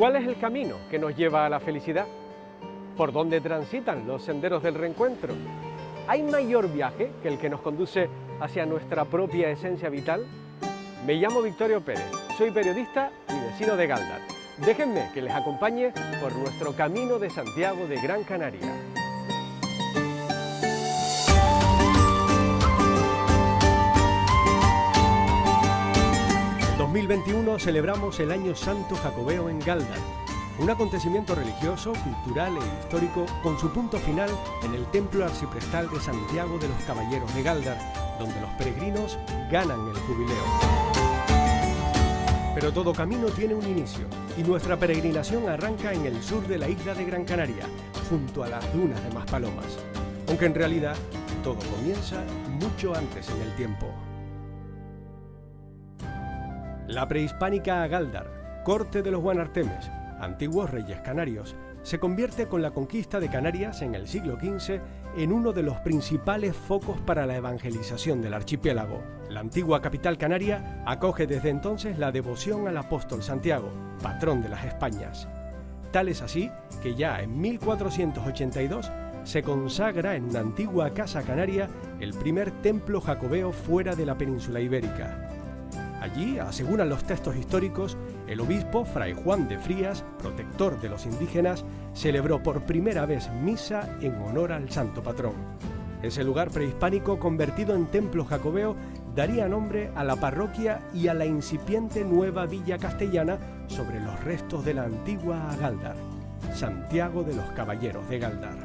¿Cuál es el camino que nos lleva a la felicidad? ¿Por dónde transitan los senderos del reencuentro? ¿Hay mayor viaje que el que nos conduce hacia nuestra propia esencia vital? Me llamo Victorio Pérez, soy periodista y vecino de Gáldar. Déjenme que les acompañe por nuestro camino de Santiago de Gran Canaria. En 2021 celebramos el Año Santo Jacobeo en Gáldar, un acontecimiento religioso, cultural e histórico con su punto final en el templo arciprestal de Santiago de los Caballeros de Gáldar, donde los peregrinos ganan el jubileo. Pero todo camino tiene un inicio y nuestra peregrinación arranca en el sur de la isla de Gran Canaria, junto a las dunas de Maspalomas, aunque en realidad todo comienza mucho antes en el tiempo. La prehispánica Gáldar, corte de los Guanartemes, antiguos reyes canarios, se convierte con la conquista de Canarias en el siglo XV en uno de los principales focos para la evangelización del archipiélago. La antigua capital canaria acoge desde entonces la devoción al apóstol Santiago, patrón de las Españas. Tal es así que ya en 1482 se consagra en una antigua casa canaria el primer templo jacobeo fuera de la península ibérica. Allí, aseguran los textos históricos, el obispo Fray Juan de Frías, protector de los indígenas, celebró por primera vez misa en honor al santo patrón. Ese lugar prehispánico convertido en templo jacobeo daría nombre a la parroquia y a la incipiente nueva villa castellana sobre los restos de la antigua Gáldar, Santiago de los Caballeros de Gáldar.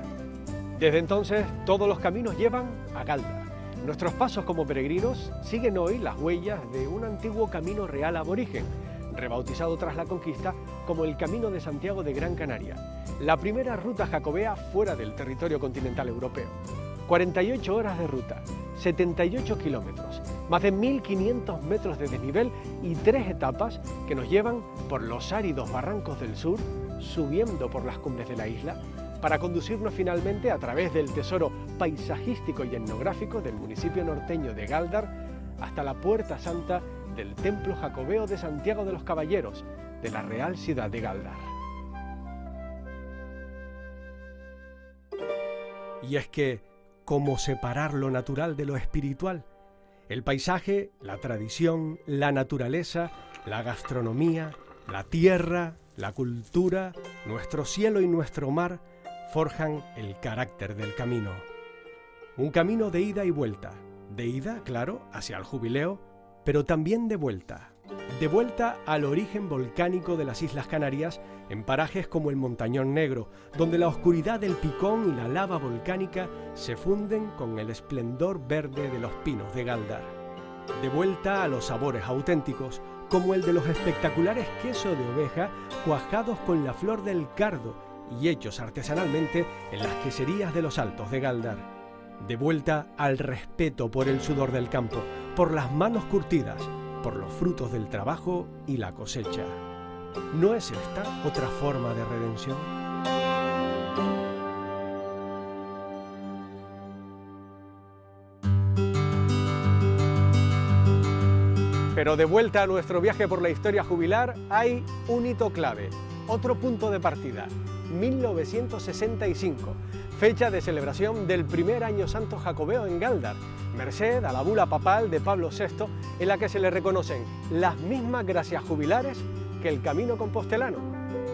Desde entonces, todos los caminos llevan a Gáldar. Nuestros pasos como peregrinos siguen hoy las huellas de un antiguo camino real aborigen, rebautizado tras la conquista como el Camino de Santiago de Gran Canaria, la primera ruta jacobea fuera del territorio continental europeo. 48 horas de ruta, 78 kilómetros, más de 1.500 metros de desnivel y 3 etapas que nos llevan por los áridos barrancos del sur, subiendo por las cumbres de la isla, para conducirnos finalmente a través del tesoro paisajístico y etnográfico del municipio norteño de Gáldar hasta la puerta santa del templo jacobeo de Santiago de los Caballeros de la real ciudad de Gáldar. Y es que, ¿cómo separar lo natural de lo espiritual? El paisaje, la tradición, la naturaleza, la gastronomía, la tierra, la cultura, nuestro cielo y nuestro mar forjan el carácter del camino. Un camino de ida y vuelta. De ida, claro, hacia el jubileo, pero también de vuelta. De vuelta al origen volcánico de las Islas Canarias, en parajes como el Montañón Negro, donde la oscuridad del picón y la lava volcánica se funden con el esplendor verde de los pinos de Gáldar. De vuelta a los sabores auténticos, como el de los espectaculares quesos de oveja cuajados con la flor del cardo y hechos artesanalmente en las queserías de los Altos de Gáldar. De vuelta al respeto por el sudor del campo, por las manos curtidas, por los frutos del trabajo y la cosecha. ¿No es esta otra forma de redención? Pero de vuelta a nuestro viaje por la historia jubilar hay un hito clave, otro punto de partida, 1965, fecha de celebración del primer Año Santo Jacobeo en Gáldar, merced a la bula papal de Pablo VI, en la que se le reconocen las mismas gracias jubilares que el camino compostelano.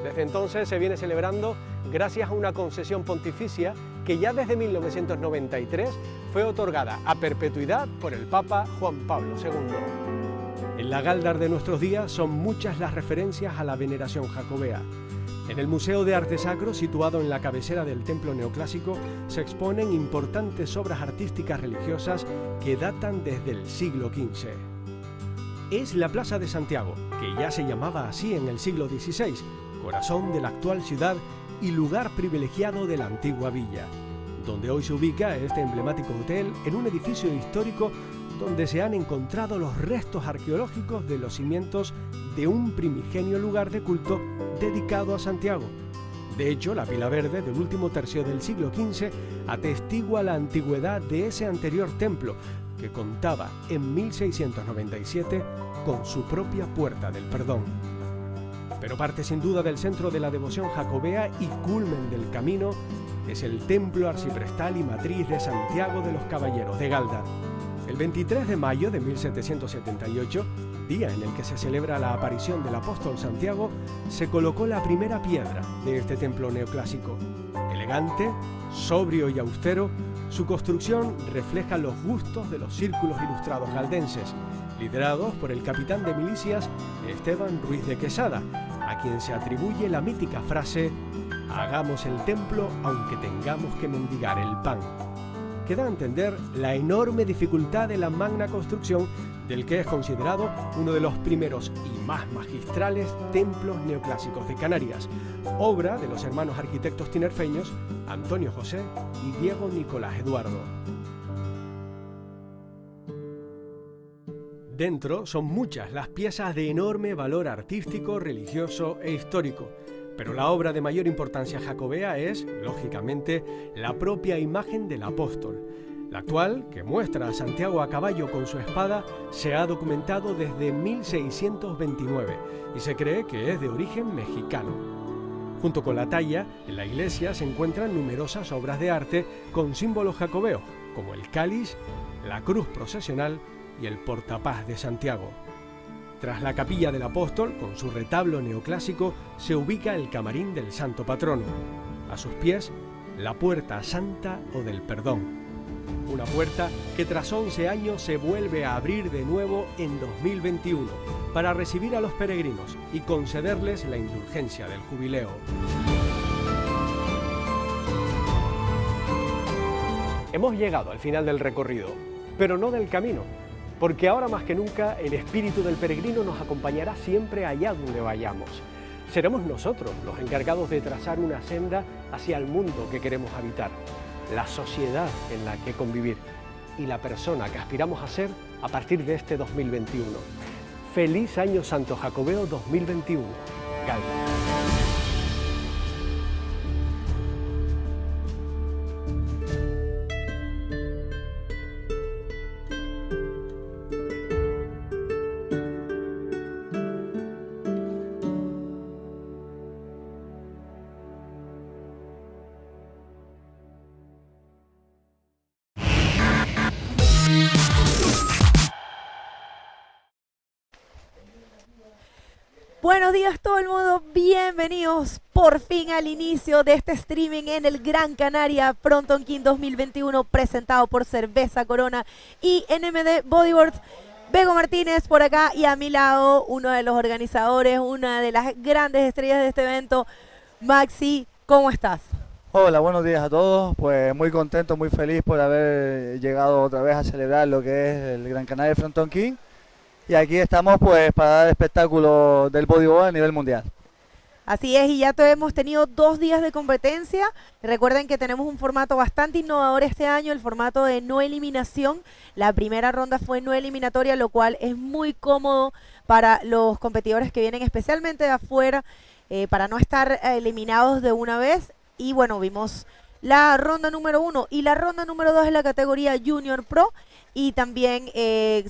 Desde entonces se viene celebrando gracias a una concesión pontificia que ya desde 1993 fue otorgada a perpetuidad por el Papa Juan Pablo II. En la Gáldar de nuestros días son muchas las referencias a la veneración jacobea. En el Museo de Arte Sacro, situado en la cabecera del templo neoclásico, se exponen importantes obras artísticas religiosas que datan desde el siglo XV. Es la Plaza de Santiago, que ya se llamaba así en el siglo XVI, corazón de la actual ciudad y lugar privilegiado de la antigua villa, donde hoy se ubica este emblemático hotel en un edificio histórico donde se han encontrado los restos arqueológicos de los cimientos de un primigenio lugar de culto dedicado a Santiago. De hecho, la pila verde del último tercio del siglo XV atestigua la antigüedad de ese anterior templo, que contaba en 1697 con su propia Puerta del Perdón. pero parte sin duda del centro de la devoción jacobea y culmen del camino es el templo arciprestal y matriz de Santiago de los Caballeros de Gáldar. El 23 de mayo de 1778, día en el que se celebra la aparición del apóstol Santiago, se colocó la primera piedra de este templo neoclásico. Elegante, sobrio y austero, su construcción refleja los gustos de los círculos ilustrados galdenses, liderados por el capitán de milicias Esteban Ruiz de Quesada, a quien se atribuye la mítica frase «Hagamos el templo aunque tengamos que mendigar el pan», que da a entender la enorme dificultad de la magna construcción del que es considerado uno de los primeros y más magistrales templos neoclásicos de Canarias, obra de los hermanos arquitectos tinerfeños Antonio José y Diego Nicolás Eduardo. Dentro son muchas las piezas de enorme valor artístico, religioso e histórico, pero la obra de mayor importancia jacobea es, lógicamente, la propia imagen del apóstol. La actual, que muestra a Santiago a caballo con su espada, se ha documentado desde 1629 y se cree que es de origen mexicano. Junto con la talla, en la iglesia se encuentran numerosas obras de arte con símbolos jacobeos, como el cáliz, la cruz procesional y el portapaz de Santiago. Tras la capilla del apóstol, con su retablo neoclásico, se ubica el camarín del santo patrono. A sus pies, la puerta santa o del perdón. Una puerta que tras 11 años se vuelve a abrir de nuevo en 2021 para recibir a los peregrinos y concederles la indulgencia del jubileo. Hemos llegado al final del recorrido, pero no del camino, porque ahora más que nunca el espíritu del peregrino nos acompañará siempre allá donde vayamos. Seremos nosotros los encargados de trazar una senda hacia el mundo que queremos habitar, la sociedad en la que convivir y la persona que aspiramos a ser a partir de este 2021. ¡Feliz Año Santo Jacobeo 2021! Gáldar. Buenos días todo el mundo, bienvenidos por fin al inicio de este streaming en el Gran Canaria Frónton King 2021 presentado por Cerveza Corona y NMD Bodyboard. Bego Martínez por acá y a mi lado uno de los organizadores, una de las grandes estrellas de este evento, Maxi, ¿cómo estás? Hola, buenos días a todos, pues muy contento, muy feliz por haber llegado otra vez a celebrar lo que es el Gran Canaria Frónton King. Y aquí estamos pues para dar espectáculo del bodyboard a nivel mundial. Así es, y ya hemos tenido 2 días de competencia. Recuerden que tenemos un formato bastante innovador este año, el formato de no eliminación. La primera ronda fue no eliminatoria, lo cual es muy cómodo para los competidores que vienen especialmente de afuera, para no estar eliminados de una vez. Y bueno, vimos la ronda número 1 y la ronda número 2 en la categoría Junior Pro. Y también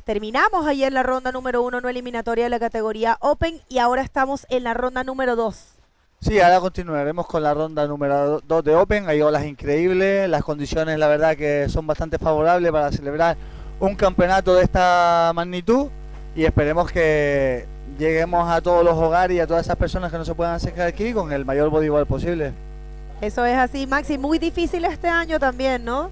terminamos ayer la ronda número 1 no eliminatoria de la categoría Open y ahora estamos en la ronda número 2. Sí, ahora continuaremos con la ronda número 2 de Open. Hay olas increíbles, las condiciones la verdad que son bastante favorables para celebrar un campeonato de esta magnitud y esperemos que lleguemos a todos los hogares y a todas esas personas que no se puedan acercar aquí con el mayor bodyboard posible. Eso es así, Maxi, muy difícil este año también, ¿no?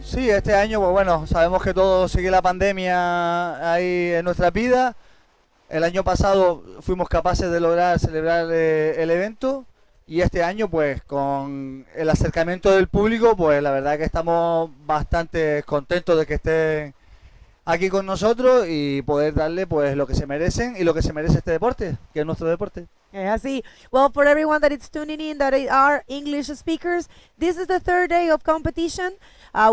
Sí, este año, pues bueno, sabemos que todo sigue la pandemia ahí en nuestra vida. El año pasado fuimos capaces de lograr celebrar el evento y este año, pues con el acercamiento del público, pues la verdad que estamos bastante contentos de que estén aquí con nosotros y poder darle pues lo que se merecen y lo que se merece este deporte, que es nuestro deporte. Así. Well, for everyone that is tuning in that are English speakers, this is the 3rd day of competition.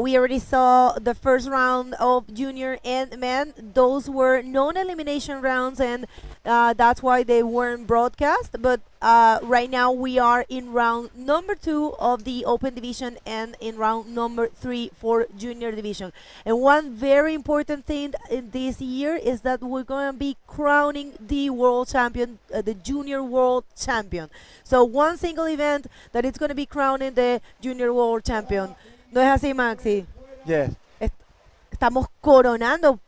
We already saw the first round of junior and men. Those were non-elimination rounds, and That's why they weren't broadcast. But right now we are in round number 2 of the Open Division and in round number 3 for Junior Division. And one very important thing in this year is that we're going to be crowning the world champion, the Junior World Champion. So one single event that it's going to be crowning the Junior World Champion. ¿No es así, Maxi? Yes. Estamos coronando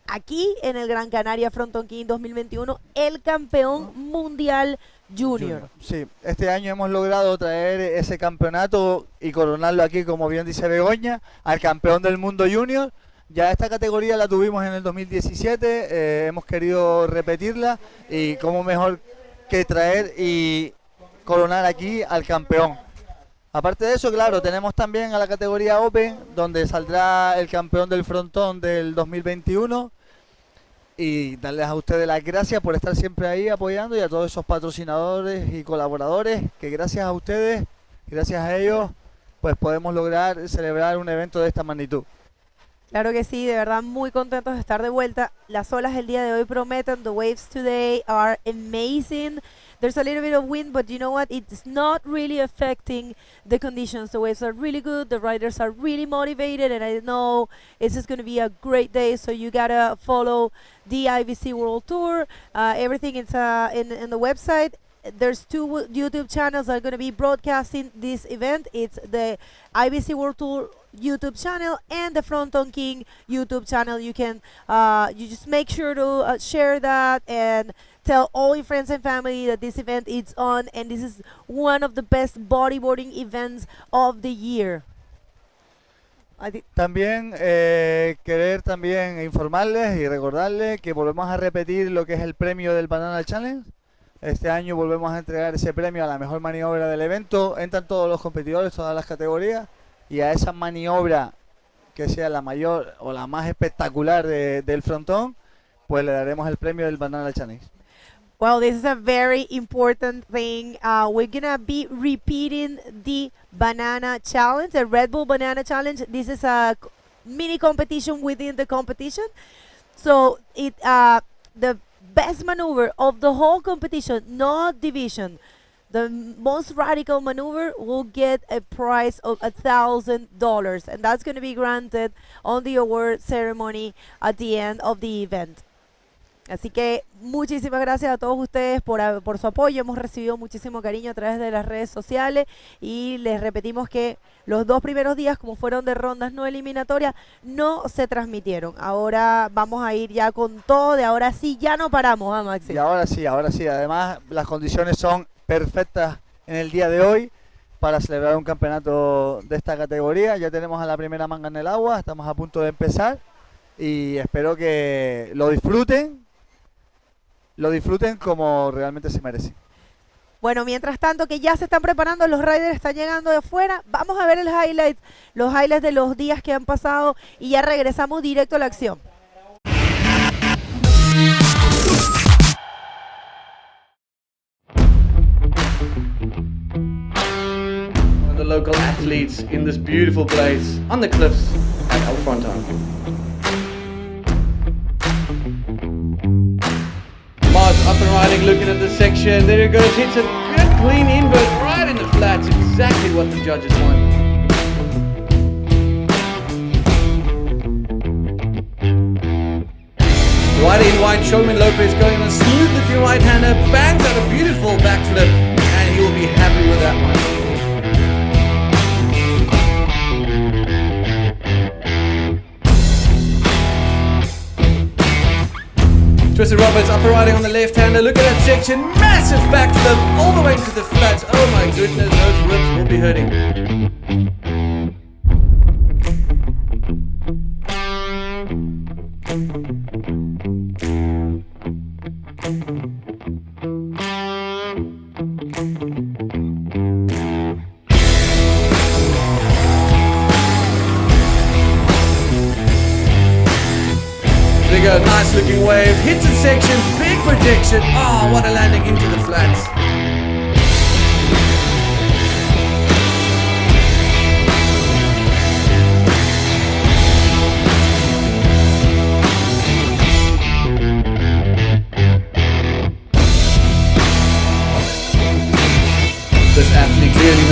aquí en el Gran Canaria Frónton King 2021 el campeón mundial junior. Sí, este año hemos logrado traer ese campeonato y coronarlo aquí, como bien dice Begoña, al campeón del mundo junior. Ya esta categoría la tuvimos en el 2017, hemos querido repetirla y cómo mejor que traer y coronar aquí al campeón. Aparte de eso, claro, tenemos también a la categoría Open, donde saldrá el campeón del Frontón del 2021. Y darles a ustedes las gracias por estar siempre ahí apoyando y a todos esos patrocinadores y colaboradores, que gracias a ustedes, gracias a ellos, pues podemos lograr celebrar un evento de esta magnitud. Claro que sí, de verdad muy contentos de estar de vuelta. Las olas el día de hoy prometen. The waves today are amazing. There's a little bit of wind, but you know what? It's not really affecting the conditions. The waves are really good. The riders are really motivated, and I know it's just going to be a great day. So you gotta follow the IBC World Tour. Everything is in the website. There's 2 YouTube channels that are going to be broadcasting this event. It's the IBC World Tour YouTube channel and the Fronton King YouTube channel. You can you just make sure to share that and tell all your friends and family that this event is on, and this is one of the best bodyboarding events of the year. También querer también informarles y recordarles que volvemos a repetir lo que es el premio del Banana Challenge. Este año volvemos a entregar ese premio a la mejor maniobra del evento. Entran todos los competidores, todas las categorías, y a esa maniobra que sea la mayor o la más espectacular del Frontón, pues le daremos el premio del Banana Challenge. Well, this is a very important thing. We're gonna be repeating the Banana Challenge, the Red Bull Banana Challenge. This is a mini competition within the competition. So the best maneuver of the whole competition, not division, the most radical maneuver will get a prize of $1,000, and that's going to be granted on the award ceremony at the end of the event. Así que muchísimas gracias a todos ustedes por su apoyo. Hemos recibido muchísimo cariño a través de las redes sociales y les repetimos que los 2 primeros días, como fueron de rondas no eliminatorias, no se transmitieron. Ahora vamos a ir ya con todo, de ahora sí ya no paramos, ¿ah, Maxi? Y ahora sí. Además, las condiciones son perfectas en el día de hoy para celebrar un campeonato de esta categoría. Ya tenemos a la primera manga en el agua, estamos a punto de empezar y espero que lo disfruten como realmente se merece. Bueno, mientras tanto que ya se están preparando, los riders están llegando de afuera, vamos a ver los highlights de los días que han pasado y ya regresamos directo a la acción. One of the local athletes in this beautiful place on the cliffs at Fronton. Up and riding, looking at the section. There it goes, hits a good clean invert right in the flats. Exactly what the judges want. Wide in wide, Showman Lopez going on smooth with your right hander, bangs out a beautiful backflip, and he will be happy with that one. Twisted Roberts upper riding on the left hander. Look at that section, massive backflip all the way to the flats. Oh my goodness, those ribs will be hurting. Nice looking wave, hits a section, big projection. Oh, what a landing into the flats.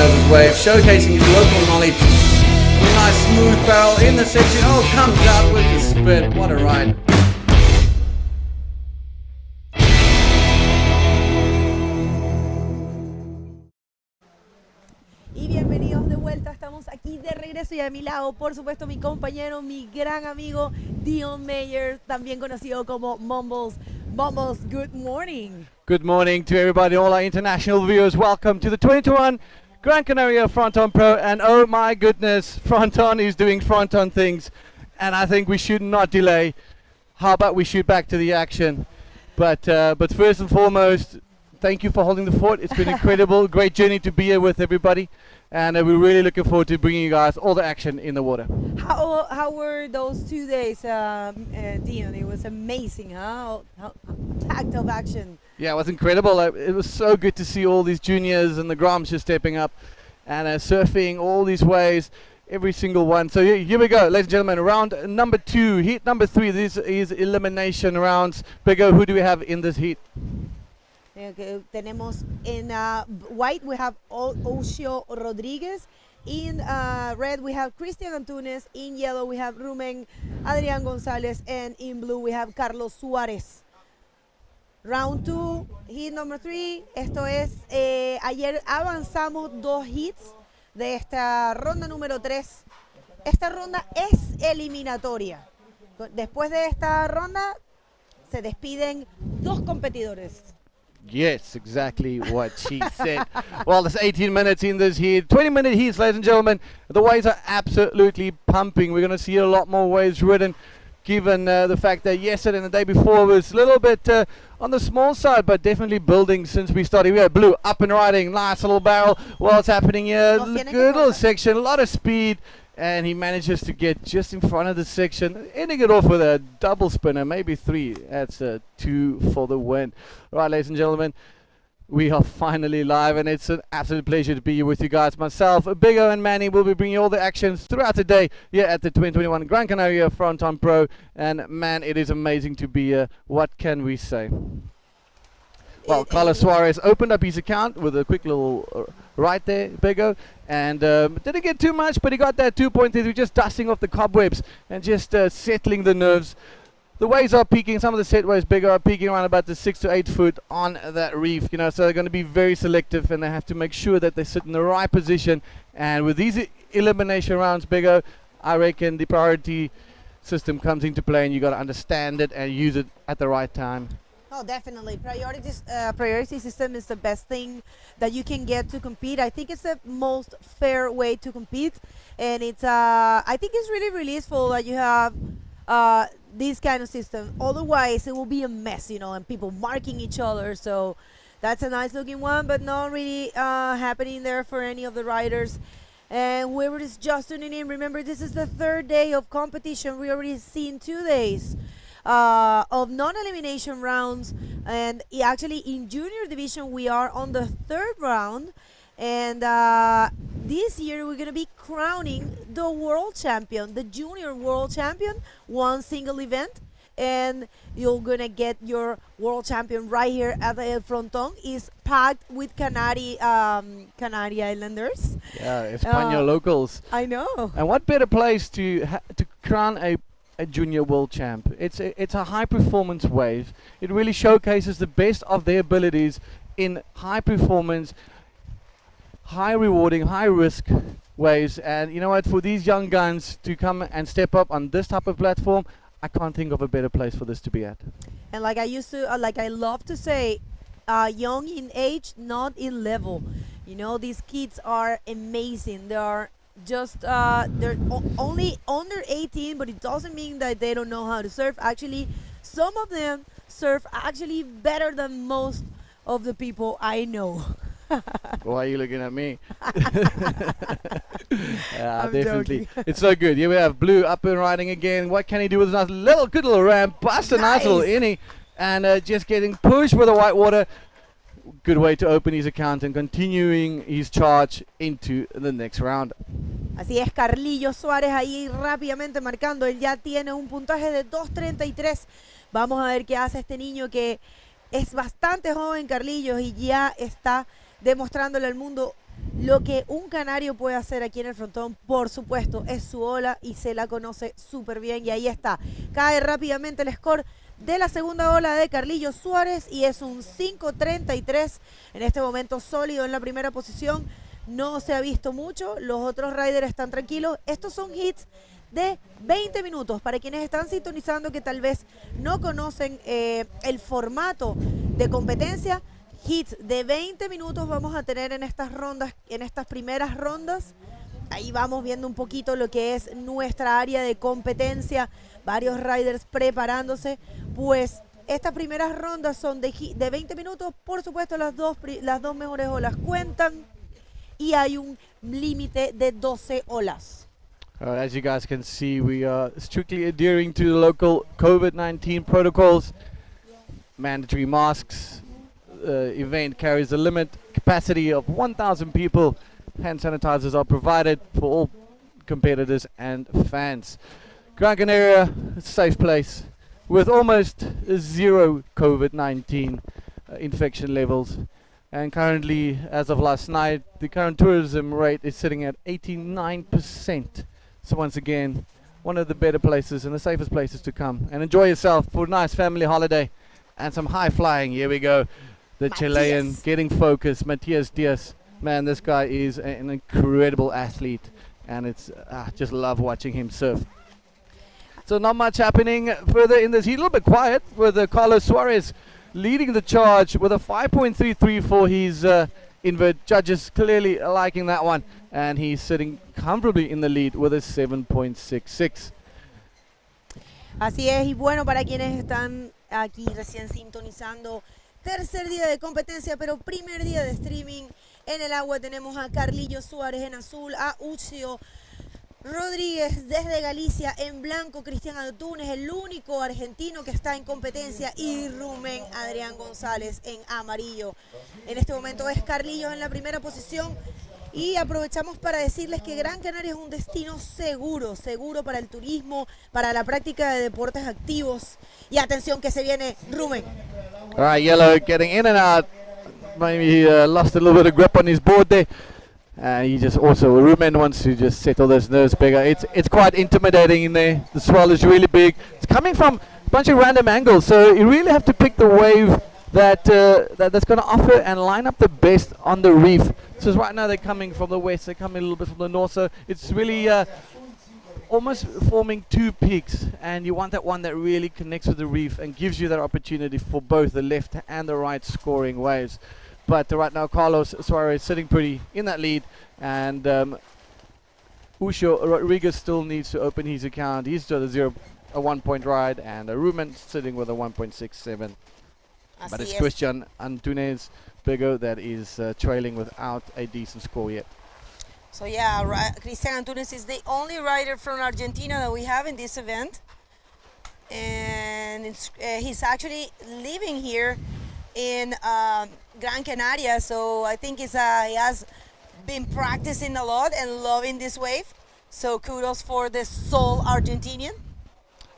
of his wave, showcasing his local knowledge. A nice smooth barrel in the section. Oh, comes out with the spit. What a ride. Y bienvenidos de vuelta, estamos aquí de regreso y a mi lado, por supuesto, mi compañero, mi gran amigo Dion Mayer, también conocido como Mumbles. Mumbles, good morning. Good morning to everybody, all our international viewers. Welcome to the 2021 Gran Canaria Fronton Pro, and oh my goodness, Fronton is doing Fronton things, and I think we should not delay. How about we shoot back to the action? But first and foremost, thank you for holding the fort. It's been incredible, great journey to be here with everybody, and we're really looking forward to bringing you guys all the action in the water. How were those 2 days, Dion? It was amazing, huh? How packed of action. Yeah, it was incredible. It was so good to see all these juniors and the Groms just stepping up and surfing all these waves, every single one. So here we go, ladies and gentlemen, round number 2, heat number 3. This is elimination rounds. Biggo, who do we have in this heat? Okay, tenemos in white we have Ocio Rodriguez, in red we have Cristian Antunes, in yellow we have Rumen Adrián González, and in blue we have Carlos Suárez. Round 2, heat number 3, esto es, ayer avanzamos 2 hits de esta ronda número 3. Esta ronda es eliminatoria. Después de esta ronda se despiden 2 competidores. Yes, exactly what she said. Well, there's 18 minutes in this heat, 20-minute heats, ladies and gentlemen. The waves are absolutely pumping. We're going to see a lot more waves ridden, given the fact that yesterday and the day before was a little bit on the small side, but definitely building since we started. We had Blue up and riding, nice little barrel. What's happening here? Good little section, a lot of speed, and he manages to get just in front of the section, ending it off with a double spinner, maybe 3. That's 2 for the win. Right, ladies and gentlemen, we are finally live, and it's an absolute pleasure to be here with you guys. Myself, Biggo, and Manny will be bringing you all the actions throughout the day here at the 2021 Gran Canaria Fronton Pro. And man, it is amazing to be here. What can we say? Well, Carlos Suárez opened up his account with a quick little right there, Biggo, and didn't get too much, but he got that 2.3, just dusting off the cobwebs and just settling the nerves. The waves are peaking, some of the set waves, Biggo, are peaking around about the 6 to 8 foot on that reef, you know, so they're going to be very selective, and they have to make sure that they sit in the right position. And with these elimination rounds, Biggo, I reckon the priority system comes into play, and you got to understand it and use it at the right time. Oh, definitely. Priority system is the best thing that you can get to compete. I think it's the most fair way to compete, and it's I think it's really useful that you have this kind of system. Otherwise, it will be a mess, you know, and people marking each other. So that's a nice looking one, but not really happening there for any of the riders. And whoever is just tuning in, remember this is the 3rd day of competition. We already seen 2 days of non-elimination rounds, and actually in junior division we are on the 3rd round, and this year we're going to be crowning the world champion, the junior world champion, one single event, and you're going to get your world champion right here at the Fronton. Is packed with Canary Islanders. Yeah, Español locals. I know. And what better place to crown a junior world champ? It's a high performance wave. It really showcases the best of their abilities in high performance, high rewarding, high risk waves. And you know what, for these young guns to come and step up on this type of platform, I can't think of a better place for this to be at. And like I used to, like I love to say, young in age, not in level. You know, these kids are amazing. They are just they're only under 18, but it doesn't mean that they don't know how to surf. Actually, some of them surf actually better than most of the people I know. Why are you looking at me? I'm definitely. joking. It's so good. Here we have Blue up and riding again. What can he do with this nice good little ramp? Bust a nice little innie, and just getting pushed with the white water. Good way to open his account and continuing his charge into the next round. Así es, Carlillo Suárez ahí rápidamente marcando. Él ya tiene un puntaje de 2.33. Vamos a ver qué hace este niño que es bastante joven, Carlillos, y ya está demostrándole al mundo Lo que un canario puede hacer aquí en el Frontón, por supuesto, es su ola y se la conoce súper bien. Y ahí está, cae rápidamente el score de la segunda ola de Carlillo Suárez y es un 5.33, en este momento sólido en la primera posición. No se ha visto mucho, los otros riders están tranquilos. Estos son hits de 20 minutos. Para quienes están sintonizando que tal vez no conocen el formato de competencia, hits de 20 minutos vamos a tener en estas rondas, en estas primeras rondas. Ahí vamos viendo un poquito lo que es nuestra área de competencia, varios riders preparándose. Pues estas primeras rondas son de 20 minutos, por supuesto las dos mejores olas cuentan y hay un límite de 12 olas. As you guys can see, we are strictly adhering to the local COVID-19 protocols. Mandatory masks. Event carries a limit capacity of 1,000 people. Hand sanitizers are provided for all competitors and fans. Gran Canaria, a safe place with almost zero COVID-19 infection levels. And currently, as of last night, the current tourism rate is sitting at 89%. So once again, one of the better places and the safest places to come and enjoy yourself for a nice family holiday and some high flying. Here we go. The Chilean getting focused, Matias Diaz. Man, this guy is an incredible athlete, and it's just love watching him surf. So not much happening further in this heat. A little bit quiet with Carlos Suarez leading the charge with a 5.33 for his invert. Judges clearly liking that one, and he's sitting comfortably in the lead with a 7.66. Así es, y bueno, para quienes están aquí recién sintonizando, tercer día de competencia, pero primer día de streaming. En el agua tenemos a Carlillo Suárez en azul, a Ucio Rodríguez desde Galicia en blanco, Cristian Antunes, el único argentino que está en competencia, y Rumen Adrián González en amarillo. En este momento es Carlillo en la primera posición. Y aprovechamos para decirles que Gran Canaria es un destino seguro para el turismo, para la práctica de deportes activos. Y atención que se viene Rumen. All right, Yellow getting in and out. Maybe he lost a little bit of grip on his board there. He just also, Rumen wants to just settle those nerves bigger. It's quite intimidating in there. The swell is really big. It's coming from a bunch of random angles, so you really have to pick the wave that's going to offer and line up the best on the reef. So right now they're coming from the west, they're coming a little bit from the north, so it's really almost forming two peaks, and you want that one that really connects with the reef and gives you that opportunity for both the left and the right scoring waves. But right now Carlos Suarez sitting pretty in that lead, and Ucio Rodriguez still needs to open his account. He's got a 1 point ride, and Rumen sitting with a 1.67. But it's Christian Antunes Bego that is trailing without a decent score yet. So yeah, Cristian Antunes is the only rider from Argentina that we have in this event. And he's actually living here in Gran Canaria, so I think he has been practicing a lot and loving this wave. So kudos for the sole Argentinian.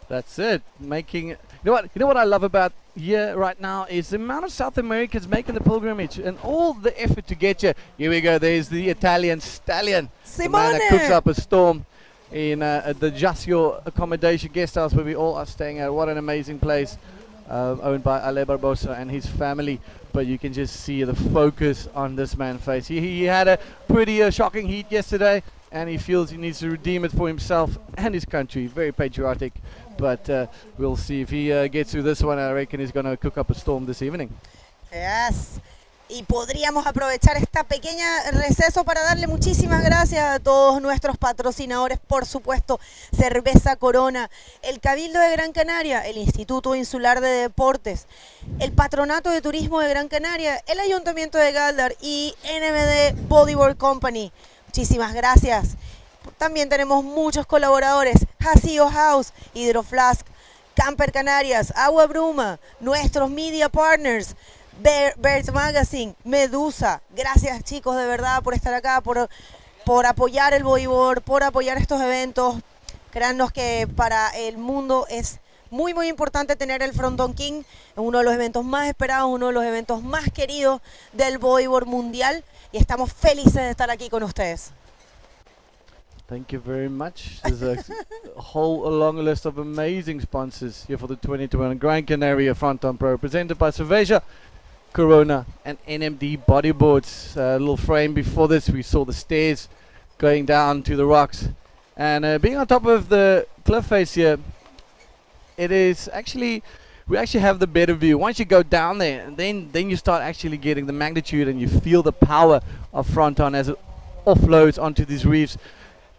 That's it. You know what I love about here right now is the amount of South Americans making the pilgrimage and all the effort to get you. Here we go. There's the Italian stallion, the man that cooks up a storm in the Just Your Accommodation guest house where we all are staying at. What an amazing place, owned by Ale Barbosa and his family. But you can just see the focus on this man's face. He had a pretty shocking heat yesterday, and he feels he needs to redeem it for himself and his country. Very patriotic. But we'll see if he gets through this one. I reckon he's going to cook up a storm this evening. Yes. Y podríamos aprovechar esta pequeña receso para darle muchísimas gracias a todos nuestros patrocinadores, por supuesto, Cerveza Corona, el Cabildo de Gran Canaria, el Instituto Insular de Deportes, el Patronato de Turismo de Gran Canaria, el Ayuntamiento de Gáldar y NMD Bodyboard Company. Muchísimas gracias. También tenemos muchos colaboradores: Hasio House, Hydroflask, Camper Canarias, Agua Bruma, nuestros media partners, Bird Magazine, Medusa. Gracias, chicos, de verdad, por estar acá, por apoyar el bodyboard, por apoyar estos eventos. Créannos que para el mundo es Muy, muy importante tener el Frónton King, en uno de los eventos más esperados, uno de los eventos más queridos del bodyboard mundial, y estamos felices de estar aquí con ustedes. Thank you very much. There's a whole long list of amazing sponsors here for the 2021 Gran Canaria Fronton Pro, presented by Cerveja, Corona and NMD Bodyboards. A little frame before this, we saw the stairs going down to the rocks, and being on top of the cliff face here, it is actually, we actually have the better view. Once you go down there, and then you start actually getting the magnitude, and you feel the power of Fronton as it offloads onto these reefs.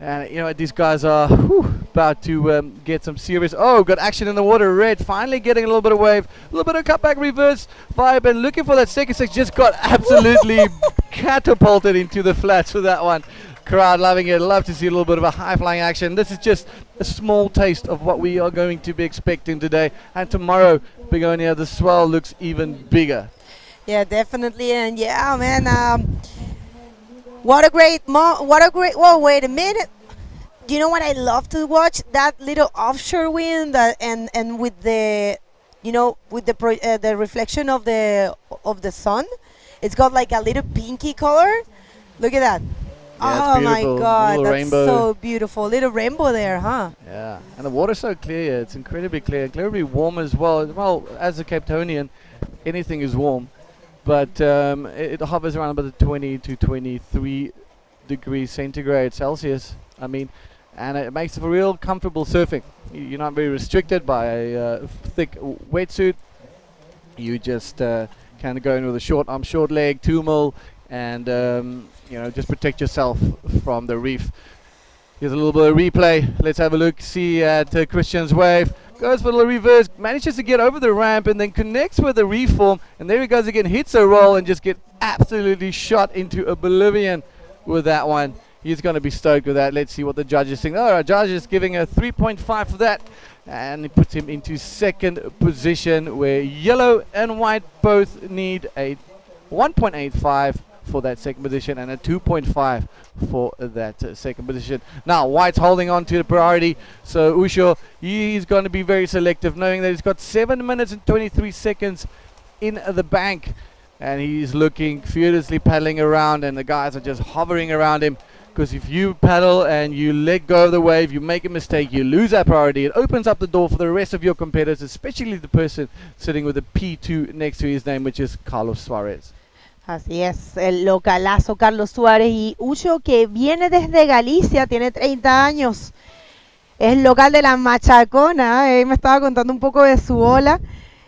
And you know, these guys are about to get some serious, got action in the water. Red finally getting a little bit of wave, a little bit of cutback reverse vibe, and looking for that second six. Just got absolutely catapulted into the flats with that one. Crowd loving it. Love to see a little bit of a high flying action. This is just a small taste of what we are going to be expecting today, and tomorrow, Begonia, the swell looks even bigger. Yeah, definitely. And yeah, man, what a great well, wait a minute. Do you know what I love to watch? That little offshore wind, and with the, you know, with the reflection of the sun, it's got like a little pinky color. Look at that. Yeah, oh my God, little that's rainbow. so beautiful. Little rainbow there, huh? Yeah, and the water's so clear. It's incredibly clear, incredibly warm as well. Well, as a Cape Townian, anything is warm, but it hovers around about the 20 to 23 degrees centigrade Celsius. I mean, and it makes it for real comfortable surfing. You're not very restricted by a thick wetsuit. You just kind of go in with a short arm, short leg, 2 mil, and you know, just protect yourself from the reef. Here's a little bit of replay. Let's have a look. See at Christian's wave. Goes for a little reverse. Manages to get over the ramp and then connects with the reef form. And there he goes again. Hits a roll and just get absolutely shot into oblivion with that one. He's going to be stoked with that. Let's see what the judges think. Our judge is giving a 3.5 for that. And it puts him into second position, where yellow and white both need a 1.85 for that second position and a 2.5 for that second position. Now White's holding on to the priority, so Usho, he's going to be very selective, knowing that he's got 7 minutes and 23 seconds in the bank, and he's looking furiously paddling around, and the guys are just hovering around him, because if you paddle and you let go of the wave, you make a mistake, you lose that priority. It opens up the door for the rest of your competitors, especially the person sitting with a P2 next to his name, which is Carlos Suarez. Así es, el localazo Carlos Suárez. Y Ucho, que viene desde Galicia, tiene 30 años, es local de la Machacona, me estaba contando un poco de su ola,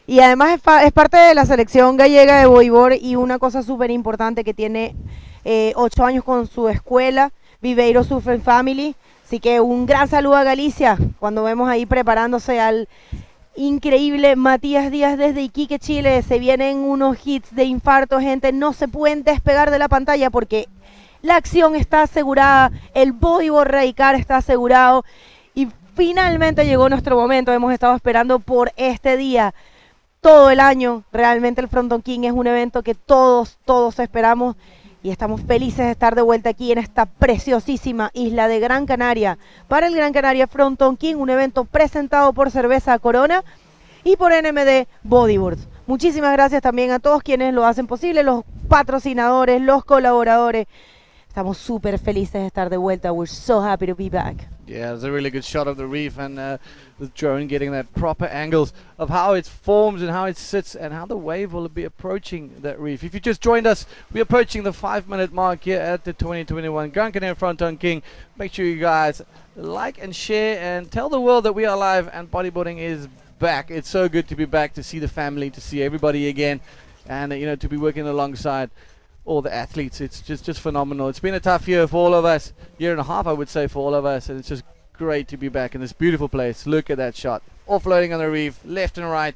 y además es parte de la selección gallega de bodyboard, y una cosa súper importante, que tiene 8 años con su escuela, Viveiro Surfing Family. Así que un gran saludo a Galicia, cuando vemos ahí preparándose al increíble Matías Díaz desde Iquique, Chile. Se vienen unos hits de infarto, gente. No se pueden despegar de la pantalla, porque la acción está asegurada, el bodyboard radical está asegurado, y finalmente llegó nuestro momento. Hemos estado esperando por este día todo el año. Realmente el Frónton King es un evento que todos esperamos, y estamos felices de estar de vuelta aquí en esta preciosísima isla de Gran Canaria para el Gran Canaria Frónton King, un evento presentado por Cerveza Corona y por NMD Bodyboard. Muchísimas gracias también a todos quienes lo hacen posible, los patrocinadores, los colaboradores. Estamos súper felices de estar de vuelta. We're so happy to be back. Yeah, it's a really good shot of the reef, and the drone getting that proper angles of how it forms and how it sits and how the wave will be approaching that reef. If you just joined us, we're approaching the 5-minute mark here at the 2021 Gran Canaria Fronton King. Make sure you guys like and share and tell the world that we are live and bodyboarding is back. It's so good to be back, to see the family, to see everybody again, and you know, to be working alongside all the athletes. It's just phenomenal. It's been a tough year for all of us, year and a half I would say, for all of us, and it's just great to be back in this beautiful place. Look at that shot, offloading on the reef, left and right.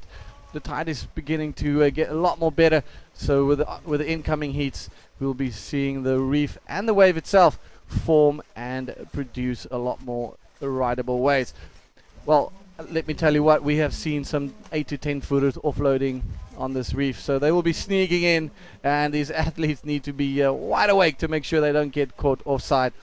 The tide is beginning to get a lot more better, so with the incoming heats, we'll be seeing the reef and the wave itself form and produce a lot more rideable waves. Well, let me tell you what, we have seen some 8 to 10 footers offloading on this reef, so they will be sneaking in, and these athletes need to be wide awake to make sure they don't get caught offside,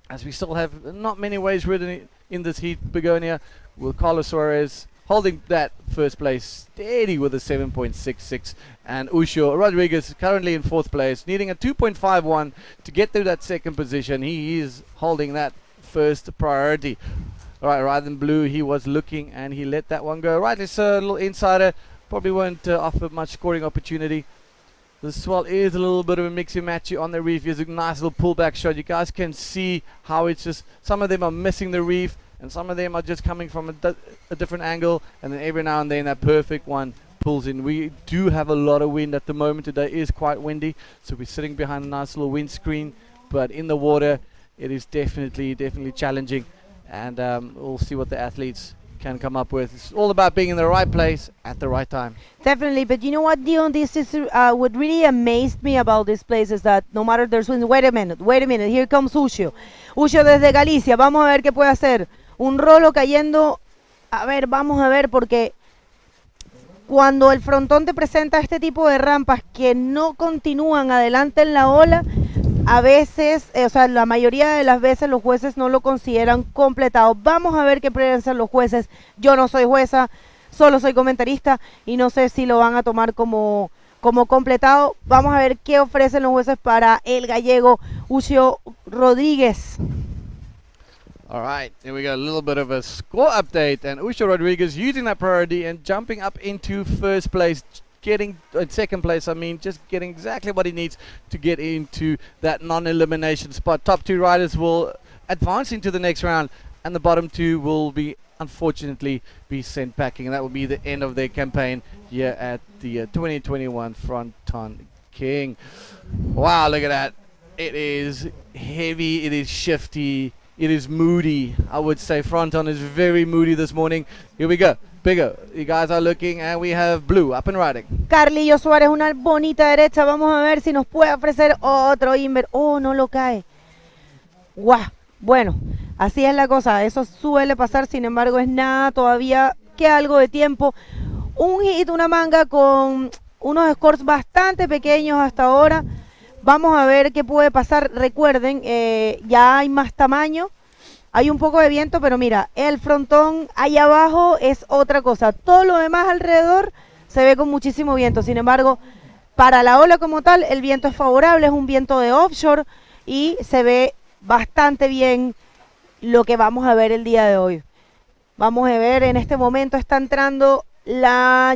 as we still have not many waves ridden in this heat. Begonia with Carlos Suarez holding that first place steady with a 7.66, and Ucho Rodriguez currently in 4th place, needing a 2.51 to get to that 2nd position. He is holding that first priority. All right, rather than blue, he was looking and he let that one go. Right, it's a little insider, probably won't offer much scoring opportunity. The swell is a little bit of a mixy-matchy on the reef. Here's a nice little pullback shot. You guys can see how it's just, some of them are missing the reef and some of them are just coming from a different angle, and then every now and then that perfect one pulls in. We do have a lot of wind at the moment. Today is quite windy, so we're sitting behind a nice little windscreen, but in the water it is definitely challenging, and we'll see what the athletes can come up with. It's all about being in the right place at the right time. Definitely, but you know what, Dion, this is what really amazed me about this place is that no matter there's winds, wait a minute, here comes Ucho desde Galicia, vamos a ver qué puede hacer, un rolo cayendo, a ver, vamos a ver, porque cuando el frontón te presenta este tipo de rampas que no continúan adelante en la ola, a veces, o sea, la mayoría de las veces los jueces no lo consideran completado. Vamos a ver qué piensan los jueces. Yo no soy jueza, solo soy comentarista y no sé si lo van a tomar como completado. Vamos a ver qué ofrecen los jueces para el gallego Ucho Rodriguez. All right, here we go, a little bit of a score update, and Ucho Rodriguez using that priority and jumping up into 1st place, getting 2nd place, just getting exactly what he needs to get into that non-elimination spot. Top 2 riders will advance into the next round, and the bottom 2 will be unfortunately be sent packing, and that will be the end of their campaign here at the 2021 Frónton King. Wow, look at that. It is heavy, it is shifty, it is moody. I would say Fronton is very moody this morning. Here we go. Bigger. You guys are looking, and we have blue up and riding. Carlillo Suárez, una bonita derecha. Vamos a ver si nos puede ofrecer otro inver. Oh, no lo cae. Guau. Bueno, así es la cosa. Eso suele pasar. Sin embargo, es nada todavía que algo de tiempo. Un hit, una manga con unos scores bastante pequeños hasta ahora. Vamos a ver qué puede pasar. Recuerden, ya hay más tamaño. Hay un poco de viento, pero mira, el frontón ahí abajo es otra cosa. Todo lo demás alrededor se ve con muchísimo viento. Sin embargo, para la ola como tal, el viento es favorable, es un viento de offshore y se ve bastante bien lo que vamos a ver el día de hoy. Vamos a ver, en este momento está entrando la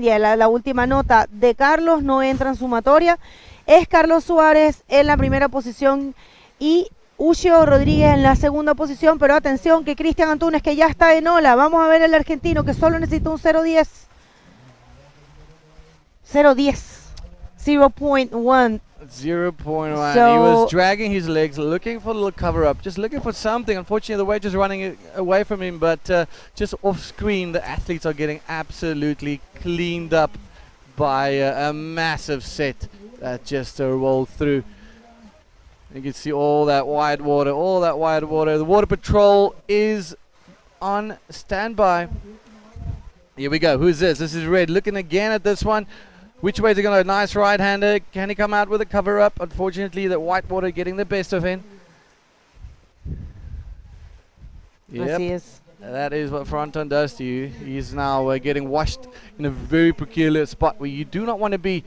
última nota de Carlos, no entra en sumatoria. Es Carlos Suárez en la primera posición y Ucho Rodríguez en la segunda posición, pero atención que Cristian Antunes, que ya está en ola. Vamos a ver el argentino que solo necesita un 0.10. 0.1. 0.1. So he was dragging his legs, looking for a little cover up, just looking for something. Unfortunately, the weight is running away from him, but just off screen, the athletes are getting absolutely cleaned up by a massive set that just rolled through. You can see all that wide water, The water patrol is on standby. Here we go. Who's this? This is Red. Looking again at this one. Which way is he going to go? Nice right-hander. Can he come out with a cover-up? Unfortunately, the white water getting the best of him. Yep. That is what Fronton does to you. He's now getting washed in a very peculiar spot where you do not want to be.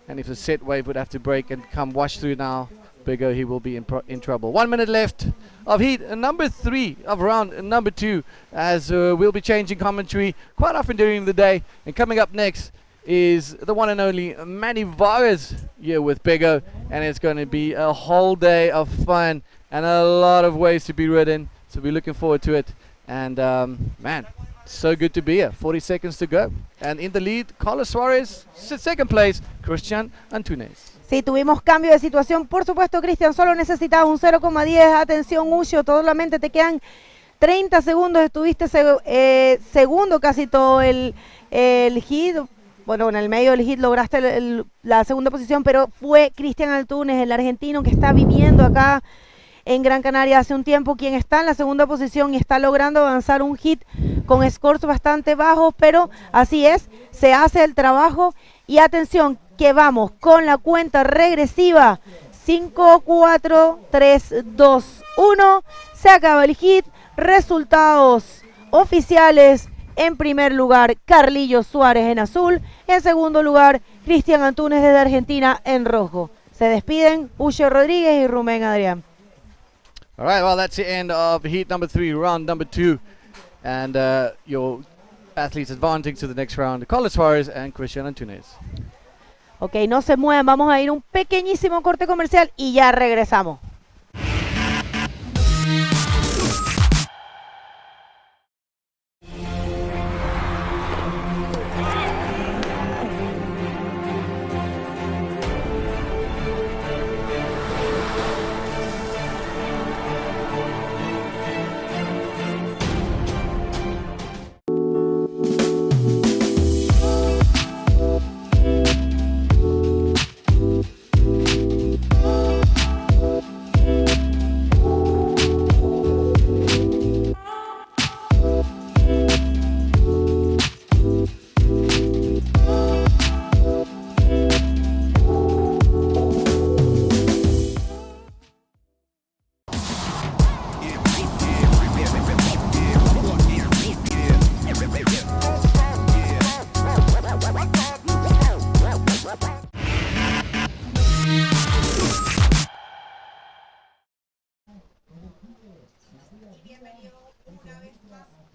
And if the set wave would have to break and come wash through now, Bigger, he will be in trouble. 1 minute left of heat number 3 of round number 2, as we'll be changing commentary quite often during the day. And coming up next is the one and only Manny Vargas here with Bigger, and it's going to be a whole day of fun and a lot of ways to be ridden. So we're looking forward to it. And man, so good to be here. 40 seconds to go. And in the lead, Carlos Suárez, second place, Cristian Antunes. Sí, tuvimos cambio de situación. Por supuesto, Cristian, solo necesitaba un 0,10. Atención, Ucho, solamente te quedan 30 segundos. Estuviste segundo casi todo el hit. Bueno, en el medio del hit lograste la segunda posición, pero fue Cristian Antunes, el argentino que está viviendo acá en Gran Canaria hace un tiempo, quien está en la segunda posición y está logrando avanzar un hit con scores bastante bajos, pero así es, se hace el trabajo. Y atención, que vamos con la cuenta regresiva. 5, 4, 3, 2, 1. Se acaba el hit. Resultados oficiales. En primer lugar, Carlillo Suárez en azul. En segundo lugar, Cristian Antunes desde Argentina en rojo. Se despiden Ucho Rodríguez y Rubén Adrián. All right, well, that's the end of heat number 3, round number 2. And your athletes advancing to the next round, Carlos Suárez and Cristian Antunes. Ok, no se muevan, vamos a ir un pequeñísimo corte comercial y ya regresamos.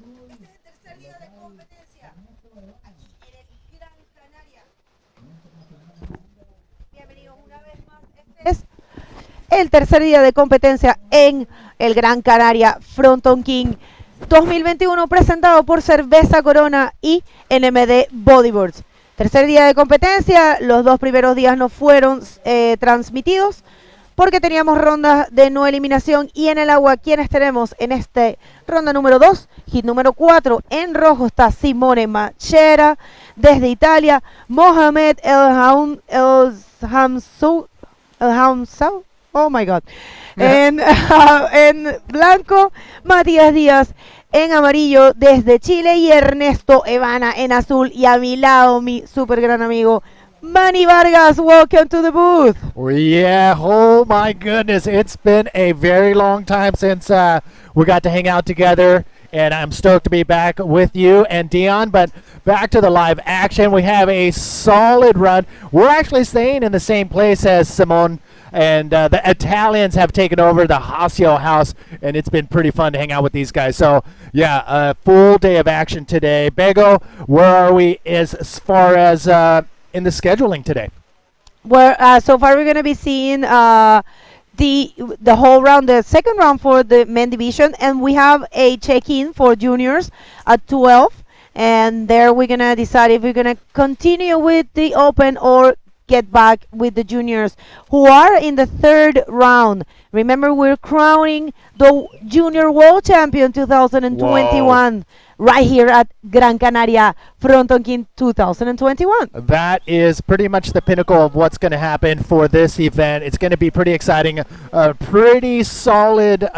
Este es el tercer día de competencia aquí en el Gran Canaria. Bienvenidos una vez más. Este es el tercer día de competencia en el Gran Canaria Frónton King 2021, presentado por Cerveza Corona y NMD Bodyboards. Tercer día de competencia, los dos primeros días no fueron transmitidos porque teníamos rondas de no eliminación. Y en el agua, ¿quiénes tenemos en este ronda número 2? Hit número 4, en rojo está Simone Machera desde Italia, Mohamed El Hamsou, oh my god, en blanco, Matías Díaz en amarillo desde Chile y Ernesto Evana en azul. Y a mi lado, mi super gran amigo Manny Vargas. Welcome to the booth. Yeah, oh my goodness, it's been a very long time since we got to hang out together, and I'm stoked to be back with you and Dion. But back to the live action, we have a solid run. We're actually staying in the same place as Simone, and the Italians have taken over the Hasio house, and it's been pretty fun to hang out with these guys. So yeah, a full day of action today. Bego, where are we as far as in the scheduling today? Well, so far we're going to be seeing the whole round, the second round for the men division, and we have a check-in for juniors at 12, and there we're going to decide if we're going to continue with the open or get back with the juniors who are in the third round. Remember, we're crowning the Junior World Champion 2021 right here at Gran Canaria Frónton King 2021. That is pretty much the pinnacle of what's going to happen for this event. It's going to be pretty exciting. Pretty solid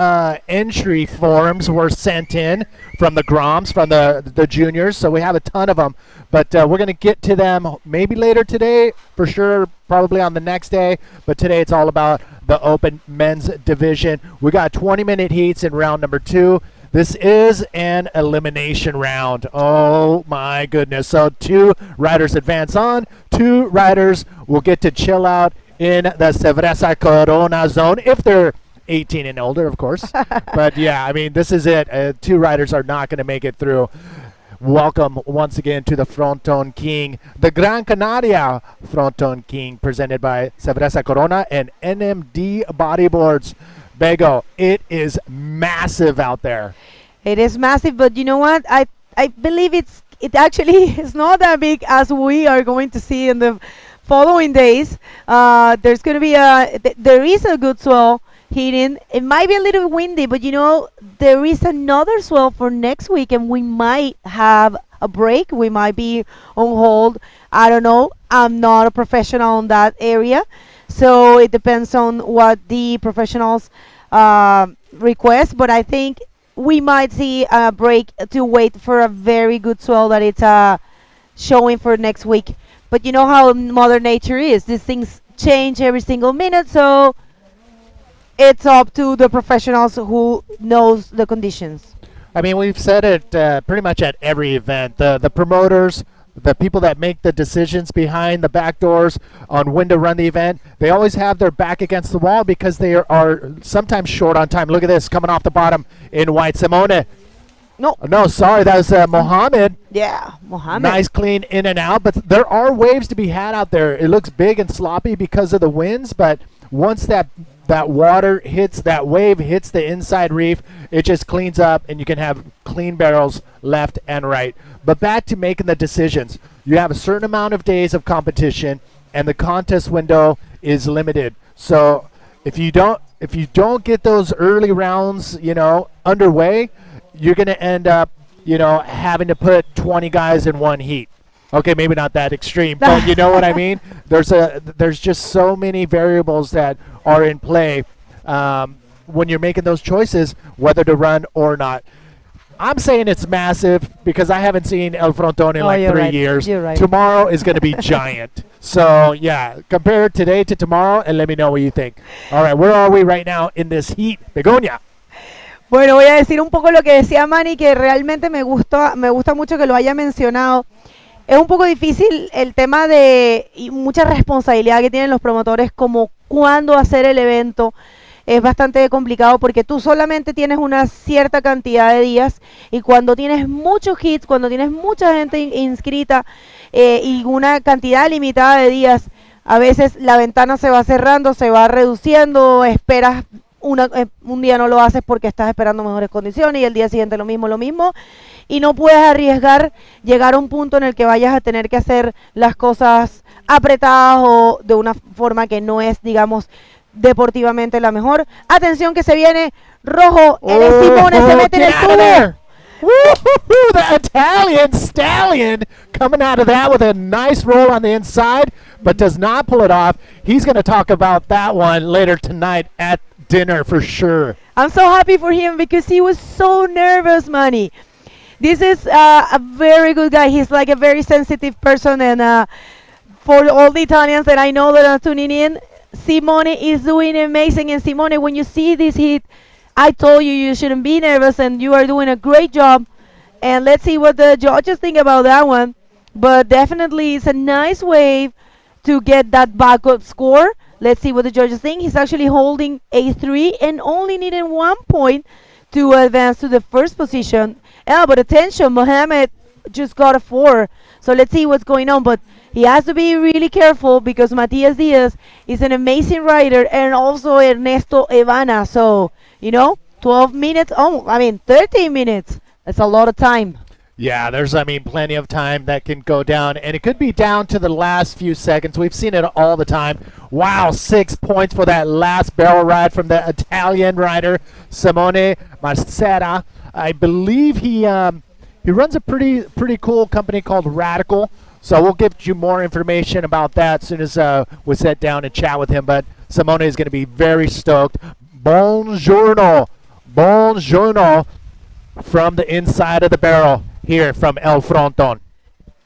entry forms were sent in from the Groms, from the juniors, so we have a ton of them. But we're going to get to them maybe later today, for sure, probably on the next day. But today it's all about the open men's division. We got 20-minute heats in round number 2. This is an elimination round. Oh my goodness. So 2 riders advance on. 2 riders will get to chill out in the Cerveza Corona zone if they're 18 and older, of course. But yeah, I mean, this is it. 2 riders are not going to make it through. Welcome once again to the Fronton King, the Gran Canaria Fronton King, presented by Cerveza Corona and NMD Bodyboards. Bego, it is massive out there. It is massive, but you know what? I believe it actually is not that big as we are going to see in the following days. There's going to be there is a good swell hitting. It might be a little windy, but you know, there is another swell for next week, and we might have a break. We might be on hold. I don't know. I'm not a professional in that area, so it depends on what the professionals request. But I think we might see a break to wait for a very good swell that it's showing for next week. But you know how Mother Nature is. These things change every single minute, so it's up to the professionals who knows the conditions. I mean, we've said it pretty much at every event. The promoters, the people that make the decisions behind the back doors on when to run the event, they always have their back against the wall because they are sometimes short on time. Look at this, coming off the bottom in white. Simone. No, sorry, that was Mohammed. Yeah, Mohammed. Nice, clean in and out. But there are waves to be had out there. It looks big and sloppy because of the winds, but once that water hits, that wave hits the inside reef, it just cleans up and you can have clean barrels left and right. But back to making the decisions. You have a certain amount of days of competition and the contest window is limited. So if you don't get those early rounds, underway, you're going to end up, having to put 20 guys in one heat. Okay, maybe not that extreme, but you know what I mean? There's just so many variables that are in play when you're making those choices, whether to run or not. I'm saying it's massive because I haven't seen El Fronton in like 3 years. You're right. Tomorrow is going to be giant. So, yeah, compare today to tomorrow and let me know what you think. All right, where are we right now in this heat? Begoña. Bueno, voy a decir un poco lo que decía Manny, que realmente me gusta mucho que lo haya mencionado. Es un poco difícil el tema de y mucha responsabilidad que tienen los promotores como cuándo hacer el evento. Es bastante complicado porque tú solamente tienes una cierta cantidad de días y cuando tienes muchos hits, cuando tienes mucha gente inscrita y una cantidad limitada de días, a veces la ventana se va cerrando, se va reduciendo, esperas un día no lo haces porque estás esperando mejores condiciones y el día siguiente lo mismo y no puedes arriesgar llegar a un punto en el que vayas a tener que hacer las cosas apretadas o de una forma que no es, digamos, deportivamente la mejor. Atención que se viene rojo, el Simone se mete en el tubo. The Italian stallion coming out of that with a nice roll on the inside, but does not pull it off. He's going to talk about that one later tonight at dinner for sure. I'm so happy for him because he was so nervous, Manny. This is a very good guy. He's like a very sensitive person, and for all the Italians that I know that are tuning in, Simone is doing amazing. And Simone, when you see this hit, I told you shouldn't be nervous, and you are doing a great job. And let's see what the judges think about that one. But definitely, it's a nice wave to get that backup score. Let's see what the judges think. He's actually holding a 3 and only needing 1 point to advance to the first position. But attention, Mohammed just got a 4. So let's see what's going on. But he has to be really careful because Matias Diaz is an amazing rider and also Ernesto Evana. So, 12 minutes, 13 minutes. That's a lot of time. Yeah, there's, plenty of time that can go down, and it could be down to the last few seconds. We've seen it all the time. Wow, 6 points for that last barrel ride from the Italian rider, Simone Marcera. I believe he runs a pretty cool company called Radical, so we'll give you more information about that as soon as we sit down and chat with him, but Simone is going to be very stoked. Buongiorno from the inside of the barrel here from El Fronton.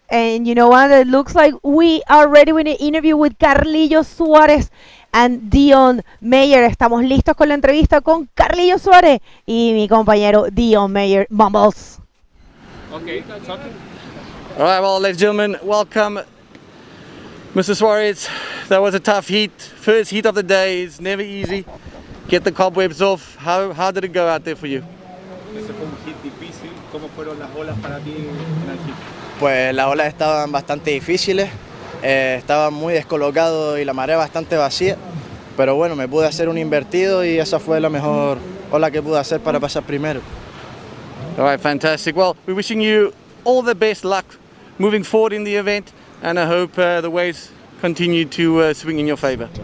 And you know what? It looks like we are ready with an interview with Carlillo Suárez and Dion Meyer. Estamos listos con la entrevista con Carlillo Suárez y mi compañero Dion Meyer. Vamos. Okay, talking. All right, well, ladies and gentlemen, welcome, Mr. Suárez. That was a tough heat. First heat of the day. It's never easy. Get the cobwebs off. How did it go out there for you? Ese fue un hit difícil. ¿Cómo fueron las olas para ti en el hit? Pues las olas estaban bastante difíciles, estaba muy descolocado y la marea bastante vacía, pero bueno, me pude hacer un invertido y esa fue la mejor ola que pude hacer para pasar primero. All right, fantastic. Well, we're wishing you all the best luck moving forward in the event, and I hope the waves continue to swing in your favor. Te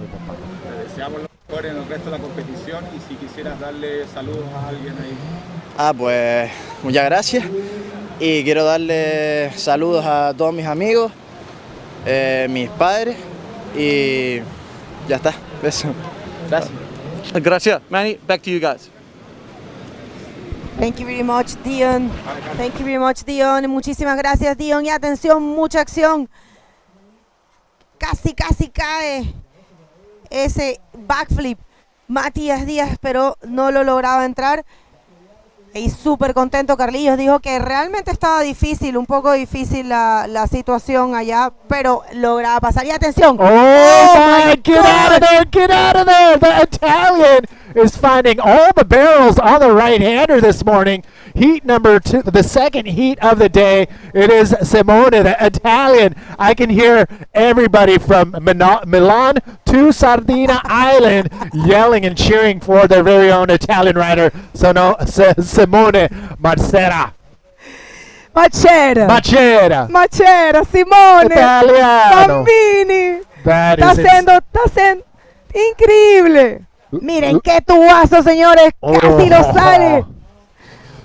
deseamos lo mejor en el resto de la competición y si quisieras darle saludos a alguien ahí. Pues muchas gracias y quiero darle saludos a todos mis amigos, mis padres y ya está. Eso. Gracias. Gracias. Manny, back to you guys. Thank you very much, Dion. Thank you very much, Dion. Muchísimas gracias, Dion. Y atención, mucha acción. Casi cae ese backflip. Matías Díaz, pero no lo lograba entrar. Y súper contento, Carlillos. Dijo que realmente estaba difícil, un poco difícil la situación allá, pero lograba pasar. Y atención. Oh my, get out of there, get out of there. The Italian is finding all the barrels on the right-hander this morning. Heat number 2, the second heat of the day. It is Simone, the Italian. I can hear everybody from Milan to Sardinia Island yelling and cheering for their very own Italian rider, Simone Macera. Macera, Simone. Italiano. Bambini. That Está is siendo increíble. Miren qué tubazo, señores. Casi lo sale.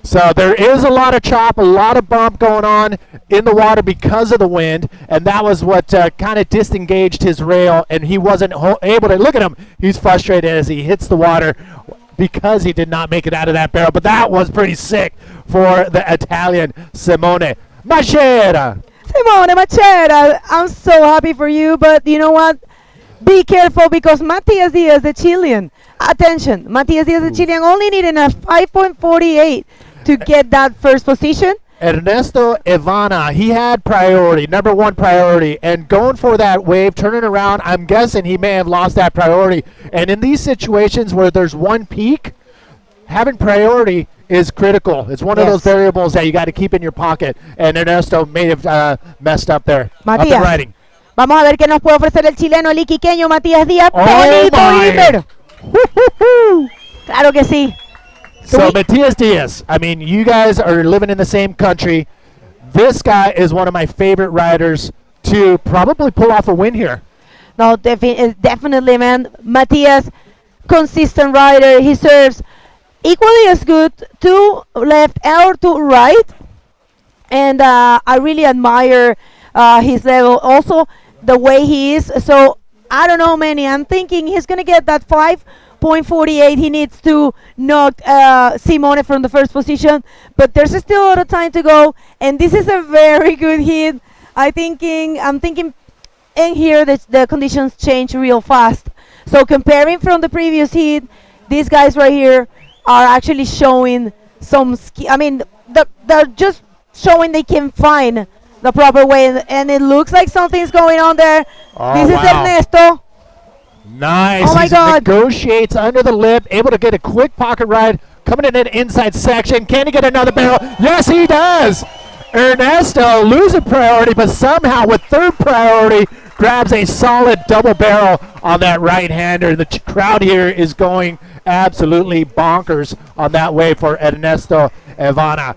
So there is a lot of chop, a lot of bump going on in the water because of the wind, and that was what kind of disengaged his rail, and he wasn't able to, look at him, he's frustrated as he hits the water because he did not make it out of that barrel, but that was pretty sick for the Italian Simone Macera. Simone Macera, I'm so happy for you, but you know what? Be careful because Matias Diaz, the Chilean, attention, Matias Diaz, the Chilean, only needing a 5.48 to get that first position. Ernesto Ivana, he had priority, number one priority, and going for that wave, turning around, I'm guessing he may have lost that priority. And in these situations where there's one peak, having priority is critical. It's one of those variables that you got to keep in your pocket, and Ernesto may have messed up there. Matías, up the riding. Vamos a ver qué nos puede ofrecer el chileno, el iquiqueño Matías Díaz. Claro que sí. So Matias Diaz, I mean, you guys are living in the same country. This guy is one of my favorite riders to probably pull off a win here. No, definitely, man. Matias, consistent rider. He serves equally as good to left or to right. And I really admire his level. Also, the way he is. So, I don't know, Manny. I'm thinking he's going to get that 5.48. He needs to knock Simone from the first position. But there's still a lot of time to go. And this is a very good hit. I'm thinking in here the conditions change real fast. So comparing from the previous heat, these guys right here are actually showing some skill. I mean, they're just showing they can find the proper way, and it looks like something's going on there. This is Ernesto. Nice. Oh my God. Negotiates under the lip, able to get a quick pocket ride, coming in an inside section. Can he get another barrel? Yes, he does. Ernesto losing priority, but somehow with third priority, grabs a solid double barrel on that right-hander. The crowd here is going absolutely bonkers on that wave for Ernesto Ivana.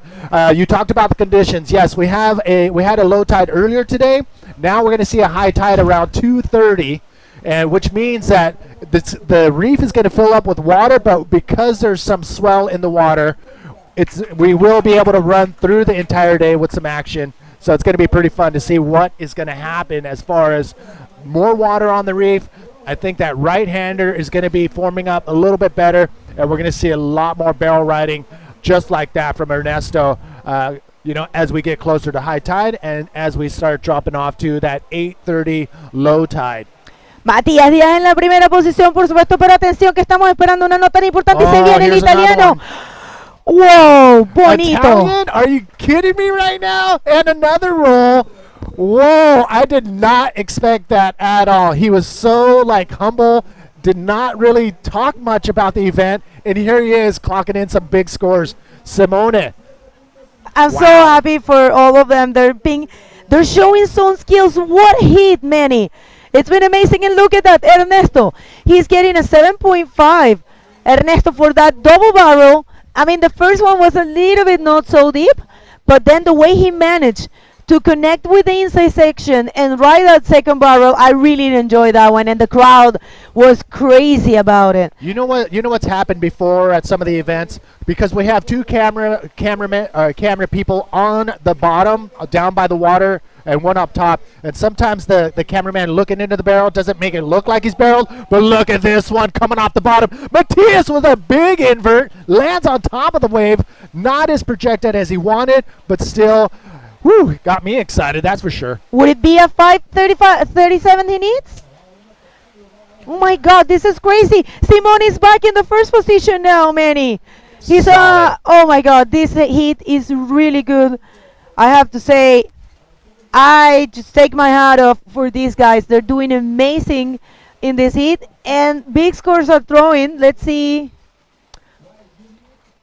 You talked about the conditions. Yes, we had a low tide earlier today. Now we're going to see a high tide around 2:30, and which means that the reef is going to fill up with water, but because there's some swell in the water, we will be able to run through the entire day with some action. So it's going to be pretty fun to see what is going to happen as far as more water on the reef. I think that right-hander is going to be forming up a little bit better, and we're going to see a lot more barrel riding just like that from Ernesto, as we get closer to high tide and as we start dropping off to that 8:30 low tide. Matías Díaz en la primera posición, por supuesto, pero atención que estamos esperando una nota tan importante y se viene el italiano. Whoa, bonito. Italian? Are you kidding me right now? And another roll. Whoa, I did not expect that at all. He was so humble, did not really talk much about the event, and here he is clocking in some big scores. Simone. I'm so happy for all of them. They're showing some skills. What hit, Manny. It's been amazing, and look at that, Ernesto. He's getting a 7.5. Ernesto for that double barrel. I mean, the first one was a little bit not so deep, but then the way he managed to connect with the inside section and ride that second barrel, I really enjoyed that one, and the crowd was crazy about it. You know what's happened before at some of the events, because we have two camera people on the bottom down by the water and one up top, and sometimes the cameraman looking into the barrel doesn't make it look like he's barreled, but look at this one coming off the bottom. Matias with a big invert lands on top of the wave, not as projected as he wanted, but still, whew, got me excited, that's for sure. Would it be a 5:37 he needs? Oh my God, this is crazy. Simone is back in the first position now, Manny. He's Solid. oh my god, this heat is really good. I have to say, I just take my hat off for these guys. They're doing amazing in this heat, and big scores are throwing. Let's see.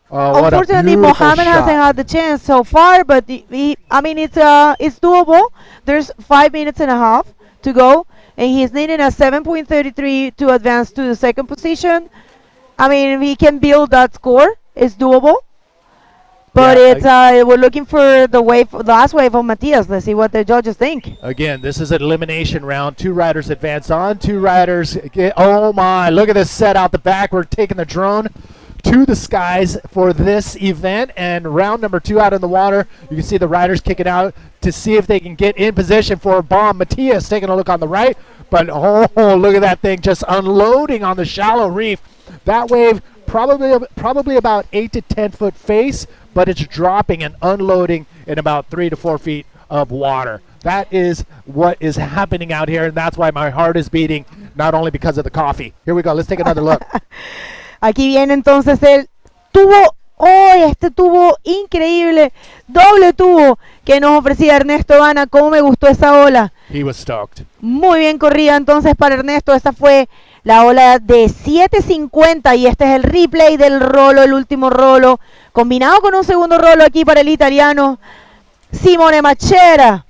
Oh, what a Unfortunately, beautiful Mohammed shot. hasn't had the chance so far, but I mean, it's doable. There's 5 minutes and a half to go, and he's needing a 7.33 to advance to the second position. I mean, if he can build that score, it's doable. But Yeah, it's we're looking for the last wave of Matias. Let's see what the judges think. Again, this is an elimination round. 2 riders advance on. 2 riders get, oh my, look at this set out the back. We're taking the drone to the skies for this event, and round number 2 out in the water. You can see the riders kicking out to see if they can get in position for a bomb. Matias taking a look on the right, but oh, look at that thing just unloading on the shallow reef. That wave probably about 8 to 10 foot face, but it's dropping and unloading in about 3 to 4 feet of water. That is what is happening out here, and that's why my heart is beating, not only because of the coffee. Here we go. Let's take another look. Aquí viene entonces el tubo. ¡Oh, este tubo increíble! Doble tubo que nos ofrecía Ernesto Ana. ¿Cómo me gustó esa ola? He was stoked. Muy bien corrida entonces para Ernesto. Esta fue la ola de 7.50 y este es el replay del rolo, el último rolo, combinado con un segundo rolo aquí para el italiano Simone Machera.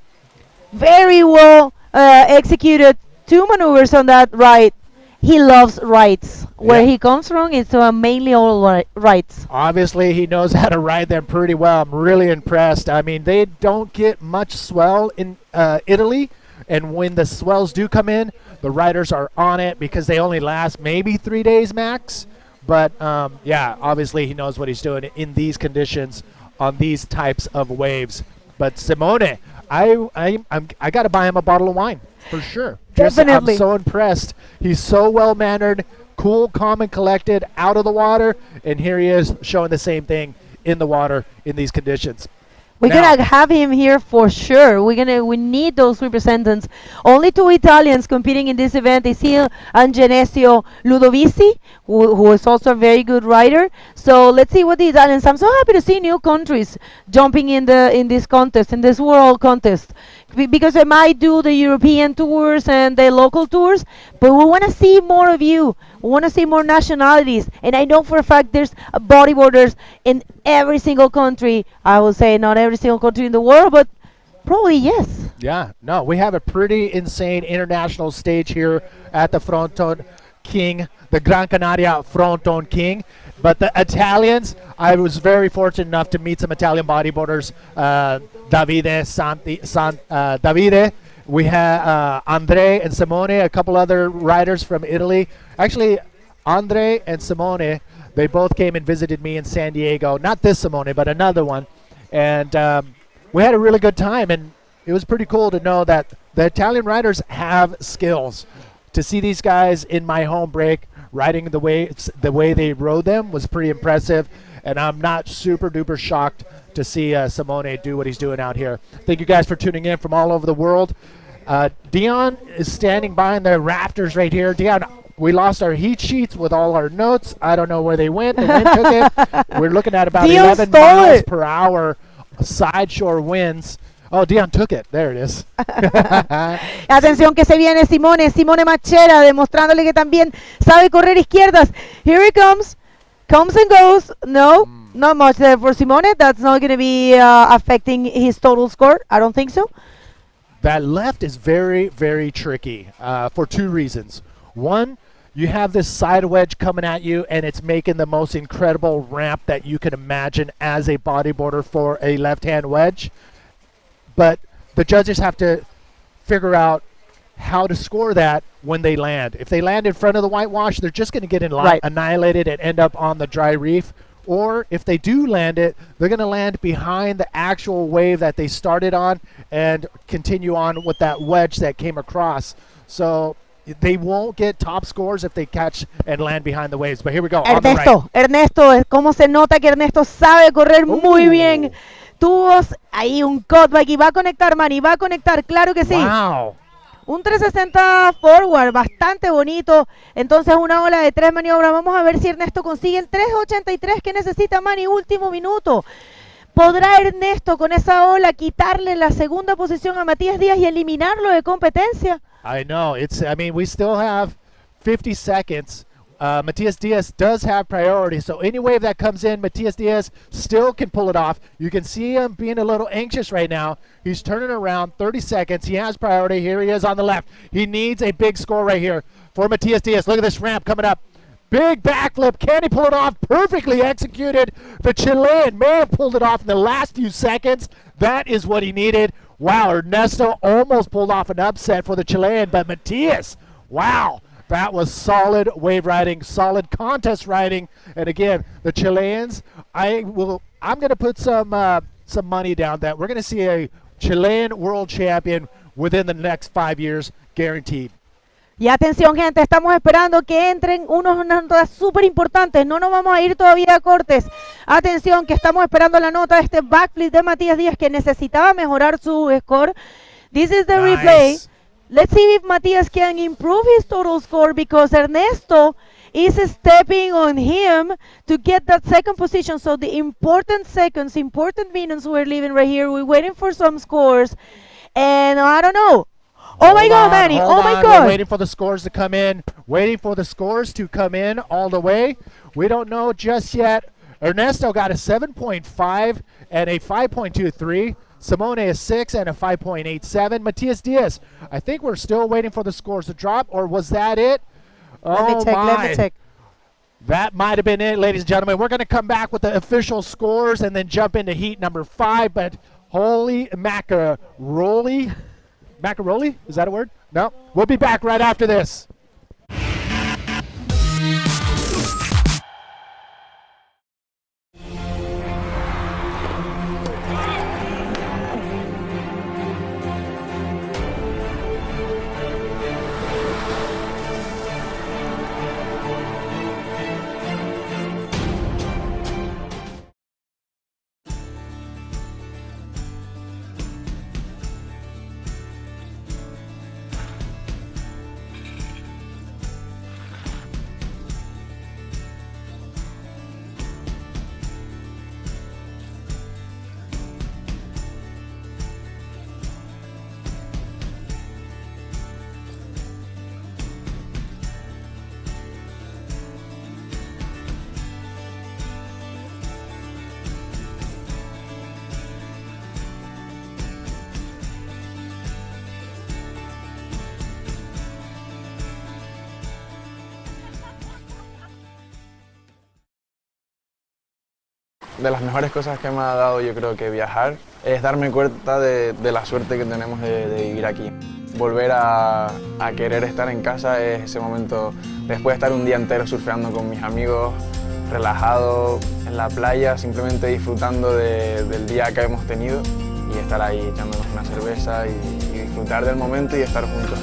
Very well executed 2 maneuvers on that ride. He loves rights. Where he comes from, it's mainly all rights. Obviously, he knows how to ride them pretty well. I'm really impressed. I mean, they don't get much swell in Italy, and when the swells do come in, the riders are on it because they only last maybe 3 days max. But yeah, obviously he knows what he's doing in these conditions on these types of waves. But Simone, I got to buy him a bottle of wine for sure. Definitely. I'm so impressed. He's so well mannered, cool, calm, and collected out of the water, and here he is showing the same thing in the water in these conditions. We're gonna have him here for sure. We need those representatives. Only 2 Italians competing in this event. Is here and Genesio Ludovici, who is also a very good rider. So let's see what the Italians. I'm so happy to see new countries jumping in this contest, in this world contest, because they might do the European tours and the local tours, but we want to see more of you. We want to see more nationalities, and I know for a fact there's bodyboarders in every single country. I will say not every single country in the world, but probably yes. Yeah, no, we have a pretty insane international stage here at the Frónton King, the Gran Canaria Frónton King. But the Italians, I was very fortunate enough to meet some Italian bodyboarders. Davide. We had Andre and Simone, a couple other riders from Italy. Actually, Andre and Simone, they both came and visited me in San Diego. Not this Simone, but another one. And we had a really good time, and it was pretty cool to know that the Italian riders have skills. To see these guys in my home break riding the way they rode them was pretty impressive, and I'm not super duper shocked to see Simone do what he's doing out here. Thank you guys for tuning in from all over the world. Dion is standing behind the rafters right here. Dion, we lost our heat sheets with all our notes. I don't know where they went. The wind took it. We're looking at about 11 miles per hour side shore winds. Oh, Dion took it. There it is. Atención que se viene Simone Machera, demostrándole que también sabe correr izquierdas. Here he comes and goes. No, not much there for Simone. That's not going to be affecting his total score. I don't think so. That left is very, very tricky for 2 reasons. One, you have this side wedge coming at you, and it's making the most incredible ramp that you can imagine as a bodyboarder for a left-hand wedge. But the judges have to figure out how to score that when they land. If they land in front of the whitewash, they're just going to get annihilated and end up on the dry reef. Or if they do land it, they're going to land behind the actual wave that they started on and continue on with that wedge that came across. So they won't get top scores if they catch and land behind the waves. But here we go. Ernesto, ¿cómo se nota que Ernesto sabe correr muy bien? Tubos, ahí un cutback y va a conectar, Manny, va a conectar, claro que sí. Wow. Un 360 forward, bastante bonito. Entonces una ola de 3 maniobras. Vamos a ver si Ernesto consigue el 383 que necesita Manny, último minuto. ¿Podrá Ernesto con esa ola quitarle la segunda posición a Matías Díaz y eliminarlo de competencia? I know. I mean, we still have 50 seconds. Matias Diaz does have priority, so any wave that comes in, Matias Diaz still can pull it off. You can see him being a little anxious right now. He's turning around, 30 seconds. He has priority. Here he is on the left. He needs a big score right here for Matias Diaz. Look at this ramp coming up. Big backflip. Can he pull it off? Perfectly executed. The Chilean may have pulled it off in the last few seconds. That is what he needed. Wow, Ernesto almost pulled off an upset for the Chilean, but Matias, wow. That was solid wave riding, solid contest riding, and again, the Chileans. I'm going to put some money down that we're going to see a Chilean world champion within the next 5 years, guaranteed. Y atención, gente, estamos esperando que entren unas notas súper importantes. No nos vamos a ir todavía a cortes. Atención, que estamos esperando la nota de este backflip de Matías Díaz que necesitaba mejorar su score. This is the replay. Let's see if Matias can improve his total score because Ernesto is stepping on him to get that second position. So the important seconds, important minutes we're leaving right here. We're waiting for some scores. And I don't know. Oh my God, Manny. Oh my God. We're waiting for the scores to come in. Waiting for the scores to come in all the way. We don't know just yet. Ernesto got a 7.5 and a 5.23. Simone is 6 and a 5.87. Matias Diaz, I think we're still waiting for the scores to drop, or was that it? Let me check. That might have been it, ladies and gentlemen. We're going to come back with the official scores and then jump into heat number 5, but holy macaroni. Macaroni? Is that a word? No. We'll be back right after this. De las mejores cosas que me ha dado, yo creo que viajar, es darme cuenta de la suerte que tenemos de vivir aquí. Volver a querer estar en casa es ese momento, después de estar un día entero surfeando con mis amigos, relajado en la playa, simplemente disfrutando del día que hemos tenido y estar ahí echándonos una cerveza y disfrutar del momento y estar juntos.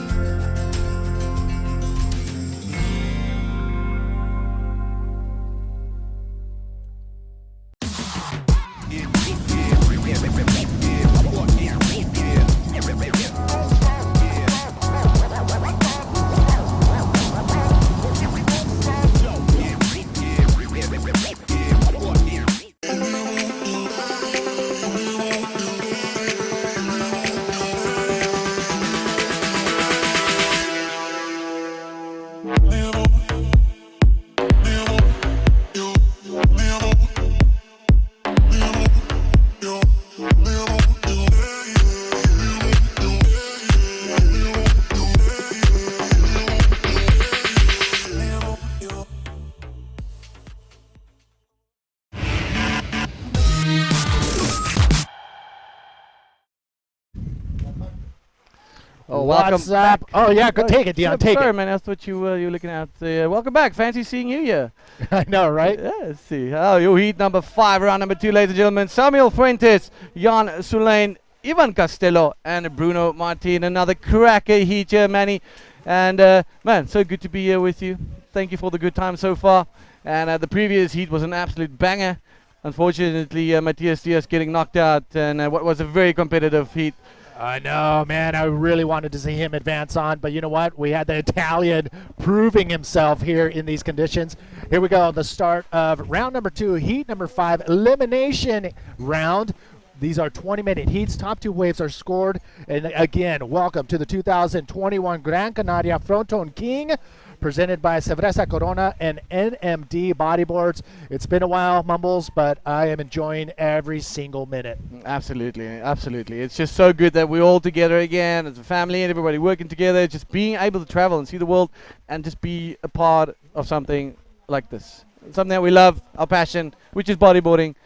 Oh, welcome back. Oh, yeah, go take it, Dion, take sorry, it. man, that's what you're looking at. Welcome back. Fancy seeing you here. I know, right? Yeah, let's see. Oh, your heat number 5, round number 2, ladies and gentlemen. Samuel Fuentes, Jan Sulain, Ivan Castello, and Bruno Martin. Another cracker heat here, Manny. And, man, so good to be here with you. Thank you for the good time so far. And the previous heat was an absolute banger. Unfortunately, Matias Diaz getting knocked out, and what was a very competitive heat. I know, man. I really wanted to see him advance on, but you know what? We had the Italian proving himself here in these conditions. Here we go, the start of round number 2, heat number 5, elimination round. These are 20-minute heats. Top 2 waves are scored. And again, welcome to the 2021 Gran Canaria Frónton King, presented by Cerveza Corona and NMD Bodyboards. It's been a while, Mumbles, but I am enjoying every single minute. Absolutely, absolutely. It's just so good that we're all together again as a family and everybody working together, just being able to travel and see the world and just be a part of something like this. Something that we love, our passion, which is bodyboarding.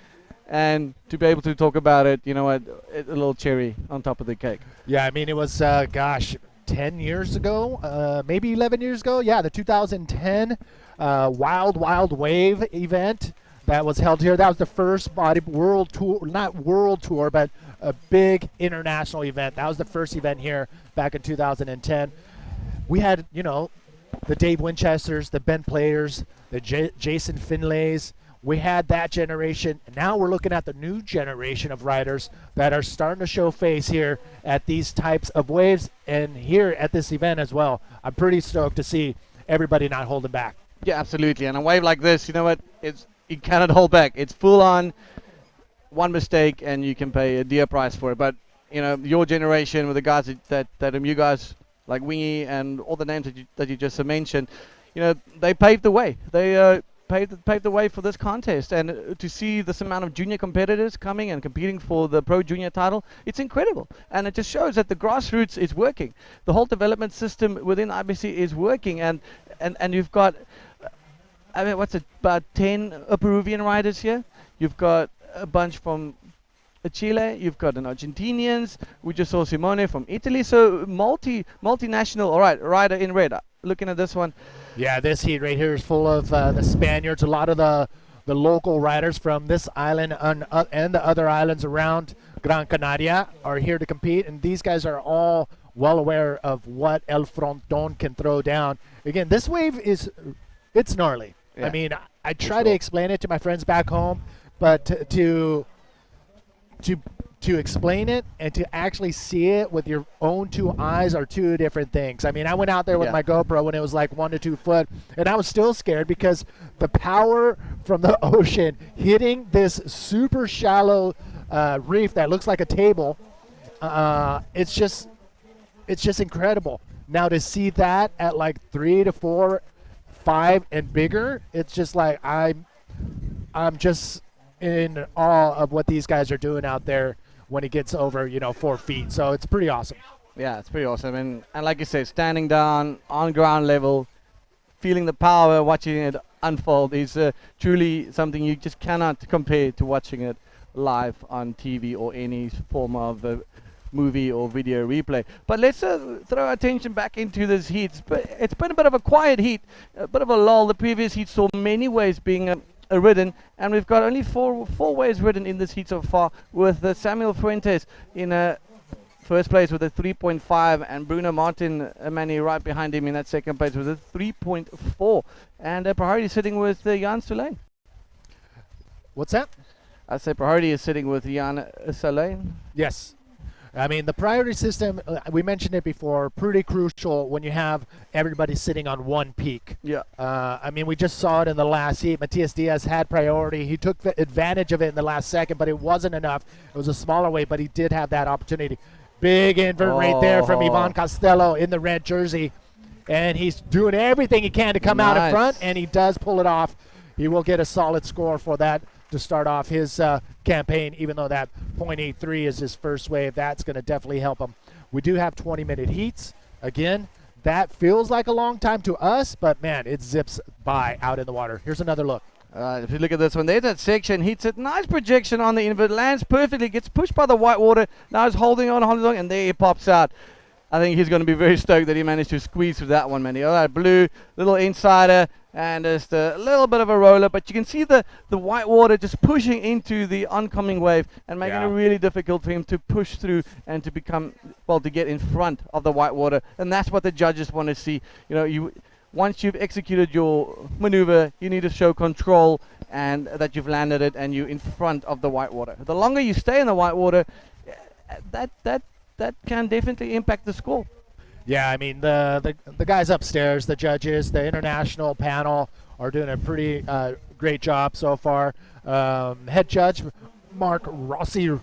And to be able to talk about it, you know what, a little cherry on top of the cake. Yeah, I mean, it was, gosh, 10 years ago, maybe 11 years ago. Yeah, the 2010 Wild Wave event that was held here. That was the first world tour, not world tour, but a big international event. That was the first event here back in 2010. We had, you know, the Dave Winchesters, the Ben Players, the Jason Finlays. We had that generation, and now we're looking at the new generation of riders that are starting to show face here at these types of waves and here at this event as well. I'm pretty stoked to see everybody not holding back. Yeah, absolutely. And a wave like this, you know what, you cannot hold back. It's full on, one mistake, and you can pay a dear price for it. But, you know, your generation with the guys that you guys, like Wingy and all the names that you just mentioned, you know, they paved the way. They paved the way for this contest, and to see this amount of junior competitors coming and competing for the Pro Junior title, it's incredible. And it just shows that the grassroots is working. The whole development system within IBC is working, and you've got, I mean, what's it, about 10 Peruvian riders here. You've got a bunch from Chile, you've got an Argentinians, we just saw Simone from Italy, so multinational. All right, rider in red, looking at this one. Yeah, this heat right here is full of the Spaniards. A lot of the local riders from this island and the other islands around Gran Canaria are here to compete, and these guys are all well aware of what El Fronton can throw down. Again, this wave it's gnarly. Yeah. I mean, I try to explain it to my friends back home, but to explain it and to actually see it with your own 2 eyes are 2 different things. I mean, I went out there with my GoPro when it was like 1 to 2 foot, and I was still scared because the power from the ocean hitting this super shallow reef that looks like a table, it's just incredible. Now to see that at like 3 to 4, 5 and bigger, it's just like I'm just in awe of what these guys are doing out there when it gets over, you know, 4 feet. So it's pretty awesome. Yeah, it's pretty awesome. And like you said, standing down on ground level, feeling the power, watching it unfold is truly something you just cannot compare to watching it live on TV or any form of movie or video replay. But let's throw our attention back into this heat. It's been a bit of a quiet heat, a bit of a lull. The previous heat saw many waves being ridden, and we've got only four waves ridden in this heat so far, with Samuel Fuentes in first place with a 3.5, and Bruno Martin Manny right behind him in that second place with a 3.4, and Priority sitting with Jan Solein. What's that? I say Priority is sitting with Jan Solein. Yes. I mean, the priority system, we mentioned it before, pretty crucial when you have everybody sitting on one peak. Yeah. I mean, we just saw it in the last heat. Matias Diaz had priority. He took advantage of it in the last second, but it wasn't enough. It was a smaller weight, but he did have that opportunity. Big invert right there from Ivan Costello in the red jersey. And he's doing everything he can to come out in front, and he does pull it off. He will get a solid score for that to start off his campaign, even though that .83 is his first wave. That's going to definitely help him. We do have 20-minute heats. Again, that feels like a long time to us, but, man, it zips by out in the water. Here's another look. If you look at this one, there's that section. Hits it. Nice projection on the invert. Lands perfectly. Gets pushed by the white water. Now he's holding on, and there he pops out. I think he's going to be very stoked that he managed to squeeze through that one, man. All right, blue, little insider, and just a little bit of a roller. But you can see the white water just pushing into the oncoming wave and making it really difficult for him to push through and to become, well, to get in front of the white water. And that's what the judges want to see. You know, once you've executed your maneuver, you need to show control and that you've landed it and you're in front of the white water. The longer you stay in the white water, that that can definitely impact the score. Yeah, I mean, the guys upstairs, the judges, the international panel are doing a pretty great job so far. Head judge, Mark Rossi.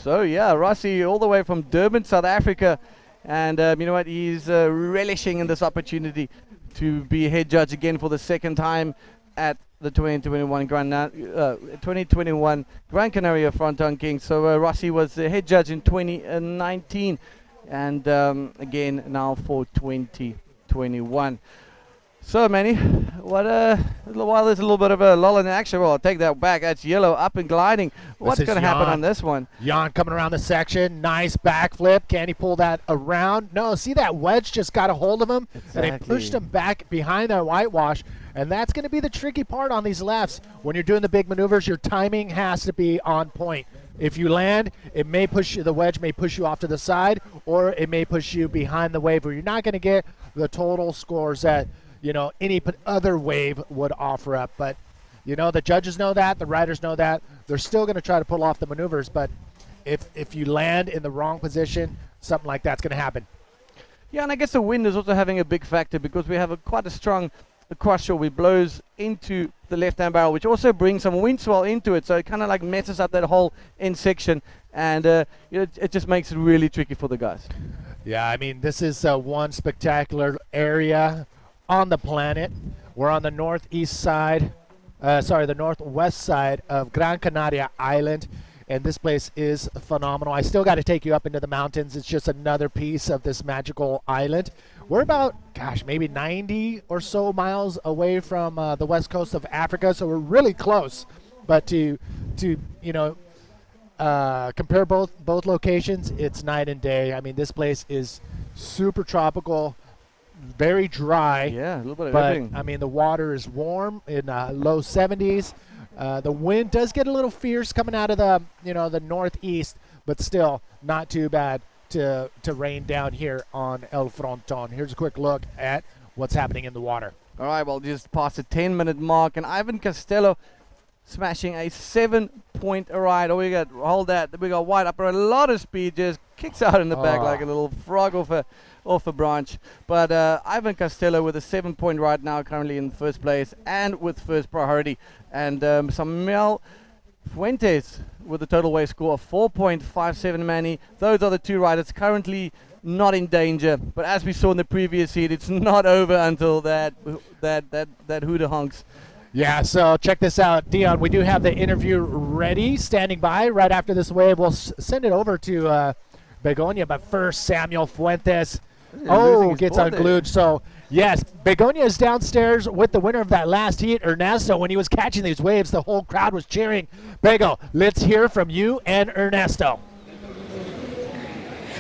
So, yeah, Rossi all the way from Durban, South Africa. And you know what, he's relishing in this opportunity to be head judge again for the second time at the 2021 Gran Canaria Frónton King. So Rossi was the head judge in 2019 and again now for 2021. So Manny, while there's a little bit of a lull in action, well, I'll take that back. That's yellow up and gliding. What's going to happen on this one? Jan coming around the section. Nice backflip. Can he pull that around? No, see that wedge just got a hold of him. Exactly. And they pushed him back behind that whitewash. And that's going to be the tricky part on these lefts. When you're doing the big maneuvers, your timing has to be on point. If you land, it may push you, the wedge may push you off to the side, or it may push you behind the wave, where you're not going to get the total scores that any other wave would offer up. But, the judges know that, the riders know that. They're still going to try to pull off the maneuvers, but if you land in the wrong position, something like that's going to happen. Yeah, and I guess the wind is also having a big factor because we have quite a strong cross-shore which blows into the left-hand barrel, which also brings some wind swell into it, so it kind of like messes up that whole end section, and it just makes it really tricky for the guys. Yeah, I mean, this is one spectacular area on the planet. We're on the northwest side of Gran Canaria Island, and this place is phenomenal. I still got to take you up into the mountains. It's just another piece of this magical island. We're about, maybe 90 or so miles away from the west coast of Africa, so we're really close. But to compare both locations, it's night and day. I mean, this place is super tropical, very dry. Yeah, a little bit of everything. I mean, the water is warm in low 70s. The wind does get a little fierce coming out of the northeast, but still not too bad to rain down here on El Fronton. Here's a quick look at what's happening in the water. All right, well, just past the 10-minute mark, and Ivan Costello smashing a 7-point ride. Oh, we got White up for a lot of speed, just kicks out in the back like a little frog off a branch. But Ivan Costello with a 7-point ride now, currently in first place and with first priority. And Samuel Fuentes with a total wave score of 4.57, Manny. Those are the two riders currently not in danger. But as we saw in the previous heat, it's not over until that hooter honks. Yeah, so check this out. Dion, we do have the interview ready, standing by right after this wave. We'll send it over to Begonia, but first, Samuel Fuentes gets unglued. So, yes, Begonia is downstairs with the winner of that last heat, Ernesto. When he was catching these waves, the whole crowd was cheering. Bego, let's hear from you and Ernesto.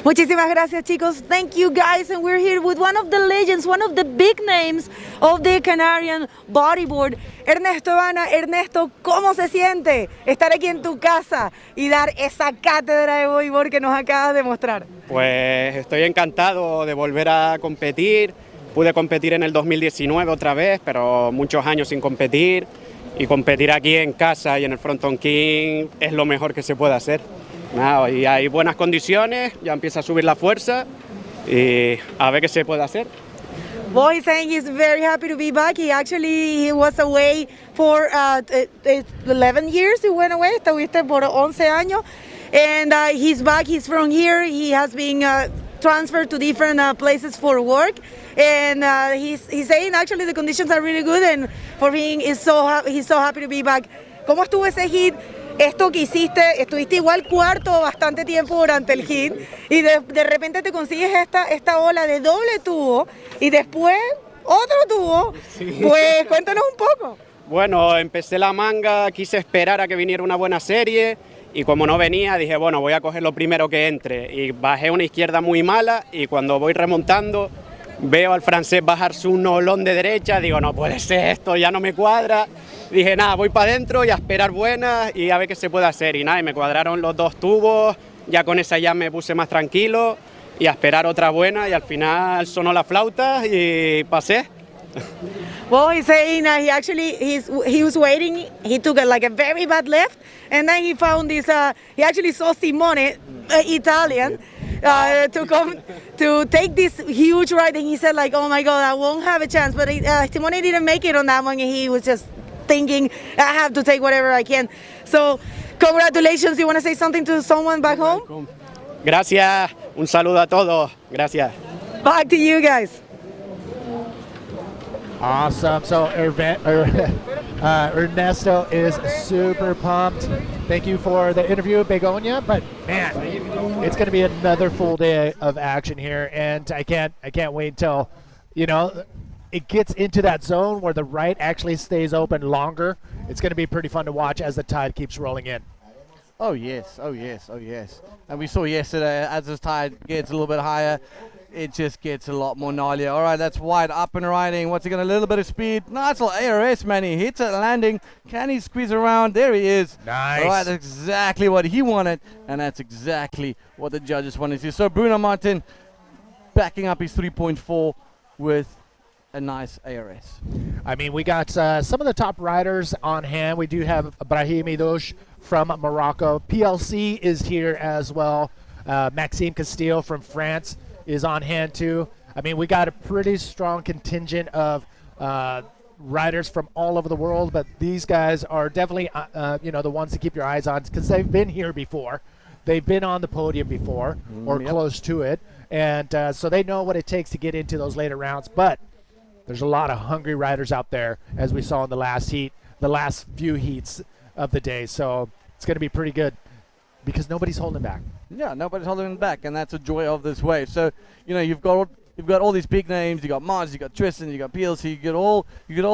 Muchísimas gracias, chicos. Thank you, guys. And we're here with one of the legends, one of the big names of the Canarian bodyboard, Ernesto Habana. Ernesto, ¿cómo se siente estar aquí en tu casa y dar esa cátedra de bodyboard que nos acabas de mostrar? Pues estoy encantado de volver a competir. Pude competir en el 2019 otra vez, pero muchos años sin competir. Y competir aquí en casa y en el Frónton King es lo mejor que se puede hacer. Nada, y hay buenas condiciones, ya empieza a subir la fuerza y a ver qué se puede hacer. Well, he's saying he's very happy to be back. He was away for 11 years. He went away. Estuviste por 11 años. And he's back. He's from here. He has been transferred to different places for work. And he's saying actually the conditions are really good. And for him, he's so happy to be back. ¿Cómo estuvo ese hit? Esto que hiciste, estuviste igual cuarto bastante tiempo durante el hit y de repente te consigues esta ola de doble tubo y después otro tubo. Sí. Pues cuéntanos un poco. Bueno, empecé la manga, quise esperar a que viniera una buena serie y como no venía dije, bueno, voy a coger lo primero que entre y bajé una izquierda muy mala y cuando voy remontando veo al francés bajar su olón de derecha, digo, no puede ser esto, ya no me cuadra. Dije, nada, voy para adentro y a esperar buenas y a ver qué se puede hacer. Y nada, y me cuadraron los dos tubos, ya con esa ya me puse más tranquilo y a esperar otra buena y al final sonó la flauta y pasé. Well, he's saying he was waiting. He took a very bad left, and then he found this. He actually saw Simone, Italian, to come to take this huge ride, and he said like, "Oh my God, I won't have a chance." But Simone didn't make it on that one, and he was just thinking, "I have to take whatever I can." So, congratulations. You want to say something to someone back home? Gracias, un saludo a todos. Gracias. Back to you guys. Awesome. So Ernesto is super pumped. Thank you for the interview, Begonia. But man, it's going to be another full day of action here, and I can't wait until it gets into that zone where the right actually stays open longer. It's going to be pretty fun to watch as the tide keeps rolling in. Oh yes, oh yes, oh yes. And we saw yesterday as this tide gets a little bit higher, it just gets a lot more gnarly. All right, that's White up and riding. What's he got? A little bit of speed. Nice little ARS, man. He hits a landing. Can he squeeze around? There he is. Nice. All right, that's exactly what he wanted, and that's exactly what the judges wanted to see. So Bruno Martin backing up his 3.4 with a nice ARS. I mean, we got some of the top riders on hand. We do have Brahim Idosh from Morocco. PLC is here as well. Maxime Castillo from France is on hand too. I mean, we got a pretty strong contingent of riders from all over the world, but these guys are definitely the ones to keep your eyes on because they've been here before. They've been on the podium before or close to it, and so they know what it takes to get into those later rounds. But there's a lot of hungry riders out there, as we saw in the last heat, the last few heats of the day. So it's going to be pretty good because nobody's holding back. Yeah, nobody's holding back, and that's the joy of this wave. So, you've got all these big names. You got Mars, you got Tristan, you got PLC, you get all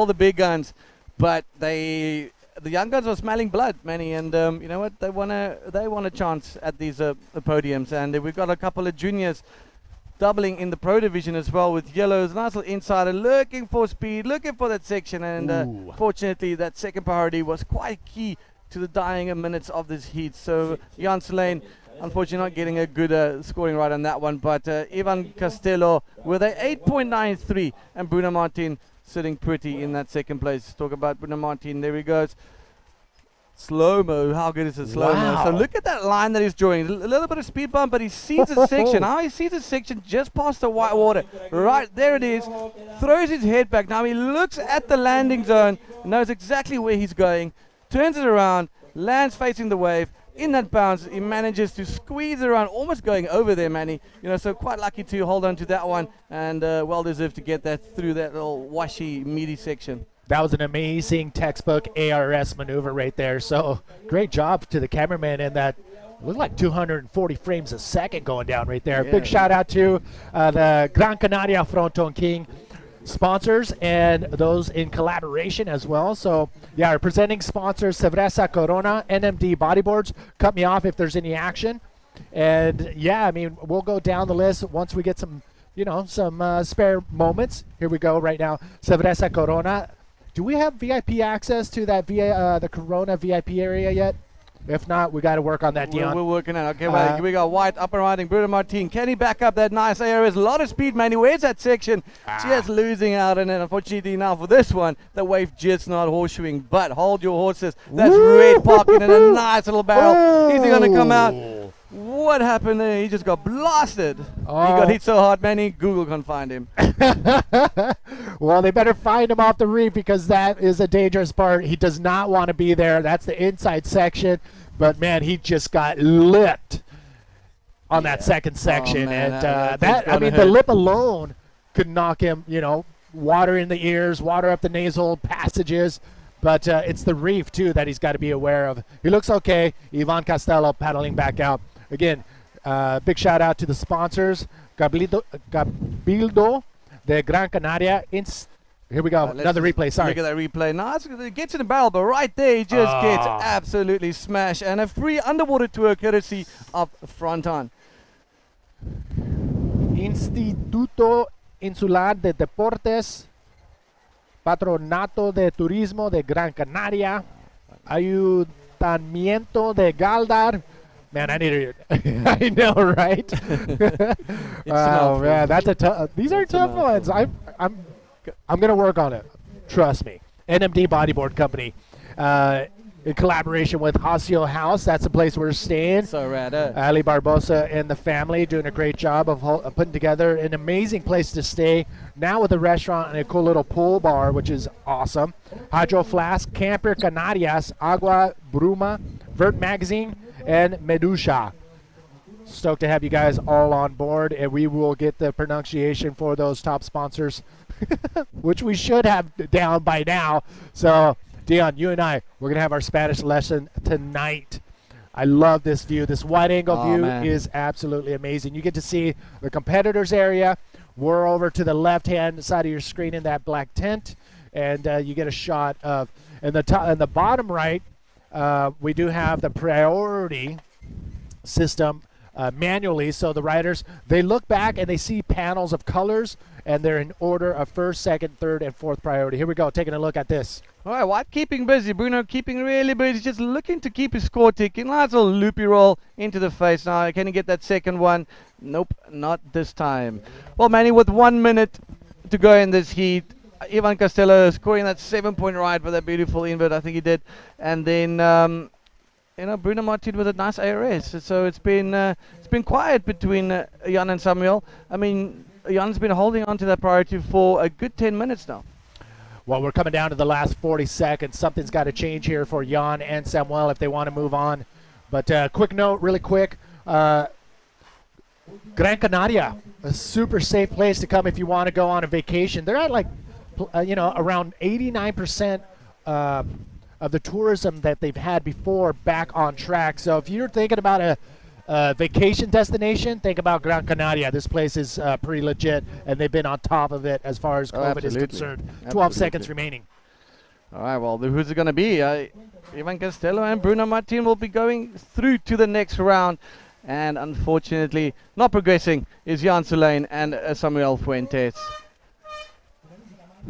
the big guns, but the young guns are smelling blood, Manny, and you know what? They want a chance at these podiums, and we've got a couple of juniors doubling in the pro division as well with Yellows, nice little insider, looking for speed, looking for that section, and fortunately that second priority was quite key to the dying minutes of this heat. So Jan Selene, unfortunately not getting a good scoring right on that one, but Ivan Castello with a 8.93, and Bruno Martin sitting pretty in that second place. Talk about Bruno Martin, there he goes. Slow-mo, how good is the slow-mo? Wow. So look at that line that he's drawing. A little bit of speed bump, but he sees a section. Now he sees a section just past the white water. Right, there it is. Throws his head back. Now he looks at the landing zone, knows exactly where he's going, turns it around, lands facing the wave. In that bounce, he manages to squeeze around, almost going over there, Manny. So quite lucky to hold on to that one, and well-deserved to get that through that little washy, meaty section. That was an amazing textbook ARS maneuver right there. So great job to the cameraman in that. Looked like 240 frames a second going down right there. Yeah. Big shout out to the Gran Canaria Frónton King sponsors and those in collaboration as well. So yeah, our presenting sponsors, Cerveza Corona, NMD Bodyboards. Cut me off if there's any action. And yeah, I mean, we'll go down the list once we get some, some spare moments. Here we go right now. Cerveza Corona. Do we have VIP access to that the Corona VIP area yet? If not, we got to work on that, Dion. We're working on it. Okay, well, we got White up and riding. Bruno Martin, can he back up that nice ARS? A lot of speed, man. Where's that section? Just losing out, and then unfortunately now for this one, the wave just not horseshoeing. But hold your horses. That's Red parking in a nice little barrel. Is he going to come out? What happened there? He just got blasted. He got hit so hard, man. Google can't find him. Well, they better find him off the reef because that is a dangerous part. He does not want to be there. That's the inside section. But, man, he just got lit on that second section. Man, and the lip alone could knock him, water in the ears, water up the nasal passages. But it's the reef, too, that he's got to be aware of. He looks okay. Ivan Castello paddling back out. Again, big shout out to the sponsors. Cabildo de Gran Canaria. Here we go. Another replay. Sorry. Look at that replay. Nice. It gets in the barrel, but right there he just gets absolutely smashed. And a free underwater tour courtesy of Fronton. Instituto Insular de Deportes, Patronato de Turismo de Gran Canaria, Ayuntamiento de Gáldar. Man, I need to. I know, right? Oh man, that's a tough. These are tough ones. I'm I'm going to work on it. Trust me. NMD Bodyboard Company. In collaboration with Hasio House. That's the place we're staying. So rad. Ali Barbosa and the family doing a great job of putting together an amazing place to stay. Now with a restaurant and a cool little pool bar, which is awesome. Hydro Flask, Camper Canarias, Agua Bruma, Vert Magazine, and Medusa. Stoked to have you guys all on board, and we will get the pronunciation for those top sponsors, which we should have down by now. So, Dion, you and I, we're going to have our Spanish lesson tonight. I love this view. This wide-angle view is absolutely amazing. You get to see the competitors area. We're over to the left-hand side of your screen in that black tent, and you get a shot of, in the bottom right, we do have the priority system manually. So the riders, they look back and they see panels of colors, and they're in order of first, second, third, and fourth priority. Here we go, taking a look at this. All right, White keeping busy. Bruno keeping really busy, just looking to keep his score ticking. Nice little loopy roll into the face. Now, can he get that second one? Nope, not this time. Well, Manny, with 1 minute to go in this heat, Ivan Costello scoring that 7-point ride for that beautiful invert, I think he did. And then, you know, Bruno Martin with a nice ARS. So it's been quiet between Jan and Samuel. I mean, Jan's been holding on to that priority for a good 10 minutes now. Well, we're coming down to the last 40 seconds. Something's got to change here for Jan and Samuel if they want to move on. But quick note, really quick. Gran Canaria, a super safe place to come if you want to go on a vacation. They're at like, you know, around 89% of the tourism that they've had before back on track. So if you're thinking about a vacation destination, think about Gran Canaria. This place is pretty legit, and they've been on top of it as far as COVID is concerned. 12 seconds remaining. All right, well, who's it going to be? Ivan Costello and Bruno Martin will be going through to the next round. And unfortunately, not progressing is Jan Solein and Samuel Fuentes.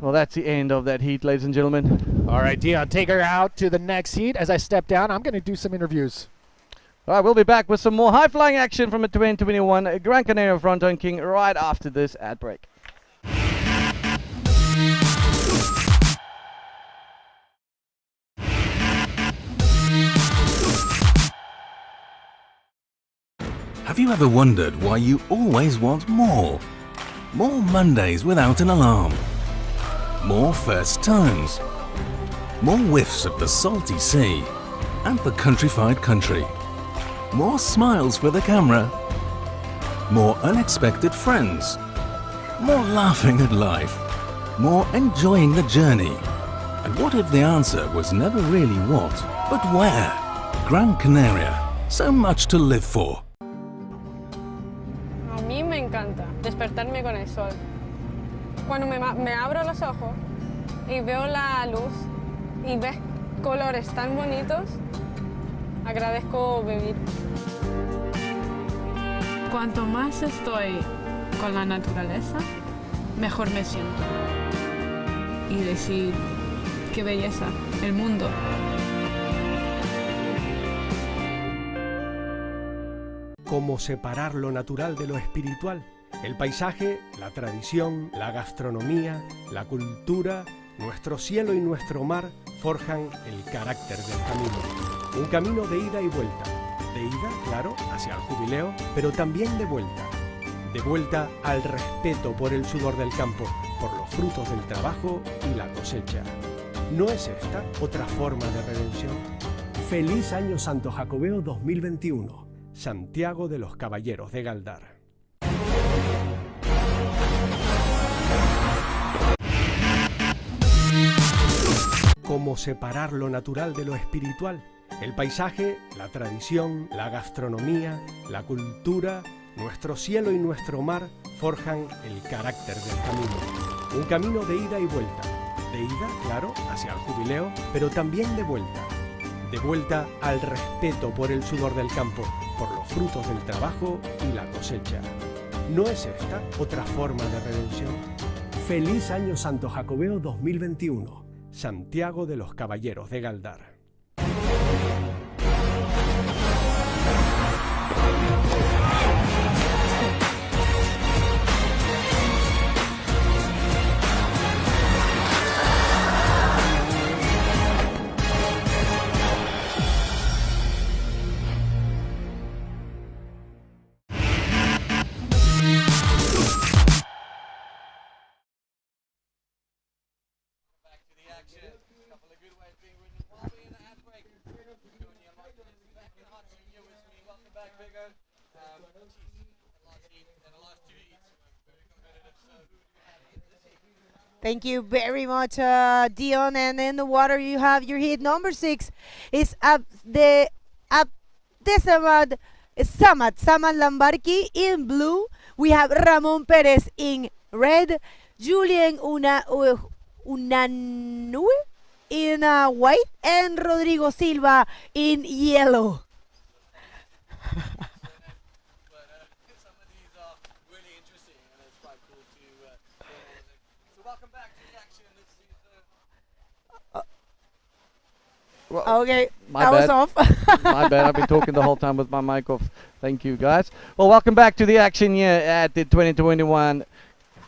Well, that's the end of that heat, ladies and gentlemen. All right, Dion, take her out to the next heat. As I step down, I'm going to do some interviews. All right, we'll be back with some more high-flying action from a 2021 Gran Canaria Fronton King right after this ad break. Have you ever wondered why you always want more? More Mondays without an alarm. More first tones. More whiffs of the salty sea and the countrified country. More smiles for the camera. More unexpected friends. More laughing at life. More enjoying the journey. And what if the answer was never really what, but where? Gran Canaria. So much to live for. A mí me encanta despertarme con el sol. Cuando me abro los ojos y veo la luz y ves colores tan bonitos, agradezco vivir. Cuanto más estoy con la naturaleza, mejor me siento. Y decir, qué belleza, el mundo. ¿Cómo separar lo natural de lo espiritual? El paisaje, la tradición, la gastronomía, la cultura, nuestro cielo y nuestro mar forjan el carácter del camino. Un camino de ida y vuelta. De ida, claro, hacia el jubileo, pero también de vuelta. De vuelta al respeto por el sudor del campo, por los frutos del trabajo y la cosecha. ¿No es esta otra forma de redención? Feliz Año Santo Jacobeo 2021. Santiago de los Caballeros de Gáldar. ¿Cómo separar lo natural de lo espiritual? El paisaje, la tradición, la gastronomía, la cultura, nuestro cielo y nuestro mar forjan el carácter del camino. Un camino de ida y vuelta. De ida, claro, hacia el jubileo, pero también de vuelta. De vuelta al respeto por el sudor del campo, por los frutos del trabajo y la cosecha. ¿No es esta otra forma de redención? Feliz Año Santo Jacobeo 2021. Santiago de los Caballeros de Gáldar. Thank you very much, Dion. And in the water, you have your heat number 6. Is Samad Lambarki in blue. We have Ramon Perez in red, Julian Unanue in white, and Rodrigo Silva in yellow. Well, okay, my that bad. was off. My bad, I've been talking the whole time with my mic off. Thank you, guys. Well, welcome back to the action here at the 2021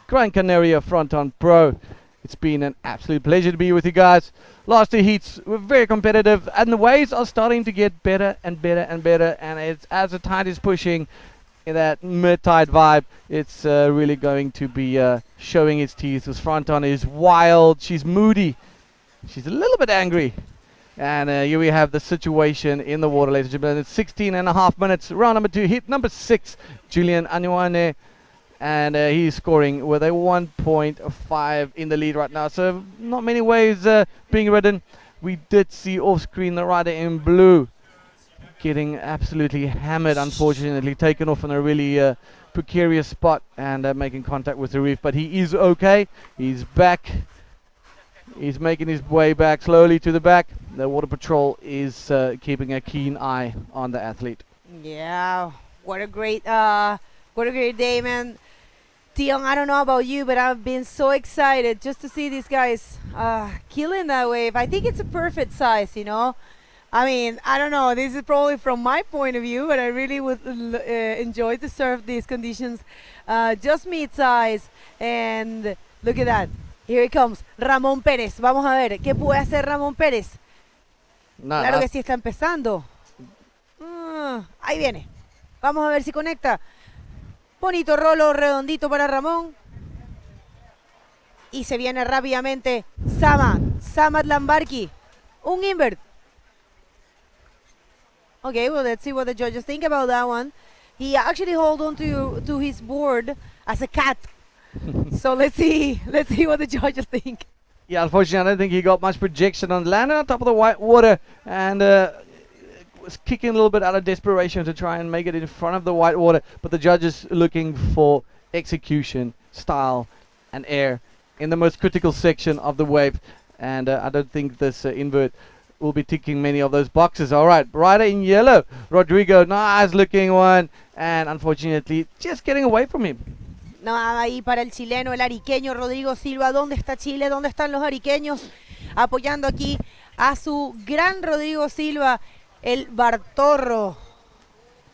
Gran Canaria Fronton Pro. It's been an absolute pleasure to be with you guys. Last 2 heats were very competitive, and the waves are starting to get better and better and better. And it's as the tide is pushing in that mid-tide vibe, it's really going to be showing its teeth. This Fronton is wild. She's moody. She's a little bit angry. And here we have the situation in the water, ladies and gentlemen. It's 16.5 minutes. Round number 2, hit number 6, Julian Anuane. And he's scoring with a 1.5 in the lead right now. So not many waves being ridden. We did see off-screen the rider in blue getting absolutely hammered, unfortunately. Taken off in a really precarious spot and making contact with the reef. But he is okay. He's back. He's making his way back slowly to the back. The water patrol is keeping a keen eye on the athlete. Yeah, what a great day, man. Dion, I don't know about you, but I've been so excited just to see these guys killing that wave. I think it's a perfect size, you know. I mean, I don't know. This is probably from my point of view, but I really would enjoy to surf these conditions. Just mid-size, and look at that. Here he comes, Ramón Pérez. Vamos a ver, ¿qué puede hacer Ramón Pérez? Nada. Claro que sí está empezando. Ahí viene. Vamos a ver si conecta. Bonito rolo redondito para Ramón. Y se viene rápidamente Samad Lambarki. Un invert. Okay, well, let's see what the judges think about that one. He actually hold on to his board as a cat. So let's see what the judges think. Yeah, unfortunately, I don't think he got much projection on landing on top of the white water, and was kicking a little bit out of desperation to try and make it in front of the white water. But the judges looking for execution, style, and air in the most critical section of the wave. And I don't think this invert will be ticking many of those boxes. All right, rider in yellow, Rodrigo, nice looking one, and unfortunately, just getting away from him. Nada ahí para el chileno, el ariqueño Rodrigo Silva. ¿Dónde está Chile? ¿Dónde están los ariqueños? Apoyando aquí a su gran Rodrigo Silva, el Bartorro.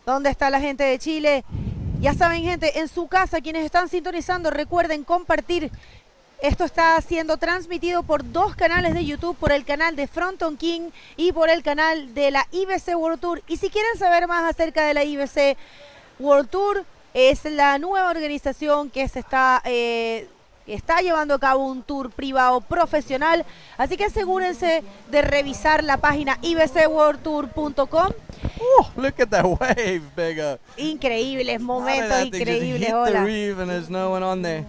¿Dónde está la gente de Chile? Ya saben, gente, en su casa, quienes están sintonizando, recuerden compartir. Esto está siendo transmitido por 2 canales de YouTube, por el canal de Frónton King y por el canal de la IBC World Tour. Y si quieren saber más acerca de la IBC World Tour, es la nueva organización que se está llevando a cabo un tour privado profesional. Así que asegúrense de revisar la página ibcworldtour.com. Look at that wave, Bigger. Increíbles momentos, increíbles. Hola. There's no one on there.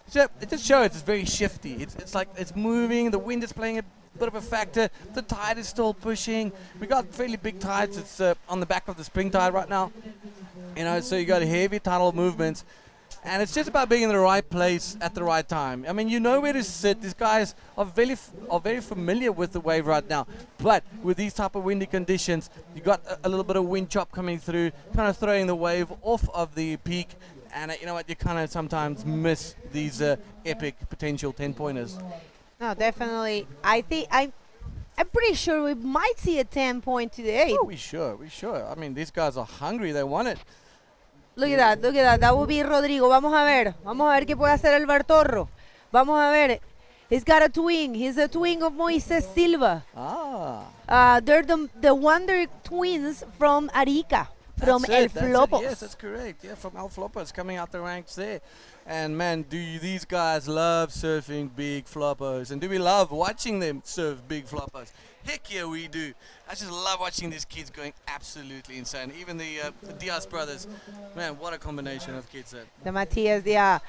So it just shows it's very shifty. It's like it's moving. The wind is playing a bit of a factor. The tide is still pushing. We got fairly big tides. It's on the back of the spring tide right now. You know, so you got heavy tidal movements, and it's just about being in the right place at the right time. I mean, you know where to sit. These guys are very familiar with the wave right now. But with these type of windy conditions, you got a little bit of wind chop coming through, kind of throwing the wave off of the peak. And you know what? You kind of sometimes miss these epic potential 10-pointers. No, definitely. I think I'm pretty sure we might see a 10-point today. Oh, we sure. I mean, these guys are hungry. They want it. Look at that. That will be Rodrigo. Vamos a ver qué puede hacer el Bartorro. Vamos a ver. He's got a twin. He's a twin of Moises Silva. Ah. They're the Wonder twins from Arica. from El Flopos. Yes, that's correct. Yeah, from El Flopos, coming out the ranks there. And man, these guys love surfing big floppers, and do we love watching them surf big floppers? Heck yeah, we do. I just love watching these kids going absolutely insane. Even the Diaz brothers, man, what a combination of kids that. The Matias, yeah.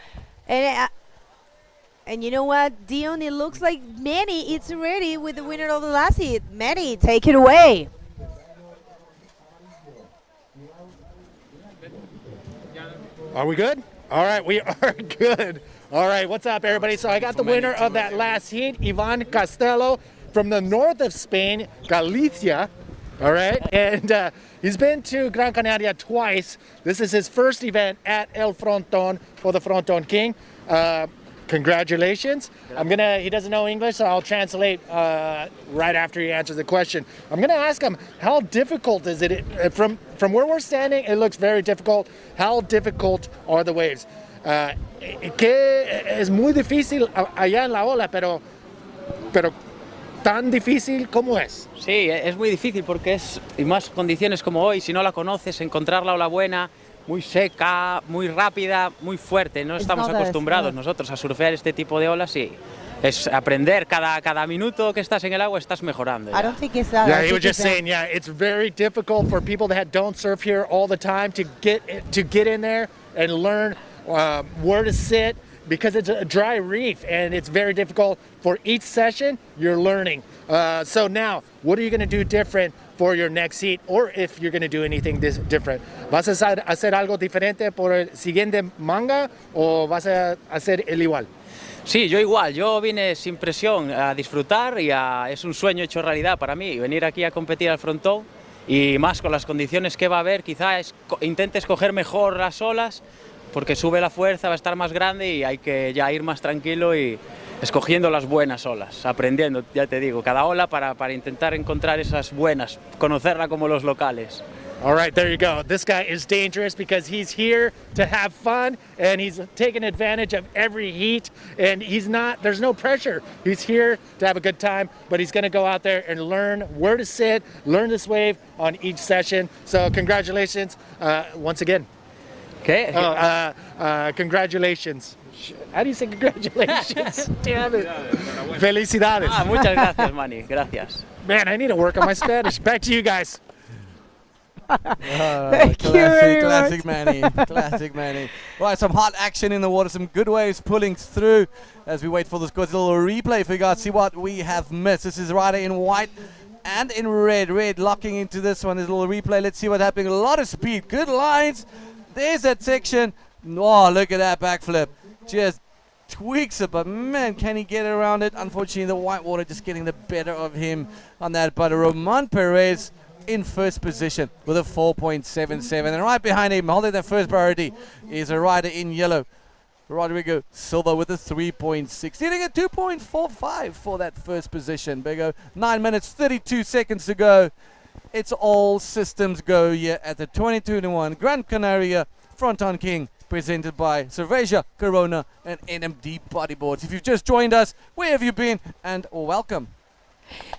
And you know what, Dion, it looks like Manny is ready with the winner of the last heat. Manny, take it away. Are we good? All right, we are good. All right, what's up, everybody? So I got the winner of that last heat, Ivan Castelo from the north of Spain, Galicia. All right, and he's been to Gran Canaria twice. This is his first event at El Fronton for the Frónton King. Congratulations. He doesn't know English, so I'll translate right after he answers the question. I'm gonna ask him, how difficult is it? From where we're standing, it looks very difficult. How difficult are the waves? Que es muy difícil allá en la ola, pero tan difícil como es. Sí, es muy difícil porque y más condiciones como hoy, si no la conoces, encontrar la ola buena, muy seca, muy rápida, muy fuerte. No estamos acostumbrados nosotros a surfear este tipo de olas y es aprender cada minuto que estás en el agua estás mejorando. I don't think it's that. Yeah, he was just saying, yeah, it's very difficult for people that don't surf here all the time to get in there and learn where to sit, because it's a dry reef and it's very difficult. For each session, you're learning. So now, what are you going to do different for your next heat, or if you're going to do anything different? ¿Vas a hacer algo diferente por el siguiente manga o vas a hacer el igual? Sí, yo igual. Yo vine sin presión a disfrutar y es un sueño hecho realidad para mí, venir aquí a competir al Frontón, y más con las condiciones que va a haber, quizás intentes coger mejor las olas, porque sube la fuerza, va a estar más grande y hay que ya ir más tranquilo y escogiendo las buenas olas, aprendiendo, ya te digo, cada ola para intentar encontrar esas buenas, conocerla como los locales. All right, there you go. This guy is dangerous because he's here to have fun and he's taking advantage of every heat, and there's no pressure. He's here to have a good time, but he's going to go out there and learn where to sit, learn this wave on each session. So congratulations once again. ¿Qué? Congratulations. How do you say congratulations? Damn it. Felicidades. Muchas gracias, Manny. Gracias. Man, I need to work on my Spanish. Back to you guys. Thank you very Classic much. Manny. Classic Manny. Right, some hot action in the water, some good waves pulling through as we wait for this good little replay for you guys. See what we have missed. This is rider in white and in red. Red locking into this one. This little replay. Let's see what's happening. A lot of speed. Good lines. There's that section. Oh, look at that backflip. Just tweaks it, but man, can he get around it? Unfortunately, the white water just getting the better of him on that. But Roman Perez in first position with a 4.77. And right behind him, holding that first priority, is a rider in yellow, Rodrigo Silva, with a 3.6. Hitting a 2.45 for that first position. Bego, 9 minutes, 32 seconds to go. It's all systems go here at the 2021 Gran Canaria Fronton King, presented by Cerveja, Corona, and NMD Bodyboards. If you've just joined us, where have you been? And welcome.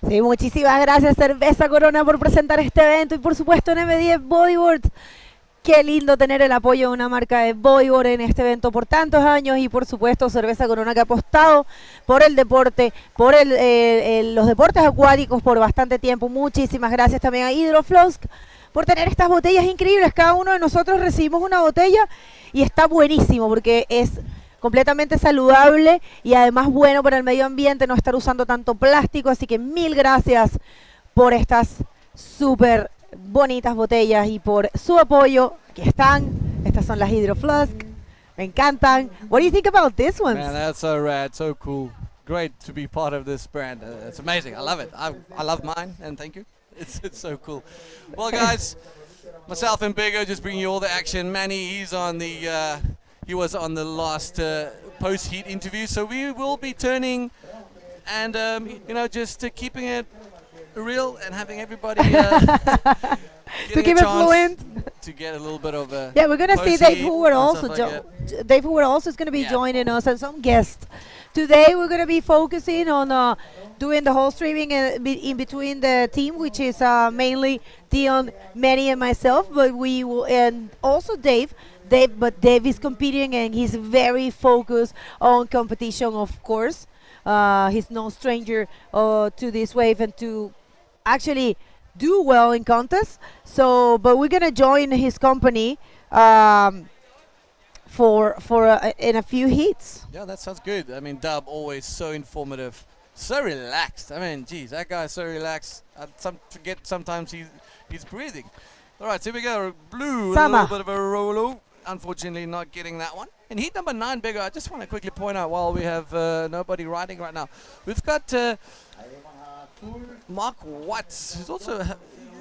Sí, muchísimas gracias Cerveza Corona por presentar este evento, y por supuesto NMD Bodyboards. Qué lindo tener el apoyo de una marca de bodyboard en este evento por tantos años, y por supuesto Cerveza Corona, que ha apostado por el deporte, por los deportes acuáticos por bastante tiempo. Muchísimas gracias también a Hydroflask por tener estas botellas increíbles. Cada uno de nosotros recibimos una botella y está buenísimo porque es completamente saludable y además bueno para el medio ambiente no estar usando tanto plástico. Así que mil gracias por estas súper bonitas botellas y por su apoyo. Aquí están, estas son las Hydroflask, me encantan. What do you think about this one? Man, that's so rad, so cool. Great to be part of this brand. It's amazing. I love it. I love mine, and thank you. It's so cool. Well, guys, myself and Bego just bringing you all the action. Manny, he's on the he was on the last post-heat interview, so we will be turning and you know, just keeping it real and having everybody to keep it fluent, to get a little bit of yeah, we're gonna see Dave Hoover and also. stuff like that. Dave Hoover also is gonna be joining us and some guests. Today we're gonna be focusing on doing the whole streaming in between the team, which is mainly Dion, Manny, and myself. But we will, and also Dave. But Dave is competing and he's very focused on competition, of course. He's no stranger to this wave and to actually do well in contests. So, but we're gonna join his company for in a few heats. Yeah, that sounds good. I mean, Dub always so informative, so relaxed. I mean, geez, that guy's so relaxed. I forget sometimes he's breathing. All right, so here we go. Blue, a little bit of a Rolo. Unfortunately, not getting that one. In heat number 9, Bigger, I just want to quickly point out while we have nobody riding right now, we've got Mark Watts, who's also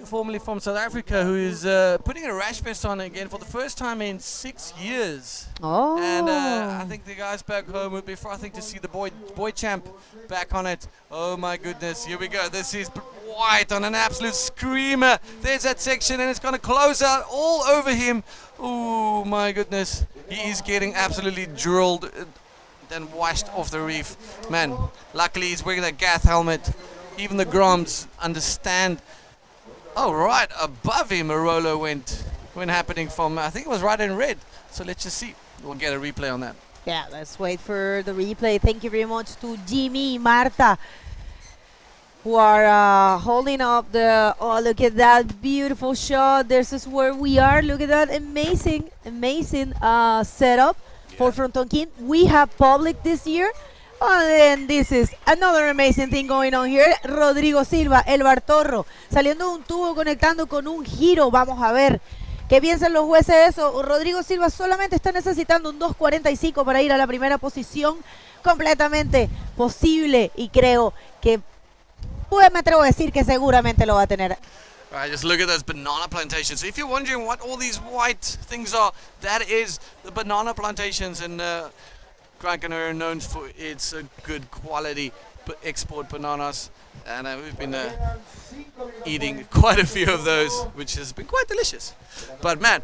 formerly from South Africa, who is putting a rash vest on again for the first time in 6 years. Oh. And I think the guys back home would be frothing to see the boy champ back on it. Oh my goodness, here we go. This is White on an absolute screamer. There's that section and it's going to close out all over him. Oh my goodness, he is getting absolutely drilled and washed off the reef. Man, luckily he's wearing that Gath helmet. Even the Groms understand. Oh, right above him a Rolo went happening from, I think it was right in red. So let's just see. We'll get a replay on that. Yeah, let's wait for the replay. Thank you very much to Jimmy, Marta, who are holding up the, oh, look at that beautiful shot. This is where we are. Look at that amazing setup for Frónton King. We have public this year. And this is another amazing thing going on here. Rodrigo Silva, el Bartorro, saliendo de un tubo, conectando con un giro. Vamos a ver qué piensan los jueces de eso. Rodrigo Silva solamente está necesitando un 2.45 para ir a la primera posición. Completamente posible y creo que me atrevo a decir que seguramente lo va a tener. All right, just look at those banana plantations. So if you're wondering what all these white things are, that is the banana plantations in Gran Canaria, known for its good quality export bananas, and we've been eating quite a few of those, which has been quite delicious. But man,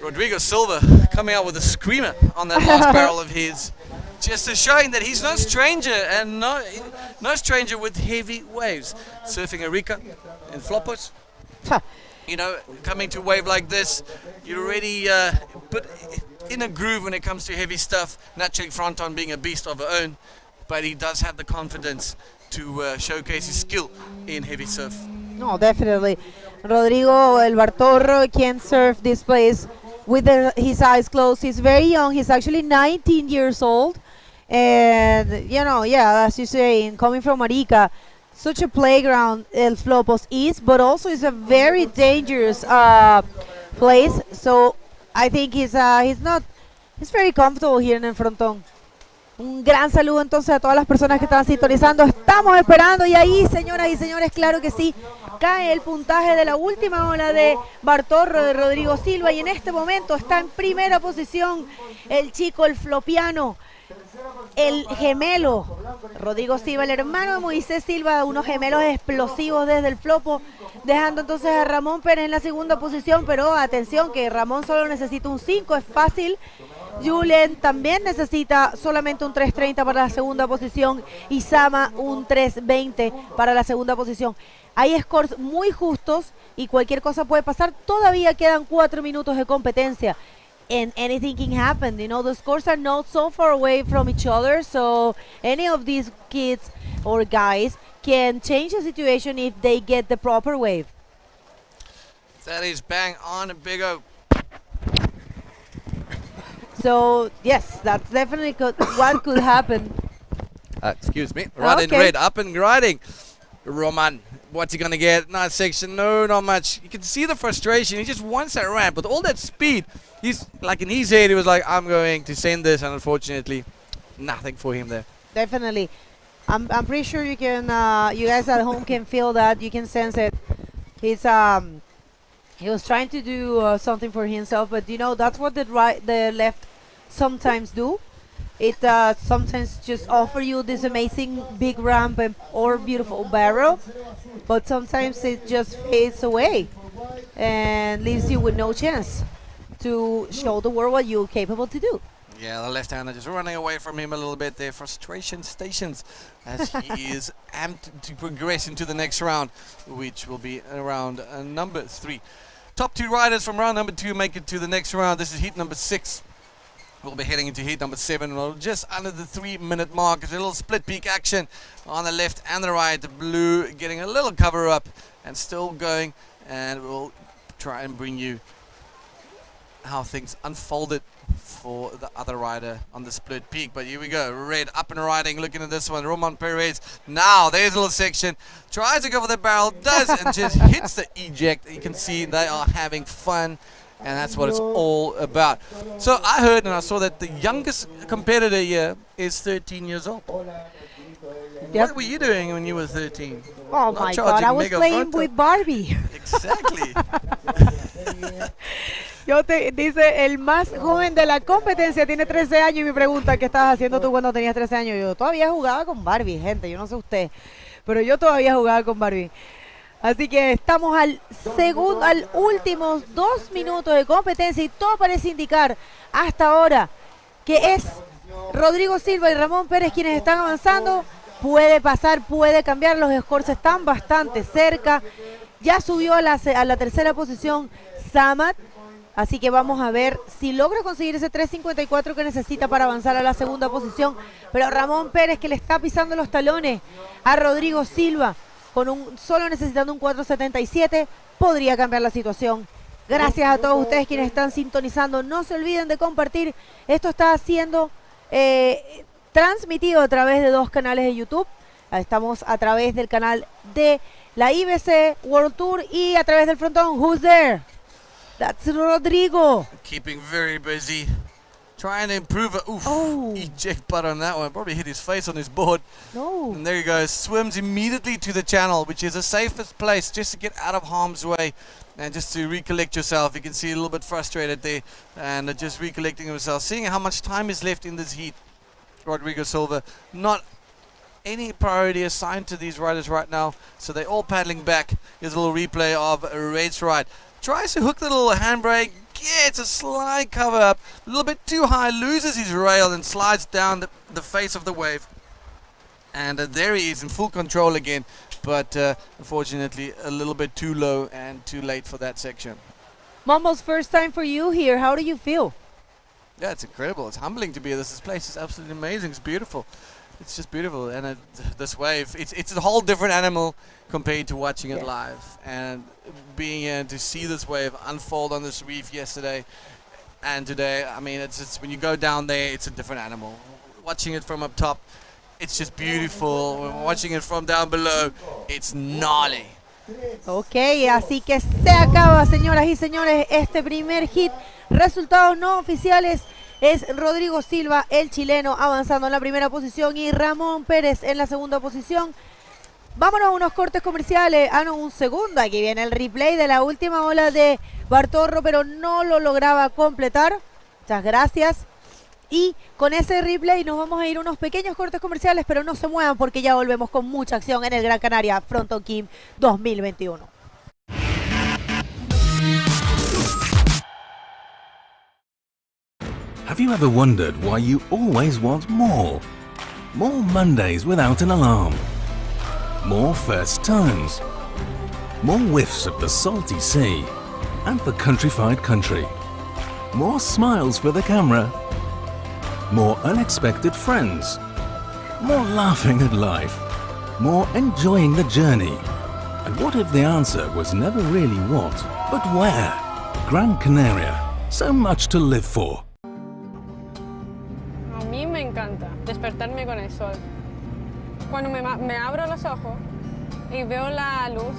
Rodrigo Silva coming out with a screamer on that last barrel of his, just showing that he's no stranger and no stranger with heavy waves. Surfing Arica in Floppos, you know, coming to a wave like this, you're already put in a groove when it comes to heavy stuff. Naturally, Fronton being a beast of her own, but he does have the confidence to showcase his skill in heavy surf. No, definitely. Rodrigo El Bartorro can surf this place with his eyes closed. He's very young. He's actually 19 years old. And, you know, yeah, as you say, coming from Arica, such a playground El Flopos is, but also it's a very dangerous place. So I think he's very comfortable here in el Frontón. Un gran saludo entonces a todas las personas que están sintonizando. Estamos esperando y ahí, señoras y señores, claro que sí, cae el puntaje de la última ola de Bartorro, de Rodrigo Silva, y en este momento está en primera posición el chico, el flopiano, el gemelo, Rodrigo Silva, el hermano de Moisés Silva, unos gemelos explosivos desde el flopo, dejando entonces a Ramón Pérez en la segunda posición, pero atención que Ramón solo necesita un 5, es fácil. Julen también necesita solamente un 3.30 para la segunda posición y Sama un 3.20 para la segunda posición. Hay scores muy justos y cualquier cosa puede pasar. Todavía quedan 4 minutos de competencia. And anything can happen. You know, the scores are not so far away from each other, so any of these kids or guys can change the situation if they get the proper wave. That is bang on, Biggo. So yes, that's definitely what could happen. Excuse me. Right in red, up and riding. Roman, what's he gonna get? Nice section. No, not much. You can see the frustration. He just wants that ramp with all that speed. He's like in his head, he was like, I'm going to send this, and unfortunately, nothing for him there. Definitely. I'm pretty sure you can, you guys at home can feel that. You can sense it. He was trying to do something for himself, but you know that's what the left sometimes do. It sometimes just offer you this amazing big ramp or beautiful barrel, but sometimes it just fades away. and leaves you with no chance to show the world what you're capable to do. Yeah, the left-hander just running away from him a little bit there. Frustration stations as he is amped to progress into the next round, which will be round number 3. Top 2 riders from round number 2 make it to the next round. This is heat number 6. We'll be heading into heat number 7. We're just under the 3-minute mark. It's a little split peak action on the left and the right. The blue getting a little cover up and still going. And we'll try and bring you how things unfolded for the other rider on the split peak. But here we go, red up and riding, looking at this one, Roman Perez. Now there's a little section, tries to go for the barrel, does, and just hits the eject. You can see they are having fun, and that's what it's all about. So I heard and I saw that the youngest competitor here is 13 years old. Yep. What were you doing when you were 13? Oh my God, I was playing with Barbie. Exactly. Dice, el más joven de la competencia tiene 13 años y me pregunta, ¿qué estabas haciendo tú cuando tenías 13 años? Yo todavía jugaba con Barbie, gente, yo no sé usted, pero yo todavía jugaba con Barbie. Así que estamos al últimos 2 minutos de competencia y todo parece indicar hasta ahora que es Rodrigo Silva y Ramón Pérez quienes están avanzando. Puede pasar, puede cambiar, los scores están bastante cerca. Ya subió a la tercera posición Samat. Así que vamos a ver si logra conseguir ese 3.54 que necesita para avanzar a la segunda posición. Pero Ramón Pérez, que le está pisando los talones a Rodrigo Silva, con solo necesitando un 4.77, podría cambiar la situación. Gracias a todos ustedes quienes están sintonizando. No se olviden de compartir. Esto está siendo transmitido a través de 2 canales de YouTube. Estamos a través del canal de la IBC World Tour y a través del Frontón. Who's there? That's Rodrigo. Keeping very busy. Trying to improve it. Oof. Oh. Eject butt on that one. Probably hit his face on his board. No. And there he goes. Swims immediately to the channel, which is the safest place just to get out of harm's way and just to recollect yourself. You can see a little bit frustrated there and just recollecting himself. Seeing how much time is left in this heat. Rodrigo Silva. Not any priority assigned to these riders right now. So they're all paddling back. Here's a little replay of a race ride. Tries to hook the little handbrake, gets a slight cover up, a little bit too high, loses his rail and slides down the face of the wave. And there he is in full control again, but unfortunately a little bit too low and too late for that section. Mombo's first time for you here. How do you feel? Yeah, it's incredible. It's humbling to be here. This place is absolutely amazing. It's beautiful. It's just beautiful, and this wave, it's a whole different animal compared to watching it live. And being here to see this wave unfold on this reef yesterday and today, I mean, it's when you go down there, it's a different animal. Watching it from up top, it's just beautiful. Watching it from down below, it's gnarly. Ok, así que se acaba, señoras y señores, este primer hit. Resultados no oficiales. Es Rodrigo Silva, el chileno, avanzando en la primera posición y Ramón Pérez en la segunda posición. Vámonos a unos cortes comerciales. Ah, no, un segundo. Aquí viene el replay de la última ola de Bartorro, pero no lo lograba completar. Muchas gracias. Y con ese replay nos vamos a ir a unos pequeños cortes comerciales, pero no se muevan porque ya volvemos con mucha acción en el Gran Canaria Frónton King 2021. Have you ever wondered why you always want more? More Mondays without an alarm. More first tones. More whiffs of the salty sea and the countrified country. More smiles for the camera. More unexpected friends. More laughing at life. More enjoying the journey. And what if the answer was never really what, but where? Gran Canaria. So much to live for. A mí me encanta despertarme con el sol. Cuando me abro los ojos y veo la luz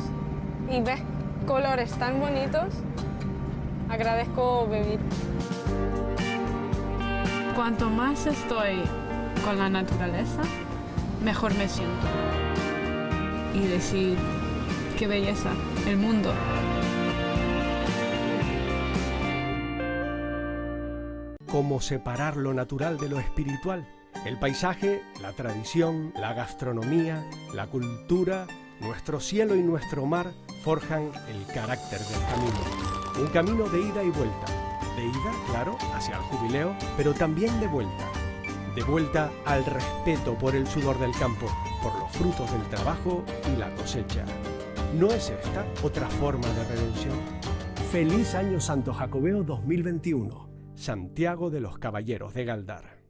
y ves colores tan bonitos, agradezco vivir. Cuanto más estoy con la naturaleza, mejor me siento. Y decir, qué belleza, el mundo. ¿Cómo separar lo natural de lo espiritual? El paisaje, la tradición, la gastronomía, la cultura, Nuestro cielo y nuestro mar forjan el carácter del camino. Un camino de ida y vuelta. De ida, claro, hacia el jubileo, pero también de vuelta. De vuelta al respeto por el sudor del campo, por los frutos del trabajo y la cosecha. ¿No es esta otra forma de redención? Feliz Año Santo Jacobeo 2021. Santiago de los Caballeros de Gáldar.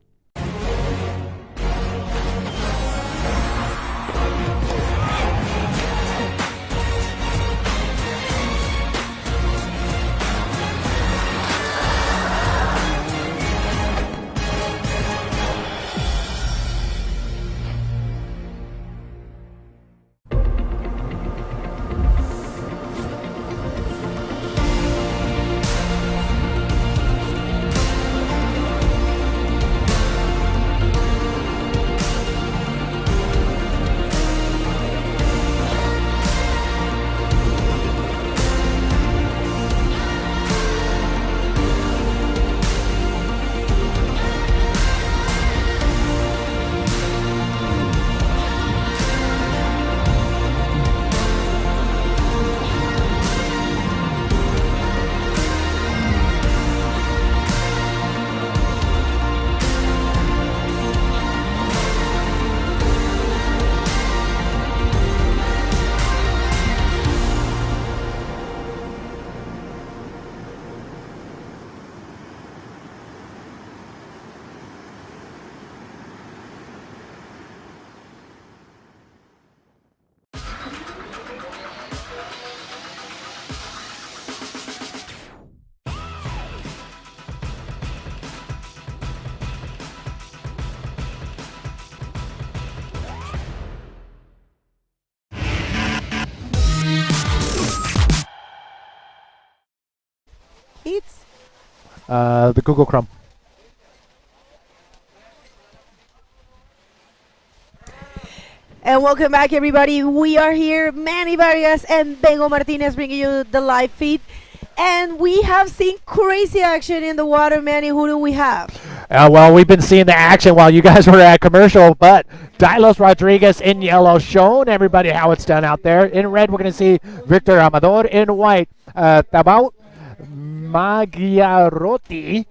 The Google Chrome. And welcome back, everybody. We are here, Manny Vargas and Bengo Martinez, bringing you the live feed. And we have seen crazy action in the water, Manny. Who do we have? Well, we've been seeing the action while you guys were at commercial, but Dylos Rodriguez in yellow, showing everybody how it's done out there. In red, we're going to see Victor Amador. In white, Tabau Magyarotti.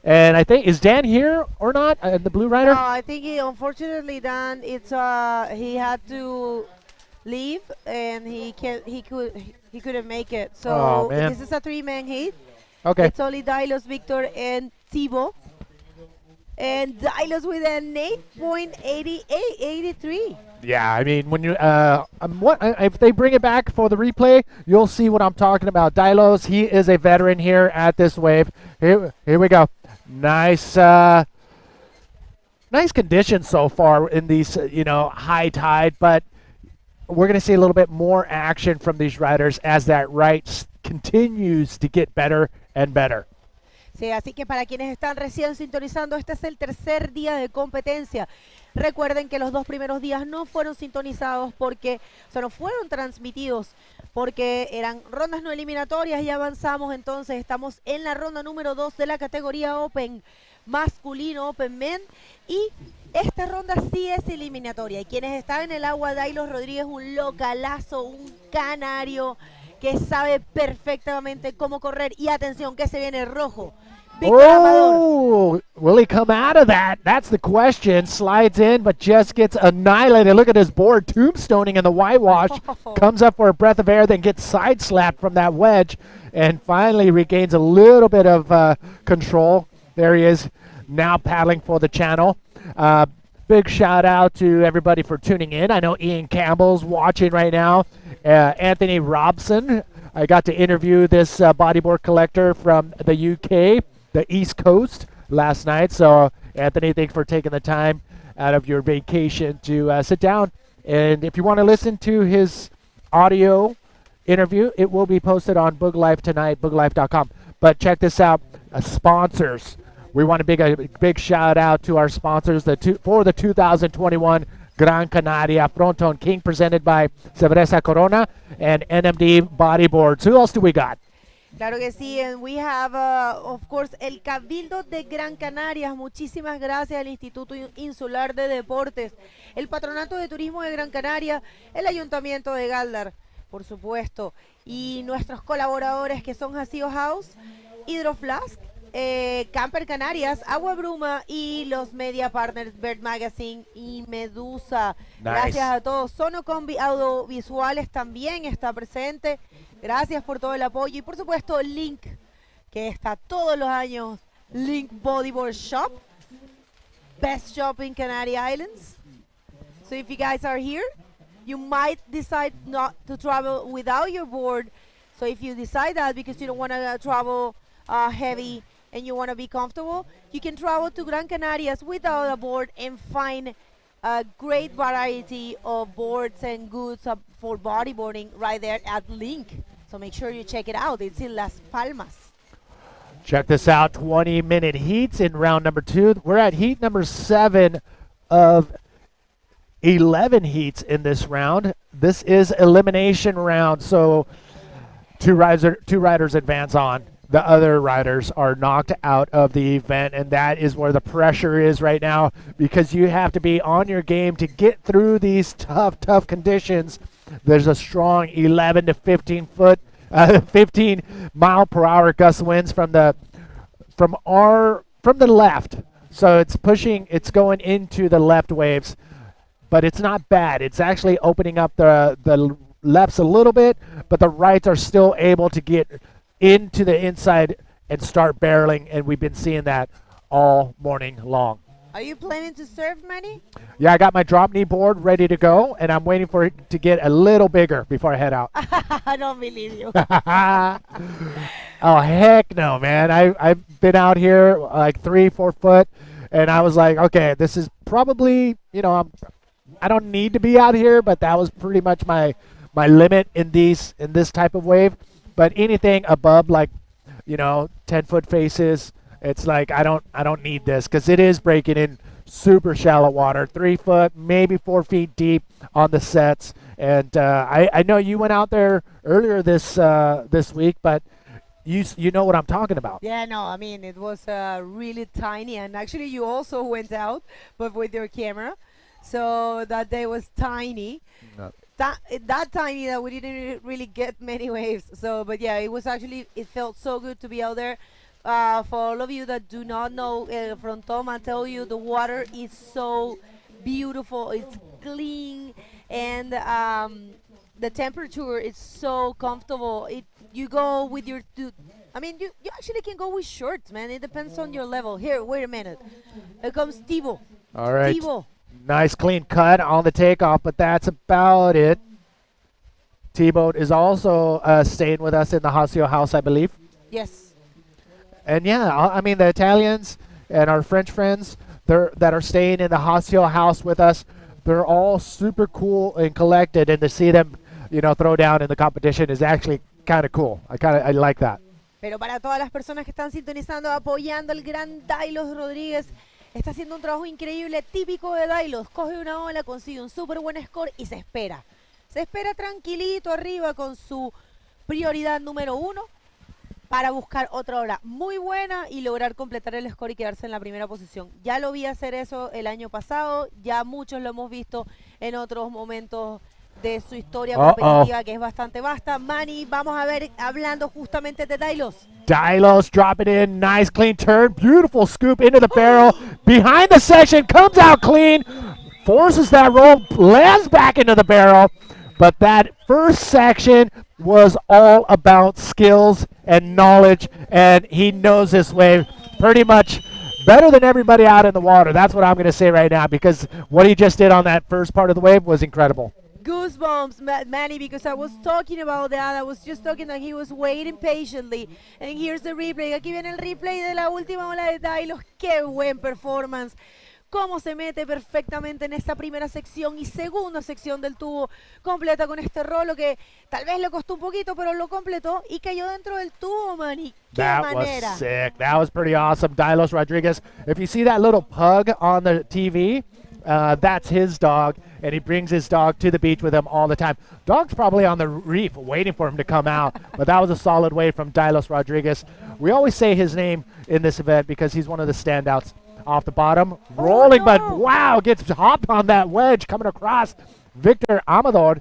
And I think, is Dan here or not? The blue rider? No, I think unfortunately, Dan, it's he had to leave and he couldn't make it. So this is a three-man heat. Okay. It's only Dylos, Victor, and Thibaut. And Dylos with an 8.83. Yeah, I mean, when you if they bring it back for the replay, you'll see what I'm talking about. Dylos, he is a veteran here at this wave. Here we go. Nice, nice conditions so far in these, high tide, but we're going to see a little bit more action from these riders as that right continues to get better and better. Sí, así que para quienes están recién sintonizando, este es el tercer día de competencia. Recuerden que los dos primeros días no fueron sintonizados no fueron transmitidos porque eran rondas no eliminatorias y avanzamos. Entonces estamos en la ronda número 2 de la categoría Open masculino, Open Men, y esta ronda sí es eliminatoria. Y quienes están en el agua, Dylos Rodríguez, un localazo, un canario que sabe perfectamente cómo correr. Y atención, que se viene rojo. Will he come out of that? That's the question. Slides in, but just gets annihilated. Look at his board, tombstoning in the whitewash. Comes up for a breath of air, then gets side slapped from that wedge, and finally regains a little bit of control. There he is, now paddling for the channel. Big shout out to everybody for tuning in. I know Ian Campbell's watching right now. Anthony Robson. I got to interview this bodyboard collector from the UK, the East Coast, last night. So, Anthony, thanks for taking the time out of your vacation to sit down. And if you want to listen to his audio interview, it will be posted on Boog Life tonight, booglife.com. But check this out, sponsors. We want a big shout out to our sponsors for the 2021 Gran Canaria Frónton King, presented by Cerveza Corona and NMD Bodyboards. Who else do we got? Claro que sí, and we have, of course, el Cabildo de Gran Canaria. Muchísimas gracias al Instituto Insular de Deportes, el Patronato de Turismo de Gran Canaria, el Ayuntamiento de Gáldar, por supuesto, y nuestros colaboradores que son Jacío House, Hydroflask, Camper Canarias, Agua Bruma y los media partners Bird Magazine y Medusa. Nice. Gracias a todos. Sonocombi Audiovisuales también está presente. Gracias por todo el apoyo y por supuesto Link, que está todos los años. Link Bodyboard Shop, best shop in Canary Islands. So if you guys are here, you might decide not to travel without your board. So if you decide that because you don't want to travel heavy and you want to be comfortable, you can travel to Gran Canarias without a board and find a great variety of boards and goods for bodyboarding right there at Link. So make sure you check it out. It's in Las Palmas. Check this out, 20-minute heats in round number 2. We're at heat number 7 of 11 heats in this round. This is elimination round, so two riders advance on. The other riders are knocked out of the event, and that is where the pressure is right now because you have to be on your game to get through these tough conditions. There's a strong 11 to 15 mile per hour gust winds from the left. So it's going into the left waves, but it's not bad. It's actually opening up the lefts a little bit, but the rights are still able to get into the inside and start barreling, and we've been seeing that all morning long. Are you planning to surf, Manny? Yeah, I got my drop knee board ready to go, and I'm waiting for it to get a little bigger before I head out. I don't believe you. Oh, heck no, man. I've been out here like 3-4 foot, and I was like, okay, this is probably, I don't need to be out here, but that was pretty much my limit in this type of wave. But anything above 10-foot faces, it's like I don't need this because it is breaking in super shallow water, 3 foot, maybe 4 feet deep on the sets. And I know you went out there earlier this week, but you know what I'm talking about. Yeah, no, I mean it was really tiny, and actually you also went out, but with your camera, so that day was tiny. No. That tiny that we didn't really get many waves. So, but yeah, it felt so good to be out there. For all of you that do not know Fronton, I tell you the water is so beautiful. It's clean, and the temperature is so comfortable. You go with your you actually can go with shorts, man. It depends on your level. Here, wait a minute. Here comes Tivo. All right. Tivo. Nice clean cut on the takeoff, but that's about it. T-Boat is also staying with us in the Hasio house, I believe. Yes. And yeah, I mean the Italians and our French friends that are staying in the Hasio house with us, they're all super cool and collected, and to see them, throw down in the competition is actually kind of cool. I like that. Pero para todas las personas que están sintonizando, apoyando al gran Dailos Rodríguez, está haciendo un trabajo increíble, típico de Dailos. Coge una ola, consigue un súper buen score y se espera. Se espera tranquilito arriba con su prioridad número 1 para buscar otra ola muy buena y lograr completar el score y quedarse en la primera posición. Ya lo vi hacer eso el año pasado, ya muchos lo hemos visto en otros momentos de su historia competitiva, que es bastante vasta. Manny, vamos a ver, hablando justamente de Dailos. Dailos dropping in, nice clean turn, beautiful scoop into the barrel, behind the section, comes out clean, forces that roll, lands back into the barrel, but that first section was all about skills and knowledge, and he knows this wave pretty much better than everybody out in the water. That's what I'm going to say right now, because what he just did on that first part of the wave was incredible. Goosebumps, Manny, because I was talking about that. I was just talking that he was waiting patiently. And here's the replay. Aquí viene el replay de la última ola de Dailos. ¡Qué buen performance! Cómo se mete perfectamente en esta primera sección y segunda sección del tubo. Completa con este rolo que tal vez le costó un poquito, pero lo completó y cayó dentro del tubo, Manny. ¡Qué manera! Was sick. That was pretty awesome. Dailos Rodriguez. If you see that little pug on the TV, That's his dog, and he brings his dog to the beach with him all the time. Dog's probably on the reef waiting for him to come out, but that was a solid wave from Dylos Rodriguez. We always say his name in this event because he's one of the standouts. Off the bottom, rolling, but wow, gets hopped on that wedge coming across. Victor Amador.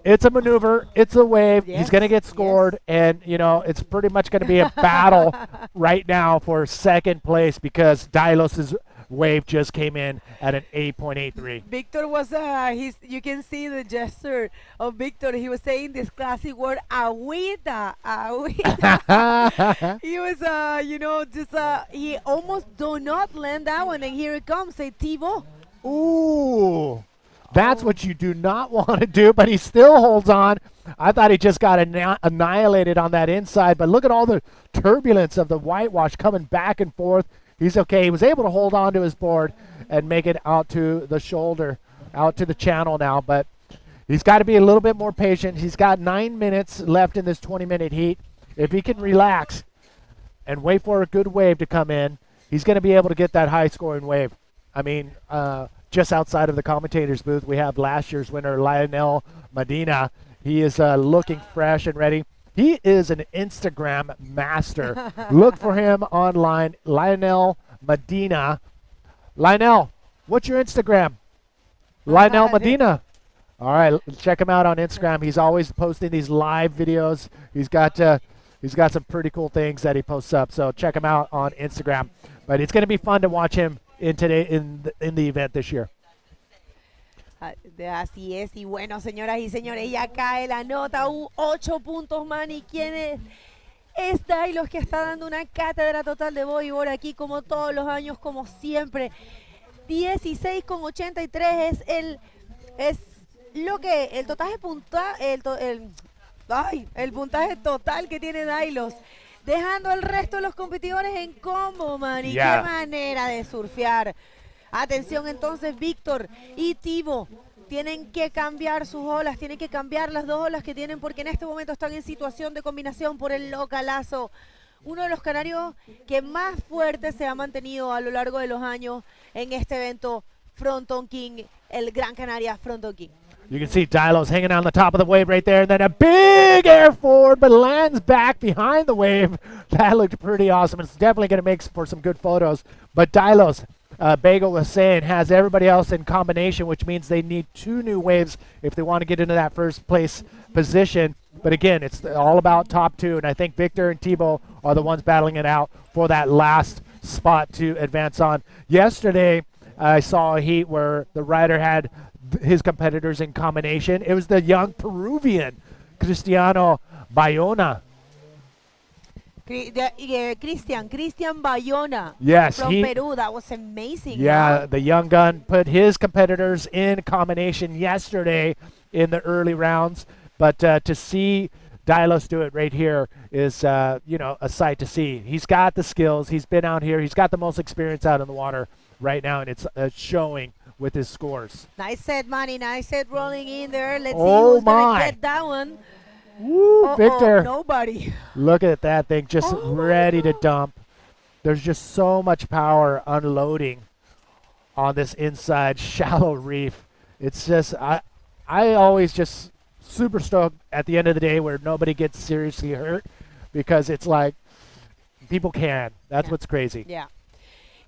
It's a maneuver. It's a wave. He's going to get scored, and, you know, it's pretty much going to be a battle right now for second place because Dylos' wave just came in at an 8.83. Victor was, you can see the gesture of Victor. He was saying this classic word, agüita, agüita. He was, you know, just, he almost do not land that one, and here it comes, a Thibaut. Ooh. That's what you do not want to do, but he still holds on. I thought he just got annihilated on that inside, but look at all the turbulence of the whitewash coming back and forth. He's okay. He was able to hold on to his board and make it out to the shoulder, out to the channel now, but he's got to be a little bit more patient. He's got 9 minutes left in this 20-minute heat. If he can relax and wait for a good wave to come in, he's going to be able to get that high-scoring wave. I mean, just outside of the commentator's booth, we have last year's winner, Lionel Medina. He is looking fresh and ready. He is an Instagram master. Look for him online, Lionel Medina. Lionel, what's your Instagram? Lionel Medina. All right, check him out on Instagram. He's always posting these live videos. He's got some pretty cool things that he posts up. So check him out on Instagram. But it's going to be fun to watch him in the event this year. Así es, y bueno, señoras y señores, ya cae la nota, 8 puntos más, y quién es Dylos, que está dando una cátedra total de bodyboard aquí, como todos los años, como siempre. 16,83 es lo que el total el puntaje total que tiene Dylos, dejando al resto de los competidores en combo, man. Y qué manera de surfear. Atención entonces, Víctor y Thibaut tienen que cambiar sus olas, tienen que cambiar las dos olas que tienen, porque en este momento están en situación de combinación por el localazo. Uno de los canarios que más fuerte se ha mantenido a lo largo de los años en este evento, Frónton King, el Gran Canaria Frónton King. You can see Dylos hanging on the top of the wave right there, and then a big air forward, but lands back behind the wave. That looked pretty awesome. It's definitely going to make for some good photos. But Dylos, Bagel was saying, has everybody else in combination, which means they need 2 new waves if they want to get into that first place position. But again, it's all about top 2, and I think Victor and Thibaut are the ones battling it out for that last spot to advance on. Yesterday, I saw a heat where the rider had his competitors in combination. It was the young Peruvian, Cristiano Bayona. Cristian Bayona. Yes, from Peru. That was amazing. Yeah, the young gun put his competitors in combination yesterday in the early rounds. But to see Dylos do it right here is, you know, a sight to see. He's got the skills. He's been out here. He's got the most experience out in the water right now, and it's showing with his scores. Nice set, Manny. Nice set rolling in there. Let's see who's going to get that one. Woo, Victor. Nobody. Look at that thing just ready to dump. There's just so much power unloading on this inside shallow reef. It's just, I always just super stoked at the end of the day where nobody gets seriously hurt, because it's like people can. That's what's crazy. Yeah.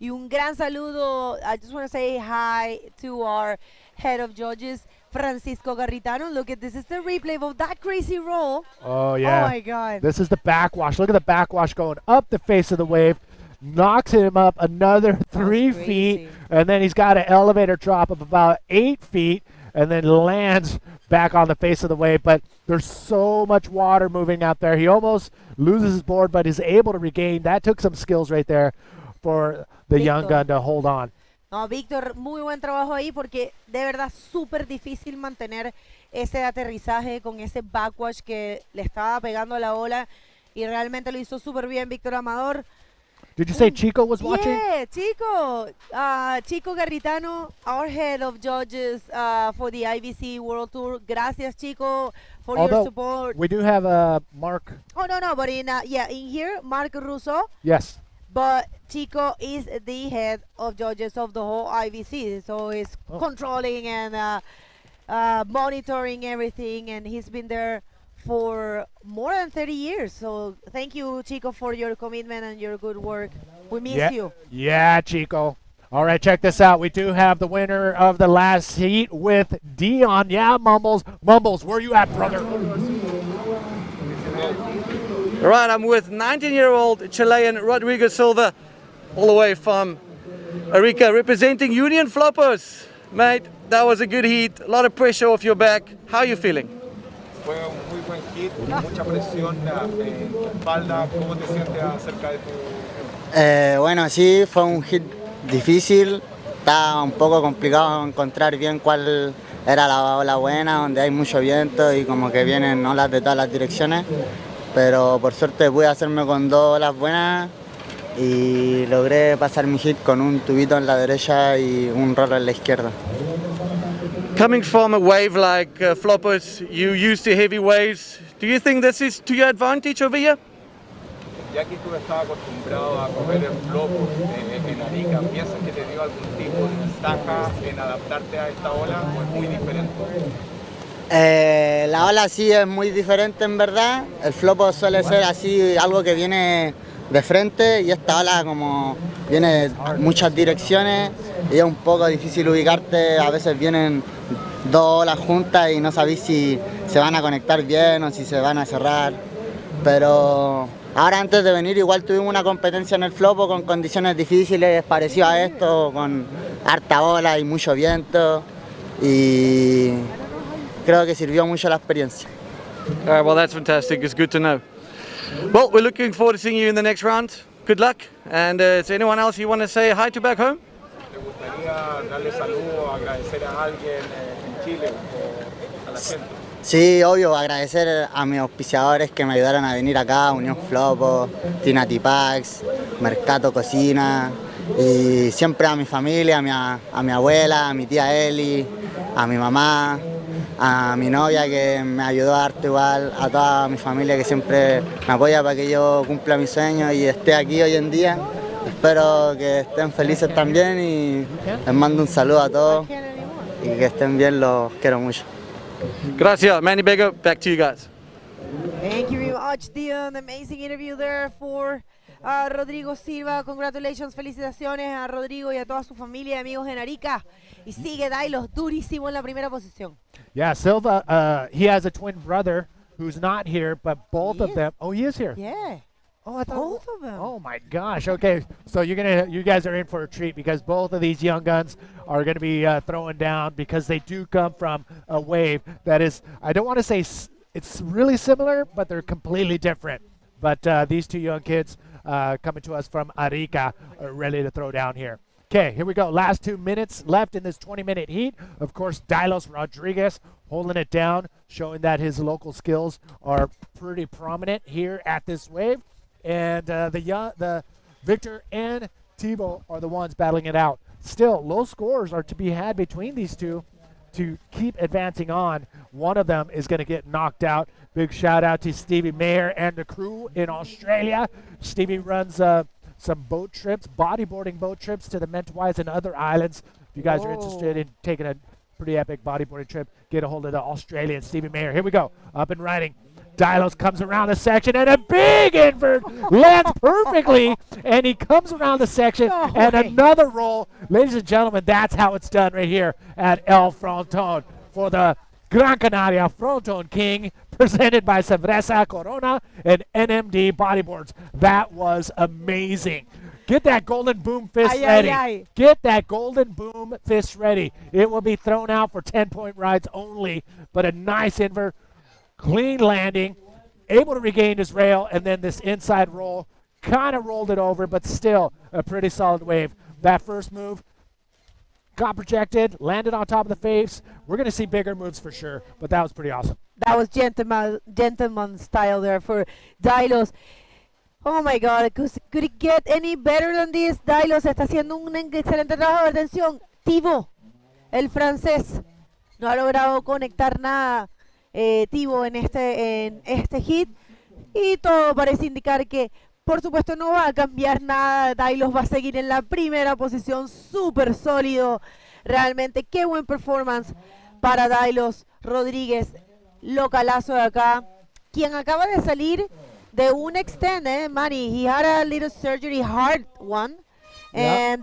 Y un gran saludo. I just want to say hi to our head of judges, Francisco Garritano. Look at this. It's the replay of that crazy roll. Oh, yeah. Oh, my God. This is the backwash. Look at the backwash going up the face of the wave. Knocks him up another 3 feet. And then he's got an elevator drop of about 8 feet. And then lands back on the face of the wave. But there's so much water moving out there. He almost loses his board, but is able to regain. That took some skills right there for the young gun to hold on. No, Víctor, muy buen trabajo ahí, porque de verdad súper difícil mantener ese aterrizaje con ese backwash que le estaba pegando a la ola, y realmente lo hizo súper bien Víctor Amador. Did you say Chico was watching? Yeah, Chico. Chico Garritano, our head of judges for the IBC World Tour. Gracias, Chico, for your support. We do have Mark. Oh, no, but in here, Mark Russo. Yes. but Chico is the head of judges of the whole IVC, so he's controlling and monitoring everything, and he's been there for more than 30 years. So thank you, Chico, for your commitment and your good work. We miss you. Yeah, Chico. All right, check this out. We do have the winner of the last heat with Dion. Yeah, Mumbles. Mumbles, where you at, brother? All right, I'm with 19-year-old Chilean Rodrigo Silva, all the way from Arica, representing Union Floppers. Mate, that was a good heat, a lot of pressure off your back. How are you feeling? Fue un muy buen hit, mucha presión en tu espalda. ¿Cómo te sientes acerca de tu...? Bueno, sí, fue un hit difícil. Está un poco complicado encontrar bien cuál era la ola buena, donde hay mucho viento y como que vienen olas de todas las direcciones. Pero por suerte pude hacerme con 2 olas buenas y logré pasar mi hit con un tubito en la derecha y un rolo en la izquierda. Coming from a wave like Floppers, you used to heavy waves. Do you think this is to your advantage over here? Ya que tú estabas acostumbrado a correr en flopos en Arica, ¿piensas que te dio algún tipo de ventaja en adaptarte a esta ola o es muy diferente? La ola sí es muy diferente en verdad. El flopo suele ser así, algo que viene de frente, y esta ola como viene de muchas direcciones y es un poco difícil ubicarte. A veces vienen 2 olas juntas y no sabéis si se van a conectar bien o si se van a cerrar. Pero ahora, antes de venir, igual tuvimos una competencia en el flopo con condiciones difíciles, parecido a esto, con harta ola y mucho viento, y creo que sirvió mucho la experiencia. All right, well, that's fantastic. It's good to know. Well, we're looking forward to seeing you in the next round. Good luck. And is there anyone else you want to say hi to back home? ¿Te gustaría darle saludos, agradecer a alguien en Chile o a la gente? Sí, obvio, agradecer a mis auspiciadores que me ayudaron a venir acá, Unión Flopo, Tina Tipax, Mercato Cocina, y siempre a mi familia, a mi abuela, a mi tía Eli, a mi mamá, a mi novia que me ayudó a darte igual, a toda mi familia que siempre me apoya para que yo cumpla mis sueños y esté aquí hoy en día. Espero que estén felices también y les mando un saludo a todos y que estén bien, los quiero mucho. Gracias, Manny Bego. Back to you guys. Thank you very much, Dion. Amazing interview there for Rodrigo Silva. Congratulations, felicitaciones a Rodrigo y a toda su familia y amigos en Arica. Y sigue Dailos durísimo en la primera posición. Yeah, Silva, he has a twin brother who's not here, but both of them. Oh, he is here. Yeah. Oh, I thought both of them. Oh my gosh. Okay, so you guys are in for a treat because both of these young guns are going to be throwing down because they do come from a wave that is, I don't want to say it's really similar, but they're completely different. But these 2 young kids coming to us from Arica are ready to throw down here. Okay, here we go. Last 2 minutes left in this 20-minute heat. Of course, Dailos Rodriguez holding it down, showing that his local skills are pretty prominent here at this wave. And the Victor and Thibaut are the ones battling it out. Still, low scores are to be had between these two to keep advancing on. One of them is going to get knocked out. Big shout out to Stevie Mayer and the crew in Australia. Stevie runs some boat trips, bodyboarding boat trips to the Mentawais and other islands. If you guys are interested in taking a pretty epic bodyboarding trip, get a hold of the Australian Stevie Mayer. Here we go, up and riding. Dailos comes around the section and a big invert lands perfectly, and he comes around the section and another roll. Ladies and gentlemen, that's how it's done right here at El Fronton for the Gran Canaria Frónton King, presented by Cerveza Corona and NMD Bodyboards. That was amazing. Get that golden boom fist ready. Get that golden boom fist ready. It will be thrown out for 10-point rides only, but a nice invert. Clean landing, able to regain his rail, and then this inside roll, kind of rolled it over, but still a pretty solid wave. That first move got projected, landed on top of the face. We're going to see bigger moves for sure, but that was pretty awesome. That was gentleman style there for Dailos. Oh my God, could it get any better than this? Dailos está haciendo un excelente trabajo. Atención, Thibaut, el francés, no ha logrado conectar nada. Thibaut en este hit, y todo parece indicar que Por supuesto no va a cambiar nada, Dailos va a seguir en la primera posición, súper sólido, realmente qué buen performance para Dailos Rodríguez, localazo de acá, quien acaba de salir de un extend, Manny, he had a little surgery, hard one, and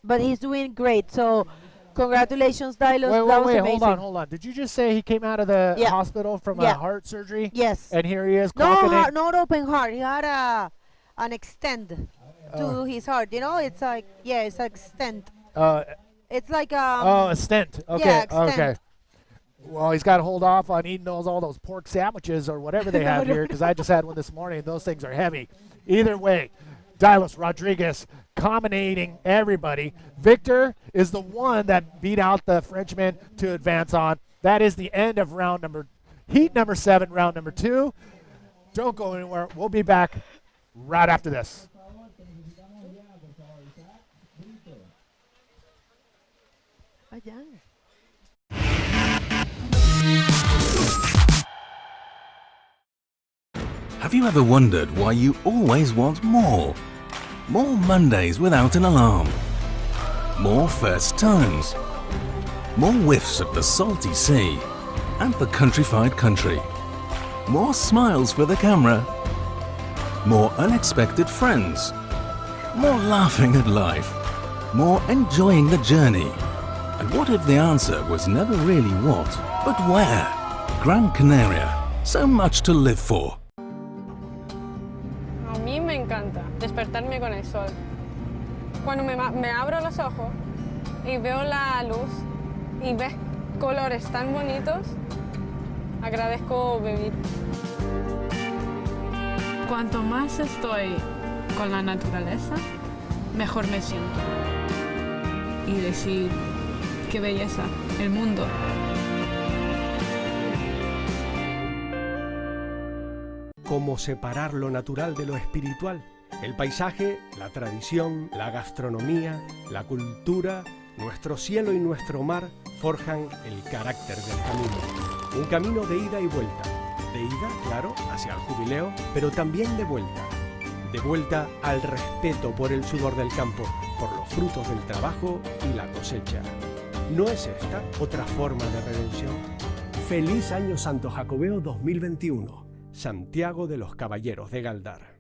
but he's doing great, so congratulations, Dailos. Wait, hold on. Did you just say he came out of the hospital from a heart surgery? Yes. And here he is. No, not open heart. He had an extend to his heart. You know, it's like, it's like stent. It's like a stent. Okay. Yeah, stent. Okay. Well, he's got to hold off on eating all those pork sandwiches or whatever they have here, because I just had one this morning. Those things are heavy. Either way, Dailos Rodríguez dominating everybody. Victor is the one that beat out the Frenchman to advance on. That is the end of heat number 7, round number 2. Don't go anywhere. We'll be back right after this. Have you ever wondered why you always want more? More Mondays without an alarm. More first tones. More whiffs of the salty sea and the countrified country. More smiles for the camera. More unexpected friends. More laughing at life. More enjoying the journey. And what if the answer was never really what, but where? Gran Canaria. So much to live for. A mí me encanta despertarme con el sol. Cuando me abro los ojos y veo la luz y ves colores tan bonitos, agradezco vivir. Cuanto más estoy con la naturaleza, mejor me siento. Y decir, qué belleza, el mundo. ¿Cómo separar lo natural de lo espiritual? El paisaje, la tradición, la gastronomía, la cultura, nuestro cielo y nuestro mar forjan el carácter del camino. Un camino de ida y vuelta. De ida, claro, hacia el jubileo, pero también de vuelta. De vuelta al respeto por el sudor del campo, por los frutos del trabajo y la cosecha. ¿No es esta otra forma de redención? Feliz Año Santo Jacobeo 2021. Santiago de los Caballeros de Gáldar.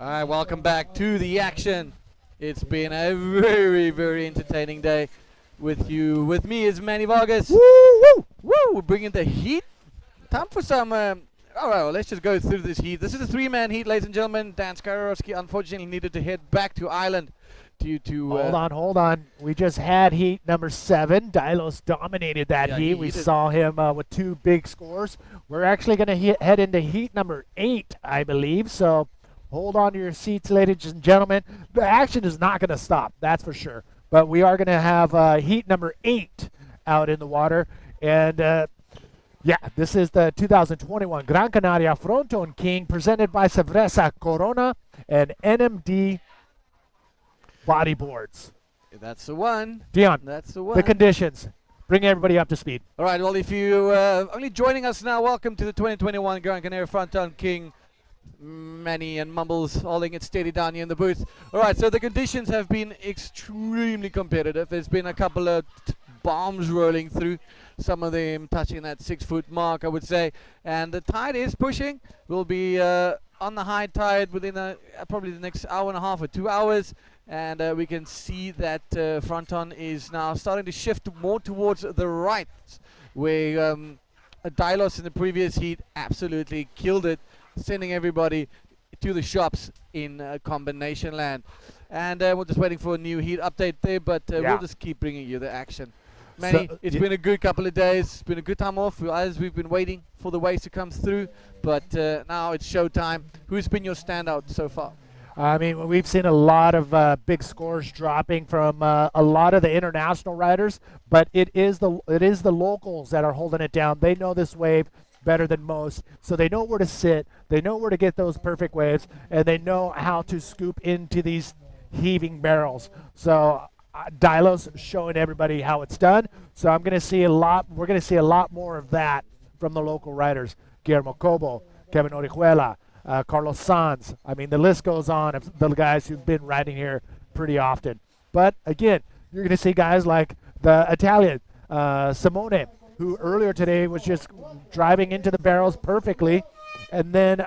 All right, welcome back to the action. It's been a very, very entertaining day with you. With me is Manny Vargas. Woo, woo, woo! We're bringing the heat. Time for some. All right, well, let's just go through this heat. This is a 3-man heat, ladies and gentlemen. Dan Skarowski unfortunately needed to head back to Ireland due to. Hold on. We just had heat number 7. Dailos dominated that heat. We saw him with 2 big scores. We're actually going to head into heat number 8, I believe. So hold on to your seats, ladies and gentlemen. The action is not going to stop, that's for sure. But we are going to have heat number 8 out in the water. And yeah, this is the 2021 Gran Canaria Frónton King presented by Cerveza Corona and NMD Bodyboards. That's the one. Dion, that's the one. The conditions. Bring everybody up to speed. All right, well, if you only joining us now, welcome to the 2021 Gran Canaria Fronton King. Manny and Mumbles holding it steady down here in the booth. All right, so the conditions have been extremely competitive. There's been a couple of bombs rolling through, some of them touching that 6-foot mark, I would say. And the tide is pushing. We'll be on the high tide within probably the next hour and a half or 2 hours. And we can see that Fronton is now starting to shift more towards the right, where Dylos in the previous heat absolutely killed it, sending everybody to the shops in combination land. And we're just waiting for a new heat update there, but we'll just keep bringing you the action. Manny, so it's been a good couple of days. It's been a good time off as we've been waiting for the waves to come through, but now it's showtime. Who's been your standout so far? I mean, we've seen a lot of big scores dropping from a lot of the international riders, but it is the locals that are holding it down. They know this wave better than most, so they know where to sit, they know where to get those perfect waves, and they know how to scoop into these heaving barrels. So Dylos showing everybody how it's done. So I'm going to see a lot. We're going to see a lot more of that from the local riders: Guillermo Cobo, Kevin Orihuela, Carlos Sanz. I mean, the list goes on of the guys who've been riding here pretty often. But again, you're going to see guys like the Italian Simone, who earlier today was just driving into the barrels perfectly, and then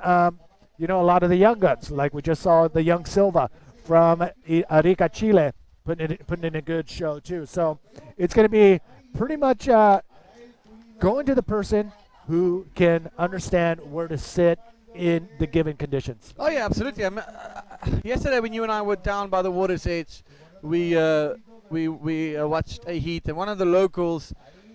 you know, a lot of the young guns, like we just saw the young Silva from Arica, Chile, putting in a good show too. So it's going to be pretty much going to the person who can understand where to sit in the given conditions. Oh yeah, absolutely. Yesterday when you and I were down by the water's edge, we watched a heat, and one of the locals,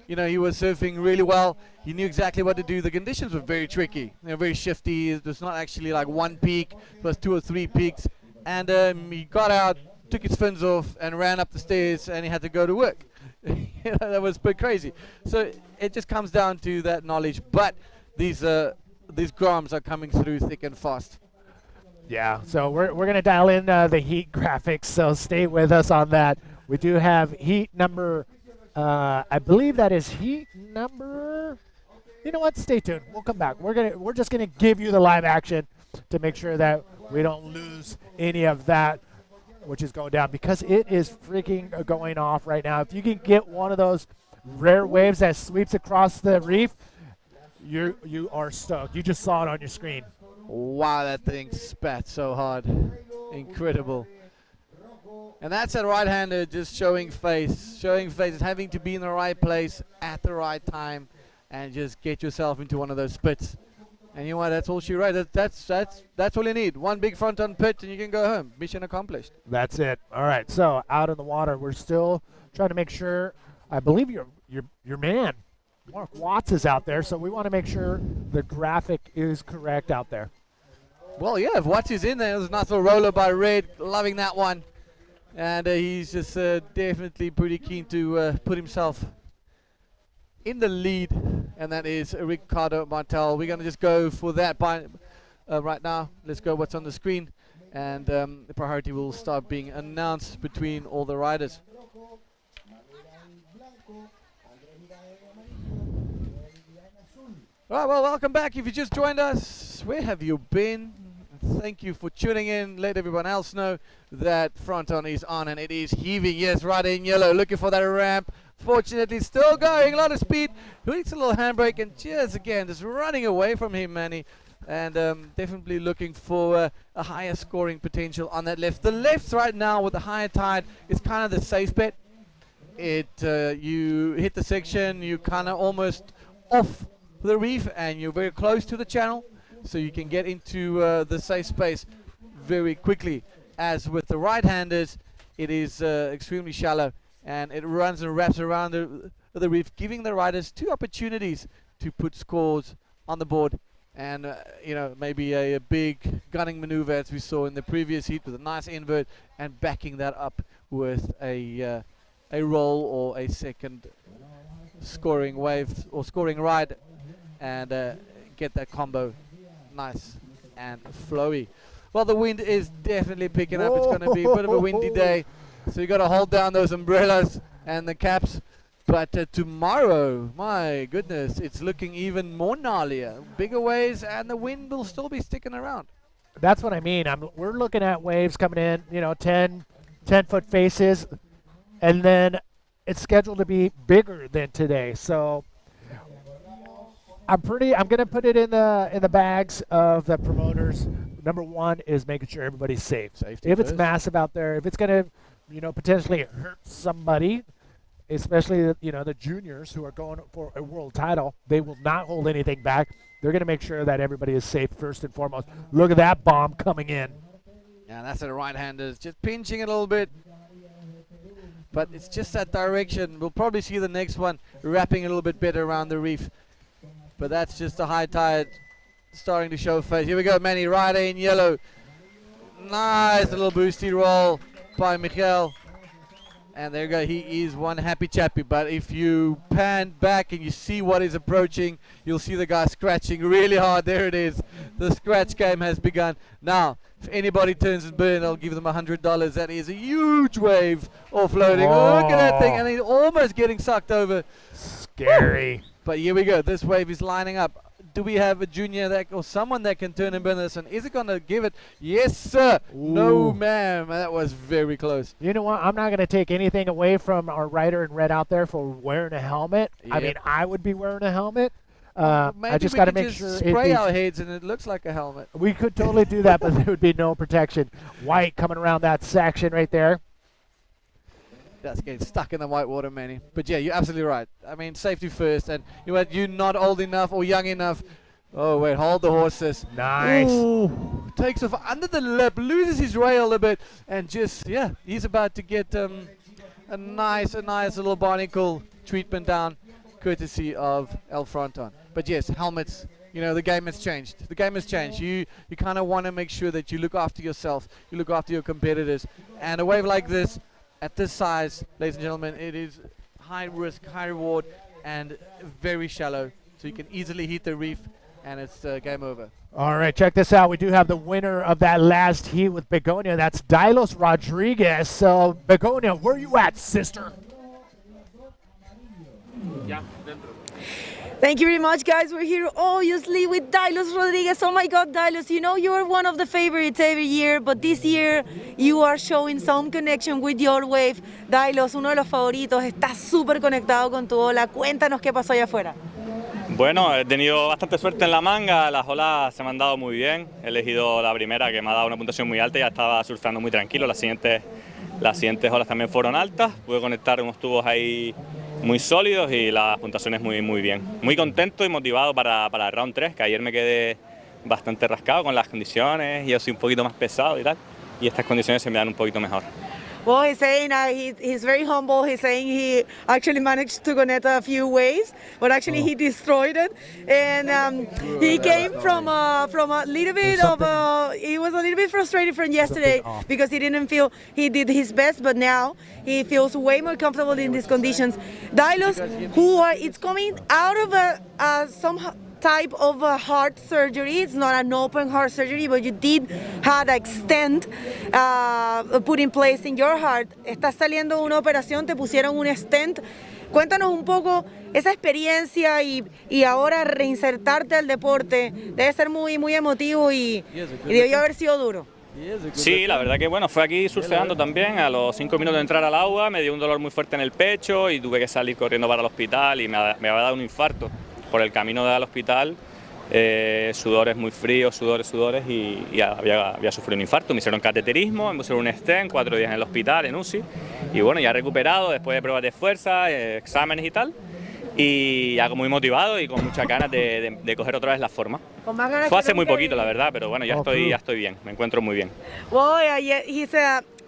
you know, he was surfing really well. He knew exactly what to do. The conditions were very tricky. They were very shifty. It was not actually like one peak. It was 2 or 3 peaks. And he got out, took his fins off, and ran up the stairs, and he had to go to work. You know, that was a bit crazy. So it just comes down to that knowledge. But these groms are coming through thick and fast. Yeah, so we're going to dial in the heat graphics, so stay with us on that. We do have heat number, I believe that is heat number, you know what, stay tuned. We'll come back. We're just going to give you the live action to make sure that we don't lose any of that, which is going down, because it is freaking going off right now. If you can get one of those rare waves that sweeps across the reef, you are stoked. You just saw it on your screen. Wow, that thing spat so hard. Incredible. And that's a right-hander just showing face, having to be in the right place at the right time and just get yourself into one of those spits. And you know what, that's all she wrote. That's all you need. One big Fronton pit and you can go home. Mission accomplished. That's it. All right, so out in the water, we're still trying to make sure, I believe your man, Mark Watts, is out there, so we want to make sure the graphic is correct out there. Well, yeah, if Watts is in there, there's a nice little roller by Red, loving that one. And he's just definitely pretty keen to put himself in the lead, and that is Ricardo Martel. We're going to just go for that right now. Let's go what's on the screen, and the priority will start being announced between all the riders. All right, well, welcome back. If you just joined us, where have you been? Thank you for tuning in. Let everyone else know that Fronton is on and it is heaving. Yes, right in yellow, looking for that ramp. Fortunately, still going, a lot of speed. Who needs a little handbrake, and just running away from him, Manny. And definitely looking for a higher scoring potential on that left. The left right now with the higher tide is kind of the safe bet. You hit the section, you kind of almost off the reef, and you're very close to the channel, so you can get into the safe space very quickly. As with the right-handers, it is extremely shallow, and it runs and wraps around the reef, giving the riders 2 opportunities to put scores on the board and you know, maybe a big gunning maneuver as we saw in the previous heat with a nice invert, and backing that up with a roll or a second scoring wave or scoring ride, and get that combo nice and flowy. Well, the wind is definitely picking up. It's going to be a bit of a windy day, so you got to hold down those umbrellas and the caps. But tomorrow, my goodness, it's looking even more gnarlier. Bigger waves, and the wind will still be sticking around. That's what I mean. We're looking at waves coming in, you know, 10-foot faces, and then it's scheduled to be bigger than today. So I'm going to put it in the bags of the promoters. Number one is making sure everybody's safe. Safety if it's first. massive out there, if it's going to, you know, potentially hurt somebody, especially you know, the juniors who are going for a world title, they will not hold anything back. They're going to make sure that everybody is safe first and foremost. Look at that bomb coming in. Yeah, that's the right-handers just pinching it a little bit, but it's just that direction. We'll probably see the next one wrapping a little bit better around the reef, but that's just the high tide starting to show face. Here we go, Manny, rider in yellow. Nice little boosty roll by Michael. And there you go, he is one happy chappy. But if you pan back and you see what is approaching, you'll see the guy scratching really hard. There it is. The scratch game has begun. Now, if anybody turns and burn, I'll give them $100. That is a huge wave offloading. Oh. Look at that thing, and he's almost getting sucked over. Scary. But here we go. This wave is lining up. Do we have a junior that, or someone that can turn and burn this? And is it going to give it? Yes, sir. Ooh. No, ma'am. That was very close. You know what? I'm not going to take anything away from our rider in red out there for wearing a helmet. Yep. I mean, I would be wearing a helmet. I just got to make sure. Spray our heads and it looks like a helmet. We could totally do that, but there would be no protection. White coming around that section right there. That's getting stuck in the white water, Manny. But yeah, you're absolutely right. I mean, safety first. And you know what? You're not old enough or young enough. Oh, wait, hold the horses. Nice. Ooh, takes off under the lip, loses his rail a bit, and just, yeah, he's about to get a nice little barnacle treatment down, courtesy of El Fronton. But yes, helmets. You know, the game has changed. The game has changed. You kind of want to make sure that you look after yourself, you look after your competitors. And a wave like this, at this size, ladies and gentlemen, it is high risk, high reward, and very shallow. So you can easily hit the reef, and it's game over. All right, check this out. We do have the winner of that last heat with Begonia. That's Dylos Rodriguez. So, Begonia, where are you at, sister? Yeah, dentro. Thank you very much, guys. We're here obviously with Dylos Rodriguez. Oh my God, Dylos, you know you're one of the favorites every year, but this year you are showing some connection with your wave. Dylos, uno de los favoritos, estás súper conectado con tu ola. Cuéntanos qué pasó allá afuera. Bueno, he tenido bastante suerte en la manga, las olas se me han dado muy bien. He elegido la primera, que me ha dado una puntuación muy alta y ya estaba surfeando muy tranquilo. Las siguientes olas también fueron altas, pude conectar unos tubos ahí muy sólidos y las puntuaciones muy bien. Muy contento y motivado para el round 3, que ayer me quedé bastante rascado con las condiciones, yo soy un poquito más pesado y tal, y estas condiciones se me dan un poquito mejor. Well, he's saying he's very humble. He's saying he actually managed to connect a few waves, but actually he destroyed it. And he came from a little bit of he was a little bit frustrated from yesterday because he didn't feel he did his best, but now he feels way more comfortable in these conditions. Dylos, it's coming out of some type of a heart surgery. It's not an open heart surgery, but you did have a stent put in place in your heart. Estás saliendo de una operación, te pusieron un stent. Cuéntanos un poco esa experiencia y ahora reinsertarte al deporte. Debe ser muy emotivo y debió haber sido duro. Sí, la verdad que bueno, fue aquí surfeando también, a los 5 minutos de entrar al agua me dio un dolor muy fuerte en el pecho y tuve que salir corriendo para el hospital y me había dado un infarto. Por el camino al hospital, sudores muy fríos, sudores y había sufrido un infarto. Me hicieron cateterismo, me pusieron un stent, 4 días en el hospital, en UCI. Y bueno, ya recuperado después de pruebas de fuerza, exámenes y tal. Y ya muy motivado y con muchas ganas de coger otra vez la forma. Fue hace muy poquito, la verdad, pero bueno, ya estoy bien, me encuentro muy bien. Well,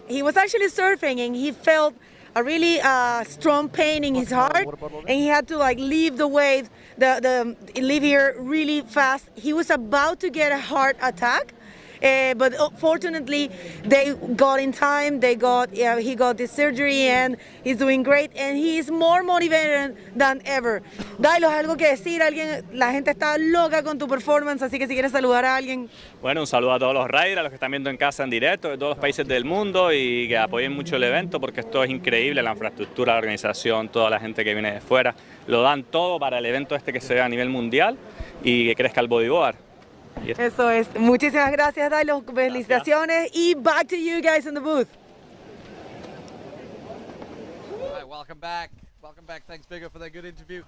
he was actually surfing and he felt a really strong pain in his heart, and he had to like leave the wave, leave here really fast. He was about to get a heart attack. But fortunately, they got in time. He got the surgery, and he's doing great. And he's more motivated than ever. Dailos, algo que decir. La gente está loca con tu performance, así que si quieres saludar a alguien. Bueno, un saludo a todos los riders, a los que están viendo en casa en directo, de todos los países del mundo, y que apoyen mucho el evento, porque esto es increíble, la infraestructura, la organización, toda la gente que viene de fuera, lo dan todo para el evento este que se ve a nivel mundial y que crezca el bodyboard. Eso es. Muchísimas gracias, Dailos. Felicitaciones. Y back to you guys in the booth. All right, welcome back. Welcome back. Thanks, Bigger, for that good interview.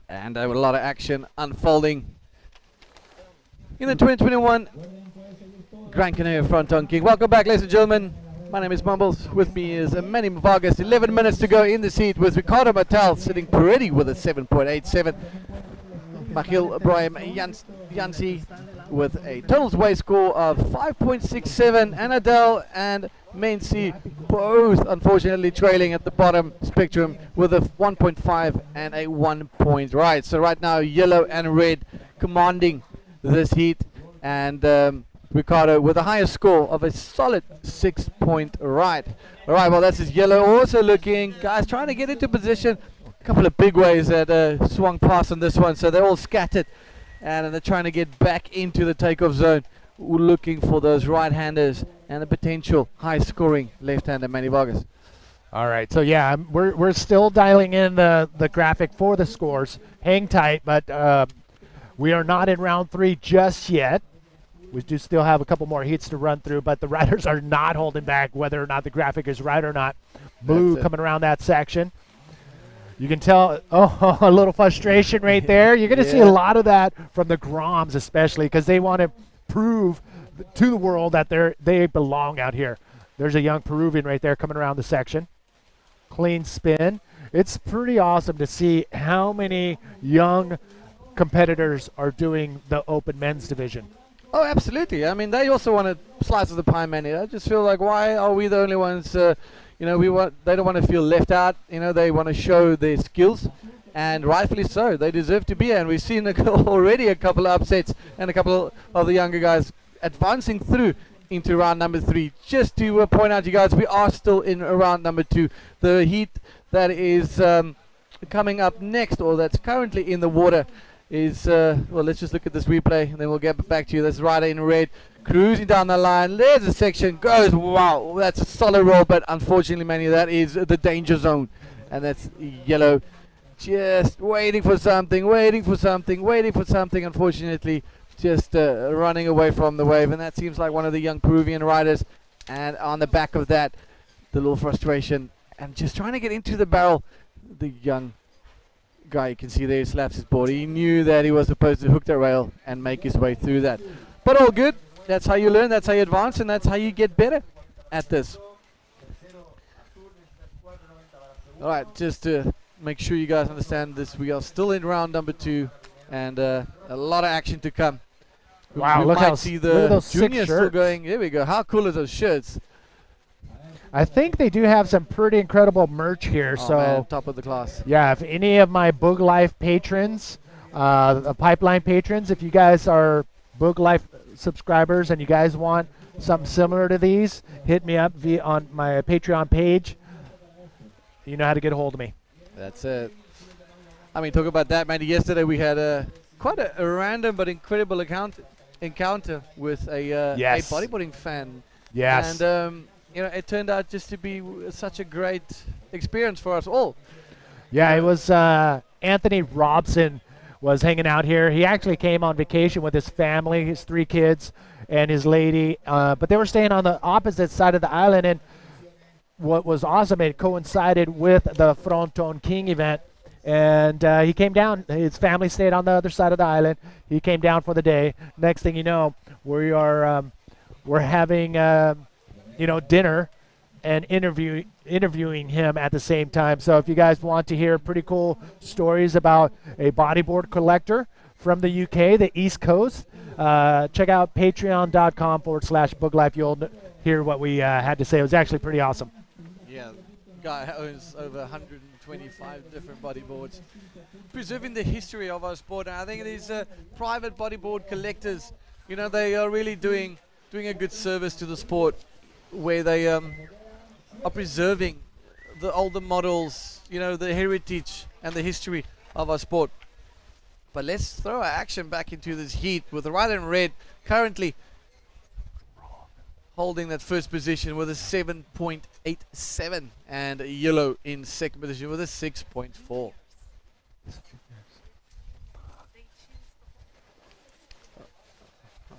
And with a lot of action unfolding in the 2021 Gran Canaria Frónton King. Welcome back, ladies and gentlemen. My name is Mumbles. With me is Manny Vargas. 11 minutes to go in the seat with Ricardo Mattel sitting pretty with a 7.87. Michiel Brahim Jansi with a total weight score of 5.67, and Adele and Menzi both unfortunately trailing at the bottom spectrum with a 1.5 and a 1 point. Right, so right now yellow and red commanding this heat, and Ricardo with a higher score of a solid 6 point. Right, all right, well that's his yellow also looking, guys trying to get into position. Couple of big waves that swung past on this one, so they're all scattered, and they're trying to get back into the takeoff zone, looking for those right-handers and the potential high-scoring left-hander Manny Vargas. All right, so yeah, we're still dialing in the graphic for the scores. Hang tight, but we are not in round 3 just yet. We do still have a couple more heats to run through, but the riders are not holding back whether or not the graphic is right or not. Blue coming around that section. You can tell, a little frustration right there. You're going to see a lot of that from the Groms especially, because they want to prove to the world that they belong out here. There's a young Peruvian right there coming around the section. Clean spin. It's pretty awesome to see how many young competitors are doing the open men's division. Oh, absolutely. I mean, they also want to slice of the pie, Manny. I just feel like, why are we the only ones... they don't want to feel left out. They want to show their skills, and rightfully so. They deserve to be here, and we've seen already a couple of upsets and a couple of the younger guys advancing through into round number 3. Just to point out, you guys, we are still in round number 2. The heat that is coming up next, or that's currently in the water, is well, let's just look at this replay, and then we'll get back to you. That's rider in red, cruising down the line. There's a section, goes, wow, that's a solid roll, but unfortunately, Manny, that is the danger zone, and that's yellow, just waiting for something, unfortunately, just running away from the wave, and that seems like one of the young Peruvian riders, and on the back of that, the little frustration, and just trying to get into the barrel, the young guy, you can see there, he slaps his board. He knew that he was supposed to hook the rail and make his way through that, but all good. That's how you learn, that's how you advance, and that's how you get better at this. All right, just to make sure you guys understand this, we are still in round number 2, and a lot of action to come. Wow, we look might how see look the juniors still going. Here we go. How cool are those shirts? I think they do have some pretty incredible merch here. Oh, so man, top of the class. Yeah, if any of my Boog Life patrons, the Pipeline patrons, if you guys are Boog Life subscribers and you guys want something similar to these, hit me up on my Patreon page. You know how to get a hold of me. That's it. I mean, talk about that, man. Yesterday we had quite a random but incredible encounter with a bodyboarding fan. Yes. And it turned out just to be such a great experience for us all. Yeah, it was Anthony Robson was hanging out here. He actually came on vacation with his family, his 3 kids, and his lady. But they were staying on the opposite side of the island. And what was awesome, it coincided with the Frónton King event. And he came down. His family stayed on the other side of the island. He came down for the day. Next thing you know, we're having dinner and interviewing him at the same time. So if you guys want to hear pretty cool stories about a bodyboard collector from the UK, the East Coast, check out patreon.com/booglife. You'll hear what we had to say. It was actually pretty awesome. Yeah, guy owns over 125 different bodyboards, preserving the history of our sport. And I think these private bodyboard collectors, you know, they are really doing a good service to the sport, where they are preserving the older models, you know, the heritage and the history of our sport. But let's throw our action back into this heat with the rider in red currently holding that first position with a 7.87, and yellow in second position with a 6.4.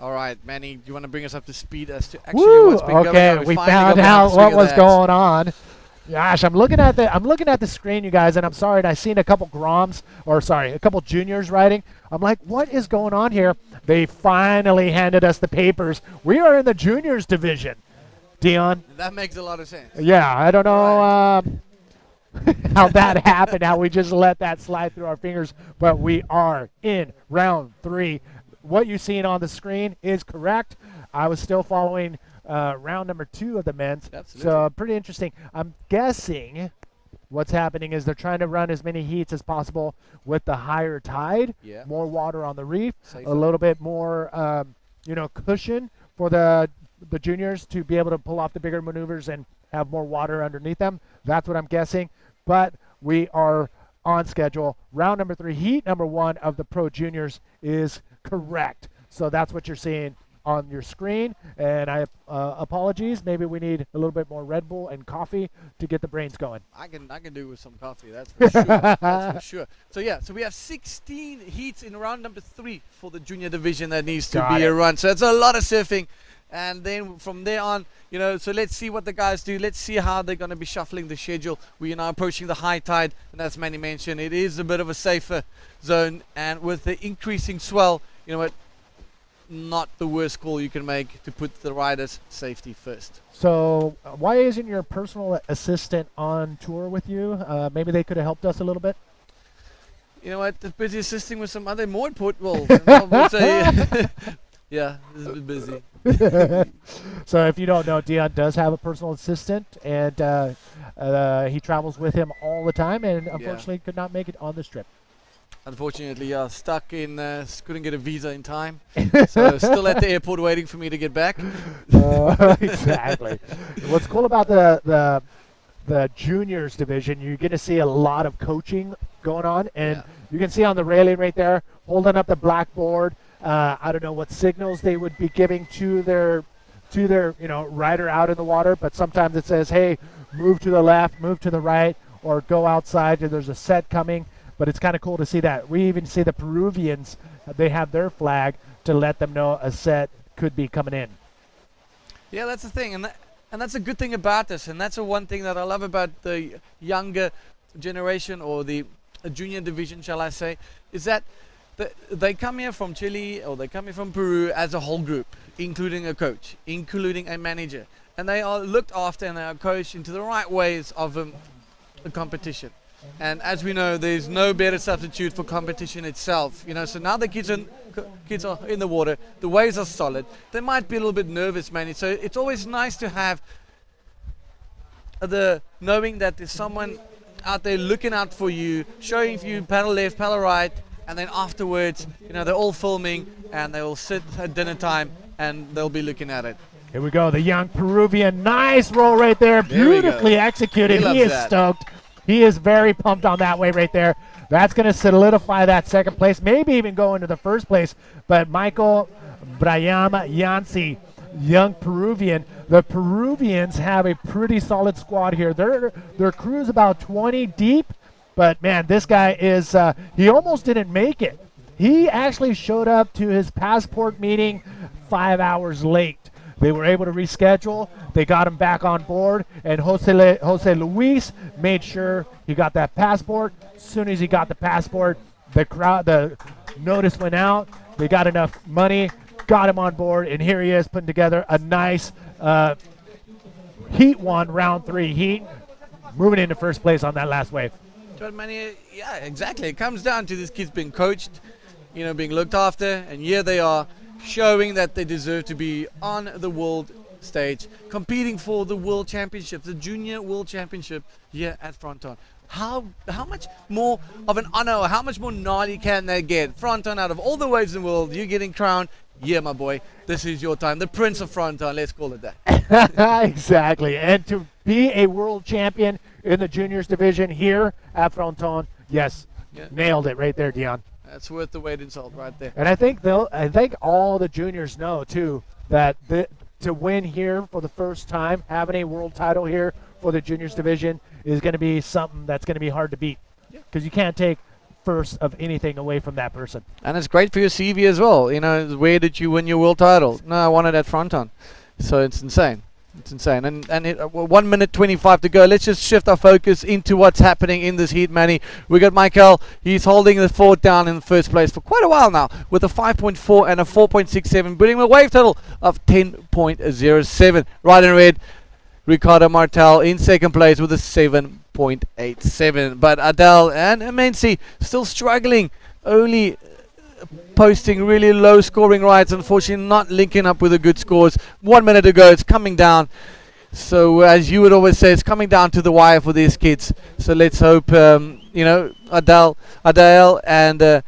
All right, Manny, do you want to bring us up to speed as to actually what's been going on? We found out what was going on. Gosh, I'm looking at the screen, you guys, and I'm sorry. I seen a couple juniors riding. I'm like, what is going on here? They finally handed us the papers. We are in the juniors division, Dion. That makes a lot of sense. Yeah, I don't know how that happened, how we just let that slide through our fingers, but we are in round 3. What you've seen on the screen is correct. I was still following round number 2 of the men's. Absolutely. So pretty interesting. I'm guessing what's happening is they're trying to run as many heats as possible with the higher tide, more water on the reef, a little bit more cushion for the juniors to be able to pull off the bigger maneuvers and have more water underneath them. That's what I'm guessing. But we are on schedule. Round number 3, heat number 1 of the Pro Juniors is correct. So that's what you're seeing on your screen, and I apologies. Maybe we need a little bit more Red Bull and coffee to get the brains going. I can do with some coffee. That's for sure. That's for sure. So yeah, so we have 16 heats in round number 3 for the junior division that needs to be a run. So it's a lot of surfing, and then from there on, you know. So let's see what the guys do. Let's see how they're going to be shuffling the schedule. We are now approaching the high tide, and as Manny mentioned, it is a bit of a safer zone, and with the increasing swell, you know what? Not the worst call you can make to put the riders' safety first. So why isn't your personal assistant on tour with you? Maybe they could have helped us a little bit. You know what? They're busy assisting with some other more important. Well, yeah, this is a bit busy. So if you don't know, Dion does have a personal assistant, and he travels with him all the time, and unfortunately could not make it on this trip. Unfortunately, stuck in, couldn't get a visa in time. So still at the airport waiting for me to get back. Exactly. What's cool about the juniors division, you get to see a lot of coaching going on, and you can see on the railing right there, holding up the blackboard. I don't know what signals they would be giving to their rider out in the water, but sometimes it says, hey, move to the left, move to the right, or go outside, and there's a set coming. But it's kind of cool to see that. We even see the Peruvians, they have their flag to let them know a set could be coming in. Yeah, that's the thing. And that's a good thing about this. And that's the one thing that I love about the younger generation, or the junior division, shall I say, is that they come here from Chile, or they come here from Peru as a whole group, including a coach, including a manager. And they are looked after and they are coached into the right ways of a competition. And as we know, there's no better substitute for competition itself. You know, so now the kids are in the water, the waves are solid. They might be a little bit nervous, Manny. So it's always nice to have the knowing that there's someone out there looking out for you, showing you paddle left, paddle right, and then afterwards, you know, they're all filming and they will sit at dinner time and they'll be looking at it. Here we go, the young Peruvian, nice roll right there, beautifully executed. He is stoked. He is very pumped on that wave right there. That's going to solidify that second place, maybe even go into the first place. But Michael Brayama Yancy, young Peruvian. The Peruvians have a pretty solid squad here. Their crew is about 20 deep, but man, this guy is, he almost didn't make it. He actually showed up to his passport meeting 5 hours late. They were able to reschedule. They got him back on board, and Jose Luis made sure he got that passport. As soon as he got the passport, the notice went out. They got enough money, got him on board, and here he is putting together a nice Heat 1, round 3 heat, moving into first place on that last wave. Yeah, exactly. It comes down to this kid's being coached, being looked after, and here they are, showing that they deserve to be on the world stage, competing for the World Championship, the Junior World Championship here at Fronton. How much more of an honor, or how much more gnarly can they get? Fronton, out of all the waves in the world, you're getting crowned. Yeah, my boy, this is your time. The Prince of Fronton, let's call it that. Exactly. And to be a world champion in the juniors division here at Fronton, yes, nailed it right there, Dion. That's worth the weight in salt right there. And I think all the juniors know too that to win here for the first time, having a world title here for the juniors division is going to be something that's going to be hard to beat, because you can't take first of anything away from that person. And it's great for your CV as well. You know, where did you win your world title? No, I won it at Fronton. So it's insane. It's insane. And 1 minute 25 to go. Let's just shift our focus into what's happening in this heat, Manny. We got Michael. He's holding the fort down in the first place for quite a while now with a 5.4 and a 4.67, bringing a wave total of 10.07. Right in red, Ricardo Martel in second place with a 7.87. But Adele and Amensi still struggling, only posting really low scoring rides, unfortunately not linking up with the good scores. 1 minute to go, it's coming down. So as you would always say, it's coming down to the wire for these kids. So let's hope you know, Adele and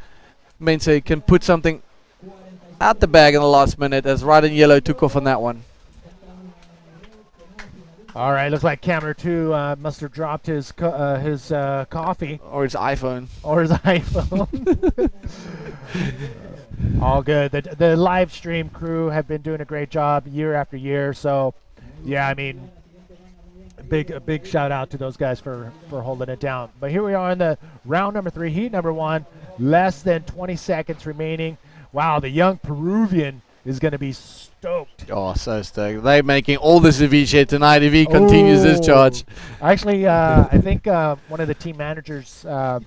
Amensi can put something out the bag in the last minute, as Ride in Yellow took off on that one. All right, looks like camera 2 must have dropped his coffee. Or his iPhone. Or his iPhone. All good. The live stream crew have been doing a great job year after year. So, yeah, I mean, a big shout out to those guys for holding it down. But here we are in the round number 3, heat number 1. Less than 20 seconds remaining. Wow, the young Peruvian is going to be stoked. Oh, so stoked. They're making all the ceviche tonight if he continues this charge. Actually, I think one of the team managers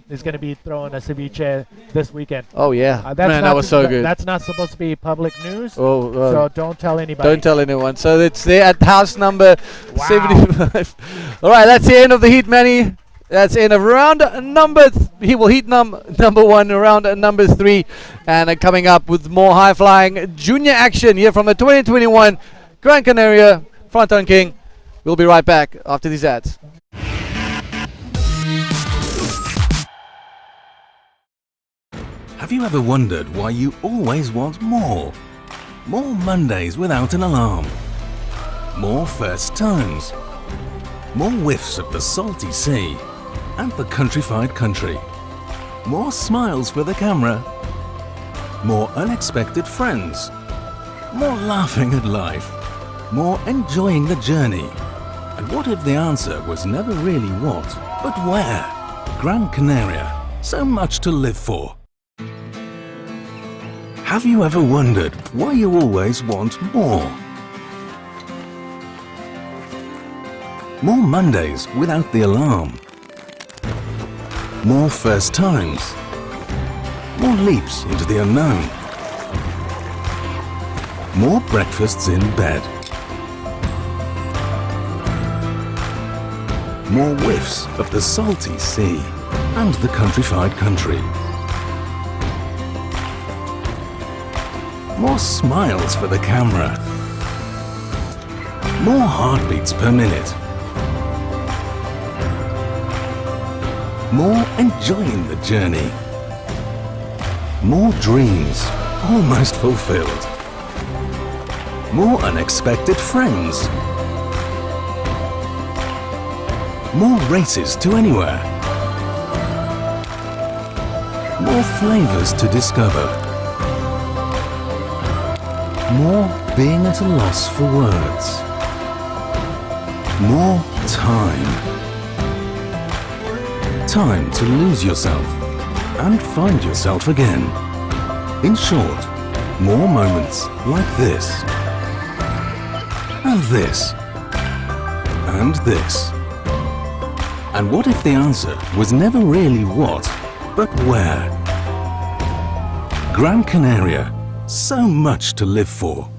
is going to be throwing a ceviche this weekend. Oh, yeah. Man, that was so good. That's not supposed to be public news, so don't tell anybody. Don't tell anyone. So it's there at house number 75. All right, that's the end of the heat, Manny. That's in of round number heat number 1, round number 3, and coming up with more high flying junior action here from the 2021 Gran Canaria Frónton King. We'll be right back after these ads. Have you ever wondered why you always want more? More Mondays without an alarm. More first times. More whiffs of the salty sea and the countrified country. More smiles for the camera. More unexpected friends. More laughing at life. More enjoying the journey. And what if the answer was never really what, but where? Gran Canaria, so much to live for. Have you ever wondered why you always want more? More Mondays without the alarm. More first times. More leaps into the unknown. More breakfasts in bed. More whiffs of the salty sea and the countrified country. More smiles for the camera. More heartbeats per minute. More enjoying the journey. More dreams almost fulfilled. More unexpected friends. More races to anywhere. More flavors to discover. More being at a loss for words. More time. Time to lose yourself and find yourself again. In short, more moments like this, and this, and this. And what if the answer was never really what, but where? Gran Canaria, so much to live for.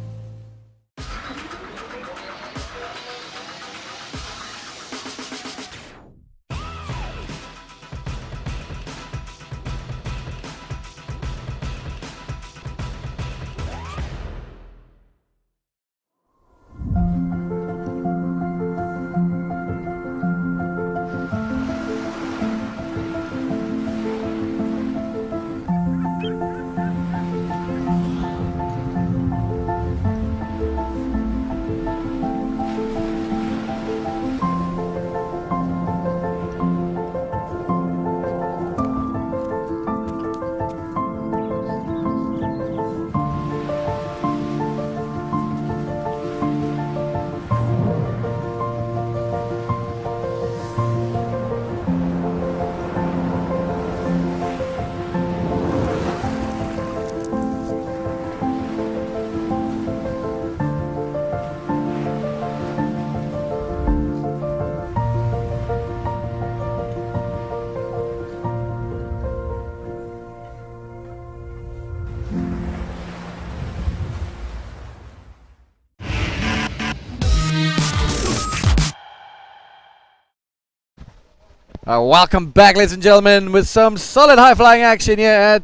Welcome back, ladies and gentlemen, with some solid high-flying action here at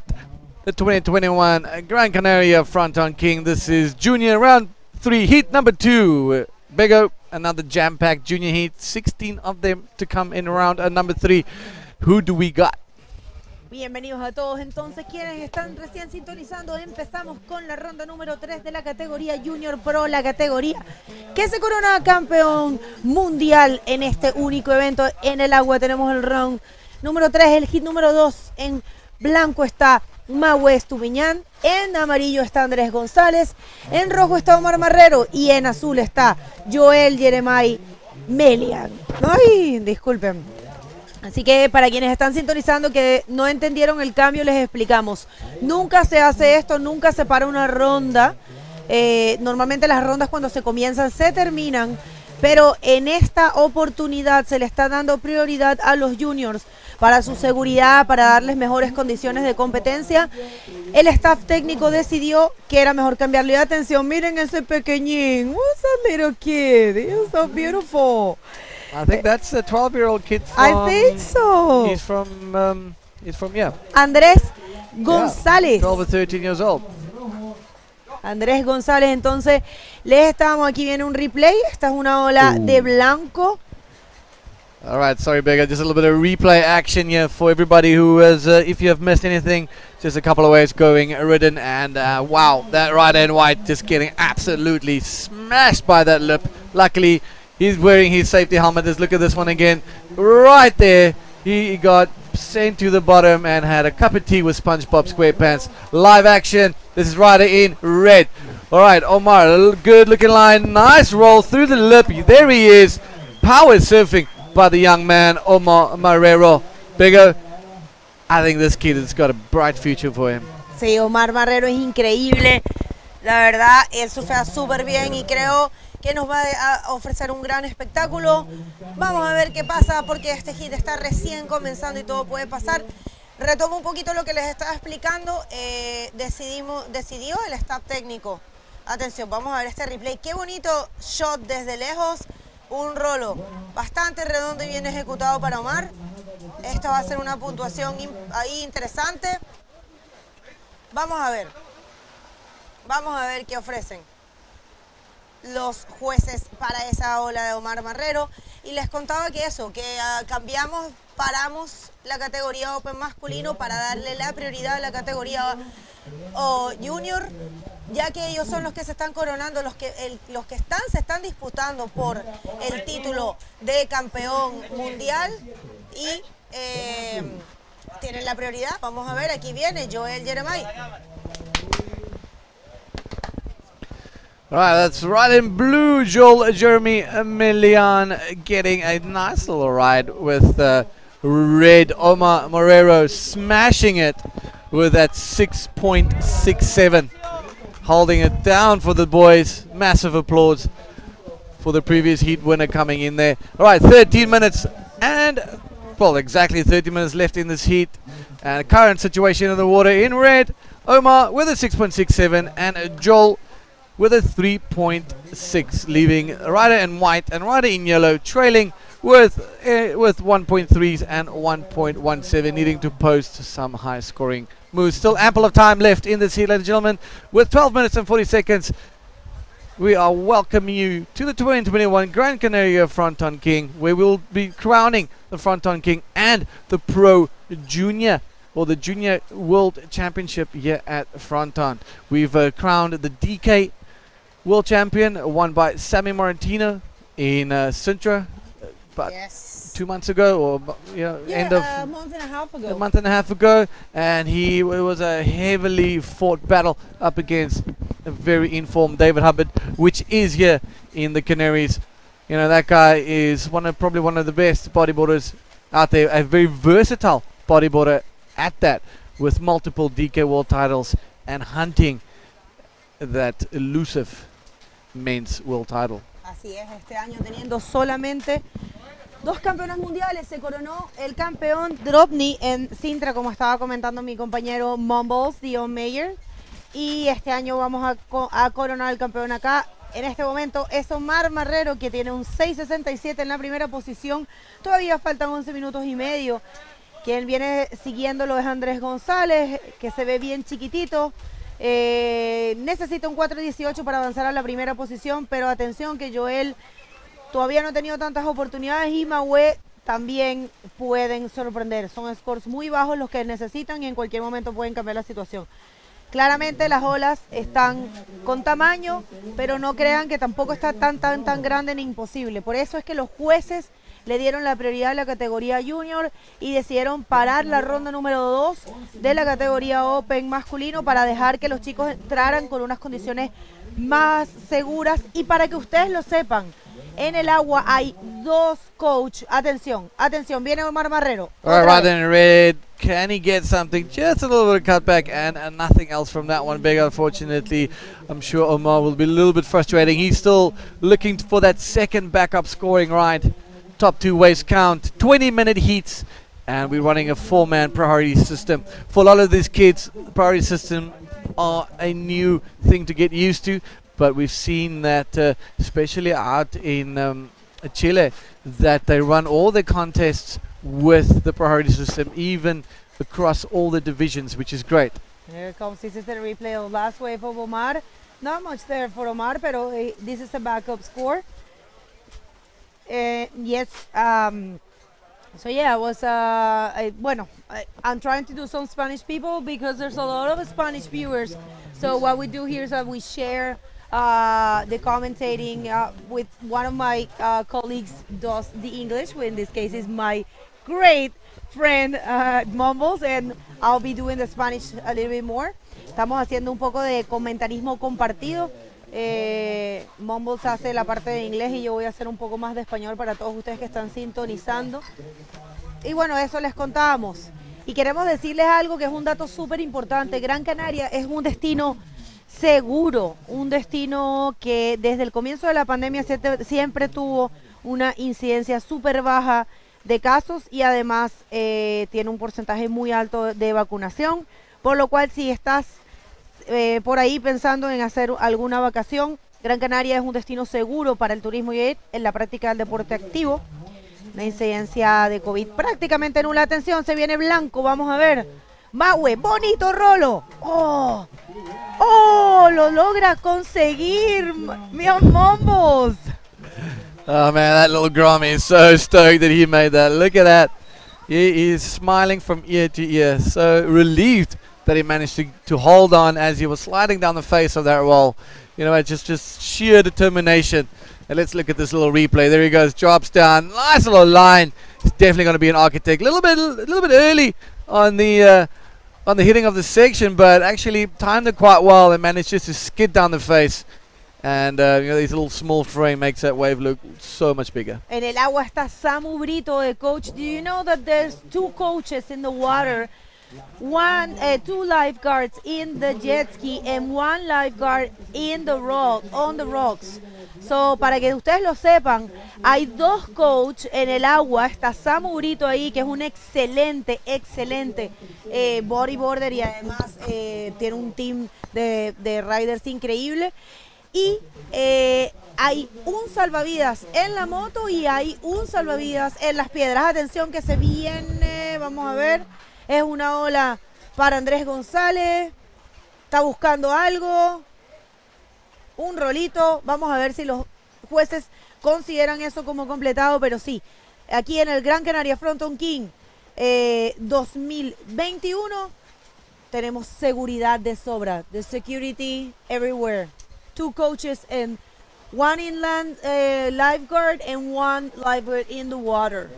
the 2021 Gran Canaria Frónton King. This is junior round 3, heat number 2. Bego, another jam-packed junior heat, 16 of them to come in round number 3. Who do we got? Bienvenidos a todos. Entonces, quienes están recién sintonizando, empezamos con la ronda número 3 de la categoría Junior Pro, la categoría que se corona campeón mundial en este único evento en el agua. Tenemos el round número 3, el hit número 2. En blanco está Mahue Estupiñán, en amarillo está Andrés González, en rojo está Omar Marrero y en azul está Joel Jeremai Melian. Ay, disculpen. Así que para quienes están sintonizando que no entendieron el cambio, les explicamos. Nunca se hace esto, nunca se para una ronda. Normalmente las rondas cuando se comienzan se terminan, pero en esta oportunidad se le está dando prioridad a los juniors para su seguridad, para darles mejores condiciones de competencia. El staff técnico decidió que era mejor cambiarle de atención. Miren ese pequeñín. What's that little kid? He's so beautiful. I think that's a 12-year-old kid from... I think so. He's from yeah. Andrés González. 12 or 13 years old. Andrés González, entonces, les estábamos, aquí viene un replay. Esta es una ola de blanco. All right, sorry, Bega, just a little bit of replay action here for everybody who has, if you have missed anything, just a couple of ways going ridden, and wow, that rider in white just getting absolutely smashed by that lip. Luckily, he's wearing his safety helmet. Just look at this one again. Right there, he got sent to the bottom and had a cup of tea with SpongeBob SquarePants. Live action. This is rider in red. All right, Omar, a good looking line. Nice roll through the lip. There he is. Power surfing by the young man, Omar Marrero. Bigger. I think this kid has got a bright future for him. Sí, Omar Marrero es increíble. La verdad, él surfea súper bien y creo que nos va a ofrecer un gran espectáculo. Vamos a ver qué pasa porque este hit está recién comenzando y todo puede pasar. Retomo un poquito lo que les estaba explicando. Decidió el staff técnico. Atención, vamos a ver este replay. Qué bonito shot desde lejos. Un rolo bastante redondo y bien ejecutado para Omar. Esta va a ser una puntuación ahí interesante. Vamos a ver. Vamos a ver qué ofrecen los jueces para esa ola de Omar Marrero. Y les contaba que eso, que paramos la categoría Open masculino para darle la prioridad a la categoría Junior, ya que ellos son los que se están coronando, se están disputando por el título de campeón mundial y tienen la prioridad. Vamos a ver, aquí viene Joel Jeremai. All right, that's right in blue. Joel Jeremy Melian getting a nice little ride with red. Omar Marrero smashing it with that 6.67. Holding it down for the boys. Massive applause for the previous heat winner coming in there. All right, 13 minutes and, well, exactly 30 minutes left in this heat. And current situation in the water in red. Omar with a 6.67 and Joel with a 3.6, leaving rider in white and rider in yellow trailing with 1.3s and 1.17, needing to post some high scoring moves. Still ample of time left in this heat, ladies and gentlemen. With 12 minutes and 40 seconds, we are welcoming you to the 2021 Gran Canaria Frónton King, where we'll be crowning the Frónton King and the Pro Junior, or the Junior World Championship here at Fronton. We've crowned the DK World Champion, won by Sammy Morantino in Sintra about 2 months ago, or end of a month and a half ago. A month and a half ago, and it was a heavily fought battle up against a very informed David Hubbard, which is here in the Canaries. You know, that guy is probably one of the best bodyboarders out there, a very versatile bodyboarder at that, with multiple DK World titles and hunting that elusive men's world title. Así es, este año teniendo solamente 2 campeones mundiales, se coronó el campeón Dropney en Sintra, como estaba comentando mi compañero Mumbles, Dion Mayer, y este año vamos a coronar el campeón acá En este momento es Omar Marrero, que tiene un 6.67 en la primera posición. Todavía faltan 11 minutos y medio. Quien viene siguiéndolo es Andrés González, que se ve bien chiquitito. Necesita un 4.18 para avanzar a la primera posición, pero atención que Joel todavía no ha tenido tantas oportunidades y Mahue también pueden sorprender. Son scores muy bajos los que necesitan y en cualquier momento pueden cambiar la situación. Claramente las olas están con tamaño, pero no crean que tampoco está tan grande ni imposible. Por eso es que los jueces le dieron la prioridad a la categoría junior y decidieron parar la ronda número 2 de la categoría Open masculino para dejar que los chicos entraran con unas condiciones más seguras. Y para que ustedes lo sepan, en el agua hay 2 coach. Atención, atención, viene Omar Marrero. All right, in red. Can he get something? Just a little bit of cutback and nothing else from that one big, unfortunately. I'm sure Omar will be a little bit frustrating. He's still looking for that second backup scoring ride. Top 2 waves count, 20-minute heats, and we're running a 4-man priority system. For a lot of these kids, the priority system are a new thing to get used to, but we've seen that, especially out in Chile, that they run all the contests with the priority system, even across all the divisions, which is great. Here comes, this is the replay of last wave of Omar. Not much there for Omar, pero this is the backup score. Yes, so yeah, I'm trying to do some Spanish people because there's a lot of Spanish viewers. So what we do here is that we share the commentating with one of my colleagues does the English, who in this case is my great friend Mumbles, and I'll be doing the Spanish a little bit more. Estamos haciendo un poco de comentarismo compartido. Mumbles hace la parte de inglés y yo voy a hacer un poco más de español para todos ustedes que están sintonizando. Y bueno, eso les contábamos. Y queremos decirles algo que es un dato súper importante. Gran Canaria es un destino seguro, un destino que desde el comienzo de la pandemia siempre tuvo una incidencia súper baja de casos y además tiene un porcentaje muy alto de vacunación, por lo cual si estás por ahí pensando en hacer alguna vacación, Gran Canaria es un destino seguro para el turismo y en la práctica del deporte activo. Una incidencia de COVID prácticamente nula. Atención, se viene blanco, vamos a ver. Mahue, bonito rolo. ¡Oh! ¡Oh! Lo logra conseguir, mi Mombos. Oh man, that little Grommy is so stoked that he made that. Look at that. He is smiling from ear to ear. So relieved that he managed to hold on as he was sliding down the face of that wall. You know, just sheer determination. And let's look at this little replay. There he goes, drops down. Nice little line. He's definitely going to be an architect. A little bit early on the hitting of the section, but actually timed it quite well and managed just to skid down the face. And you know, this little small frame makes that wave look so much bigger. En el agua está Samu Brito, the coach. Do you know that there's 2 coaches in the water? 2 lifeguards in the jet ski and 1 lifeguard in the on the rocks. So, para que ustedes lo sepan, hay 2 coaches en el agua. Está Samu Brito ahí, que es un excelente bodyboarder y además tiene un team de riders increíble. Y hay un salvavidas en la moto y hay un salvavidas en las piedras. Atención que se viene, vamos a ver, es una ola para Andrés González, está buscando algo, un rolito, vamos a ver si los jueces consideran eso como completado, pero sí, aquí en el Gran Canaria Frónton King 2021 tenemos seguridad de sobra, the security everywhere. 2 coaches and 1 inland lifeguard and 1 lifeguard in the water.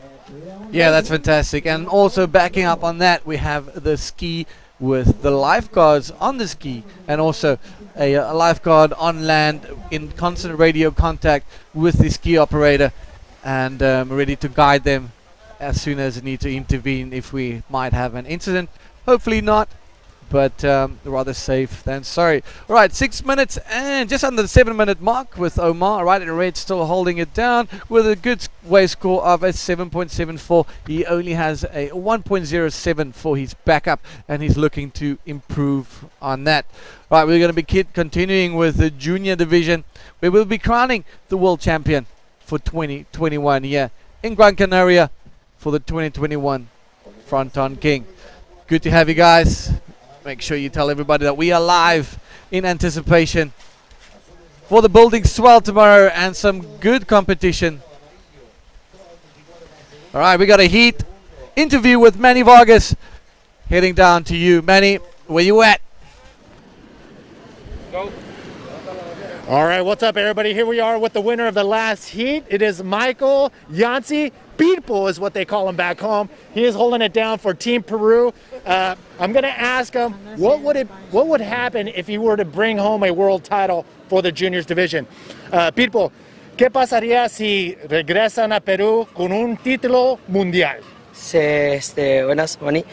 Yeah, that's fantastic. And also backing up on that, we have the ski with the lifeguards on the ski and also a lifeguard on land in constant radio contact with the ski operator and ready to guide them as soon as they need to intervene if we might have an incident. Hopefully not, but rather safe than sorry. All right, 6 minutes and just under the 7-minute mark with Omar. Right in red, still holding it down with a good way score of a 7.74. He only has a 1.07 for his backup, and he's looking to improve on that. Right, we're going to be continuing with the junior division. We will be crowning the world champion for 2021 here in Gran Canaria for the 2021 Frónton King. Good to have you guys. Make sure you tell everybody that we are live in anticipation for the building swell tomorrow and some good competition. All right, we got a heat interview with Manny Vargas. Heading down to you, Manny. Where you at? Go. All right, what's up, everybody? Here we are with the winner of the last heat. It is Michael Yancey. Beatbull is what they call him back home. He is holding it down for Team Peru. I'm going to ask him what would happen if he were to bring home a world title for the juniors division. Beatbull, ¿qué pasaría si regresan a Perú con un título mundial? Buenas, Manny.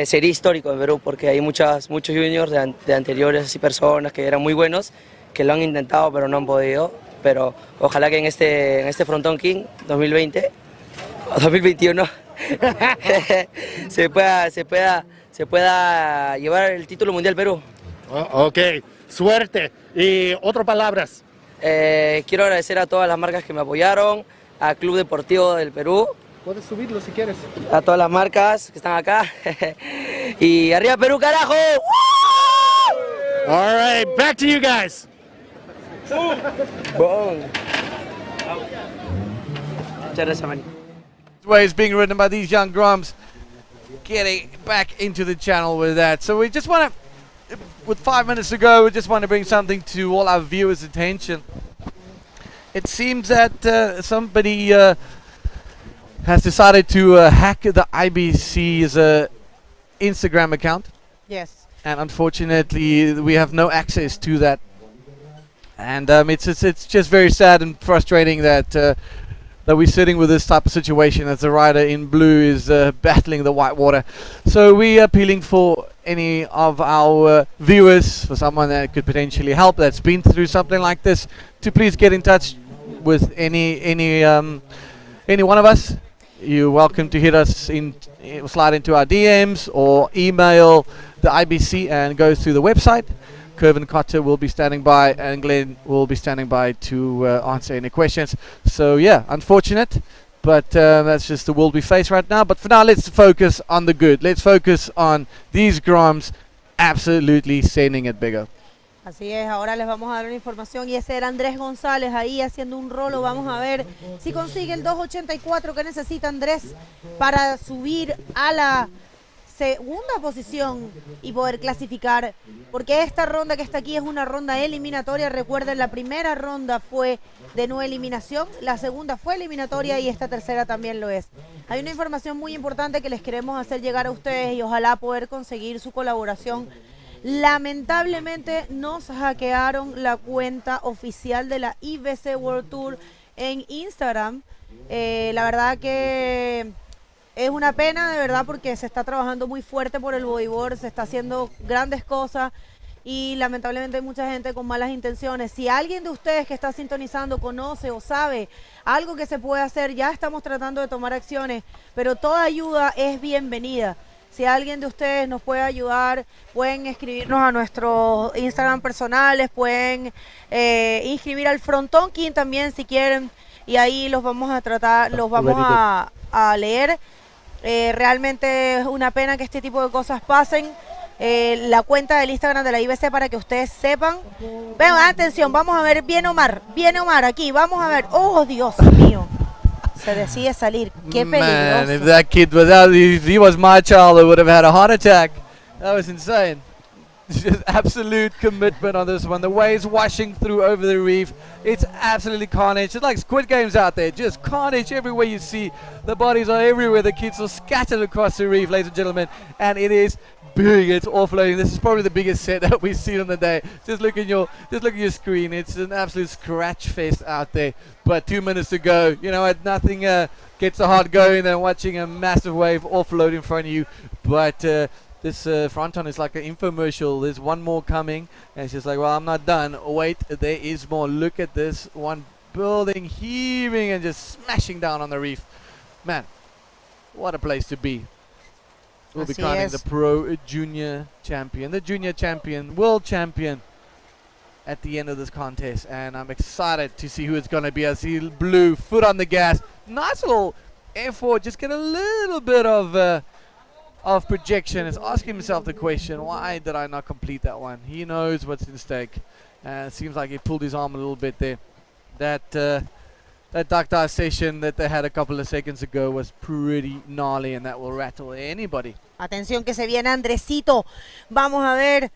Sería histórico en Perú porque hay muchos juniors de anteriores y personas que eran muy buenos, que lo han intentado pero no han podido. Pero ojalá que en este Frónton King 2020 o 2021 se pueda llevar el título mundial Perú. Ok, suerte. ¿Y otras palabras? Quiero agradecer a todas las marcas que me apoyaron, al Club Deportivo del Perú. Puedes subirlo si quieres. A todas las marcas que están acá. Y arriba Perú, carajo. All right, back to you guys. Muchas gracias, Manny. Way is being ridden by these young grums, getting back into the channel with that. So we just want to, with 5 minutes to go, we just want to bring something to all our viewers' attention. It seems that somebody has decided to hack the IBC's Instagram account. Yes. And unfortunately, we have no access to that. And it's just very sad and frustrating that that we're sitting with this type of situation as the rider in blue is battling the white water. So we are appealing for any of our viewers, for someone that could potentially help, that's been through something like this, to please get in touch with any one of us. You're welcome to hit us slide into our DMs or email the IBC and go through the website. Kevin Cotter will be standing by and Glenn will be standing by to answer any questions. So yeah, unfortunate, but that's just the world we face right now. But for now, let's focus on the good. Let's focus on these Groms absolutely sending it bigger. Así es, ahora les vamos a dar una información y ese era Andrés González ahí haciendo un rolo. Vamos a ver si consigue el 2.84 que necesita Andrés para subir a la segunda posición y poder clasificar, porque esta ronda que está aquí es una ronda eliminatoria. Recuerden, la primera ronda fue de no eliminación, la segunda fue eliminatoria y esta tercera también lo es. Hay una información muy importante que les queremos hacer llegar a ustedes y ojalá poder conseguir su colaboración. Lamentablemente nos hackearon la cuenta oficial de la IBC World Tour en Instagram. La verdad que es una pena, de verdad, porque se está trabajando muy fuerte por el bodyboard, se está haciendo grandes cosas y lamentablemente hay mucha gente con malas intenciones. Si alguien de ustedes que está sintonizando conoce o sabe algo que se puede hacer, ya estamos tratando de tomar acciones, pero toda ayuda es bienvenida. Si alguien de ustedes nos puede ayudar, pueden escribirnos a nuestros Instagram personales, pueden inscribir al Frónton King también si quieren y ahí los vamos a tratar, los vamos a leer. Realmente es una pena que este tipo de cosas pasen. La cuenta del Instagram de la IBC para que ustedes sepan. Vean, atención, vamos a ver, viene Omar aquí, vamos a ver. Oh, Dios mío, se decide salir, qué peligroso. Man, if that kid was out, if he was my child, I would have had a heart attack. That was insane. Just absolute commitment on this one. The waves washing through over the reef. It's absolutely carnage. It's like Squid Games out there. Just carnage everywhere you see. The bodies are everywhere. The kids are scattered across the reef, ladies and gentlemen. And it is big. It's offloading. This is probably the biggest set that we've seen on the day. Just look at your screen. It's an absolute scratch fest out there. But 2 minutes to go. You know what? Nothing gets the heart going than watching a massive wave offload in front of you. But this Fronton is like an infomercial. There's one more coming, and she's like, well, I'm not done. Wait, there is more. Look at this one building heaving and just smashing down on the reef. Man, what a place to be. We'll be crowning the Pro Junior Champion, the Junior Champion, World Champion at the end of this contest, and I'm excited to see who it's going to be. I see Blue, foot on the gas. Nice little effort, just get a little bit of projection. Is asking himself the question, why did I not complete that one? He knows what's in stake. It seems like he pulled his arm a little bit there. That duck dive session that they had a couple of seconds ago was pretty gnarly, and that will rattle anybody. Atención que se viene Andresito. Vamos a ver.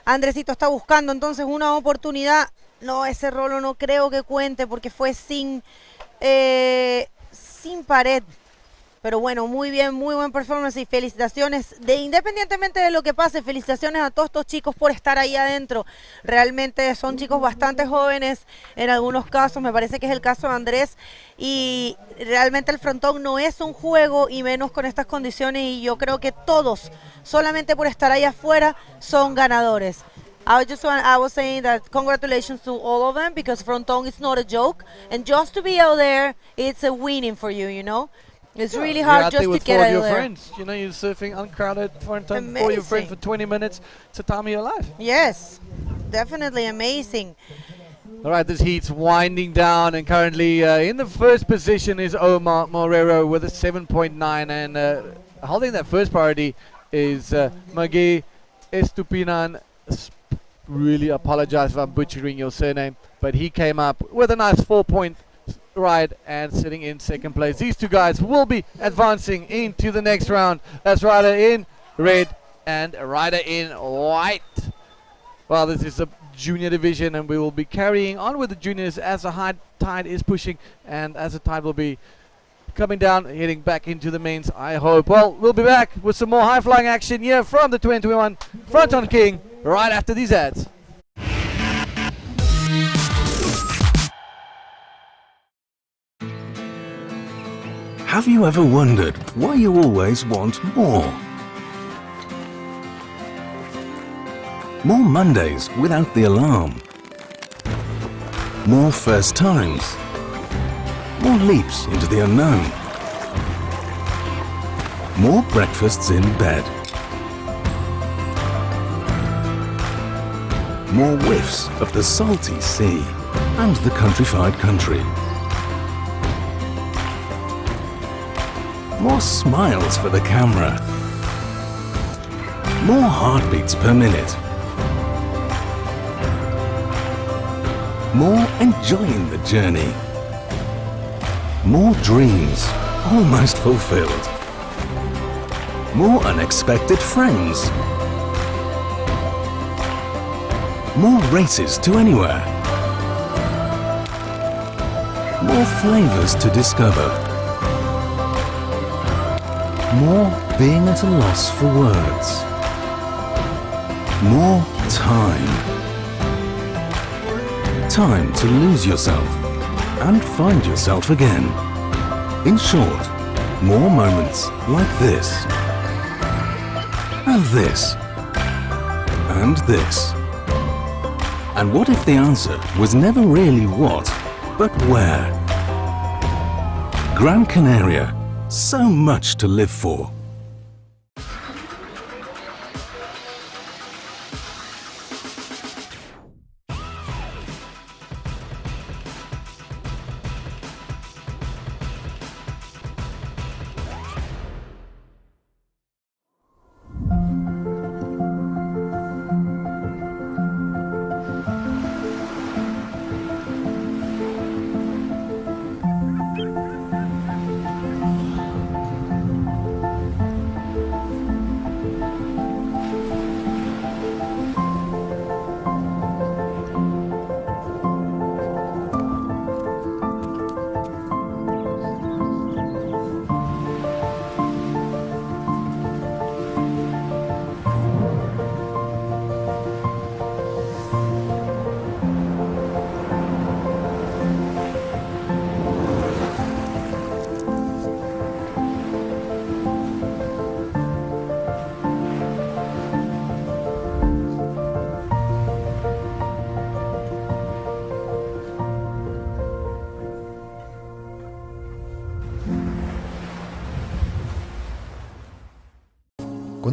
Andresito está buscando entonces una oportunidad. No, ese rolo no creo que cuente porque fue sin pared. Pero bueno, muy bien, muy buen performance y felicitaciones. Independientemente de lo que pase, felicitaciones a todos estos chicos por estar ahí adentro. Realmente son chicos bastante jóvenes en algunos casos, me parece que es el caso de Andrés. Y realmente el Frontón no es un juego y menos con estas condiciones. Y yo creo que todos, solamente por estar ahí afuera, son ganadores. I was saying that congratulations to all of them because Frontón is not a joke. And just to be out there, it's a winning for you, you know. It's really hard just to get out there. You're out there with 4 of your there. friends. You know, you're surfing uncrowded Fronton for your friends for 20 minutes. It's the time of your life. Yes, definitely amazing. All right, this heat's winding down, and currently in the first position is Omar Morero with a 7.9, and holding that first priority is Maggie Estupinan. Really apologize if I'm butchering your surname, but he came up with a nice 4-point ride and sitting in second place. These two guys will be advancing into the next round. That's Ryder in red and Ryder in white. Well, this is a junior division, and we will be carrying on with the juniors as the high tide is pushing, and as the tide will be coming down, heading back into the mains, I hope. Well, we'll be back with some more high-flying action here from the 2021 Frónton King right after these ads. Have you ever wondered why you always want more? More Mondays without the alarm. More first times. More leaps into the unknown. More breakfasts in bed. More whiffs of the salty sea and the countrified country. More smiles for the camera. More heartbeats per minute. More enjoying the journey. More dreams almost fulfilled. More unexpected friends. More races to anywhere. More flavors to discover. More being at a loss for words. More time. Time to lose yourself and find yourself again. In short, more moments like this. And this. And this. And what if the answer was never really what, but where? Gran Canaria. So much to live for.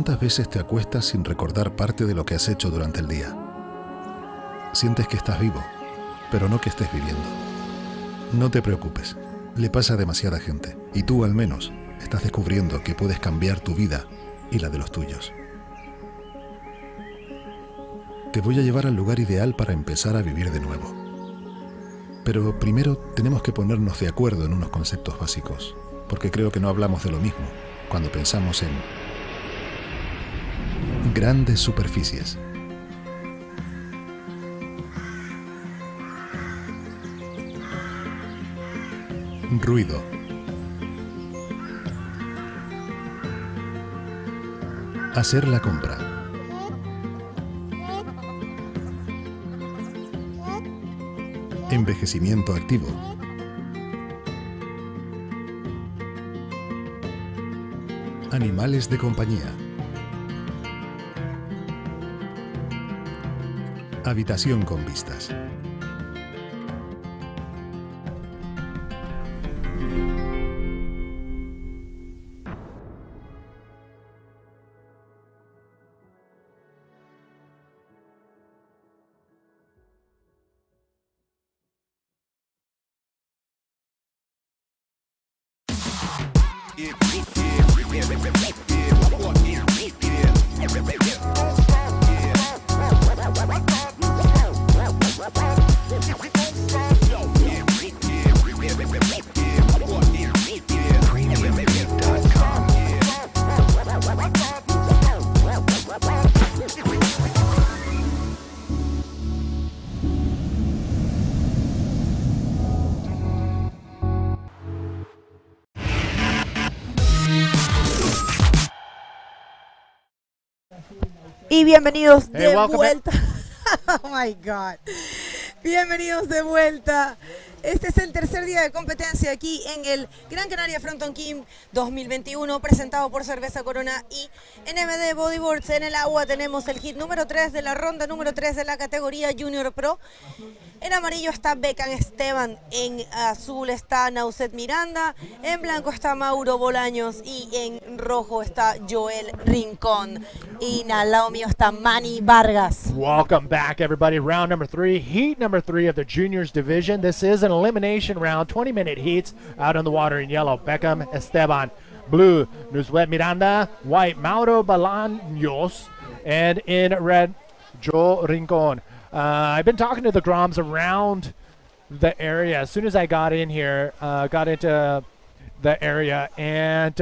¿Cuántas veces te acuestas sin recordar parte de lo que has hecho durante el día? Sientes que estás vivo, pero no que estés viviendo. No te preocupes, le pasa a demasiada gente, y tú al menos estás descubriendo que puedes cambiar tu vida y la de los tuyos. Te voy a llevar al lugar ideal para empezar a vivir de nuevo. Pero primero tenemos que ponernos de acuerdo en unos conceptos básicos, porque creo que no hablamos de lo mismo cuando pensamos en grandes superficies. Ruido. Hacer la compra. Envejecimiento activo. Animales de compañía. Habitación con vistas. Y bienvenidos de welcome vuelta. Oh my God. Bienvenidos de vuelta. Este es el tercer día de competencia aquí en el Gran Canaria Frónton King 2021, presentado por Cerveza Corona y NMD Bodyboards. En el agua tenemos el hit número 3 de la ronda número 3 de la categoría Junior Pro. En amarillo está Beckham Esteban, en azul está Nauset Miranda, en blanco está Mauro Bolaños y en rojo está Joel Rincón. Y al lado mío está Manny Vargas. Welcome back, everybody. Round number 3, heat number 3 of the juniors division. This is an elimination round, 20-minute heats out on the water in yellow. Beckham Esteban, blue, Nauset Miranda, white, Mauro Bolaños, and in red, Joel Rincón. I've been talking to the Groms around the area as soon as I got in here, got into the area, and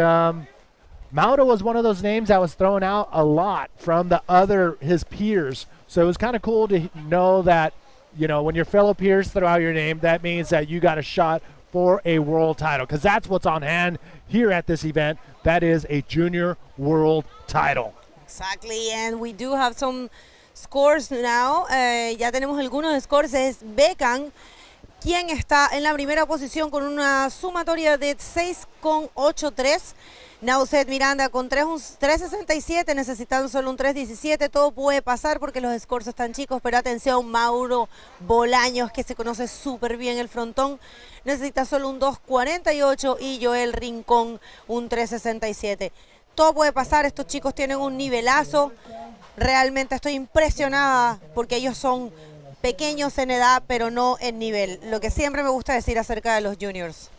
Mauro was one of those names that was thrown out a lot from his peers. So it was kind of cool to know that, you know, when your fellow peers throw out your name, that means that you got a shot for a world title, because that's what's on hand here at this event. That is a junior world title. Exactly, and we do have some scores now. Ya tenemos algunos scores. Es Beckham quien está en la primera posición con una sumatoria de 6,83. Nauset Miranda con 3.67, necesitando solo un 3.17. Todo puede pasar porque los scores están chicos, pero atención, Mauro Bolaños, que se conoce súper bien el frontón, necesita solo un 2.48 y Joel Rincón un 3.67. Todo puede pasar, estos chicos tienen un nivelazo. Realmente estoy impresionada porque ellos son pequeños en edad, pero no en nivel. Lo que siempre me gusta decir acerca de los juniors.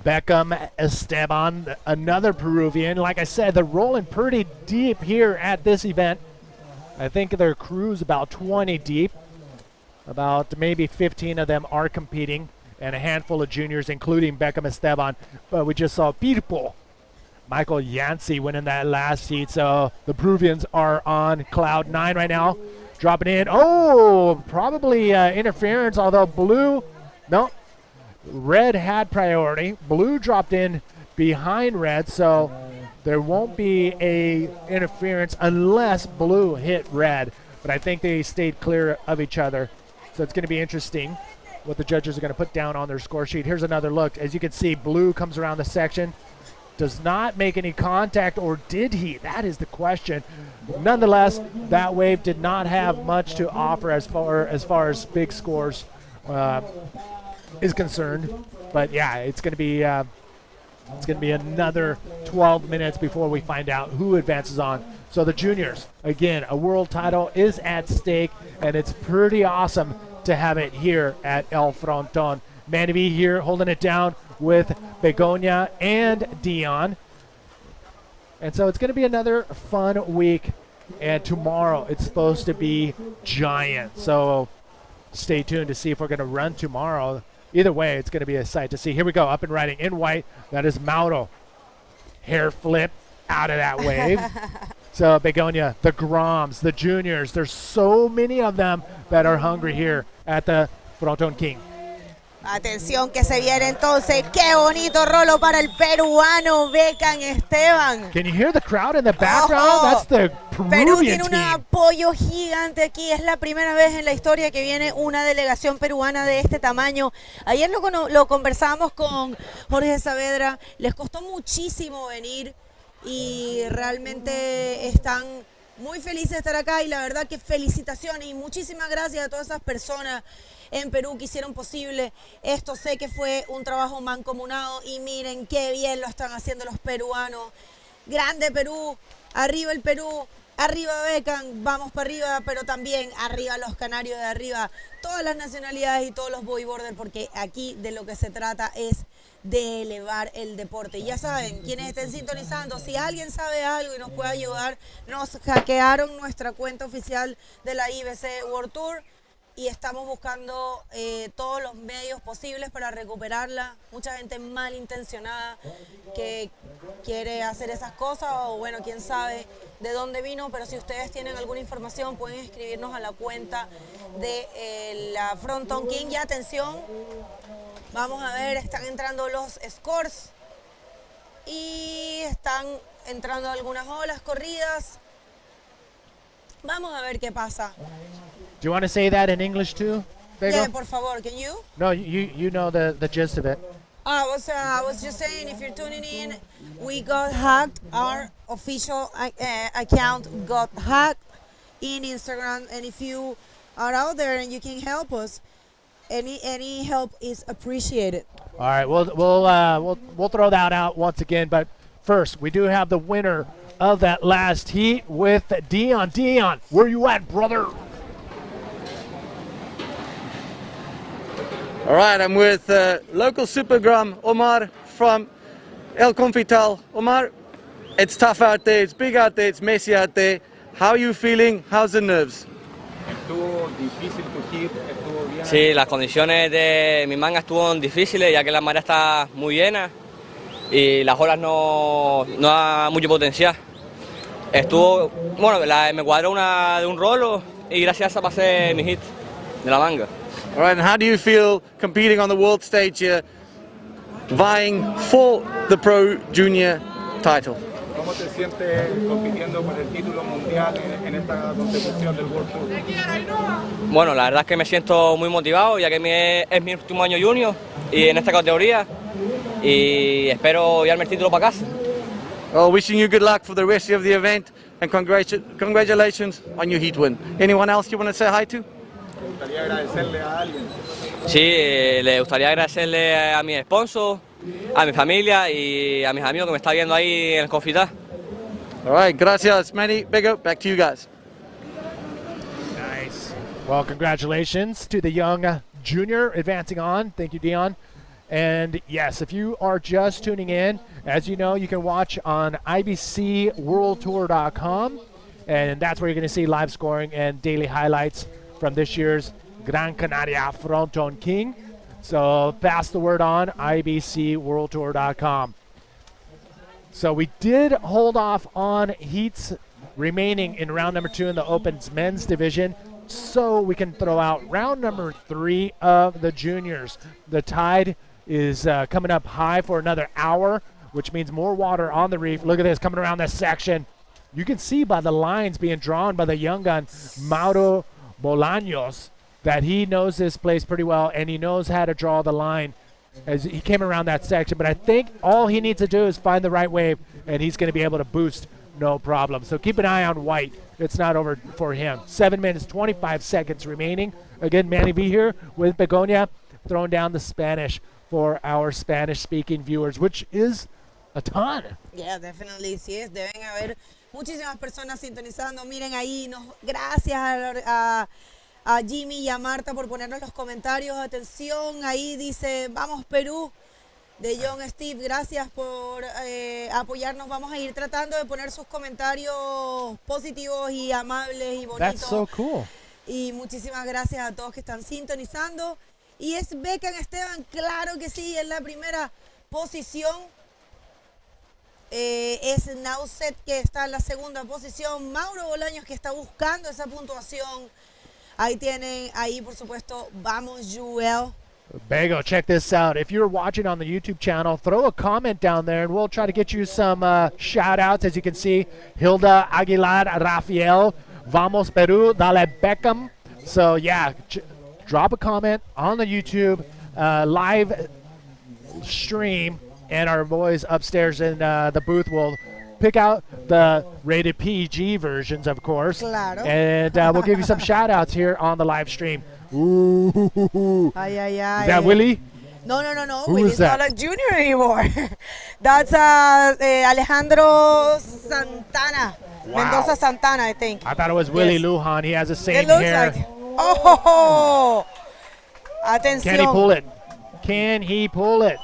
Beckham Esteban, another Peruvian. Like I said, they're rolling pretty deep here at this event. I think their crew's about 20 deep. About maybe 15 of them are competing, and a handful of juniors, including Beckham Esteban. But we just saw beautiful Michael Yancey winning that last heat. So the Peruvians are on cloud 9 right now. Dropping in. Oh, probably interference, although blue, no. Red had priority. Blue dropped in behind red, so there won't be a interference unless blue hit red. But I think they stayed clear of each other. So it's going to be interesting what the judges are going to put down on their score sheet. Here's another look. As you can see, blue comes around the section, does not make any contact, or did he? That is the question. Nonetheless, that wave did not have much to offer as far as big scores is concerned. But yeah, it's going to be It's going to be another 12 minutes before we find out who advances on. So the juniors, again, a world title is at stake, and it's pretty awesome to have it here at El Fronton. Manny B here holding it down with Begonia and Dion. And so it's going to be another fun week. And tomorrow it's supposed to be giant. So stay tuned to see if we're going to run tomorrow. Either way, it's going to be a sight to see. Here we go, up and riding in white. That is Mauro. Hair flip out of that wave. So Begonia, the Groms, the juniors, there's so many of them that are hungry here at the Frónton King. Atención que se viene entonces. Qué bonito rolo para el peruano Becan Esteban. Can you hear the crowd in the background? That's the Perú Peruvian tiene un team. apoyo gigante aquí. Es la primera vez en la historia que viene una delegación peruana de este tamaño. Ayer lo conversábamos con Jorge Saavedra. Les costó muchísimo venir y realmente están muy felices de estar acá. Y la verdad que felicitaciones y muchísimas gracias a todas esas personas en Perú que hicieron posible esto. Sé que fue un trabajo mancomunado y miren qué bien lo están haciendo los peruanos. Grande Perú, arriba el Perú, arriba Becan, vamos para arriba, pero también arriba los canarios de arriba, todas las nacionalidades y todos los bodyboarders, porque aquí de lo que se trata es de elevar el deporte. Y ya saben, quienes estén sintonizando, si alguien sabe algo y nos puede ayudar, nos hackearon nuestra cuenta oficial de la IBC World Tour y estamos buscando todos los medios posibles para recuperarla. Mucha gente malintencionada que quiere hacer esas cosas o bueno, quién sabe de dónde vino, pero si ustedes tienen alguna información pueden escribirnos a la cuenta de la Frónton King. Y atención, vamos a ver, están entrando los scores y están entrando algunas olas corridas. Vamos a ver qué pasa. Do you want to say that in English too, Bego? Yeah, por favor, can you? No, you know the gist of it. I was just saying, if you're tuning in, we got hacked. Our official account got hacked in Instagram, and if you are out there and you can help us, any help is appreciated. All right, we'll throw that out once again, but first we do have the winner of that last heat with Dion. Dion, where you at, brother? All right, I'm with local Supergram Omar from El Confital. Omar, it's tough out there, it's big out there, it's messy out there. How are you feeling? How's the nerves? Estuvo difícil tu hit, estuvo bien. Sí, las condiciones de mi manga estuvieron difíciles ya que la marea está muy llena y las olas no da mucho potencial. Estuvo, bueno, me cuadró una de un rolo y gracias a esa pasé mi hit de la manga. All right, and how do you feel competing on the world stage here, vying for the Pro Junior title? ¿Cómo te sientes compitiendo por el título mundial en esta competición del World Tour? Bueno, la verdad es que me siento muy motivado ya que es mi último año junior y en esta categoría y espero llevarme el título para casa. Well, wishing you good luck for the rest of the event and congratulations on your heat win. Anyone else you want to say hi to? ¿Te gustaría agradecerle a alguien? Sí, le gustaría agradecerle a mi sponsor, a mi familia y a mis amigos que me están viendo ahí en el Confital. All right, gracias, Manny. Bego, back to you guys. Nice. Well, congratulations to the young junior advancing on. Thank you, Dion. And yes, if you are just tuning in, as you know, you can watch on ibcworldtour.com, and that's where you're going to see live scoring and daily highlights from this year's Gran Canaria Frónton King. So pass the word on, ibcworldtour.com. So we did hold off on heats remaining in round number 2 in the Open's men's division, so we can throw out round number 3 of the juniors. The tide is coming up high for another hour, which means more water on the reef. Look at this coming around this section. You can see by the lines being drawn by the young gun, Mauro Bolaños, that he knows this place pretty well and he knows how to draw the line as he came around that section. But I think all he needs to do is find the right wave and he's going to be able to boost no problem. So keep an eye on White. It's not over for him. 7 minutes, 25 seconds remaining. Again, Manny B here with Begonia throwing down the Spanish for our Spanish-speaking viewers, which is A ton. Yeah, definitely. Sí, deben haber muchísimas personas sintonizando. Miren ahí, gracias a Jimmy y a Marta por ponernos los comentarios. Atención, ahí dice, vamos Perú, de John Steve. Gracias por apoyarnos. Vamos a ir tratando de poner sus comentarios positivos y amables y bonitos. That's so cool. Y muchísimas gracias a todos que están sintonizando. Y es Beckham Esteban, claro que sí, en la primera posición. Es Nauset que está en la segunda posición. Mauro Bolaños que está buscando esa puntuación. Ahí tienen, ahí por supuesto, vamos Joel. Bego, check this out. If you're watching on the YouTube channel, throw a comment down there and we'll try to get you some shout outs. As you can see, Hilda Aguilar, Rafael, Vamos Peru, Dale Beckham. So yeah, drop a comment on the YouTube live stream, and our boys upstairs in the booth will pick out the rated PG versions, of course. Claro. And we'll give you some shout outs here on the live stream. Ooh. Ay, ay, ay. Is that Willie? No. Who Willie's is that? not a junior anymore. That's Alejandro Santana. Wow. Mendoza Santana, I think. I thought it was Willie Yes. Lujan. He has the same It looks hair. like. Oh, atención. Can he pull it? Can he pull it?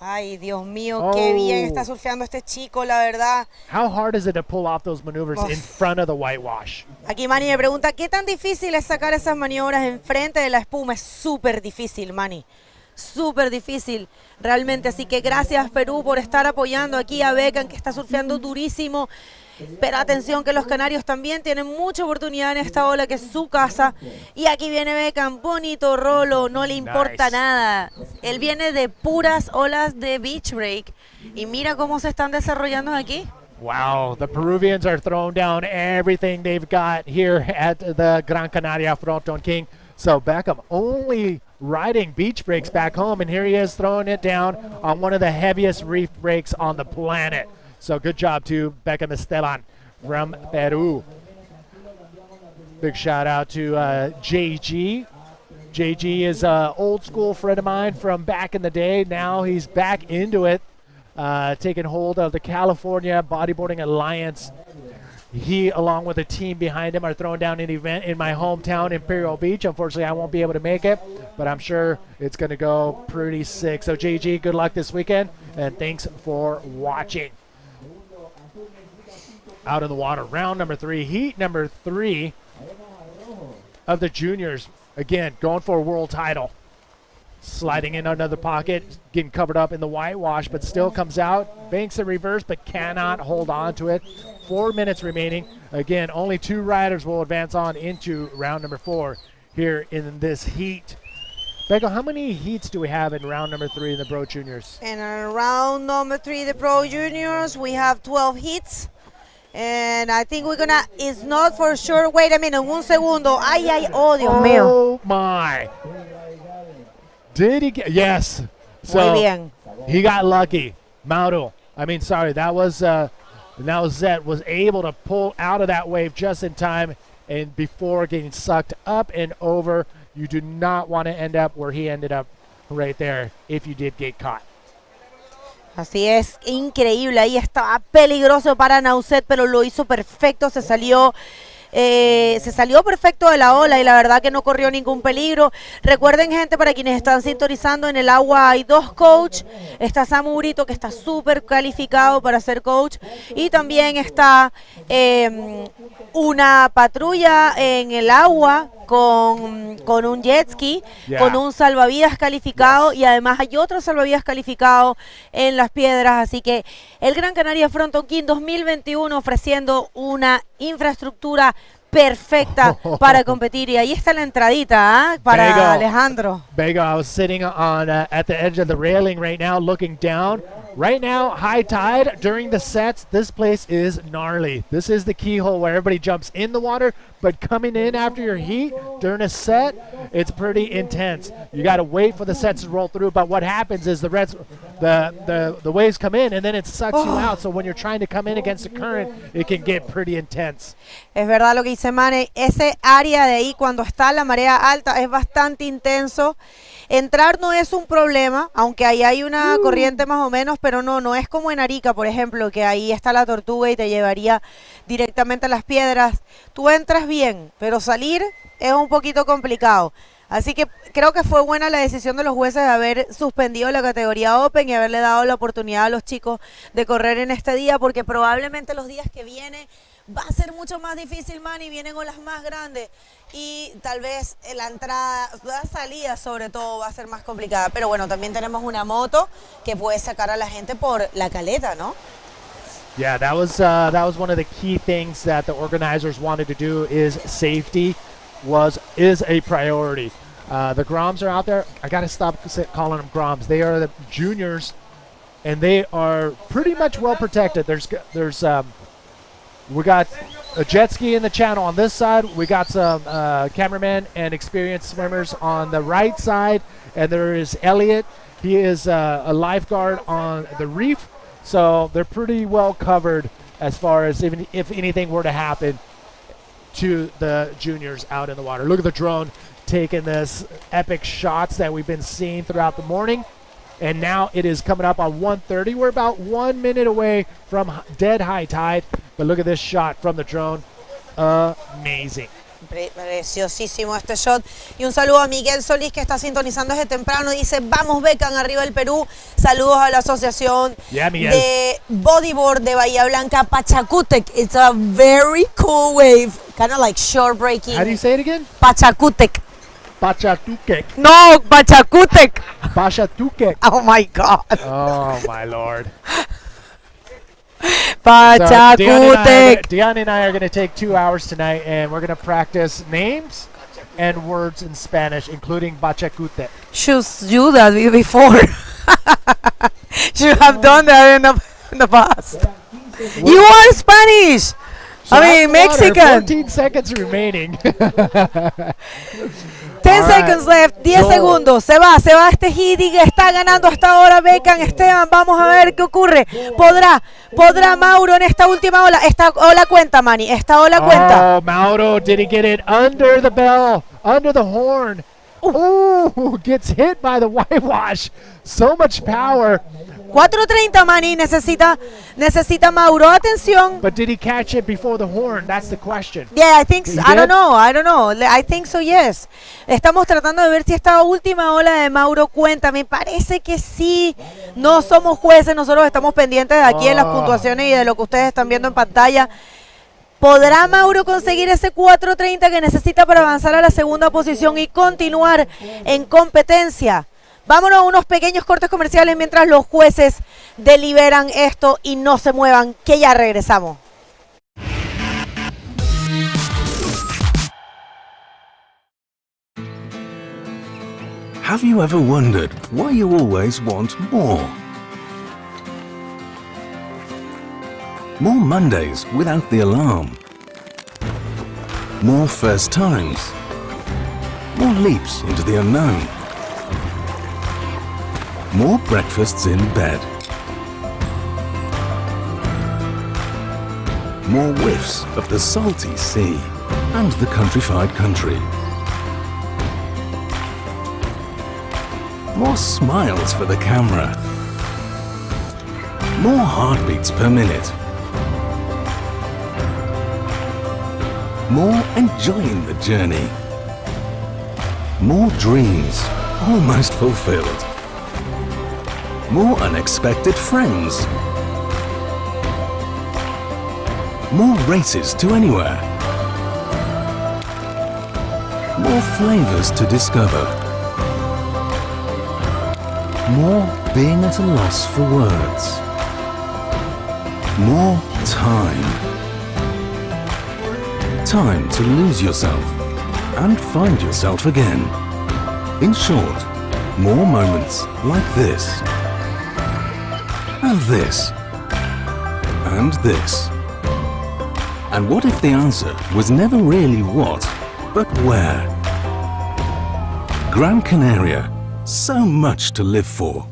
Ay, Dios mío, qué bien está surfeando este chico, la verdad. How hard is it to pull off those maneuvers in front of the whitewash? Aquí Manny me pregunta, ¿qué tan difícil es sacar esas maniobras enfrente de la espuma? Es súper difícil, Manny. Súper difícil, realmente. Así que gracias, Perú, por estar apoyando aquí a Beckham, que está surfeando durísimo. Pero atención que los canarios también tienen mucha oportunidad en esta ola, que es su casa. Y aquí viene Beckham, bonito rolo, no le importa nada. Él viene de puras olas de beach break. Y mira cómo se están desarrollando aquí. Wow, the Peruvians are throwing down everything they've got here at the Gran Canaria Frónton King. So Beckham only riding beach breaks back home, and here he is throwing it down on one of the heaviest reef breaks on the planet. So good job to Beckham Esteban from Peru. Big shout out to JG. JG is an old school friend of mine from back in the day. Now he's back into it, taking hold of the California Bodyboarding Alliance. He, along with a team behind him, are throwing down an event in my hometown, Imperial Beach. Unfortunately, I won't be able to make it, but I'm sure it's going to go pretty sick. So JG, good luck this weekend, and thanks for watching. Out in the water, round number 3, heat number 3 of the juniors. Again, going for a world title. Sliding in under the pocket, getting covered up in the whitewash, but still comes out, banks in reverse, but cannot hold on to it. 4 minutes remaining. Again, only 2 riders will advance on into round number 4 here in this heat. Bego, how many heats do we have in round number 3 in the Pro Juniors? In round number 3, the Pro Juniors, we have 12 heats. And I think we're gonna, it's not for sure, wait a minute, un segundo. Ay, ay, oh, Dios mío. Oh my. Did he get, yes. So Muy bien. He got lucky. Mauro, that was Zet was able to pull out of that wave just in time and before getting sucked up and over. You do not want to end up where he ended up right there if you did get caught. Así es, increíble, ahí estaba peligroso para Nauset, pero lo hizo perfecto, se salió perfecto de la ola y la verdad que no corrió ningún peligro. Recuerden, gente, para quienes están sintonizando, en el agua hay 2 coach. Está Samu Brito, que está súper calificado para ser coach, y también está una patrulla en el agua con un jet ski, con un salvavidas calificado, y además hay otro salvavidas calificado en las piedras. Así que el Gran Canaria Frónton King 2021 ofreciendo una infraestructura perfecta para competir. Y ahí está la entradita para Bego, Alejandro. Bego, I was sitting on at the edge of the railing right now, looking down. Right now, high tide during the sets. This place is gnarly. This is the keyhole where everybody jumps in the water, but coming in after your heat during a set, it's pretty intense. You got to wait for the sets to roll through. But what happens is the the waves come in and then it sucks you out. So when you're trying to come in against the current, it can get pretty intense. Es verdad lo que dice Mane, ese área de ahí cuando está la marea alta es bastante intenso. Entrar no es un problema, aunque ahí hay una corriente más o menos, pero no es como en Arica, por ejemplo, que ahí está la tortuga y te llevaría directamente a las piedras. Tú entras bien, pero salir es un poquito complicado. Así que creo que fue buena la decisión de los jueces de haber suspendido la categoría Open y haberle dado la oportunidad a los chicos de correr en este día, porque probablemente los días que vienen va a ser mucho más difícil, man, y vienen olas más grandes y tal vez la entrada, la salida sobre todo va a ser más complicada. Pero bueno, también tenemos una moto que puede sacar a la gente por la caleta, ¿no? Yeah, that was one of the key things that the organizers wanted to do. Is safety is a priority. The Groms are out there. I gotta stop calling them Groms. They are the juniors, and they are pretty much well protected. There's we got a jet ski in the channel on this side. We got some cameramen and experienced swimmers on the right side, and there is Elliot. He is a lifeguard on the reef, so they're pretty well covered as far as even if anything were to happen to the juniors out in the water. Look at the drone taking this epic shots that we've been seeing throughout the morning, and now it is coming up on 1:30. We're about 1 minute away from dead high tide, but look at this shot from the drone. Amazing. Preciosísimo este shot. Y un saludo a Miguel Solís, que está sintonizando desde temprano. Dice, vamos Becan, arriba el Perú. Saludos a la asociación de bodyboard de Bahía Blanca, Pachacútec. It's a very cool wave, kind of like shore breaking. How do you say it again? Pachacútec. Pachacútec. No, Pachacútec. Pachacútec. Oh my God. Oh my Lord. Pachacútec. So Dion and I are going to take 2 hours tonight, and we're going to practice names and words in Spanish, including Pachacútec. Should do that before. Should have done that in the past. You are Spanish. I mean, Mexican. 14 seconds remaining. 10 seconds left, 10 segundos, se va este hit y está ganando hasta ahora Becan. Esteban, vamos a ver qué ocurre. ¿Podrá Mauro en esta última ola? Esta ola cuenta, Manny, esta ola cuenta. Oh, Mauro, did he get it under the bell, under the horn? Oh, gets hit by the whitewash. So much power. 4:30, Manny, necesita Mauro, atención. But did he catch it before the horn? That's the question. Yeah, I think so. I don't know. I think so, yes. Estamos tratando de ver si esta última ola de Mauro cuenta. Me parece que sí. No somos jueces, nosotros estamos pendientes de aquí de las puntuaciones y de lo que ustedes están viendo en pantalla. ¿Podrá Mauro conseguir ese 4:30 que necesita para avanzar a la segunda posición y continuar en competencia? Vámonos a unos pequeños cortes comerciales mientras los jueces deliberan esto y no se muevan, que ya regresamos. Have you ever wondered why you always want more? More Mondays without the alarm. More first times. More leaps into the unknown. More breakfasts in bed. More whiffs of the salty sea and the countrified country. More smiles for the camera. More heartbeats per minute. More enjoying the journey. More dreams almost fulfilled. More unexpected friends. More races to anywhere. More flavors to discover. More being at a loss for words. More time. Time to lose yourself and find yourself again. In short, more moments like this. And this. And this. And what if the answer was never really what, but where? Gran Canaria. So much to live for.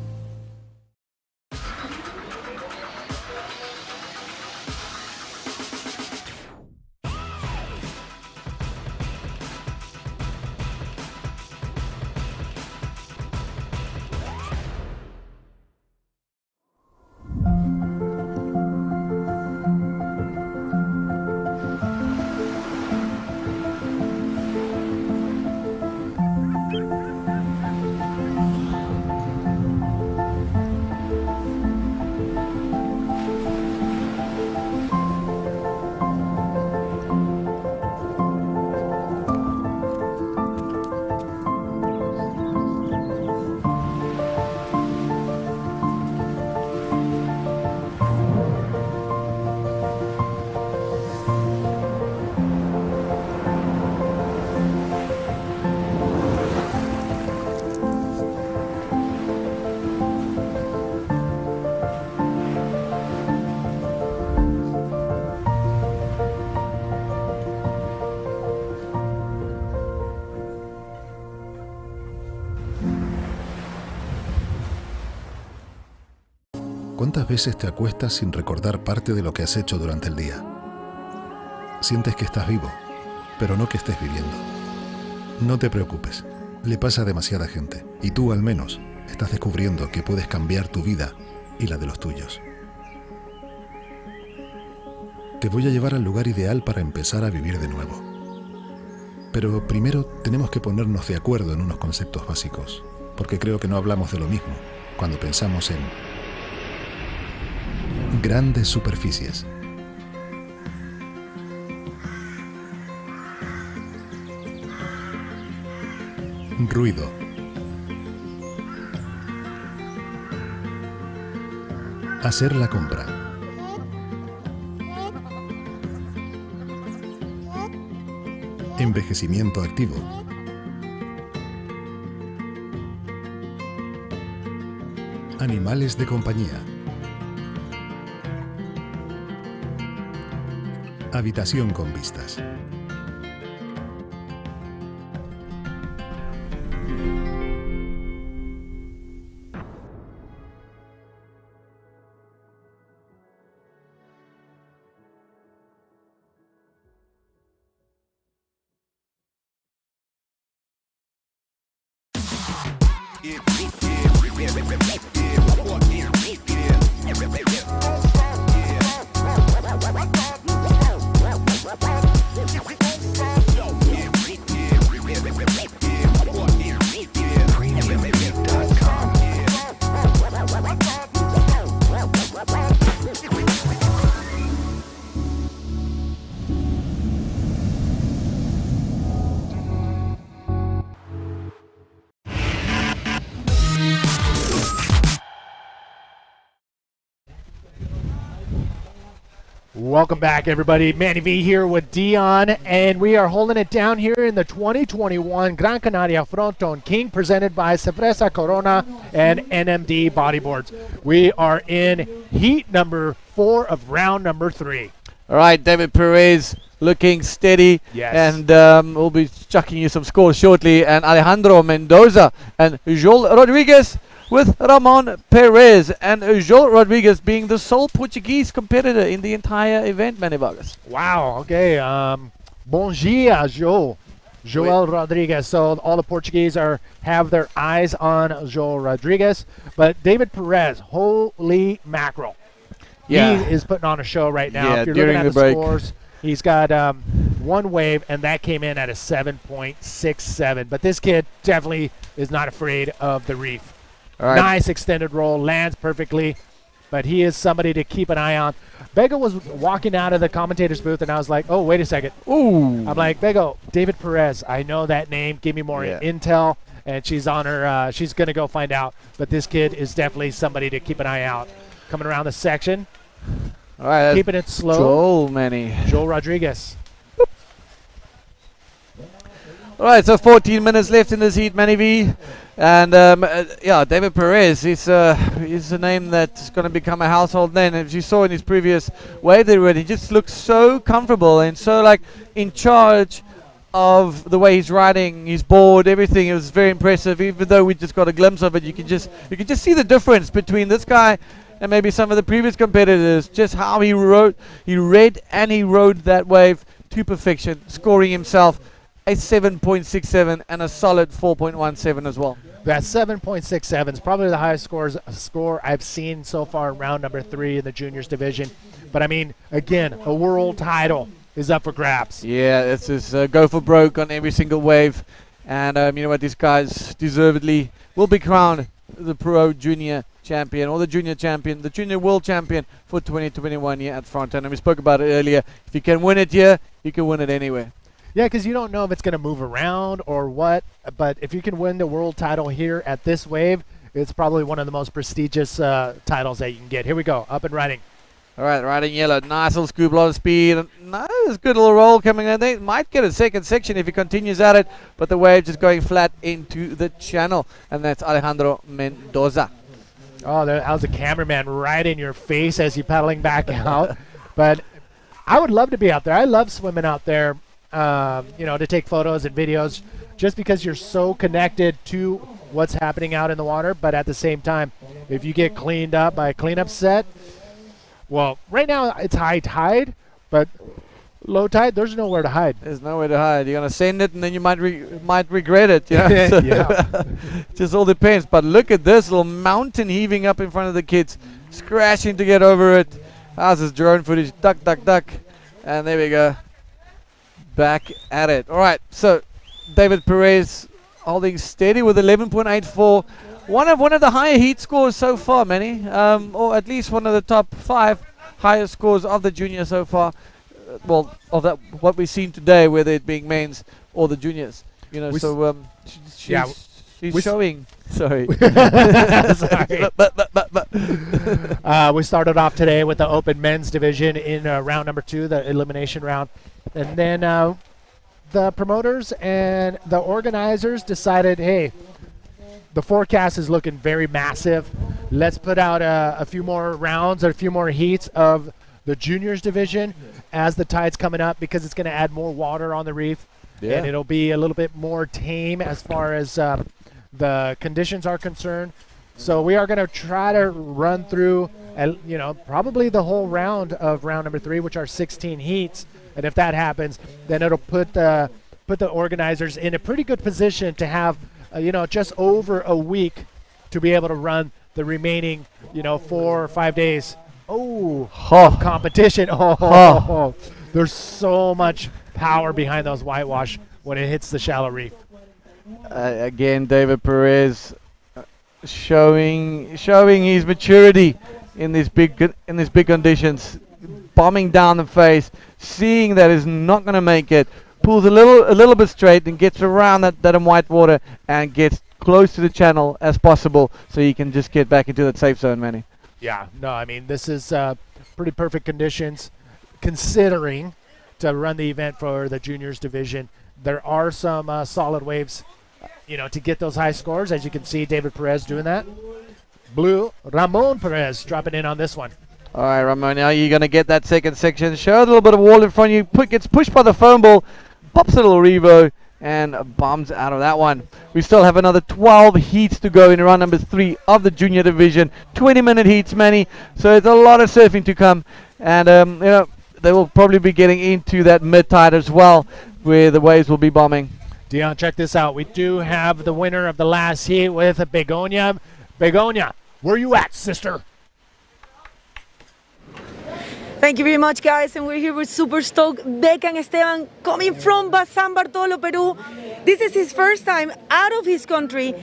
¿Cuántas veces te acuestas sin recordar parte de lo que has hecho durante el día? Sientes que estás vivo, pero no que estés viviendo. No te preocupes, le pasa a demasiada gente, y tú al menos estás descubriendo que puedes cambiar tu vida y la de los tuyos. Te voy a llevar al lugar ideal para empezar a vivir de nuevo. Pero primero tenemos que ponernos de acuerdo en unos conceptos básicos, porque creo que no hablamos de lo mismo cuando pensamos en grandes superficies. Ruido. Hacer la compra. Envejecimiento activo. Animales de compañía. Habitación con vistas. Welcome back, everybody. Manny V here with Dion, and we are holding it down here in the 2021 Gran Canaria Frónton King, presented by Cerveza Corona and NMD Bodyboards. We are in heat number 4 of round number 3. All right, David Perez looking steady. Yes. And we'll be chucking you some scores shortly. And Alejandro Mendoza and Joel Rodriguez with Ramon Perez. And Joel Rodriguez being the sole Portuguese competitor in the entire event, Manny Vargas. Wow, okay. Bom dia, Joel Rodriguez. So all the Portuguese have their eyes on Joel Rodriguez. But David Perez, holy mackerel. Yeah. He is putting on a show right now. Yeah, if you're during looking at the break. scores, he's got one wave, and that came in at a 7.67. But this kid definitely is not afraid of the reef. All right. Nice extended roll, lands perfectly, but he is somebody to keep an eye on. Bego was walking out of the commentator's booth, and I was like, oh, wait a second. Ooh. I'm like, Bego, David Perez, I know that name. Give me more intel. And she's on her, she's going to go find out. But this kid is definitely somebody to keep an eye out. Coming around the section. All right. Keeping it slow. Joel, Manny. Joel Rodriguez. All right, so 14 minutes left in this heat, Manny V. And yeah, David Perez, he's a name that's going to become a household name. As you saw in his previous wave that he ran, he just looks so comfortable and so like in charge of the way he's riding, his board, everything. It was very impressive. Even though we just got a glimpse of it, you can just see the difference between this guy and maybe some of the previous competitors. Just how he read and he rode that wave to perfection, scoring himself a 7.67 and a solid 4.17 as well. That 7.67 is probably the highest score I've seen so far in round number 3 in the juniors division. But I mean, again, a world title is up for grabs. Yeah, it's just go for broke on every single wave. And you know what, these guys deservedly will be crowned the Pro Junior Champion or the Junior Champion, the Junior World Champion for 2021 here at Fronton. And we spoke about it earlier. If you can win it here, you can win it anywhere. Yeah, because you don't know if it's going to move around or what. But if you can win the world title here at this wave, it's probably one of the most prestigious titles that you can get. Here we go, up and riding. All right, riding yellow. Nice little scoop, a lot of speed. Nice, good little roll coming in. They might get a second section if he continues at it, but the wave just going flat into the channel. And that's Alejandro Mendoza. Oh, that was a cameraman right in your face as you're paddling back out. But I would love to be out there. I love swimming out there, you know, to take photos and videos just because you're so connected to what's happening out in the water, but at the same time, if you get cleaned up by a cleanup set, well, right now it's high tide, but low tide, there's nowhere to hide. There's nowhere to hide. You're gonna send it, and then you might regret it. You know? So Yeah. just all depends. But look at this little mountain heaving up in front of the kids, scratching to get over it. How's this drone footage? Duck, duck, duck, and there we go. Back at it. All right. So David Perez holding steady with 11.84. One of the higher heat scores so far, Manny, or at least one of the top 5 highest scores of the junior so far. Well, of that what we've seen today, whether it being men's or the juniors, you know. So she's showing. Sorry. Sorry. We started off today with the open men's division in round number 2, the elimination round, and then the promoters and the organizers decided, hey, the forecast is looking very massive. Let's put out a few more rounds or a few more heats of the juniors division as the tide's coming up, because it's going to add more water on the reef, and it'll be a little bit more tame as far as the conditions are concerned. So we are going to try to run through, probably the whole round of round number 3, which are 16 heats. And if that happens, then it'll put the organizers in a pretty good position to have, just over a week to be able to run the remaining, 4 or 5 days. Competition. There's so much power behind those whitewash when it hits the shallow reef. Again, David Perez showing his maturity in these big conditions, bombing down the face, seeing that is not going to make it, pulls a little bit straight and gets around that in white water and gets close to the channel as possible, so you can just get back into that safe zone, Manny. Yeah, no, I mean, this is pretty perfect conditions considering to run the event for the juniors division. There are some solid waves, to get those high scores. As you can see, David Perez doing that. Blue, Ramon Perez dropping in on this one. All right, Ramon, now you're going to get that second section. Show a little bit of wall in front of you. Gets pushed by the foam ball, pops a little revo, and bombs out of that one. We still have another 12 heats to go in round number 3 of the junior division. 20-minute heats, Manny. So it's a lot of surfing to come. And, they will probably be getting into that mid-tide as well, where the waves will be bombing. Dion, check this out. We do have the winner of the last heat with Begonia. Begonia, where you at, sister? Thank you very much, guys, and we're here with Super Stoke Beckham Esteban, coming from San Bartolo, Peru. This is his first time out of his country,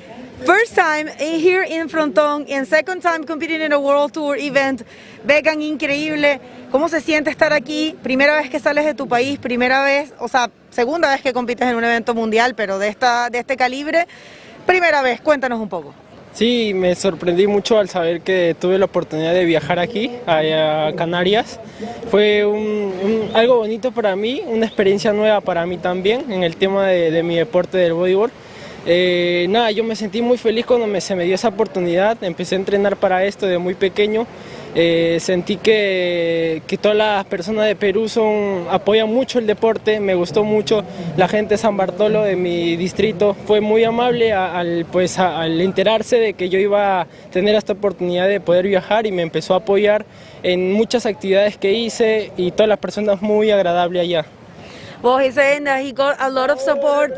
first time here in Fronton, and second time competing in a World Tour event. Beckham, increíble. ¿Cómo se siente estar aquí? Primera vez que sales de tu país, primera vez, segunda vez que compites en un evento mundial, pero de este calibre. Primera vez, cuéntanos un poco. Sí, me sorprendí mucho al saber que tuve la oportunidad de viajar aquí, a Canarias. Fue algo bonito para mí, una experiencia nueva para mí también en el tema de mi deporte del bodyboard. Yo me sentí muy feliz cuando se me dio esa oportunidad. Empecé a entrenar para esto de muy pequeño. Sentí que todas las personas de Perú apoyan mucho el deporte. Me gustó mucho la gente de San Bartolo, de mi distrito. Fue muy amable al enterarse de que yo iba a tener esta oportunidad de poder viajar, y me empezó a apoyar en muchas actividades que hice, y todas las personas muy agradables allá. Well, he's saying that he got a lot of support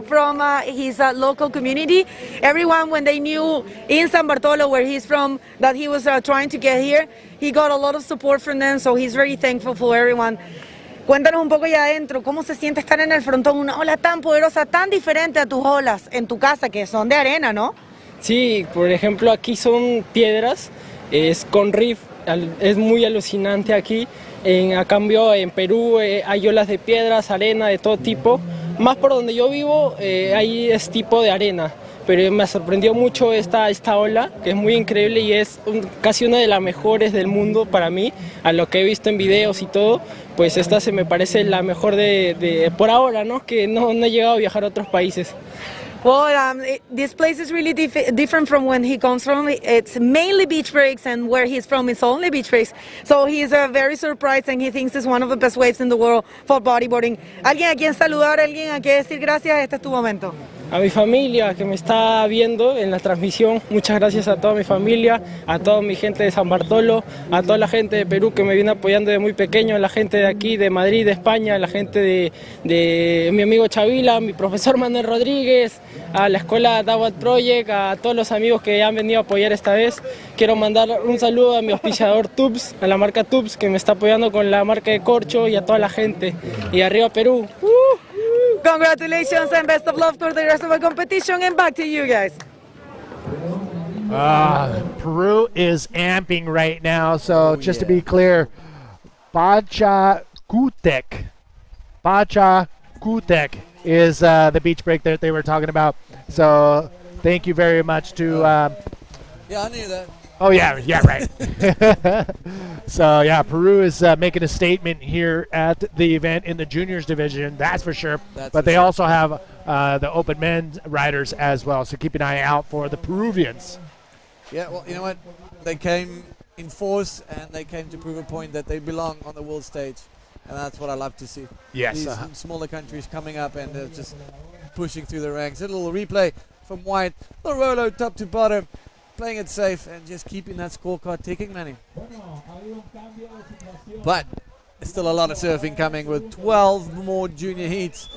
from his local community. Everyone, when they knew in San Bartolo, where he's from, that he was trying to get here, he got a lot of support from them, so he's very thankful for everyone. Cuéntanos un poco allá adentro, ¿cómo se siente estar en el Frontón? Una ola tan poderosa, tan diferente a tus olas en tu casa, que son de arena, ¿no? Sí, por ejemplo, aquí son piedras, es con reef, es muy alucinante aquí. A cambio, en Perú hay olas de piedras, arena de todo tipo. Más por donde yo vivo, ahí es tipo de arena. Pero me sorprendió mucho esta ola, que es muy increíble y es casi una de las mejores del mundo para mí. A lo que he visto en videos y todo, pues esta se me parece la mejor de por ahora, ¿no? Que no he llegado a viajar a otros países. Well, this place is really different from when he comes from. It's mainly beach breaks, and where he's from is only beach breaks. So he's very surprised, and he thinks it's one of the best waves in the world for bodyboarding. ¿Alguien a quien saludar, alguien a quien decir gracias? Este es tu momento. a mi familia que me está viendo en la transmisión. Muchas gracias a toda mi familia, a toda mi gente de San Bartolo, a toda la gente de Perú que me viene apoyando desde muy pequeño, la gente de aquí, de Madrid, de España, la gente de mi amigo Chavila, mi profesor Manuel Rodríguez, a la escuela Dawat Project, a todos los amigos que han venido a apoyar esta vez. Quiero mandar un saludo a mi auspiciador Tubs, a la marca Tubs que me está apoyando con la marca de corcho, y a toda la gente. Y arriba Perú. Congratulations and best of luck for the rest of the competition, and back to you guys. Peru is amping right now, so just to be clear, Pachacutic is the beach break that they were talking about. So thank you very much to... yeah, I knew that. Oh, yeah, right. So, yeah, Peru is making a statement here at the event in the juniors division, that's for sure. But they also have the open men's riders as well, so keep an eye out for the Peruvians. Yeah, well, you know what? They came in force, and they came to prove a point that they belong on the world stage. And that's what I love to see. Yes. These smaller countries coming up and just pushing through the ranks. A little replay from White, the Rolo top to bottom. Playing it safe and just keeping that scorecard ticking, Manny. But there's still a lot of surfing coming with 12 more junior heats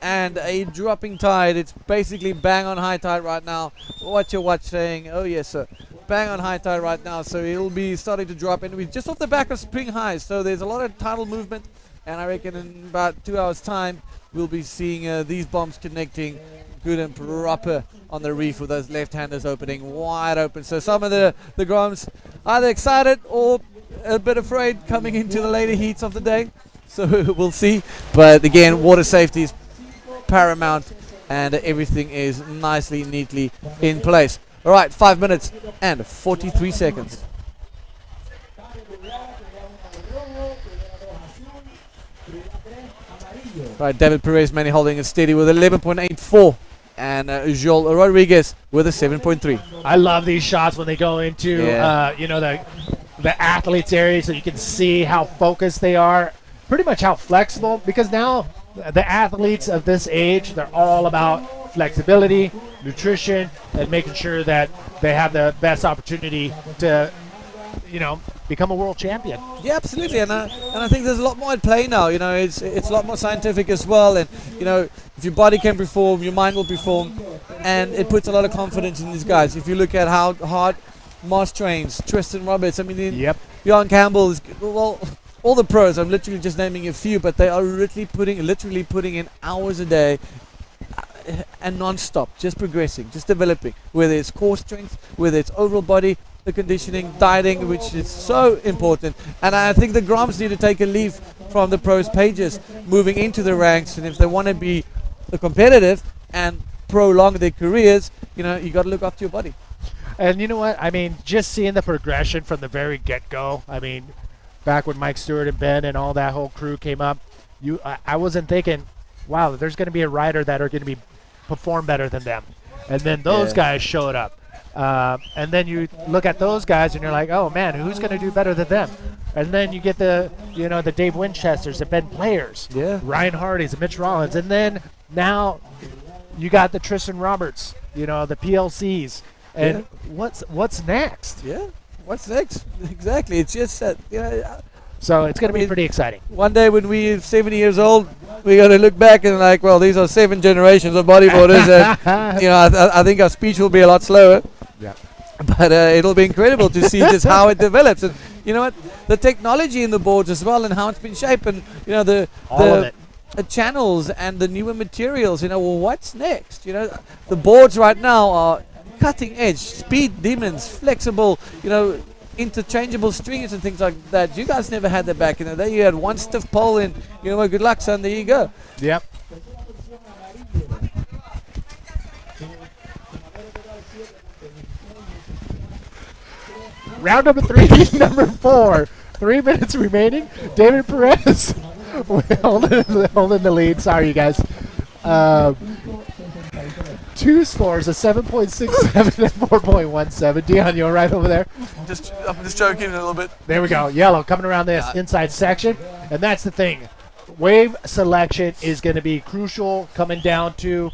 and a dropping tide. It's basically bang on high tide right now. Watch your watch saying, oh yes sir, bang on high tide right now. So it'll be starting to drop, and we're just off the back of spring highs. So there's a lot of tidal movement, and I reckon in about 2 hours time we'll be seeing these bombs connecting good and proper on the reef with those left-handers opening wide open. So some of the Groms either excited or a bit afraid coming into the later heats of the day. So we'll see. But again, water safety is paramount, and everything is nicely, neatly in place. All right, 5 minutes and 43 seconds. Right, David Perez Manny holding it steady with 11.84. And Joel Rodriguez with a 7.3. I love these shots when they go into, you know, the athletes area, so you can see how focused they are, pretty much how flexible, because now the athletes of this age, they're all about flexibility, nutrition, and making sure that they have the best opportunity to, you know, become a world champion. Yeah, absolutely, and I think there's a lot more at play now. You know, it's a lot more scientific as well, and you know, if your body can perform, your mind will perform, and it puts a lot of confidence in these guys. If you look at how hard Moss trains, Tristan Roberts, I mean, Jan Campbell is, well, all the pros. I'm literally just naming a few, but they are literally putting in hours a day. And non-stop, just progressing, just developing, whether it's core strength, whether it's overall body, the conditioning, dieting, which is so important. And I think the Groms need to take a leaf from the pros' pages moving into the ranks, and if they want to be competitive and prolong their careers, you know, you got to look after your body. And you know what? I mean, just seeing the progression from the very get-go. I mean, back when Mike Stewart and Ben and all that whole crew came up, I wasn't thinking, wow, there's going to be a rider that are going to be perform better than them. And then those guys showed up. And then you look at those guys and you're like, oh man, who's going to do better than them? And then you get the, you know, the Dave Winchesters, the Ben Players, Ryan Hardy's, the Mitch Rollins. And then now you got the Tristan Roberts, you know, the PLCs. And what's next? Yeah, what's next? Exactly. It's just that, you know. So it's going to be pretty exciting. One day when we're 70 years old, we're going to look back and like, well, these are 7 generations of bodyboarders. And, you know, I think our speech will be a lot slower. Yeah. But it'll be incredible to see just how it develops. And you know what? The technology in the boards as well, and how it's been shaped, and you know, the channels and the newer materials. You know, well, what's next? You know, the boards right now are cutting edge, speed demons, flexible, you know, interchangeable strings and things like that. You guys never had that back in the day. You had one stiff pole, and you know, well, good luck, son. There you go. Yep. Round number 3, number 4. 3 minutes remaining. David Perez holding the lead. Sorry, you guys. 2 scores, a 7.67 and 4.17. Dion, you all right over there? I'm just joking a little bit. There we go. Yellow coming around this inside section. And that's the thing. Wave selection is going to be crucial coming down to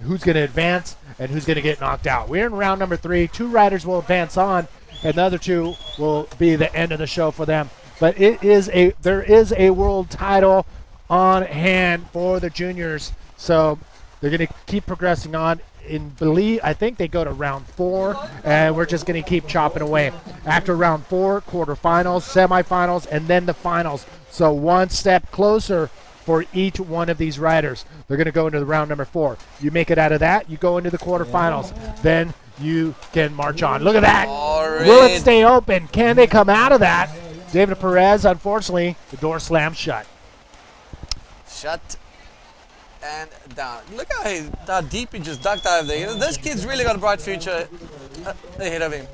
who's going to advance and who's going to get knocked out. We're in round number 3. 2 riders will advance on, and the other 2 will be the end of the show for them. But there is a world title on hand for the juniors, so they're going to keep progressing on. I think they go to round 4, and we're just going to keep chopping away. After round 4, quarterfinals, semifinals, and then the finals. So one step closer for each one of these riders. They're going to go into the round number 4. You make it out of that, you go into the quarterfinals. Then you can march on. Look at that. Will it stay open? Can they come out of that? David Perez, unfortunately, the door slammed shut. Shut and down. Look how deep he just ducked out of there. You know, this kid's really got a bright future ahead of him.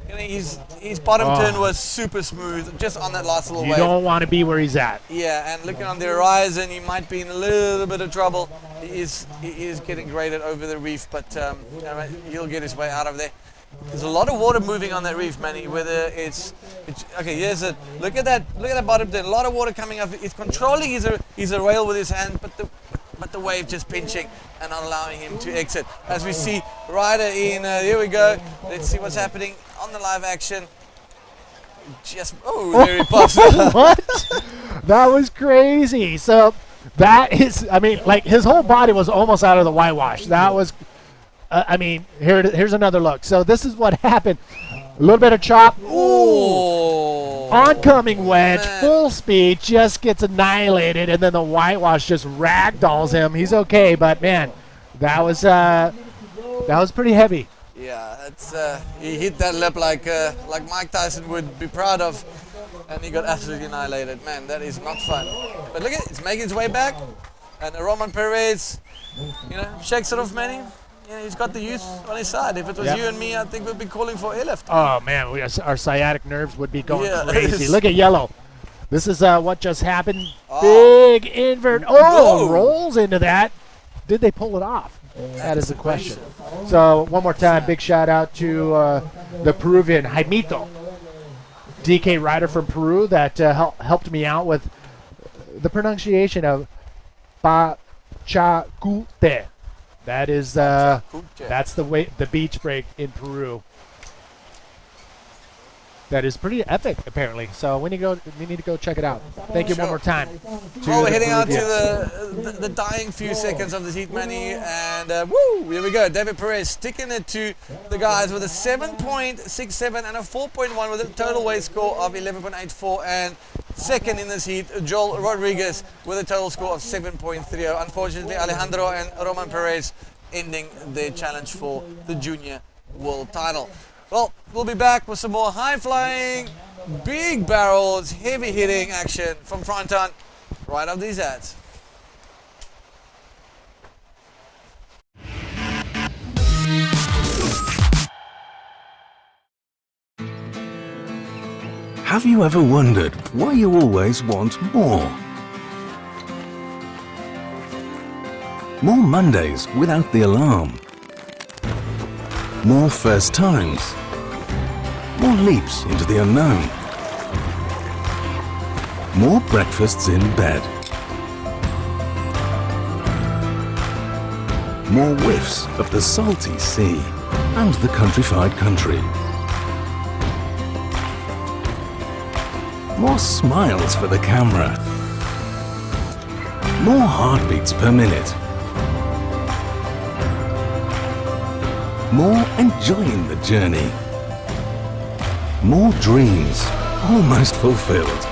You know, his bottom turn was super smooth, just on that last little wave. You don't want to be where he's at. Yeah, and looking on the horizon, he might be in a little bit of trouble. He is getting graded over the reef, but you know, he'll get his way out of there. There's a lot of water moving on that reef, Manny. Whether it's okay, here's it. Look at that bottom turn. A lot of water coming up. It's controlling his rail with his hand, but the wave just pinching and not allowing him to exit. As we see rider in, here we go. Let's see what's happening on the live action. There he pops. What? That was crazy. So that is, I mean, like his whole body was almost out of the whitewash. That was, I mean, here's another look. So this is what happened. A little bit of chop. Ooh. Oncoming wedge, full speed, just gets annihilated, and then the whitewash just ragdolls him. He's okay, but man, that was pretty heavy. Yeah, that's he hit that lip like Mike Tyson would be proud of, and he got absolutely annihilated. Man, that is not fun. But look at it, it's making its way back, and Roman Perez, you know, shakes it off, Manny. Yeah, he's got the youth on his side. If it was you and me, I think we'd be calling for airlift. Oh man, our sciatic nerves would be going crazy. Look at yellow. This is what just happened. Big invert. Oh, rolls into that. Did they pull it off? That is the question. So one more time, big shout out to the Peruvian Jaimito, DK rider from Peru that helped me out with the pronunciation of Pachacute. That is that's the beach break in Peru. That is pretty epic, apparently. So we need to go check it out. Thank you one more time. Well, we're heading out to the dying few seconds of this heat, Manny, and woo! Here we go. David Perez sticking it to the guys with a 7.67 and a 4.1 with a total weight score of 11.84, and second in this heat, Joel Rodriguez with a total score of 7.30. Unfortunately, Alejandro and Roman Perez ending their challenge for the junior world title. Well, we'll be back with some more high-flying, big barrels, heavy-hitting action from Fronton right after these ads. Have you ever wondered why you always want more? More Mondays without the alarm. More first times. More leaps into the unknown. More breakfasts in bed. More whiffs of the salty sea and the countrified country. More smiles for the camera. More heartbeats per minute. More enjoying the journey. More dreams almost fulfilled.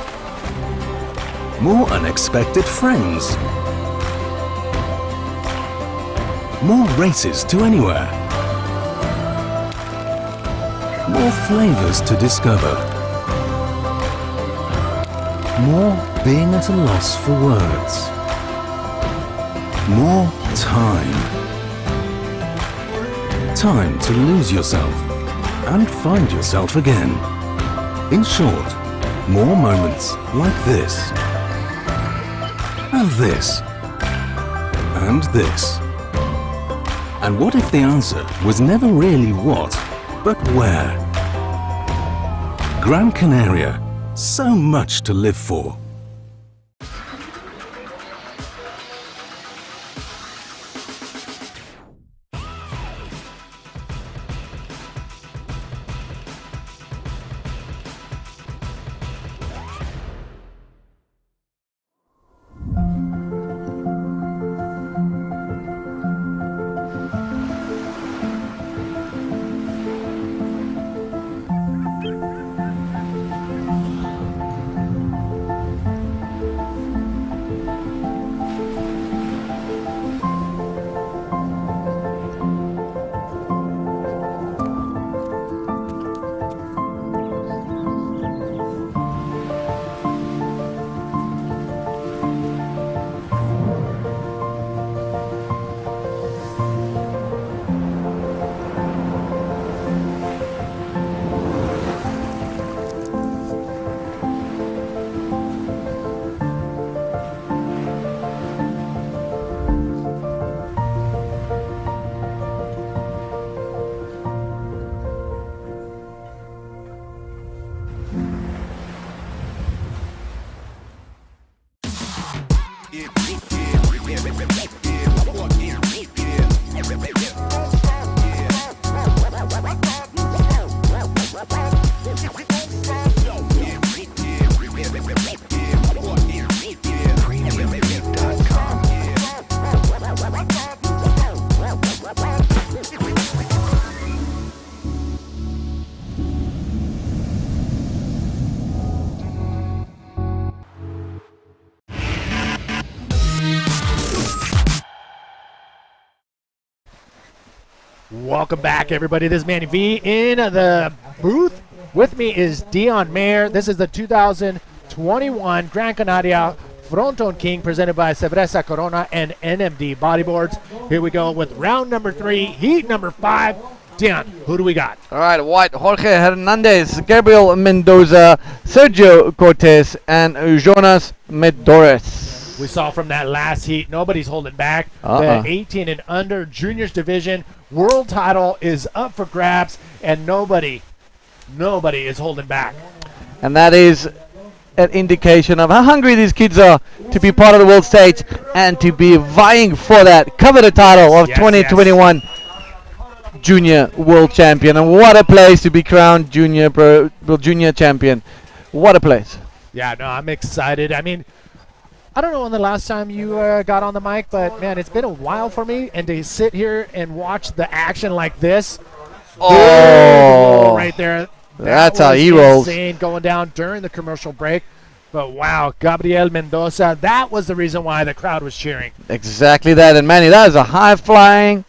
More unexpected friends. More races to anywhere. More flavors to discover. More being at a loss for words. More time. Time to lose yourself and find yourself again. In short, more moments like this. And this. And this. And what if the answer was never really what, but where? Gran Canaria. So much to live for. Welcome back, everybody. This is Manny V in the booth. With me is Dion Mayer. This is the 2021 Gran Canaria Frónton King presented by Cerveza Corona and NMD Bodyboards. Here we go with round number 3, heat number 5. Dion, who do we got? All right, white, Jorge Hernandez, Gabriel Mendoza, Sergio Cortez, and Jonas Medores. We saw from that last heat, nobody's holding back. The 18 and under juniors division world title is up for grabs, and nobody is holding back. And that is an indication of how hungry these kids are to be part of the world stage and to be vying for that coveted title of 2021 junior world champion. And what a place to be crowned junior champion. What a place. Yeah, no, I'm excited. I mean, I don't know when the last time you got on the mic, but man, it's been a while for me, and to sit here and watch the action like this. Right there. That's how he rolls. Insane going down during the commercial break. But wow, Gabriel Mendoza, that was the reason why the crowd was cheering. Exactly that. And Manny, that is a high-flying,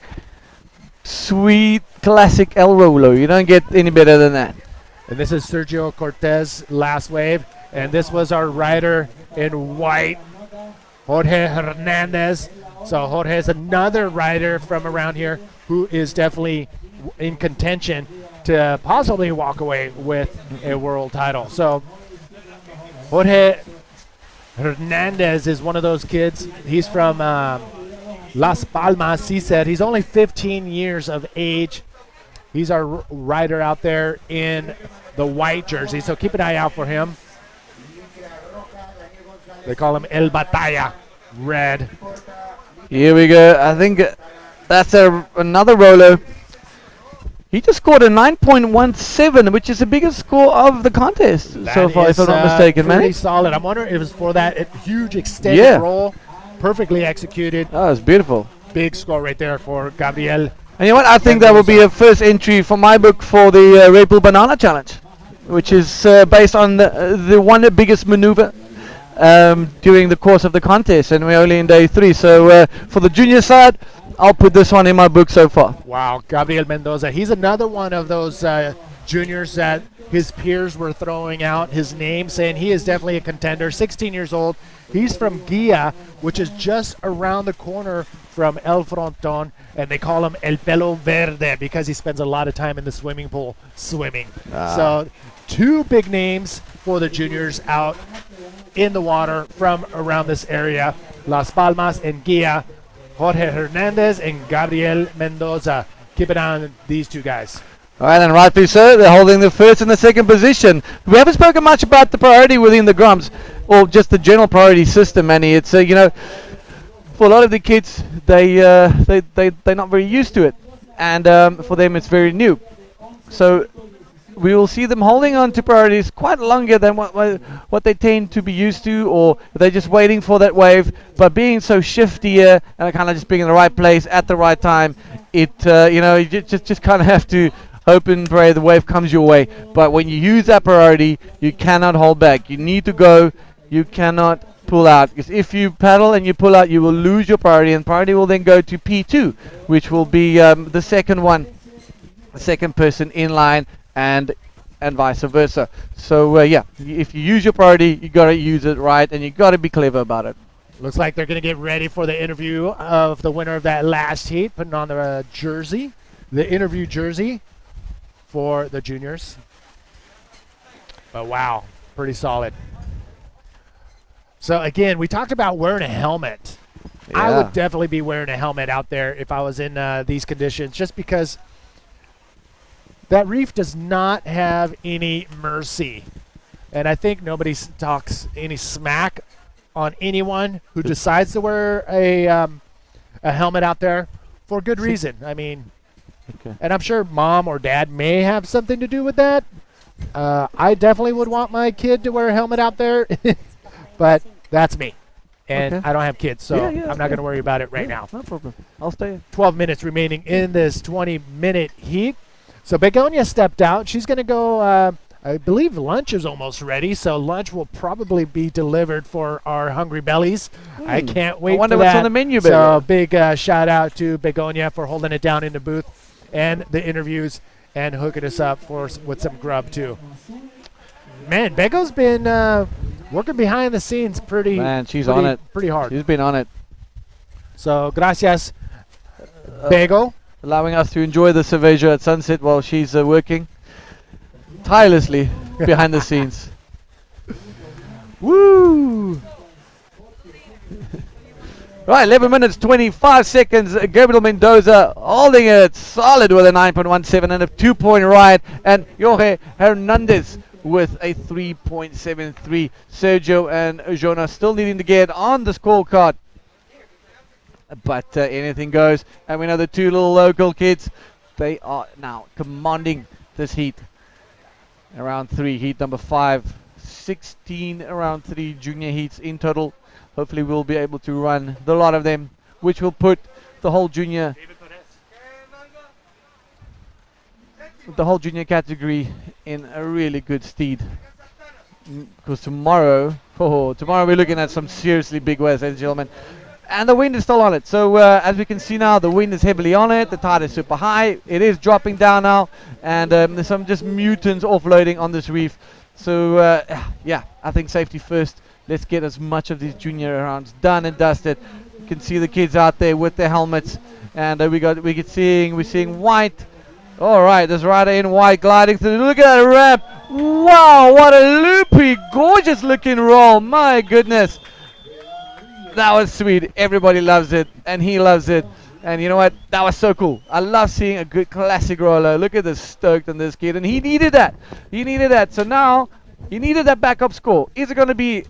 sweet, classic El Rolo. You don't get any better than that. And this is Sergio Cortez, last wave. And this was our rider in white, Jorge Hernandez. So Jorge is another rider from around here who is definitely in contention to possibly walk away with a world title. So Jorge Hernandez is one of those kids. He's from Las Palmas. He said he's only 15 years of age. He's our rider out there in the white jersey, so keep an eye out for him. They call him El Batalla, red. Here we go. I think that's another roller. He just scored a 9.17, which is the biggest score of the contest so far, if I'm not mistaken, man. Pretty solid. I'm wondering if it was for that huge extended roll. Perfectly executed. Oh, it's beautiful. Big score right there for Gabriel. And you know what? I think that will be a first entry for my book for the Red Bull Banana Challenge, which is based on the one biggest maneuver during the course of the contest, and we're only in day 3. So for the junior side, I'll put this one in my book so far. Wow, Gabriel Mendoza. He's another one of those juniors that his peers were throwing out his name, saying he is definitely a contender. 16 years old. He's from Guia, which is just around the corner from El Fronton, and they call him El Pelo Verde because he spends a lot of time in the swimming pool swimming. So 2 big names for the juniors out in the water from around this area, Las Palmas and Guia. Jorge Hernandez and Gabriel Mendoza. Keep an eye on these 2 guys. All right, and rightfully so. They're holding the first and the second position. We haven't spoken much about the priority within the Groms, or just the general priority system, Manny. It's you know, for a lot of the kids, they're not very used to it, and for them it's very new. So we will see them holding on to priorities quite longer than what they tend to be used to, or they're just waiting for that wave. But being so shiftier and kind of just being in the right place at the right time, it you know, you just kind of have to hope and pray the wave comes your way. But when you use that priority, you cannot hold back. You need to go. You cannot pull out, because if you paddle and you pull out, you will lose your priority, and priority will then go to P2, which will be the second one, the second person in line, and vice versa. So yeah, if you use your priority, you got to use it right, and you got to be clever about it. Looks like they're going to get ready for the interview of the winner of that last heat, putting on the jersey, the interview jersey for the juniors. But wow, pretty solid. So again, we talked about wearing a helmet. Yeah. I would definitely be wearing a helmet out there if I was in these conditions, just because that reef does not have any mercy. And I think nobody talks any smack on anyone who decides to wear a helmet out there for good reason. I mean, and I'm sure mom or dad may have something to do with that. I definitely would want my kid to wear a helmet out there, but that's me. And I don't have kids, so I'm not going to worry about it right now. No problem. I'll stay. 12 minutes remaining in this 20-minute heat. So Begonia stepped out. She's going to go, I believe lunch is almost ready, so lunch will probably be delivered for our hungry bellies. I can't wait for that. I wonder what's on the menu, baby. So big shout out to Begonia for holding it down in the booth. and the interviews and hooking us up with some grub too. Man, Bego's been working behind the scenes pretty on it. Pretty hard. She's been on it. So, gracias, Bego. Allowing us to enjoy the cerveja at sunset while she's working tirelessly behind the scenes. Woo! Right, 11 minutes, 25 seconds. Gabriel Mendoza holding it solid with a 9.17 and a 2-point ride. And Jorge Hernandez with a 3.73. Sergio and Jonas still needing to get on the scorecard. But anything goes. And we know the two little local kids, they are now commanding this heat. Around 3, heat number 5. 16 around 3 junior heats in total. Hopefully we'll be able to run the lot of them, which will put the whole junior category in a really good stead. Because tomorrow we're looking at some seriously big waves, ladies and gentlemen. And the wind is still on it. So as we can see now, the wind is heavily on it. The tide is super high. It is dropping down now. And there's some just mutants offloading on this reef. So yeah, I think safety first. Let's get as much of these junior rounds done and dusted. You can see the kids out there with their helmets, and we're seeing white. All right, this rider in white gliding through. Look at that ramp! Wow, what a loopy, gorgeous looking roll! My goodness, that was sweet. Everybody loves it, and he loves it. And you know what? That was so cool. I love seeing a good classic roller. Look at this stoked on this kid, and he needed that. He needed that. So now he needed that backup score. Is it going to be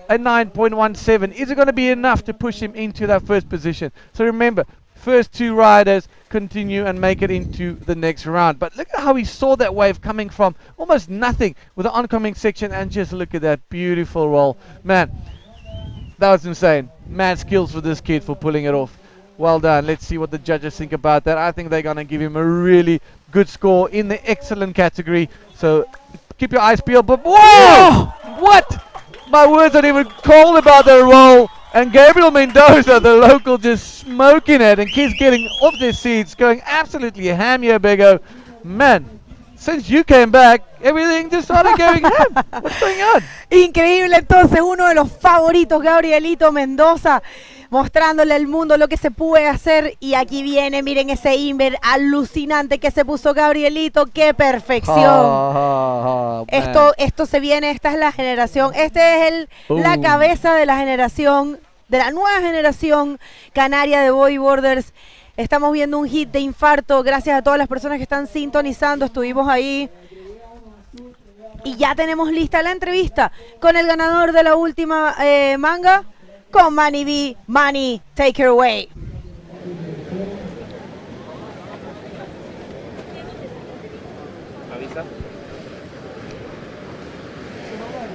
a 9.17? Is it going to be enough to push him into that first position? So remember, first 2 riders continue and make it into the next round. But look at how he saw that wave coming from almost nothing with the oncoming section, and just look at that beautiful roll. Man, that was insane. Mad skills for this kid for pulling it off. Well done. Let's see what the judges think about that. I think they're going to give him a really good score in the excellent category. So keep your eyes peeled. But whoa! What? My words aren't even cold about the roll. And Gabriel Mendoza, the local, just smoking it. And kids getting off their seats, going absolutely ham here, Bego. Man, since you came back, everything just started going ham. What's going on? Increíble, entonces, uno de los favoritos, Gabrielito Mendoza, mostrándole al mundo lo que se puede hacer. Y aquí viene, miren ese inver alucinante que se puso Gabrielito. ¡Qué perfección! Esto se viene, esta es la generación, este es la cabeza de la generación, de la nueva generación canaria de bodyboarders. Estamos viendo un hit de infarto, gracias a todas las personas que están sintonizando, estuvimos ahí. Y ya tenemos lista la entrevista con el ganador de la última manga, con Manny B. Manny, take it away.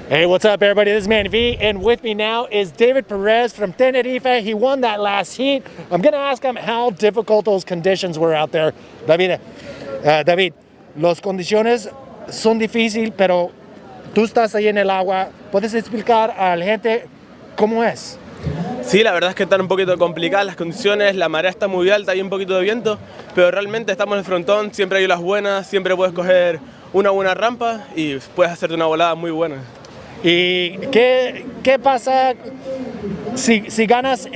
Hey, what's up, everybody? This is Manny V, and with me now is David Perez from Tenerife. He won that last heat. I'm going to ask him how difficult those conditions were out there. David, las condiciones son difíciles, pero tú estás ahí en el agua. ¿Puedes explicar a la gente cómo es? Sí, la verdad es que están un poquito complicadas las condiciones, la marea está muy alta, hay un poquito de viento, pero realmente estamos en el frontón, siempre hay olas buenas, siempre puedes coger una buena rampa y puedes hacerte una volada muy buena. ¿Y qué pasa si ganas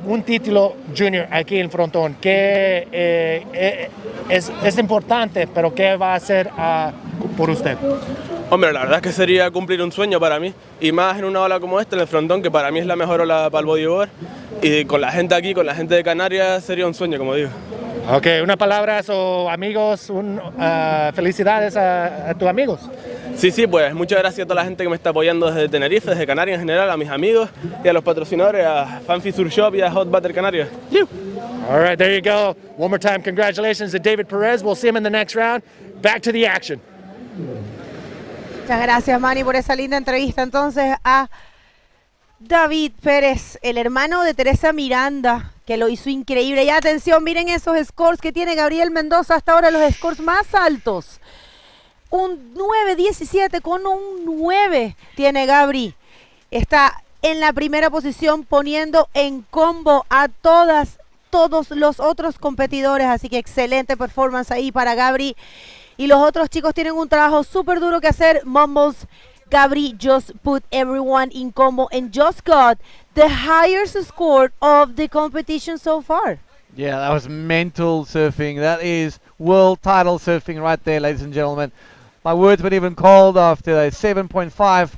un título junior aquí en Frontón? ¿Qué es importante, pero qué va a hacer por usted? Hombre, la verdad es que sería cumplir un sueño para mí, y más en una ola como esta, en el Frontón, que para mí es la mejor ola para el bodyboard, y con la gente aquí, con la gente de Canarias, sería un sueño, como digo. Ok, unas palabras o amigos, felicidades a tus amigos. Sí, pues muchas gracias a toda la gente que me está apoyando desde Tenerife, desde Canarias en general, a mis amigos y a los patrocinadores, a Fancy Sur Shop y a Hot Butter Canarias. All right, there you go. One more time, congratulations to David Perez. We'll see him in the next round. Back to the action. Muchas gracias, Manny, por esa linda entrevista. Entonces, a David Pérez, el hermano de Teresa Miranda, que lo hizo increíble. Y atención, miren esos scores que tiene Gabriel Mendoza hasta ahora, los scores más altos. Un 9.17 con un 9 tiene Gabri. Está en la primera posición poniendo en combo a todas todos los otros competidores, así que excelente performance ahí para Gabri. Y los otros chicos tienen un trabajo súper duro que hacer. Mumbles, Gabri just put everyone in combo and just got the highest score of the competition so far. Yeah, that was mental surfing. That is world title surfing right there, ladies and gentlemen. My words weren't even called after a 7.5.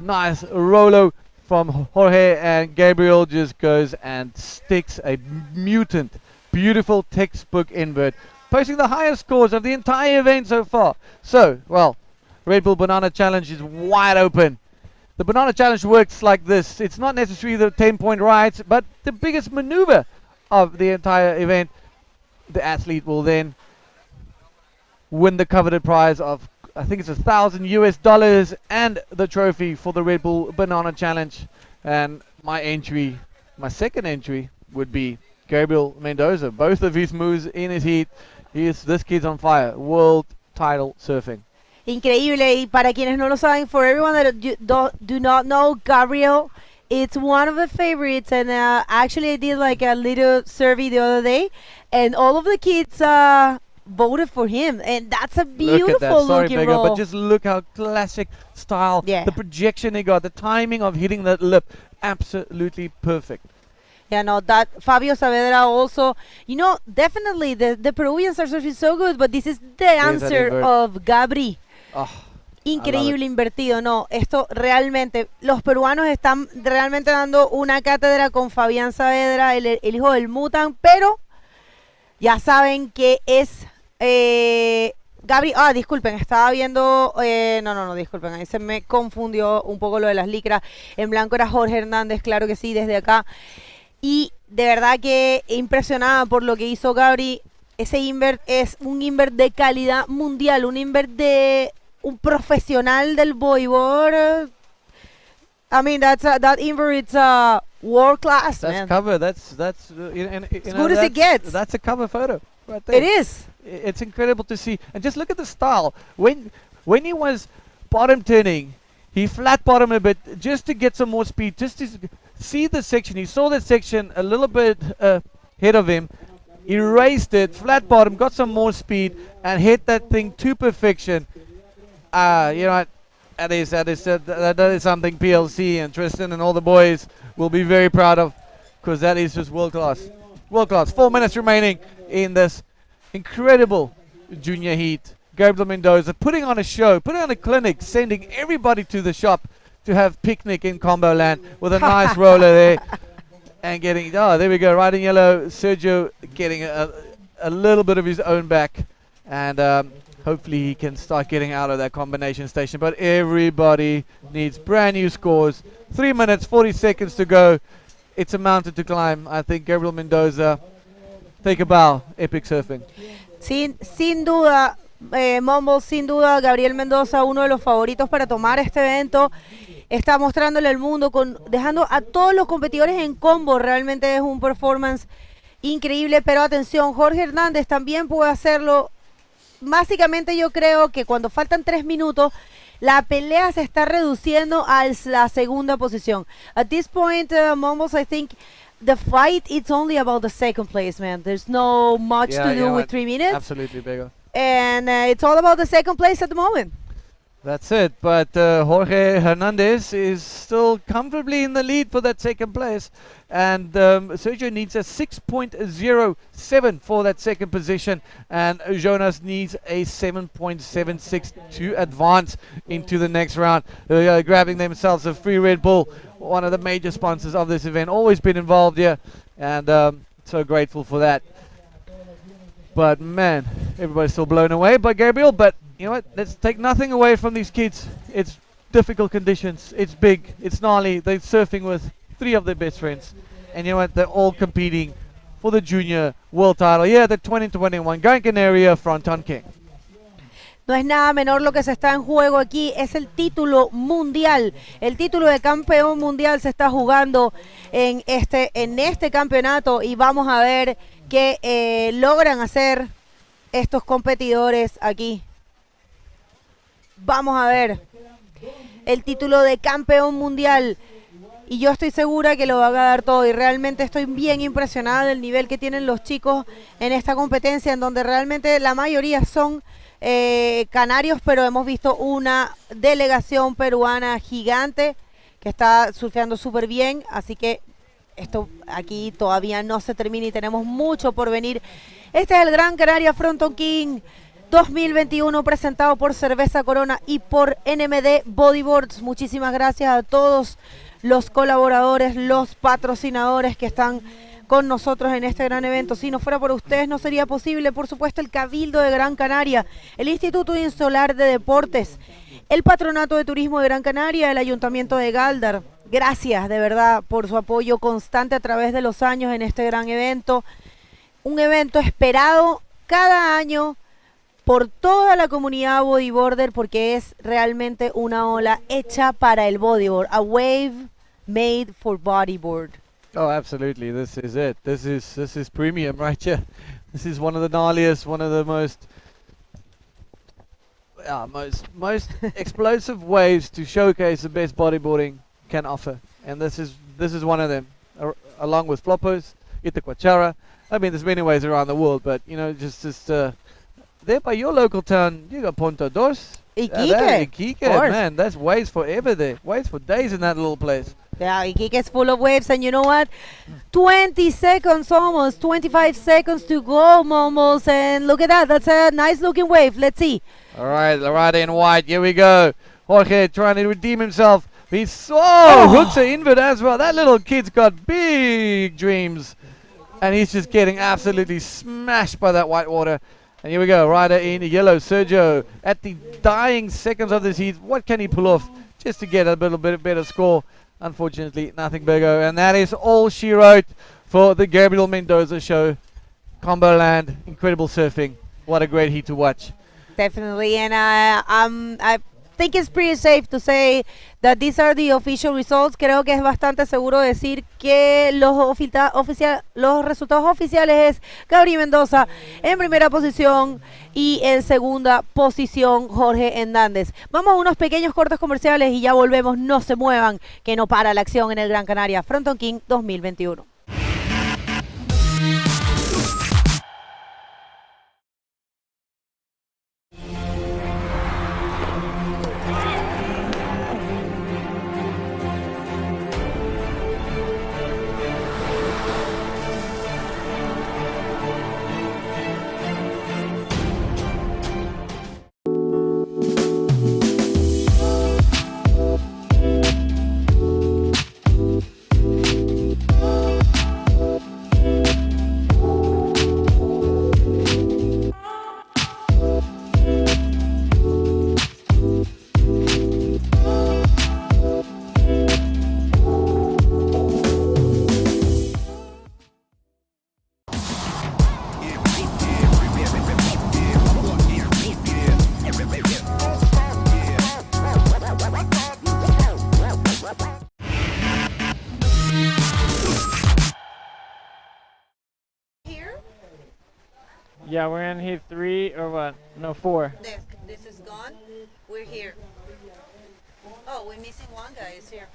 Nice Rolo from Jorge, and Gabriel just goes and sticks a mutant, beautiful textbook invert, posting the highest scores of the entire event so far. So, well, Red Bull Banana Challenge is wide open. The Banana Challenge works like this. It's not necessarily the 10-point rides, but the biggest maneuver of the entire event. The athlete will then win the coveted prize of, I think it's $1,000 and the trophy for the Red Bull Banana Challenge. And my second entry would be Gabriel Mendoza. Both of his moves in his heat. This kid's on fire. World title surfing. Increíble. Y para quienes no lo saben, for everyone that do not know, Gabriel, it's one of the favorites, and actually I did like a little survey the other day, and all of the kids voted for him, and that's a beautiful looking Vega, roll. but just look how classic style, the projection he got, the timing of hitting that lip, absolutely perfect. Yeah, no, that Fabio Saavedra also, you know, definitely the Peruvians are surfing so good, but this is the answer of Gabri. Oh, increíble invertido, no, esto realmente, los peruanos están realmente dando una cátedra con Fabián Saavedra, el hijo del Mutan, pero ya saben que es Gabri, disculpen, estaba viendo, no, disculpen, ahí se me confundió un poco lo de las licras, en blanco era Jorge Hernández, claro que sí, desde acá, y de verdad que impresionada por lo que hizo Gabri. Ese invert es un invert de calidad mundial, un invert de un profesional del bodyboard. I mean, that invert, it's world class, That's man. cover. That's as good as it gets. That's a cover photo right there. It is. It's incredible to see, and just look at the style. When he was bottom turning, he flat bottomed a bit just to get some more speed, just to see the section. He saw the section a little bit ahead of him. He raced it, flat bottom, got some more speed, and hit that thing to perfection. You know, that is something PLC and Tristan and all the boys will be very proud of, because that is just world class. World class. 4 minutes remaining in this incredible junior heat. Gabriel Mendoza putting on a show, putting on a clinic, sending everybody to the shop to have picnic in Combo Land with a nice roller there. And getting, there we go, right in yellow. Sergio getting a little bit of his own back. And hopefully he can start getting out of that combination station. But everybody needs brand new scores. 3 minutes, 40 seconds to go. It's a mountain to climb. I think Gabriel Mendoza, take a bow. Epic surfing. Sin duda, Mumble, sin duda, Gabriel Mendoza, uno de los favoritos para tomar este evento. Está mostrándole al mundo, dejando a todos los competidores en combo. Realmente es un performance increíble, pero atención, Jorge Hernández también puede hacerlo. Básicamente yo creo que cuando faltan 3 minutos, la pelea se está reduciendo a la segunda posición. At this point, Mumbles, I think the fight, it's only about the second place, man. There's no much to do with 3 minutes. Absolutely, Bego. And it's all about the second place at the moment. That's it, but Jorge Hernandez is still comfortably in the lead for that second place, and Sergio needs a 6.07 for that second position, and Jonas needs a 7.76 to advance into the next round. Grabbing themselves a free Red Bull, one of the major sponsors of this event, always been involved here, and so grateful for that. But man, everybody's still blown away by Gabriel, but you know what, let's take nothing away from these kids. It's difficult conditions, it's big, it's gnarly, they're surfing with 3 of their best friends, and you know what, they're all competing for the junior world title. Yeah, the 2021 Gran Canaria Frónton King. No es nada menor lo que se está en juego aquí, es el título mundial. El título de campeón mundial se está jugando en este campeonato, y vamos a ver qué logran hacer estos competidores aquí. Vamos a ver el título de campeón mundial. y yo estoy segura que lo van a dar todo, y realmente estoy bien impresionada del nivel que tienen los chicos en esta competencia, en donde realmente la mayoría son canarios, pero hemos visto una delegación peruana gigante que está surfeando súper bien, así que esto aquí todavía no se termina y tenemos mucho por venir. Este es el Gran Canaria Frónton King 2021, presentado por Cerveza Corona y por NMD Bodyboards. Muchísimas gracias a todos los colaboradores, los patrocinadores que están con nosotros en este gran evento. Si no fuera por ustedes no sería posible. Por supuesto, el Cabildo de Gran Canaria, el Instituto Insular de Deportes, el Patronato de Turismo de Gran Canaria, el Ayuntamiento de Gáldar. Gracias de verdad por su apoyo constante a través de los años en este gran evento. Un evento esperado cada año por toda la comunidad bodyboarder, porque es realmente una ola hecha para el bodyboard. A wave made for bodyboard. Oh, absolutely. This is it. This is premium right here. This is one of the gnarliest, one of the most explosive ways to showcase the best bodyboarding can offer, and this is one of them. Along with Floppos, Itaquachara. I mean, there's many ways around the world, but you know, just there by your local town, you got Ponta Dos. Iquique, man, that's waves forever there. Waves for days in that little place. Yeah, Iquique is full of waves, and you know what? 20 seconds almost, 25 seconds to go almost, and look at that. That's a nice looking wave. Let's see. All right, the rider in white. Here we go. Jorge trying to redeem himself. He's hooks are inward as well. That little kid's got big dreams, and he's just getting absolutely smashed by that white water. And here we go, rider in yellow, Sergio, at the dying seconds of this heat. What can he pull off just to get a little bit better score? Unfortunately, nothing bigger. And that is all she wrote for the Gabriel Mendoza show. Combo Land, incredible surfing. What a great heat to watch. Definitely, and I think it's pretty safe to say that these are the official results. Creo que es bastante seguro decir que los resultados oficiales es Gabriel Mendoza en primera posición y en segunda posición Jorge Hernández. Vamos a unos pequeños cortes comerciales y ya volvemos. No se muevan, que no para la acción en el Gran Canaria Frónton King 2021. Yeah, we're in heat 3 or what? No, 4. This is gone. We're here. Oh, we're missing one guy. Is here.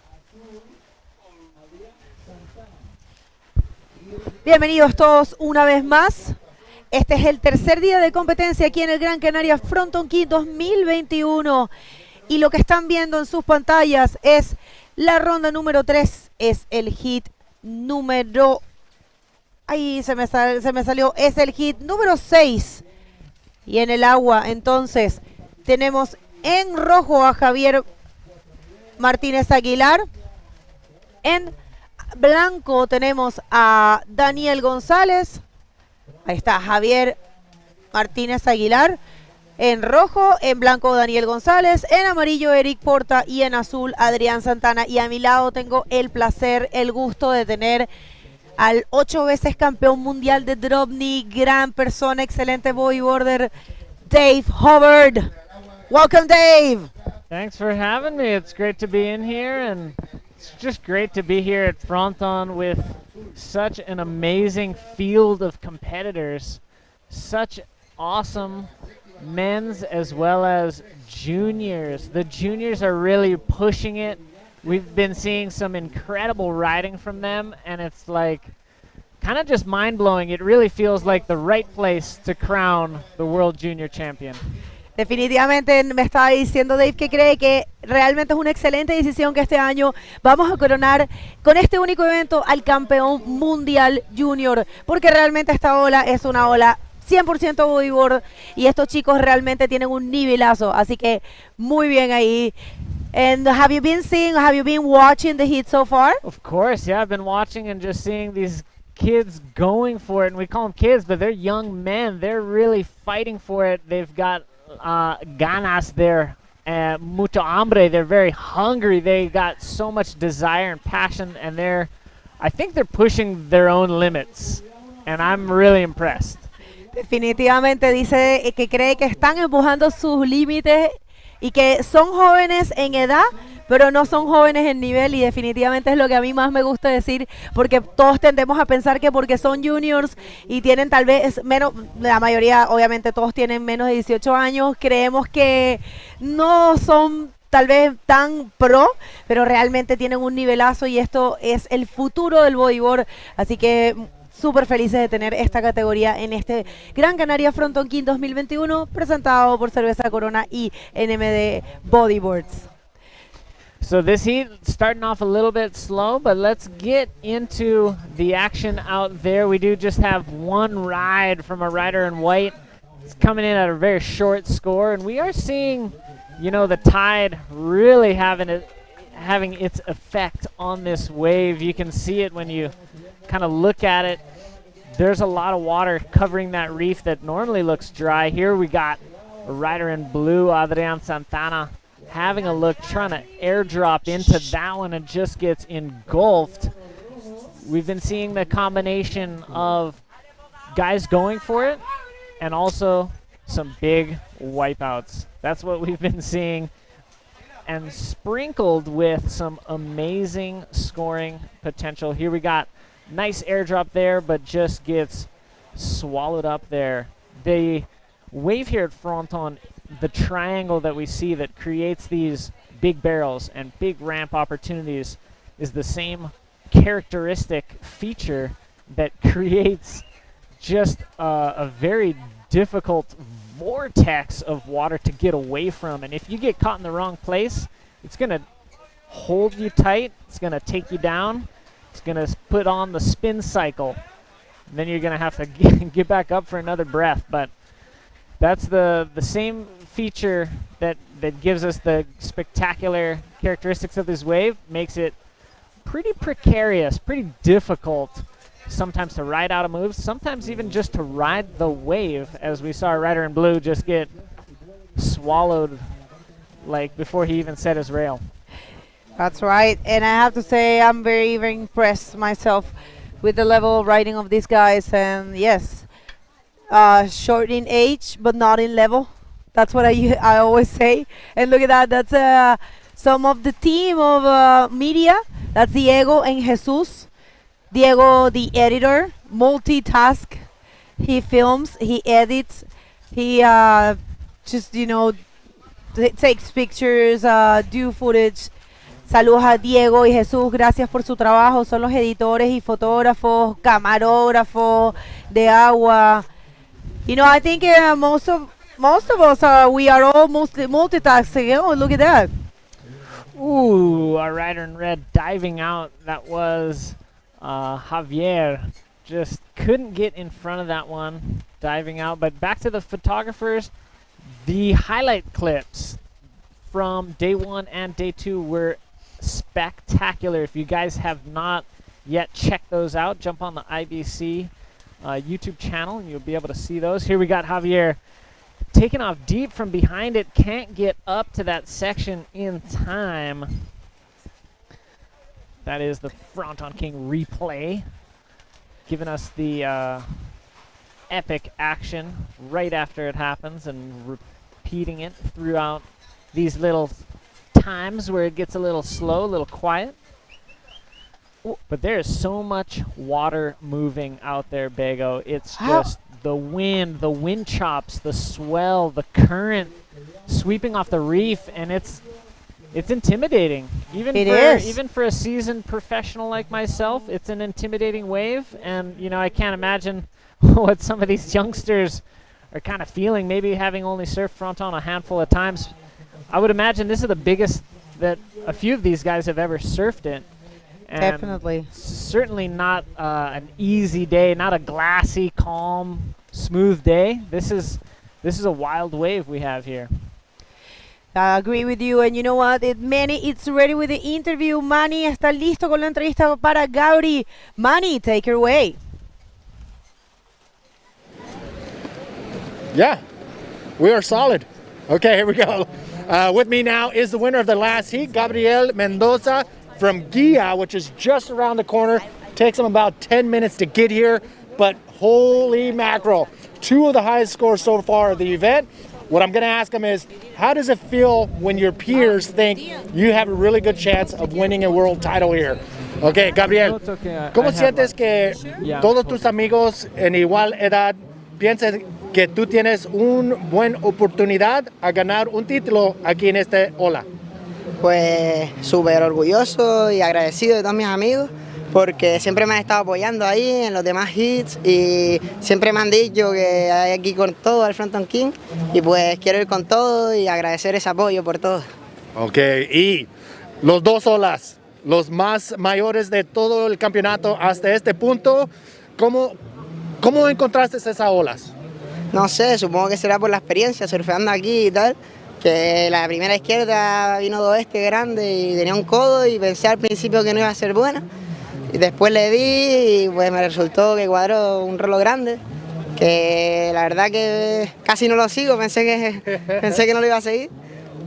Bienvenidos todos una vez más. Este es el tercer día de competencia aquí en el Gran Canaria Frónton King 2021. Y lo que están viendo en sus pantallas es la ronda número 3. Es el hit número... Ahí se me salió. Es el hit número 6. Y en el agua, entonces, tenemos en rojo a Javier Martínez Aguilar. En blanco tenemos a Daniel González. Ahí está Javier Martínez Aguilar. En rojo, en blanco Daniel González. En amarillo Eric Porta y en azul Adrián Santana. Y a mi lado tengo el placer, el gusto de tener al 8 veces campeón mundial de drop knee, gran persona, excelente bodyboarder, Dave Hubbard. Welcome, Dave. Thanks for having me. It's great to be in here, and it's just great to be here at Fronton with such an amazing field of competitors, such awesome men's as well as juniors. The juniors are really pushing it We've been seeing some incredible riding from them, and it's like kind of just mind-blowing. It really feels like the right place to crown the World Junior Champion. Definitivamente me estaba diciendo Dave que cree que realmente es una excelente decisión que este año vamos a coronar con este único evento al campeón mundial junior, porque realmente esta ola es una ola 100% bodyboard y estos chicos realmente tienen un nivelazo, así que muy bien ahí. And have you been watching the heat so far? Of course, yeah, I've been watching and just seeing these kids going for it, and we call them kids, but they're young men. They're really fighting for it. They've got ganas, they're mucho hambre, they're very hungry, they got so much desire and passion, and I think they're pushing their own limits, and I'm really impressed. Definitivamente dice que cree que están empujando sus límites y que son jóvenes en edad, pero no son jóvenes en nivel, y definitivamente es lo que a mí más me gusta decir, porque todos tendemos a pensar que porque son juniors y tienen tal vez menos, la mayoría, obviamente todos tienen menos de 18 años, creemos que no son tal vez tan pro, pero realmente tienen un nivelazo y esto es el futuro del bodyboard, así que súper felices de tener esta categoría en este Gran Canaria Frónton King 2021 presentado por Cerveza Corona y NMD Bodyboards. So this heat starting off a little bit slow, but let's get into the action out there. We do just have one ride from a rider in white. It's coming in at a very short score, and we are seeing, you know, the tide really having its effect on this wave. You can see it when you kind of look at it. There's a lot of water covering that reef that normally looks dry. Here we got a rider in blue, Adrian Santana, having a look, trying to airdrop into that one and just gets engulfed. We've been seeing the combination of guys going for it and also some big wipeouts. That's what we've been seeing, and sprinkled with some amazing scoring potential. Here we got nice airdrop there, but just gets swallowed up there. The wave here at Fronton, the triangle that we see that creates these big barrels and big ramp opportunities, is the same characteristic feature that creates just a very difficult vortex of water to get away from. And if you get caught in the wrong place, it's going to hold you tight, it's going to take you down, it's going to put on the spin cycle, and then you're going to have to get back up for another breath. But that's the same feature that gives us the spectacular characteristics of this wave, makes it pretty precarious, pretty difficult sometimes to ride out of moves, sometimes even just to ride the wave, as we saw a rider in blue just get swallowed like before he even set his rail. That's right, and I have to say I'm very, very impressed myself with the level of riding of these guys, and yes, short in age but not in level. That's what I always say. And look at that, that's some of the team of media. That's Diego and Jesus. Diego, the editor, multitask. He films, he edits, he just, you know, takes pictures, do footage. Saludos a Diego y Jesús, gracias por su trabajo. Son los editores y fotógrafos, camarógrafos de agua. You know, I think most of us we are all mostly multitasking. Oh, look at that. Ooh, our rider in red diving out. That was Javier. Just couldn't get in front of that one, diving out. But back to the photographers, the highlight clips from day 1 and day 2 were spectacular. If you guys have not yet checked those out, jump on the IBC YouTube channel and you'll be able to see those. Here we got Javier taking off deep from behind it, can't get up to that section in time. That is the Fronton King replay, giving us the epic action right after it happens and repeating it throughout these little times where it gets a little slow, a little quiet. But there is so much water moving out there, Bego. It's just the wind chops, the swell, the current sweeping off the reef, and it's it's intimidating. Even for a seasoned professional like myself, it's an intimidating wave, and you know, I can't imagine what some of these youngsters are kind of feeling, maybe having only surfed Fronton a handful of times. I would imagine this is the biggest that a few of these guys have ever surfed it. And Definitely. Certainly not an easy day, not a glassy, calm, smooth day. This is a wild wave we have here. I agree with you, and you know what, Manny, it's ready with the interview. Manny está listo con la entrevista para Gabri. Manny, take her away. Yeah, we are solid. Okay, here we go. With me now is the winner of the last heat, Gabriel Mendoza from Guia, which is just around the corner. Takes him about 10 minutes to get here, but holy mackerel, 2 of the highest scores so far of the event. What I'm going to ask him is, how does it feel when your peers think you have a really good chance of winning a world title here? Okay, Gabriel, ¿cómo sientes que todos tus amigos en igual edad piensan que tú tienes una buena oportunidad a ganar un título aquí en esta ola? Pues súper orgulloso y agradecido de todos mis amigos, porque siempre me han estado apoyando ahí en los demás hits y siempre me han dicho que hay aquí con todo al Frónton King, y pues quiero ir con todo y agradecer ese apoyo por todo. Ok, y los 2 olas, los más mayores de todo el campeonato hasta este punto, ¿cómo encontraste esas olas? No sé, supongo que será por la experiencia surfeando aquí y tal, que la primera izquierda vino de oeste grande y tenía un codo y pensé al principio que no iba a ser buena. Y después le di y pues me resultó que cuadró un rolo grande, que la verdad que casi no lo sigo, pensé que no lo iba a seguir.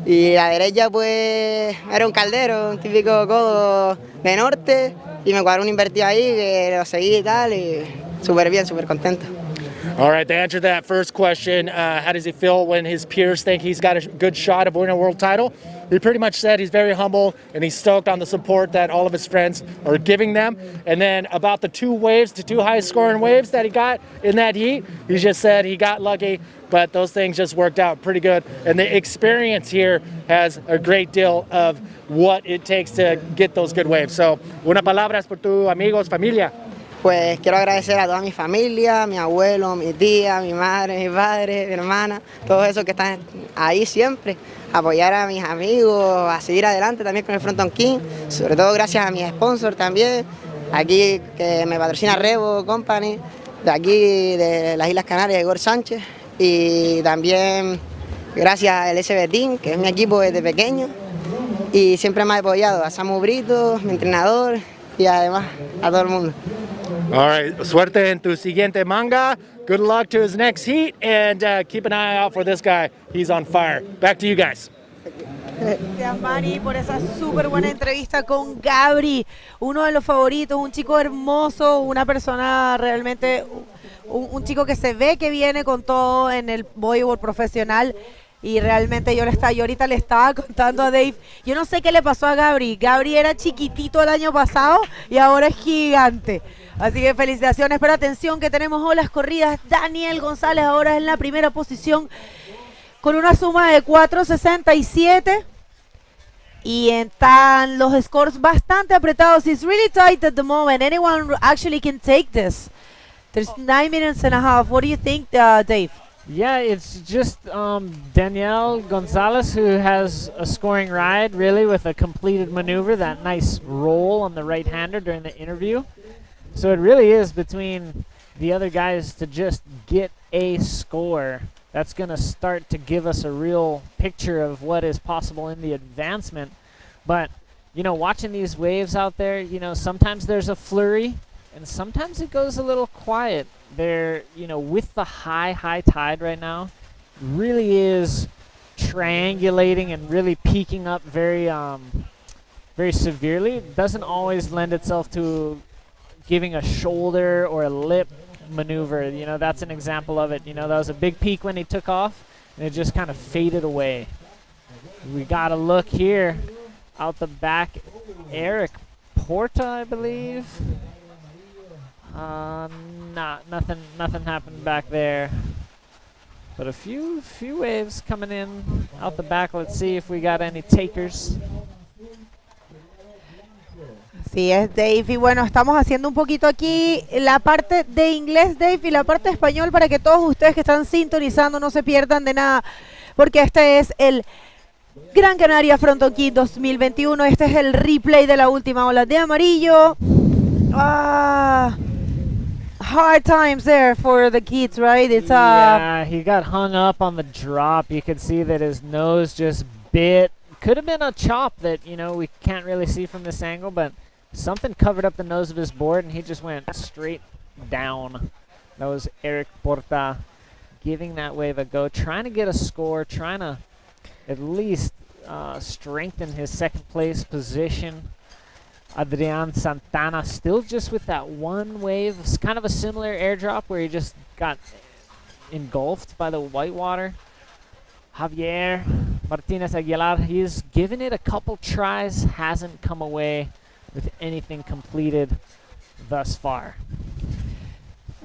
Y la derecha pues era un caldero, un típico codo de norte, y me cuadró un invertido ahí que lo seguí y tal, y súper bien, súper contento. All right, to answer that first question, how does he feel when his peers think he's got a good shot of winning a world title? He pretty much said he's very humble and he's stoked on the support that all of his friends are giving them. And then about the 2 waves, the 2 highest scoring waves that he got in that heat, he just said he got lucky, but those things just worked out pretty good. And the experience here has a great deal of what it takes to get those good waves. So, unas palabras por tus amigos, familia. Pues quiero agradecer a toda mi familia, mi abuelo, mi tía, mi madre, mi padre, mi hermana, todos esos que están ahí siempre, apoyar a mis amigos, a seguir adelante también con el Fronton King, sobre todo gracias a mis sponsors también, aquí que me patrocina Revo Company, de aquí de las Islas Canarias, Igor Sánchez, y también gracias al SB Team, que es mi equipo desde pequeño, y siempre me ha apoyado, a Samu Brito, mi entrenador, y además a todo el mundo. All right, suerte en tu siguiente manga. Good luck to his next heat, and keep an eye out for this guy. He's on fire. Back to you guys. Gracias, Manny, por esa súper buena entrevista con Gabri, uno de los favoritos, un chico hermoso, una persona realmente, un chico que se ve que viene con todo en el bodyboard profesional. Y realmente yo ahorita le estaba contando a Dave, yo no sé qué le pasó a Gabri. Gabri era chiquitito el año pasado y ahora es gigante. Así que felicitaciones, pero atención que tenemos olas corridas. Daniel González ahora en la primera posición con una suma de 4.67. Y están los scores bastante apretados. It's really tight at the moment. Anyone actually can take this. There's 9 minutes and a half. What do you think, Dave? Yeah, it's just Daniel Gonzalez who has a scoring ride, really, with a completed maneuver, that nice roll on the right-hander during the interview. So it really is between the other guys to just get a score. That's going to start to give us a real picture of what is possible in the advancement. But, you know, watching these waves out there, you know, sometimes there's a flurry, and sometimes it goes a little quiet. They're, you know, with the high tide right now, really is triangulating and really peaking up very severely. It doesn't always lend itself to giving a shoulder or a lip maneuver. You know, that's an example of it. You know, that was a big peak when he took off, and it just kind of faded away. We got a look here out the back. Eric Porta, I believe. Nothing happened back there. But a few waves coming in out the back. Let's see if we got any takers. Sí, es Dave. Y bueno, estamos haciendo un poquito aquí la parte de inglés, Dave, y la parte de español para que todos ustedes que están sintonizando no se pierdan de nada, porque este es el Gran Canaria Frónton King 2021. Este es el replay de la última ola de amarillo. Hard times there for the kids, right? It's yeah, he got hung up on the drop. You could see that his nose just bit. Could have been a chop that, you know, we can't really see from this angle, but something covered up the nose of his board and he just went straight down. That was Eric Porta giving that wave a go, trying to get a score, trying to at least strengthen his second place position. Adrian Santana still just with that one wave. It's kind of a similar airdrop where he just got engulfed by the whitewater. Javier Martinez Aguilar, he's given it a couple tries, hasn't come away with anything completed thus far.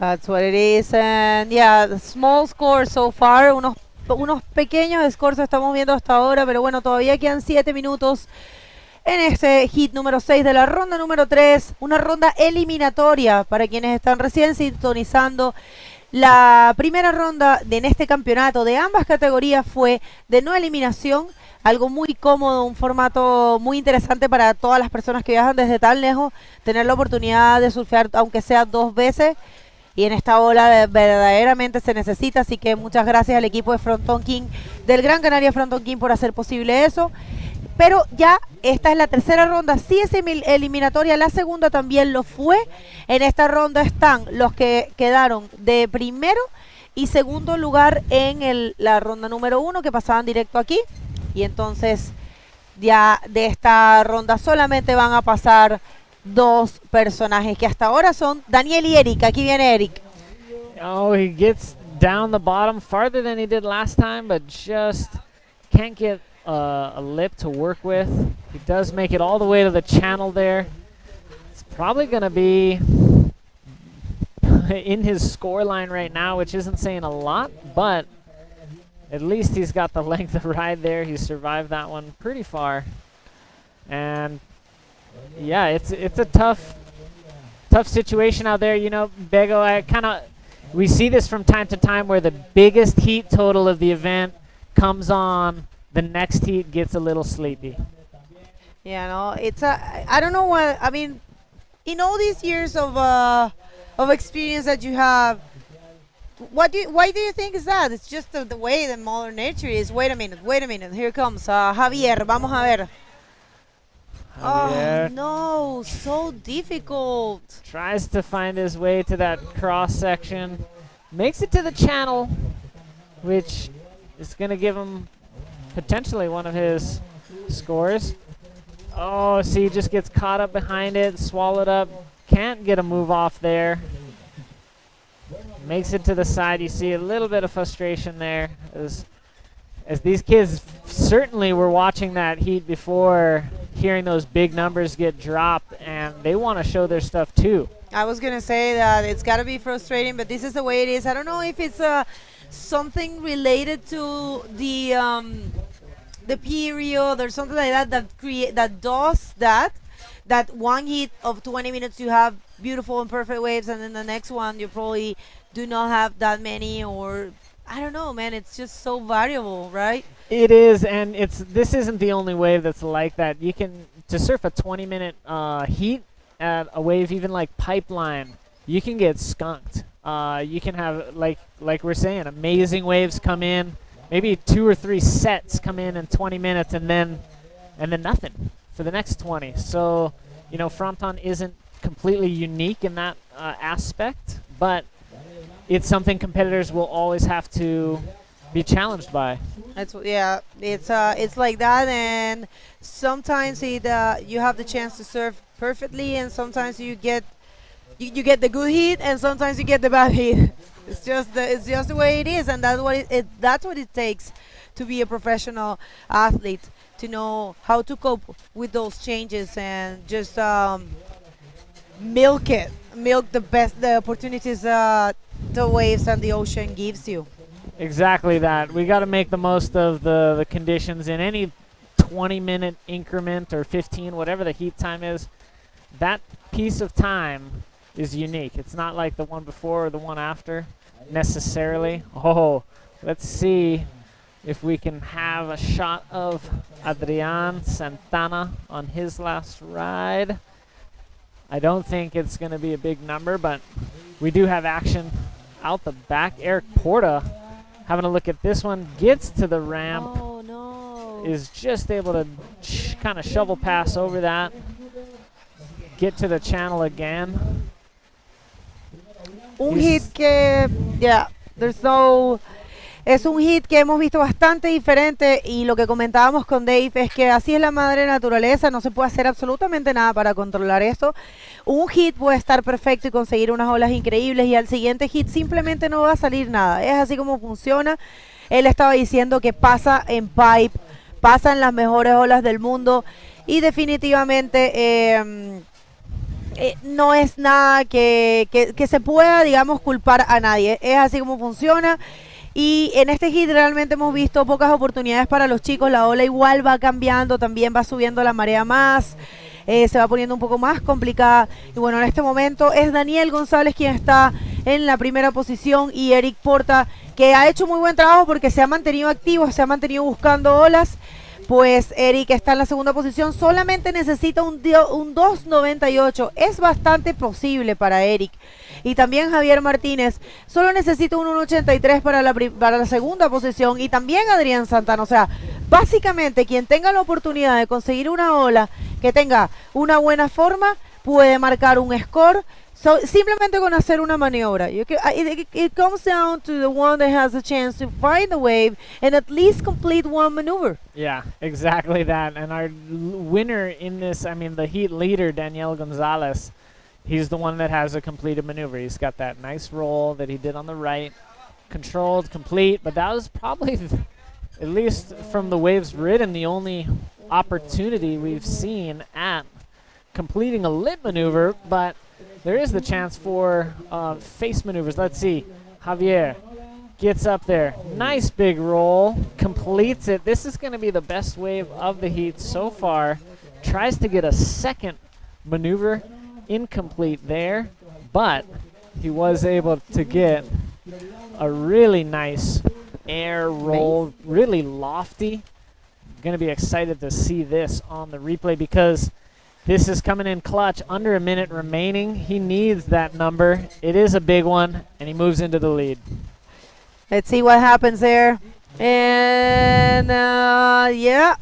That's what it is, and yeah, the small score so far, unos pequeños scores estamos viendo hasta ahora, pero bueno, todavía quedan 7 minutos en este hit número 6 de la ronda número 3, una ronda eliminatoria para quienes están recién sintonizando. La primera ronda en este campeonato de ambas categorías fue de no eliminación, algo muy cómodo, un formato muy interesante para todas las personas que viajan desde tan lejos, tener la oportunidad de surfear aunque sea 2 veces, y en esta ola verdaderamente se necesita, así que muchas gracias al equipo de Frónton King, del Gran Canaria Frónton King, por hacer posible eso. Pero ya esta es la tercera ronda, sí es eliminatoria, la segunda también lo fue. En esta ronda están los que quedaron de primero y segundo lugar en la ronda número 1, que pasaban directo aquí. Y entonces ya de esta ronda solamente van a pasar 2 personajes, que hasta ahora son Daniel y Eric. Aquí viene Eric. Oh, he gets down the bottom farther than he did last time, but just can't get a lip to work with. He does make it all the way to the channel there. It's probably going to be in his score line right now, which isn't saying a lot, but at least he's got the length of ride there. He survived that one pretty far. And yeah, it's a tough situation out there. You know, Bego, we see this from time to time where the biggest heat total of the event comes on, the next heat gets a little sleepy. Yeah, no, I don't know what, I mean, in all these years of experience that you have, why do you think is that? It's just the way that Mother Nature is. Wait a minute, here comes Javier, vamos a ver. Javier. Oh no, so difficult. Tries to find his way to that cross section, makes it to the channel, which is going to give him potentially one of his scores. Oh, see, he just gets caught up behind it, swallowed up, can't get a move off there. Makes it to the side. You see a little bit of frustration there as these kids certainly were watching that heat before, hearing those big numbers get dropped, and they want to show their stuff too. I was going to say that it's got to be frustrating, but this is the way it is. I don't know if it's something related to the period or something like that does that one heat of 20 minutes you have beautiful and perfect waves, and then the next one you probably do not have that many, or I don't know, man, it's just so variable, right? It is, and this isn't the only wave that's like that. You can, to surf a 20-minute heat at a wave even like Pipeline, you can get skunked. You can have, like we're saying, amazing waves come in, maybe 2 or 3 sets come in 20 minutes, and then nothing for the next 20. So, you know, Fronton isn't completely unique in that aspect, but it's something competitors will always have to be challenged by. It's like that, and sometimes you have the chance to surf perfectly, and sometimes you get the good heat, and sometimes you get the bad heat. It's just the way it is, and that's what it takes to be a professional athlete, to know how to cope with those changes and just milk the opportunities the waves and the ocean gives you. exactly that. We got to make the most of the conditions in any 20-minute increment or 15, whatever the heat time is. That piece of time is unique. It's not like the one before or the one after necessarily. Oh, let's see if we can have a shot of Adrian Santana on his last ride. I don't think it's going to be a big number, but we do have action out the back. Eric Porta having a look at this one, gets to the ramp, is just able to kind of shovel pass over that, get to the channel again. Un hit que, es un hit que hemos visto bastante diferente, y lo que comentábamos con Dave es que así es la madre naturaleza, no se puede hacer absolutamente nada para controlar esto. Un hit puede estar perfecto y conseguir unas olas increíbles, y al siguiente hit simplemente no va a salir nada. Es así como funciona. Él estaba diciendo que pasa en pipe, pasa en las mejores olas del mundo, y definitivamente no es nada que se pueda, digamos, culpar a nadie. Es así como funciona. Y en este hit realmente hemos visto pocas oportunidades para los chicos. La ola igual va cambiando, también va subiendo la marea más, se va poniendo un poco más complicada. Y bueno, en este momento es Daniel González quien está en la primera posición, y Eric Porta, que ha hecho muy buen trabajo porque se ha mantenido activo, se ha mantenido buscando olas. Pues Eric está en la segunda posición, solamente necesita un 2.98, es bastante posible para Eric. Y también Javier Martínez solo necesita un 1.83 para la segunda posición, y también Adrián Santana. O sea, básicamente quien tenga la oportunidad de conseguir una ola que tenga una buena forma puede marcar un score. So, simplemente con hacer una maniobra. It comes down to the one that has a chance to find the wave and at least complete one maneuver. Yeah, exactly that. And our winner in this, I mean, the heat leader, Daniel Gonzalez, he's the one that has a completed maneuver. He's got that nice roll that he did on the right, controlled, complete, but that was probably, at least from the waves ridden, the only opportunity we've seen at completing a lit maneuver, but there is the chance for face maneuvers. Let's see. Javier gets up there. Nice big roll. Completes it. This is going to be the best wave of the heat so far. Tries to get a second maneuver. Incomplete there. But he was able to get a really nice air roll. Really lofty. Going to be excited to see this on the replay because this is coming in clutch, under a minute remaining. He needs that number. It is a big one, and he moves into the lead. Let's see what happens there. And yeah,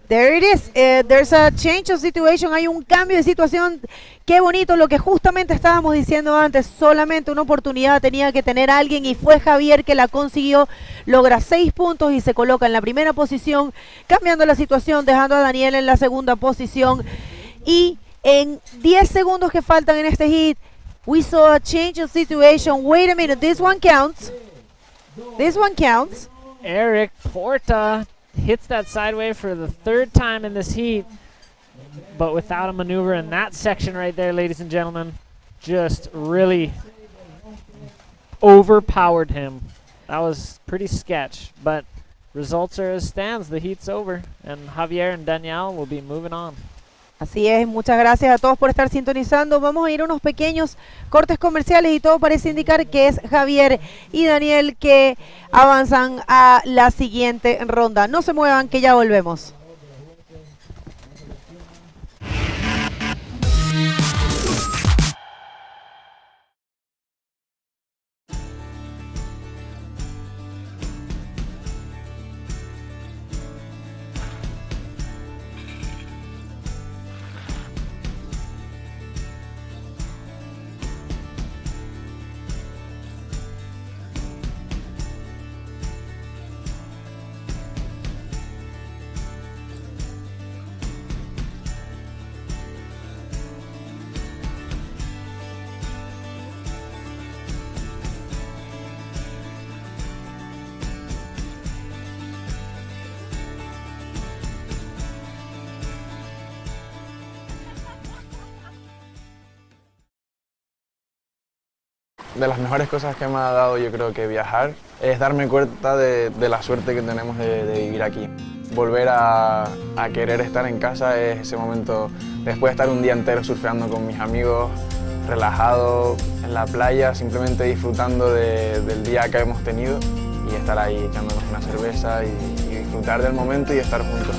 there it is. There's a change of situation. Hay un cambio de situación. Qué bonito lo que justamente estábamos diciendo antes. Solamente una oportunidad tenía que tener alguien, y fue Javier que la consiguió. Logra 6 puntos y se coloca en la primera posición, cambiando la situación, dejando a Daniel en la segunda posición. Y en 10 segundos que faltan en este hit, we saw a change of situation. Wait a minute, this one counts. This one counts. Eric Porta hits that sideway for the third time in this heat, but without a maneuver in that section right there, ladies and gentlemen. Just really overpowered him. That was pretty sketch, but results are as stands. The heat's over, and Javier and Daniel will be moving on. Así es, muchas gracias a todos por estar sintonizando. Vamos a ir a unos pequeños cortes comerciales y todo parece indicar que es Javier y Daniel que avanzan a la siguiente ronda. No se muevan, que ya volvemos. de las mejores cosas que me ha dado, yo creo que viajar, es darme cuenta de la suerte que tenemos de vivir aquí. Volver a querer estar en casa es ese momento, después de estar un día entero surfeando con mis amigos, relajado en la playa, simplemente disfrutando del día que hemos tenido y estar ahí echándonos una cerveza y disfrutar del momento y estar juntos.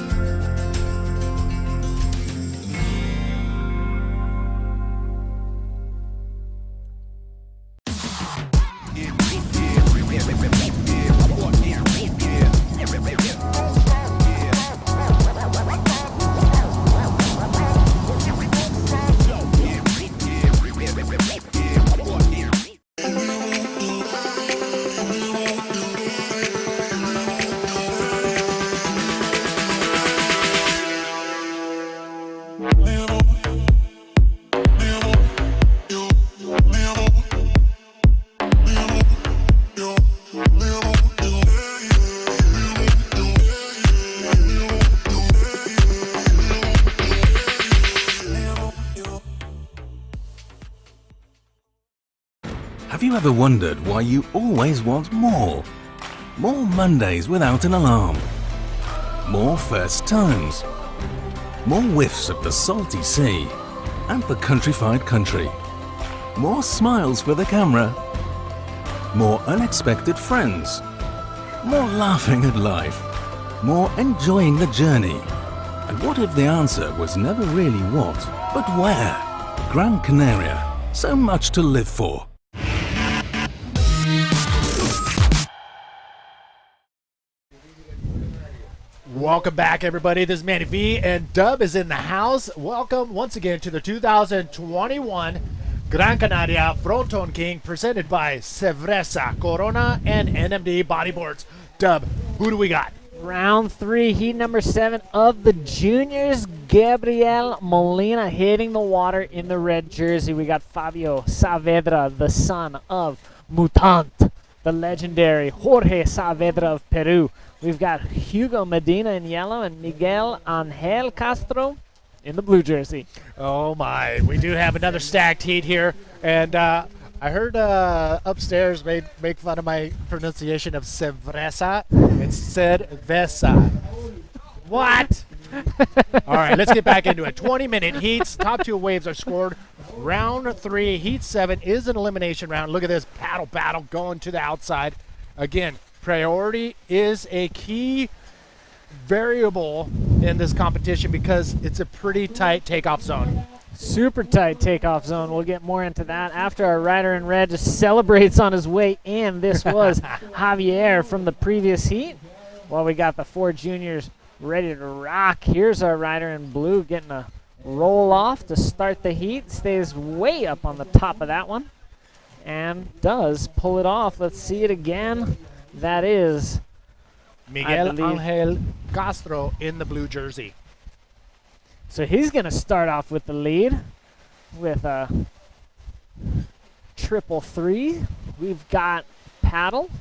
Have you ever wondered why you always want more? More Mondays without an alarm. More first tones. More whiffs of the salty sea and the countrified country. More smiles for the camera. More unexpected friends. More laughing at life. More enjoying the journey. And what if the answer was never really what, but where? Gran Canaria. So much to live for. Welcome back, everybody. This is Manny V, and Dub is in the house. Welcome once again to the 2021 Gran Canaria Frónton King, presented by Cerveza Corona and NMD Bodyboards. Dub, who do we got? Round 3, heat number 7 of the juniors. Gabriel Molina hitting the water in the red jersey. We got Fabio Saavedra, the son of Mutant, the legendary Jorge Saavedra of Peru. We've got Hugo Medina in yellow and Miguel Angel Castro in the blue jersey. Oh my, we do have another stacked heat here, and I heard upstairs make fun of my pronunciation of Cerveza. It said Vesa. What? All right, let's get back into it. 20-minute heats. Top 2 waves are scored. Round 3, heat 7 is an elimination round. Look at this paddle battle going to the outside. Again, priority is a key variable in this competition because it's a pretty tight takeoff zone. Super tight takeoff zone. We'll get more into that after our rider in red just celebrates on his way in. This was Javier from the previous heat. Well, we got the 4 juniors ready to rock. Here's our rider in blue getting a roll off to start the heat. Stays way up on the top of that one and does pull it off. Let's see it again. That is Miguel Angel Castro in the blue jersey. So he's going to start off with the lead with a 333. We've got paddle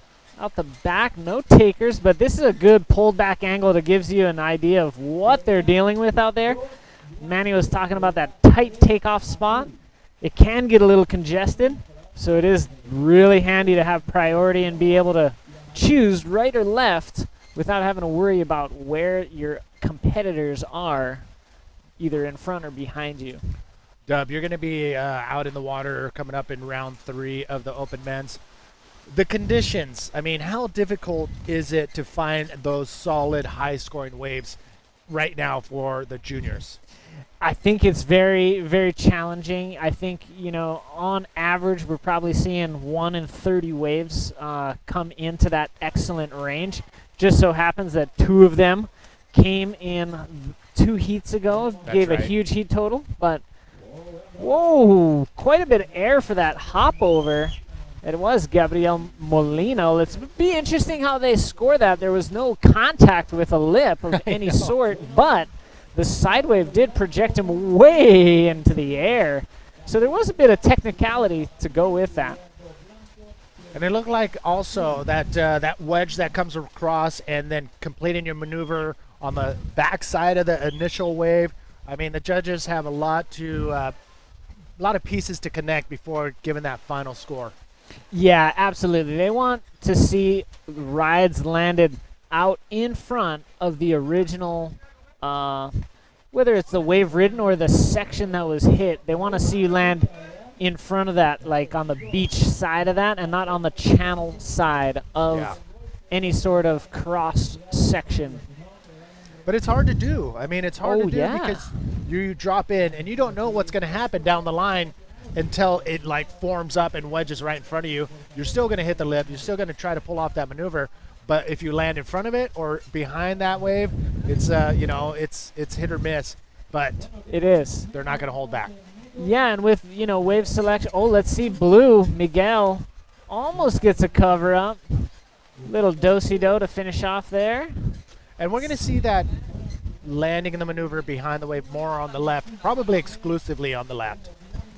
out the back, no takers, but this is a good pulled back angle that gives you an idea of what they're dealing with out there. Manny was talking about that tight takeoff spot. It can get a little congested, so it is really handy to have priority and be able to choose right or left without having to worry about where your competitors are, either in front or behind you. Dub, you're going to be out in the water coming up in round 3 of the open men's. The conditions, I mean, how difficult is it to find those solid high-scoring waves right now for the juniors? I think it's very, very challenging. I think, you know, on average, we're probably seeing 1 in 30 waves come into that excellent range. Just so happens that 2 of them came in 2 heats ago, gave a huge heat total. But, whoa, quite a bit of air for that hop over. It was Gabriel Molina. It's be interesting how they score that. There was no contact with a lip of any sort, but the side wave did project him way into the air. So there was a bit of technicality to go with that. And it looked like also that that wedge that comes across and then completing your maneuver on the back side of the initial wave. I mean, the judges have a lot of pieces to connect before giving that final score. Yeah, absolutely. They want to see rides landed out in front of the original, whether it's the wave ridden or the section that was hit. They want to see you land in front of that, like on the beach side of that, and not on the channel side of any sort of cross section. But it's hard to do. I mean, it's hard to do because you drop in and you don't know what's going to happen down the line until it like forms up and wedges right in front of you. You're still going to hit the lip. You're still going to try to pull off that maneuver. But if you land in front of it or behind that wave, it's you know, it's hit or miss. But it is. They're not going to hold back. Yeah, and with, you know, wave selection. Oh, let's see, blue Miguel almost gets a cover up. Little do-si-do to finish off there. And we're going to see that landing in the maneuver behind the wave more on the left, probably exclusively on the left.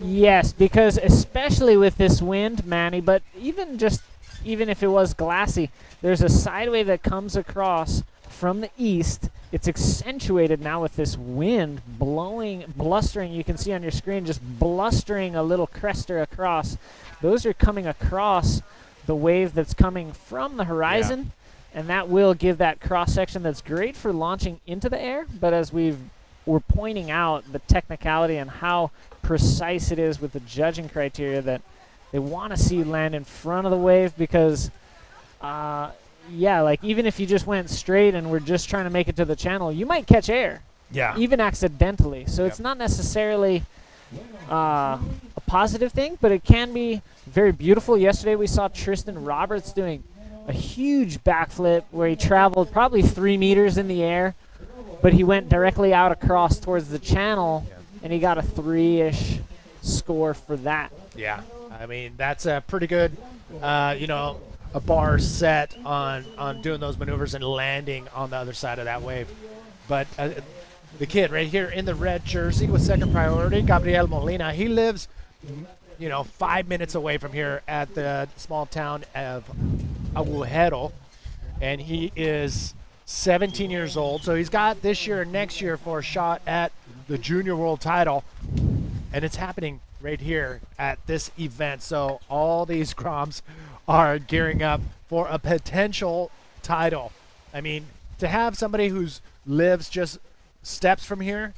Yes, because especially with this wind, Manny, but even if it was glassy, there's a side wave that comes across from the east. It's accentuated now with this wind blowing, blustering. You can see on your screen just blustering a little crester across. Those are coming across the wave that's coming from the horizon, and that will give that cross section that's great for launching into the air. But as we're pointing out the technicality and how precise it is with the judging criteria, that they want to see land in front of the wave because yeah, like even if you just went straight and we're just trying to make it to the channel, you might catch air. Yeah. Even accidentally. So it's not necessarily a positive thing, but it can be very beautiful. Yesterday we saw Tristan Roberts doing a huge backflip where he traveled probably 3 meters in the air, but he went directly out across towards the channel, and he got a 3-ish score for that. Yeah, I mean, that's a pretty good, you know, a bar set on doing those maneuvers and landing on the other side of that wave. But the kid right here in the red jersey with second priority, Gabriel Molina, he lives, you know, 5 minutes away from here at the small town of Agujero, and he is 17 years old. So he's got this year and next year for a shot at the junior world title, and it's happening right here at this event. So all these Groms are gearing up for a potential title. I mean, to have somebody who's lives just steps from here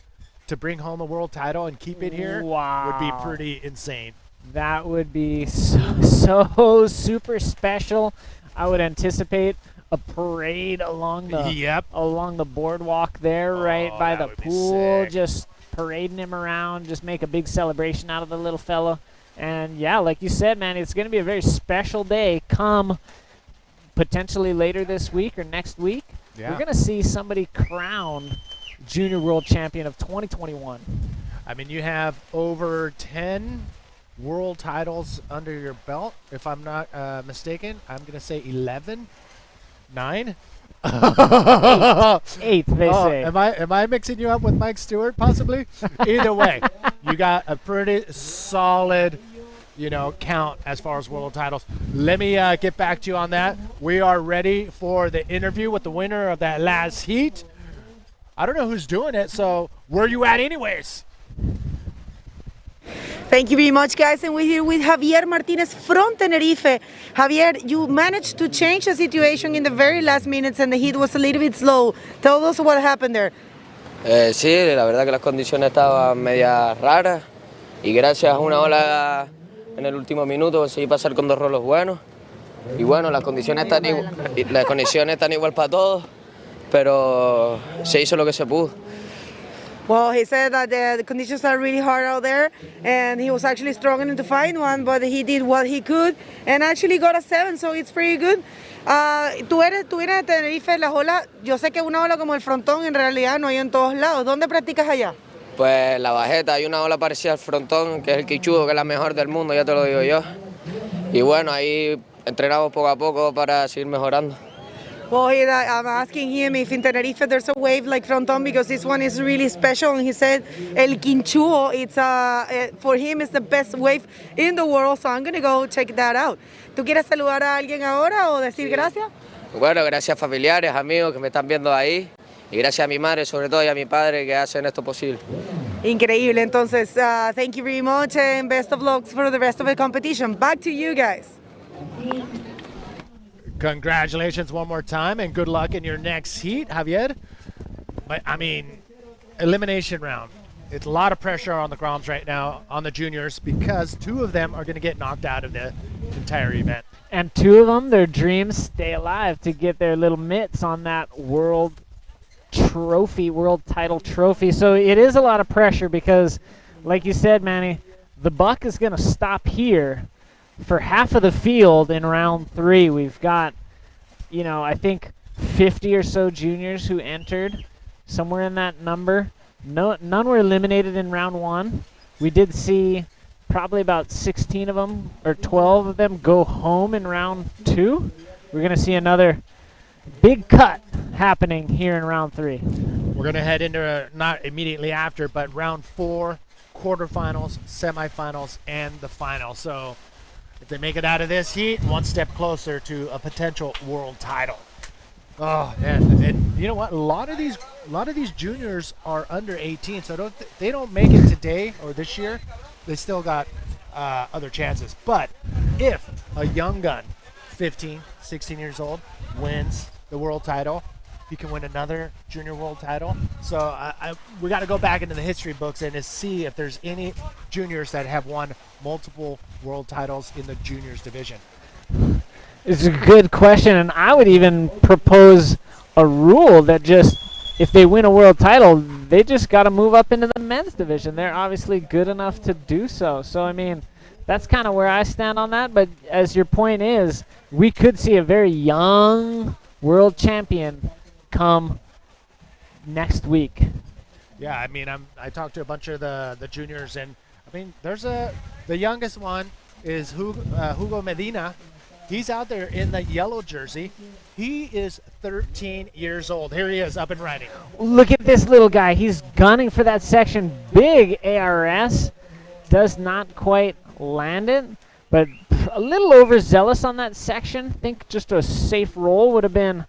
to bring home a world title and keep it here would be pretty insane. That would be so super special. I would anticipate a parade along the boardwalk there, right by the pool, just parading him around, just make a big celebration out of the little fellow. And yeah, like you said, man, it's going to be a very special day come potentially later this week or next week. Yeah. We're going to see somebody crowned Junior World Champion of 2021. I mean, you have over 10 world titles under your belt, if I'm not mistaken. I'm going to say 11, 9. Eighth, they say. Am I mixing you up with Mike Stewart, possibly? Either way, you got a pretty solid, you know, count as far as world titles. Let me get back to you on that. We are ready for the interview with the winner of that last heat. I don't know who's doing it, so where you at anyways? Thank you very much, guys. And we're here with Javier Martinez from Tenerife. Javier, you managed to change the situation in the very last minutes and the heat was a little bit slow. Tell us what happened there. Sí, la verdad que las condiciones estaban media raras y gracias a una ola en el último minuto conseguí pasar con 2 rolos buenos. Y bueno, las condiciones están igual para todos, pero se hizo lo que se pudo. Well, he said that the conditions are really hard out there, and he was actually struggling to find one, but he did what he could, and actually got a 7, so it's pretty good. Tú vienes de Tenerife, las olas, yo sé que una ola como el Frontón en realidad no hay en todos lados. ¿Dónde practicas allá? Pues la bajeta, hay una ola parecida al Frontón, que es el quichudo, que es la mejor del mundo, ya te lo digo yo. Y bueno, ahí entrenamos poco a poco para seguir mejorando. Well, I'm asking him if in Tenerife there's a wave like Fronton, because this one is really special, and he said el quinchuo, it's for him it's the best wave in the world, so I'm going to go check that out. ¿Tú quieres saludar a alguien ahora o decir gracias? Bueno, gracias a familiares, amigos que me están viendo ahí, y gracias a mi madre sobre todo y a mi padre que hacen esto posible. Increíble, entonces thank you very much and best of luck for the rest of the competition. Back to you guys. Congratulations one more time, and good luck in your next heat, Javier. But I mean, elimination round. It's a lot of pressure on the Groms right now, on the juniors, because 2 of them are going to get knocked out of the entire event. And 2 of them, their dreams stay alive to get their little mitts on that world title trophy. So it is a lot of pressure because, like you said, Manny, the buck is going to stop here for half of the field in round 3. We've got, you know, I think 50 or so juniors who entered, somewhere in that number. None were eliminated in round 1. We did see probably about 16 of them or 12 of them go home in round 2. We're going to see another big cut happening here in round 3. We're going to head into, not immediately after, but round 4, quarterfinals, semifinals, and the final. So if they make it out of this heat, one step closer to a potential world title. Oh, and you know what? A lot of these juniors are under 18, so they don't make it today or this year. They still got other chances. But if a young gun, 15, 16 years old, wins the world title, he can win another junior world title. So we got to go back into the history books and to see if there's any juniors that have won multiple world titles in the juniors division. It's a good question, and I would even propose a rule that just, if they win a world title, they just got to move up into the men's division. They're obviously good enough to do so. So, I mean, that's kind of where I stand on that. But as your point is, we could see a very young world champion come next week. Yeah, I mean, I talked to a bunch of the juniors, and I mean, the youngest one is Hugo Medina. He's out there in the yellow jersey. He is 13 years old. Here he is, up and riding. Look at this little guy. He's gunning for that section. Big ARS. Does not quite land it, but a little overzealous on that section. I think just a safe roll would have been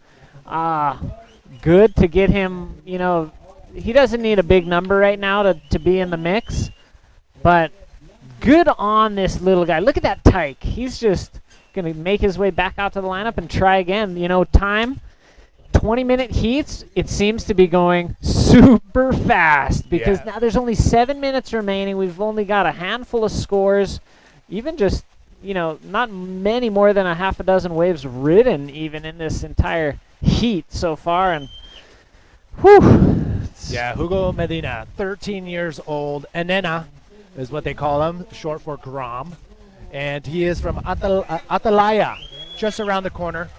good to get him, you know, he doesn't need a big number right now to be in the mix, but good on this little guy. Look at that tyke. He's just going to make his way back out to the lineup and try again. You know, time, 20-minute heats, it seems to be going super fast because now there's only 7 minutes remaining. We've only got a handful of scores, even just, you know, not many more than a half a dozen waves ridden even in this entire heat so far. And whew. Yeah, Hugo Medina, 13 years old. Enena is what they call him, short for Grom. And he is from Atalaya, just around the corner.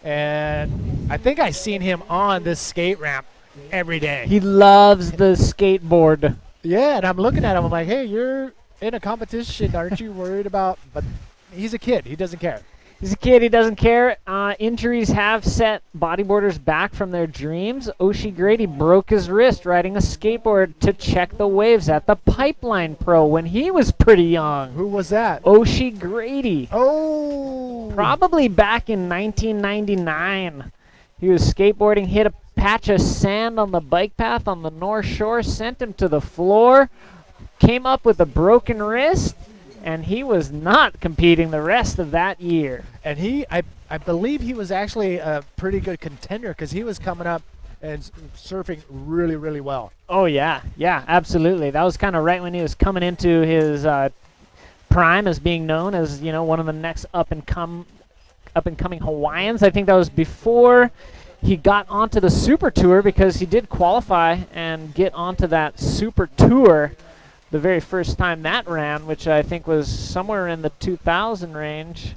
And I think I've seen him on this skate ramp every day. He loves the skateboard. Yeah, and I'm looking at him. I'm like, hey, you're in a competition. Aren't you worried about? But he's a kid. He doesn't care. He's a kid. He doesn't care. Injuries have set bodyboarders back from their dreams. Oshie Grady broke his wrist riding a skateboard to check the waves at the Pipeline Pro when he was pretty young. Who was that? Oshie Grady. Oh. Probably back in 1999. He was skateboarding, hit a patch of sand on the bike path on the North Shore, sent him to the floor, came up with a broken wrist, and he was not competing the rest of that year. And I believe he was actually a pretty good contender because he was coming up and surfing really, really well. Oh, yeah. Yeah, absolutely. That was kind of right when he was coming into his prime as being known as, you know, one of the next up-and-coming Hawaiians. I think that was before he got onto the Super Tour because he did qualify and get onto that Super Tour the very first time that ran, which I think was somewhere in the 2000 range.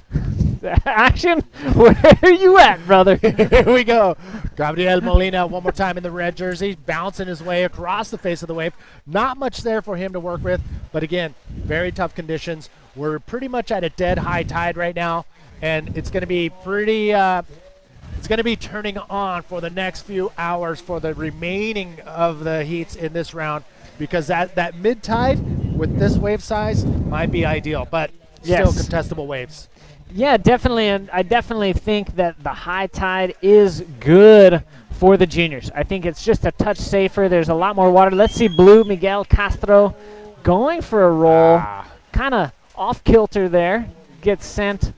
Action, where are you at, brother? Here we go. Gabriel Molina one more time in the red jersey, bouncing his way across the face of the wave. Not much there for him to work with, but again, very tough conditions. We're pretty much at a dead high tide right now, and it's going to be pretty it's going to be turning on for the next few hours for the remaining of the heats in this round, because that mid-tide with this wave size might be ideal, but still contestable waves. Yeah, definitely, and I definitely think that the high tide is good for the juniors. I think it's just a touch safer. There's a lot more water. Let's see Blue Miguel Castro going for a roll. Kind of off kilter there. Gets sent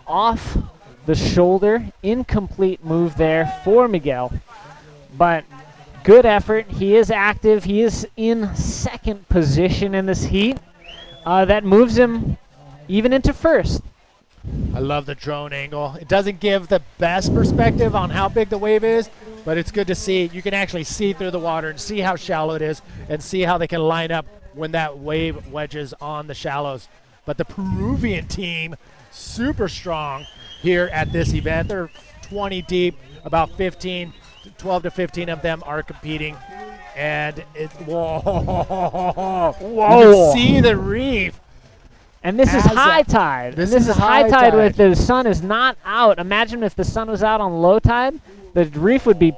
off the shoulder. Incomplete move there for Miguel. But good effort. He is active. He is in second position in this heat. That moves him even into first. I love the drone angle. It doesn't give the best perspective on how big the wave is, but it's good to see. You can actually see through the water and see how shallow it is and see how they can line up when that wave wedges on the shallows. But the Peruvian team, super strong here at this event. They're 20 deep, about 12 to 15 of them are competing. And whoa. You can see the reef. And this is high tide. This is high tide with the sun is not out. Imagine if the sun was out on low tide, the reef would be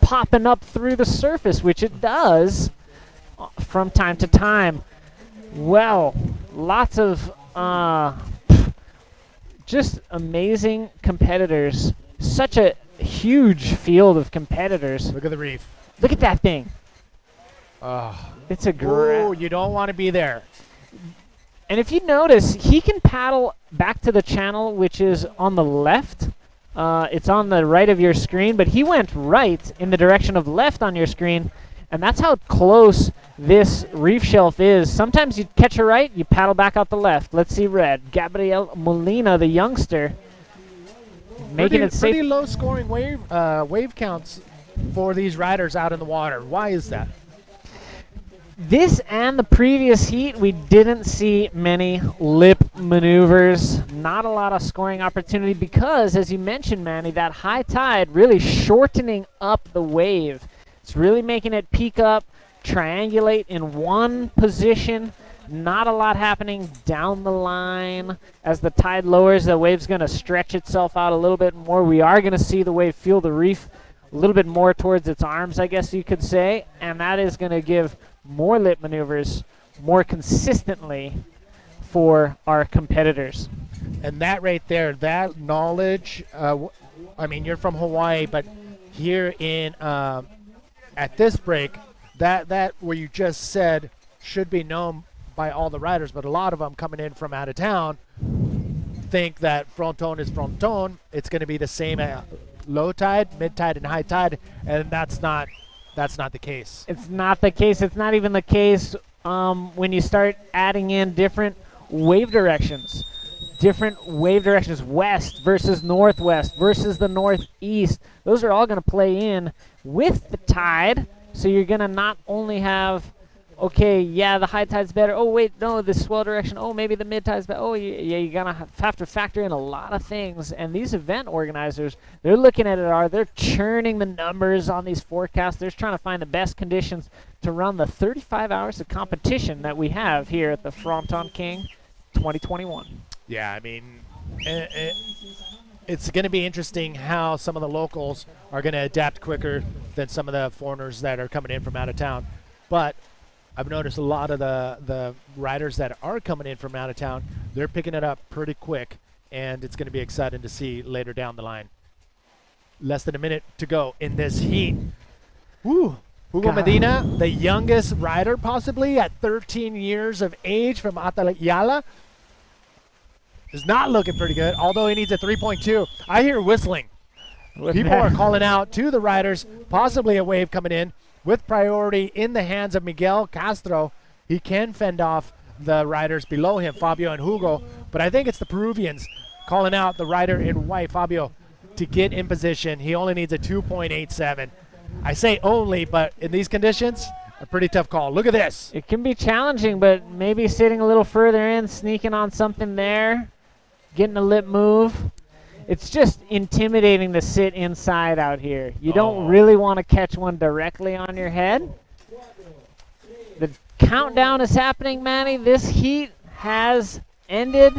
popping up through the surface, which it does from time to time. Well, lots of just amazing competitors. Such a huge field of competitors. Look at the reef. Look at that thing. It's a Oh, you don't want to be there. And if you notice, he can paddle back to the channel, which is on the left. It's on the right of your screen, but he went right in the direction of left on your screen, and that's how close this reef shelf is. Sometimes you catch a right, you paddle back out the left. Let's see red. Gabriel Molina, the youngster, making it safe. Pretty low scoring wave counts for these riders out in the water. Why is that? This and the previous heat, we didn't see many lip maneuvers. Not a lot of scoring opportunity because, as you mentioned, Manny, that high tide really shortening up the wave. It's really making it peak up, triangulate in one position. Not a lot happening down the line. As the tide lowers, the wave's going to stretch itself out a little bit more. We are going to see the wave feel the reef a little bit more towards its arms, I guess you could say, and that is going to give more lip maneuvers more consistently for our competitors. And that right there, that knowledge, I mean, you're from Hawaii, but here in at this break, that what you just said should be known by all the riders, but a lot of them coming in from out of town think that Fronton is Fronton. It's going to be the same at low tide, mid tide, and high tide, and that's not the case. It's not the case. It's not even the case when you start adding in different wave directions. West versus northwest versus the northeast. Those are all going to play in with the tide. So you're going to not only have, okay, yeah, the high tide's better. Oh, wait, no, the swell direction. Oh, maybe the mid tide's better. Oh, yeah, you're going to have to factor in a lot of things. And these event organizers, they're looking at it, they're churning the numbers on these forecasts. They're trying to find the best conditions to run the 35 hours of competition that we have here at the Frónton King 2021. Yeah, I mean, it's going to be interesting how some of the locals are going to adapt quicker than some of the foreigners that are coming in from out of town. But I've noticed a lot of the riders that are coming in from out of town, they're picking it up pretty quick, and it's going to be exciting to see later down the line. Less than a minute to go in this heat. Woo! Hugo Medina, the youngest rider possibly at 13 years of age from Atayala, is not looking pretty good, although he needs a 3.2. I hear whistling. People are calling out to the riders, possibly a wave coming in. With priority in the hands of Miguel Castro, he can fend off the riders below him, Fabio and Hugo. But I think it's the Peruvians calling out the rider in white, Fabio, to get in position. He only needs a 2.87. I say only, but in these conditions, a pretty tough call. Look at this. It can be challenging, but maybe sitting a little further in, sneaking on something there, getting a lip move. It's just intimidating to sit inside out here. You don't really want to catch one directly on your head. The countdown is happening, Manny. This heat has ended.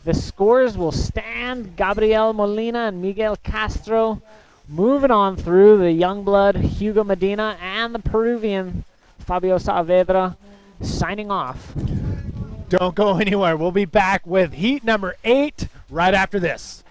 The scores will stand. Gabriel Molina and Miguel Castro moving on through. The young blood Hugo Medina and the Peruvian Fabio Saavedra signing off. Don't go anywhere. We'll be back with heat number 8 right after this.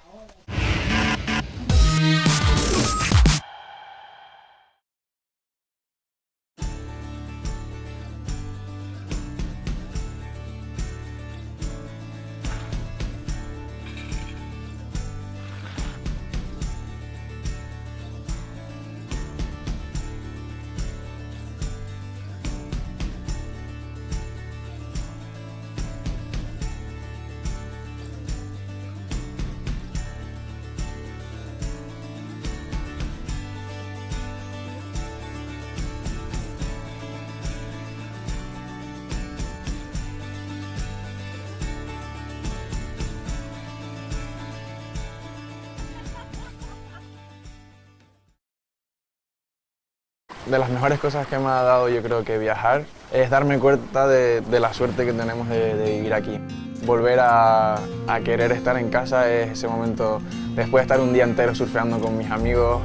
De las mejores cosas que me ha dado yo creo que viajar es darme cuenta de la suerte que tenemos de vivir aquí. Volver a querer estar en casa es ese momento, después de estar un día entero surfeando con mis amigos,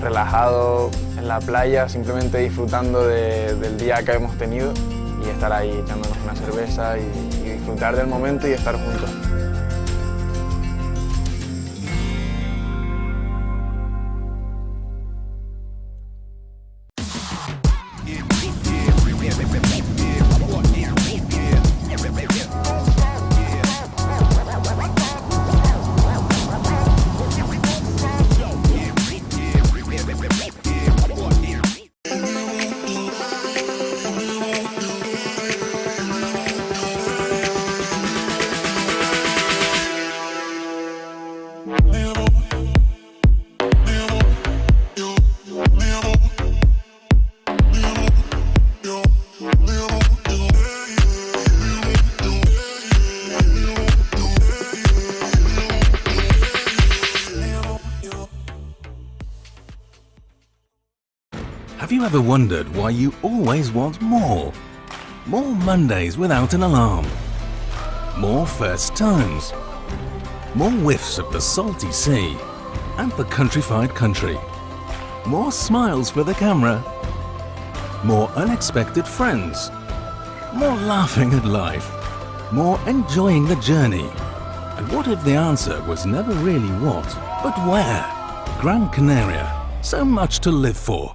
relajado en la playa, simplemente disfrutando del día que hemos tenido y estar ahí echándonos una cerveza y disfrutar del momento y estar juntos. Have you ever wondered why you always want more? More Mondays without an alarm. More first times. More whiffs of the salty sea and the countrified country. More smiles for the camera. More unexpected friends. More laughing at life. More enjoying the journey. And what if the answer was never really what, but where? Gran Canaria. So much to live for.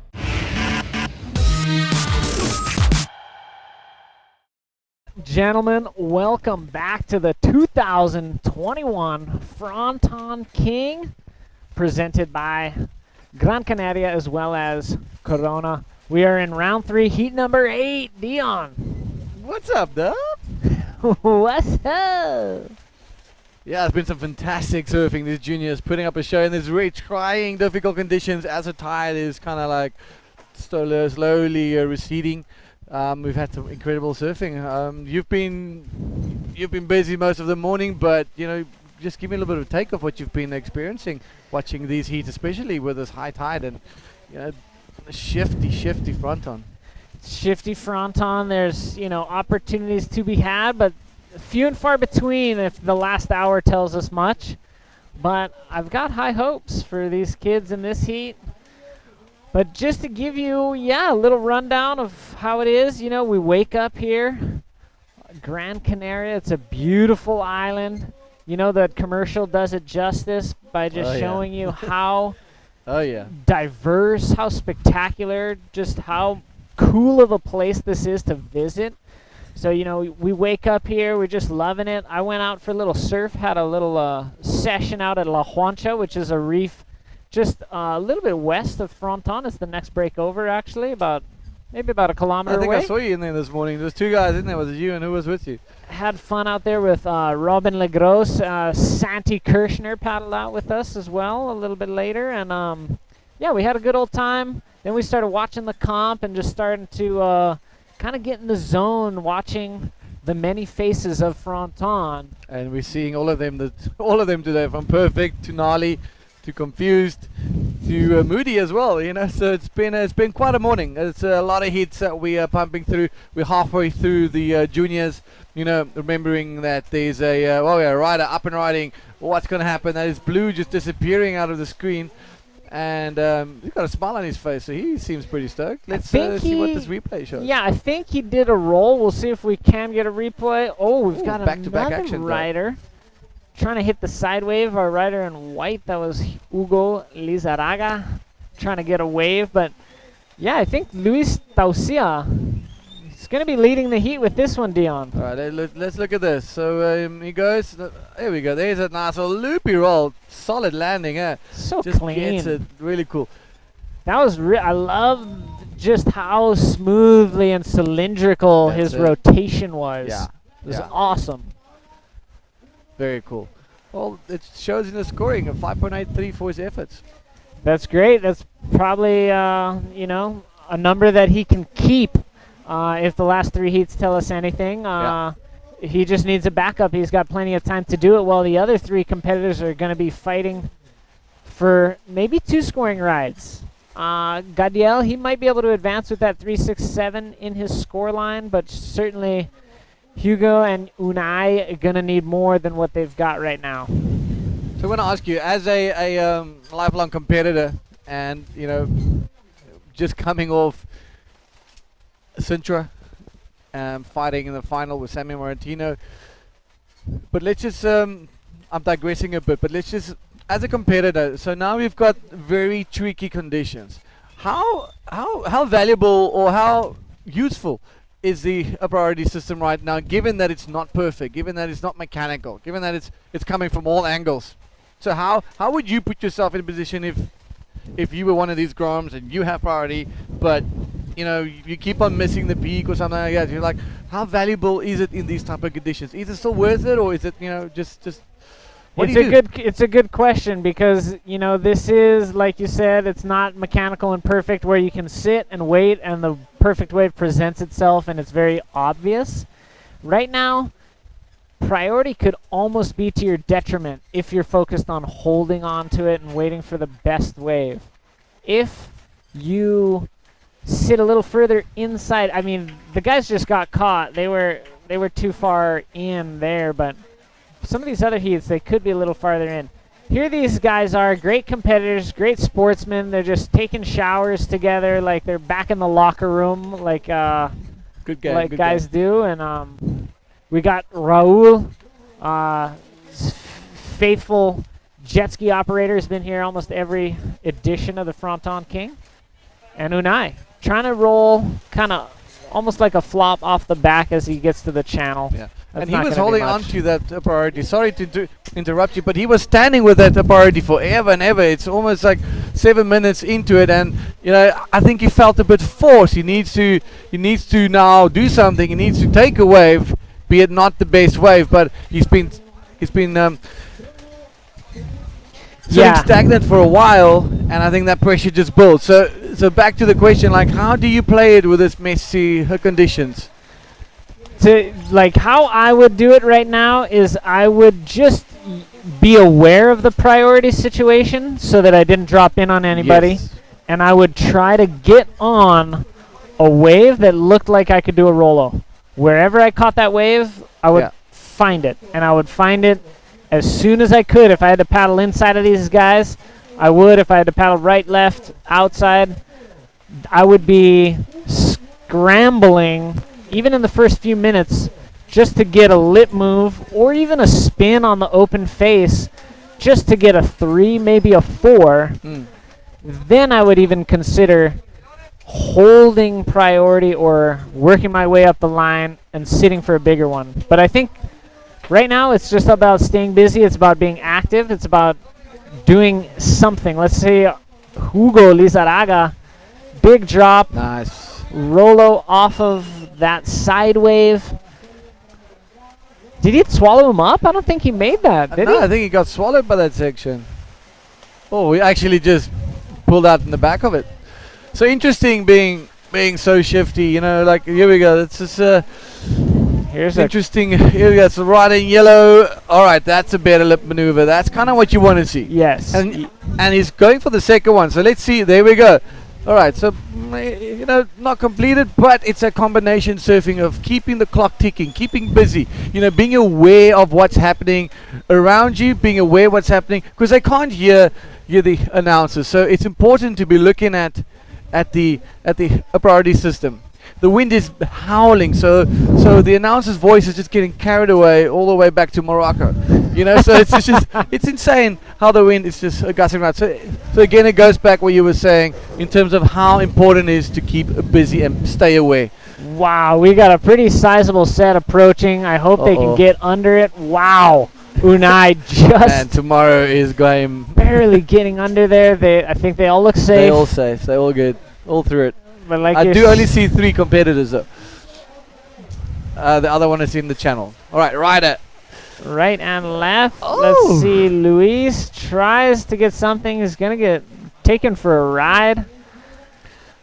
Gentlemen, welcome back to the 2021 Frónton King, presented by Gran Canaria as well as Corona. We are in round 3, heat number 8. Dion. What's up, Dub? What's up? Yeah, it's been some fantastic surfing. These juniors putting up a show in these really trying, difficult conditions as the tide is kind of like slowly receding. We've had some incredible surfing. You've been busy most of the morning, but you know, just give me a little bit of a take of what you've been experiencing, watching these heats, especially with this high tide and you know, shifty Fronton. Shifty Fronton. There's opportunities to be had, but few and far between. If the last hour tells us much, but I've got high hopes for these kids in this heat. But just to give you, a little rundown of how it is, we wake up here, Gran Canaria. It's a beautiful island. The commercial does it justice by just showing you how diverse, how spectacular, just how cool of a place this is to visit. So, we wake up here, we're just loving it. I went out for a little surf, had a little session out at La Juancha, which is a reef just a little bit west of Fronton. It's the next break over, actually, maybe about a kilometer away. I think I saw you in there this morning. There's 2 guys in there. Was it you and who was with you? Had fun out there with Robin Legros. Santi Kirshner paddled out with us as well a little bit later. And, we had a good old time. Then we started watching the comp and just starting to kind of get in the zone, watching the many faces of Fronton. And we're seeing all of them today, from perfect to gnarly, to confused, to moody as well, so it's been quite a morning. It's a lot of hits that we are pumping through. We're halfway through the juniors, remembering that there's a rider up and riding. What's going to happen? That is Blue just disappearing out of the screen, and he's got a smile on his face, so he seems pretty stoked. Let's see what this replay shows. Yeah, I think he did a roll. We'll see if we can get a replay. Oh, we've got back-to-back another action rider. Trying to hit the side wave, our rider in white, that was Hugo Lizaraga, trying to get a wave, but I think Luis Tausia is going to be leading the heat with this one, Dion. All right, let's look at this. So he goes, there we go, there's a nice little loopy roll, solid landing, so just clean. Gets it really cool. That was I love just how smoothly and cylindrical his rotation was. Yeah. It was awesome. Very cool. Well, it shows in the scoring of 5.83 for his efforts. That's great. That's probably, a number that he can keep if the last 3 heats tell us anything. He just needs a backup. He's got plenty of time to do it, while the other 3 competitors are going to be fighting for maybe 2 scoring rides. Gadiel, he might be able to advance with that 3.67 in his score line, but certainly Hugo and Unai are going to need more than what they've got right now. So I want to ask you, as a lifelong competitor, and you know, just coming off Sintra, fighting in the final with Sammy Marantino, but let's just, I'm digressing a bit, but let's just, as a competitor, so now we've got very tricky conditions. How valuable or how useful is the priority system right now, given that it's not perfect, given that it's not mechanical, given that it's coming from all angles? So how would you put yourself in a position if you were one of these Groms and you have priority, but you know you keep on missing the peak or something like that? You're like, how valuable is it in these type of conditions? Is it still worth it, or is it, you know, just what do you do? It's a good question, because you know, this is, like you said, it's not mechanical and perfect where you can sit and wait and the perfect wave presents itself and it's very obvious. Right now, priority could almost be to your detriment if you're focused on holding on to it and waiting for the best wave. If you sit a little further inside, I mean, the guys just got caught. They were too far in there, but some of these other heats, they could be a little farther in. Here these guys are great competitors, great sportsmen. They're just taking showers together, like they're back in the locker room, like good guys do. And we got Raul, faithful jet ski operator, has been here almost every edition of the Frónton King. And Unai, trying to roll kind of almost like a flop off the back as he gets to the channel. Yeah. And he was holding on to that priority. Sorry to interrupt you, but he was standing with that priority forever and ever. It's almost like 7 minutes into it, and you know, I think he felt a bit forced. He needs to now do something. He needs to take a wave, be it not the best wave, but he's been sitting stagnant for a while, and I think that pressure just builds. So back to the question, like, how do you play it with this messy conditions? Like, how I would do it right now is I would just be aware of the priority situation so that I didn't drop in on anybody. Yes. And I would try to get on a wave that looked like I could do a rolo. Wherever I caught that wave, I would find it. And I would find it as soon as I could. If I had to paddle inside of these guys, I would. If I had to paddle right, left, outside, I would be scrambling even in the first few minutes, just to get a lip move or even a spin on the open face, just to get a 3, maybe a 4. Then I would even consider holding priority or working my way up the line and sitting for a bigger one. But I think right now it's just about staying busy. It's about being active. It's about doing something. Let's say Hugo Lizarraga, big drop. Nice. Rolo off of that side wave. Did he swallow him up? I don't think he made that, did he? I think he got swallowed by that section. Oh, we actually just pulled out in the back of it. So interesting being so shifty, you know, like, here we go. It's just here's interesting. Here we go. So right in yellow. All right, that's a better lip maneuver. That's kind of what you want to see. Yes. And he's going for the second one. So let's see. There we go. All right, so, you know, not completed, but it's a combination surfing of keeping the clock ticking, keeping busy, you know, being aware of what's happening around you, being aware of what's happening, because they can't hear the announcers. So it's important to be looking at the priority system. The wind is howling, so the announcer's voice is just getting carried away all the way back to Morocco. You know, so it's just it's insane how the wind is just gusting around. So again, it goes back what you were saying in terms of how important it is to keep busy and stay aware. Wow, we got a pretty sizable set approaching. I hope they can get under it. Wow, Unai just and tomorrow is going barely getting under there. I think they all look safe. They all safe. They all good. All through it. But like I do only see 3 competitors though. The other one is in the channel. All right, rider. Right and left. Let's see. Luis tries to get something. He's gonna get taken for a ride.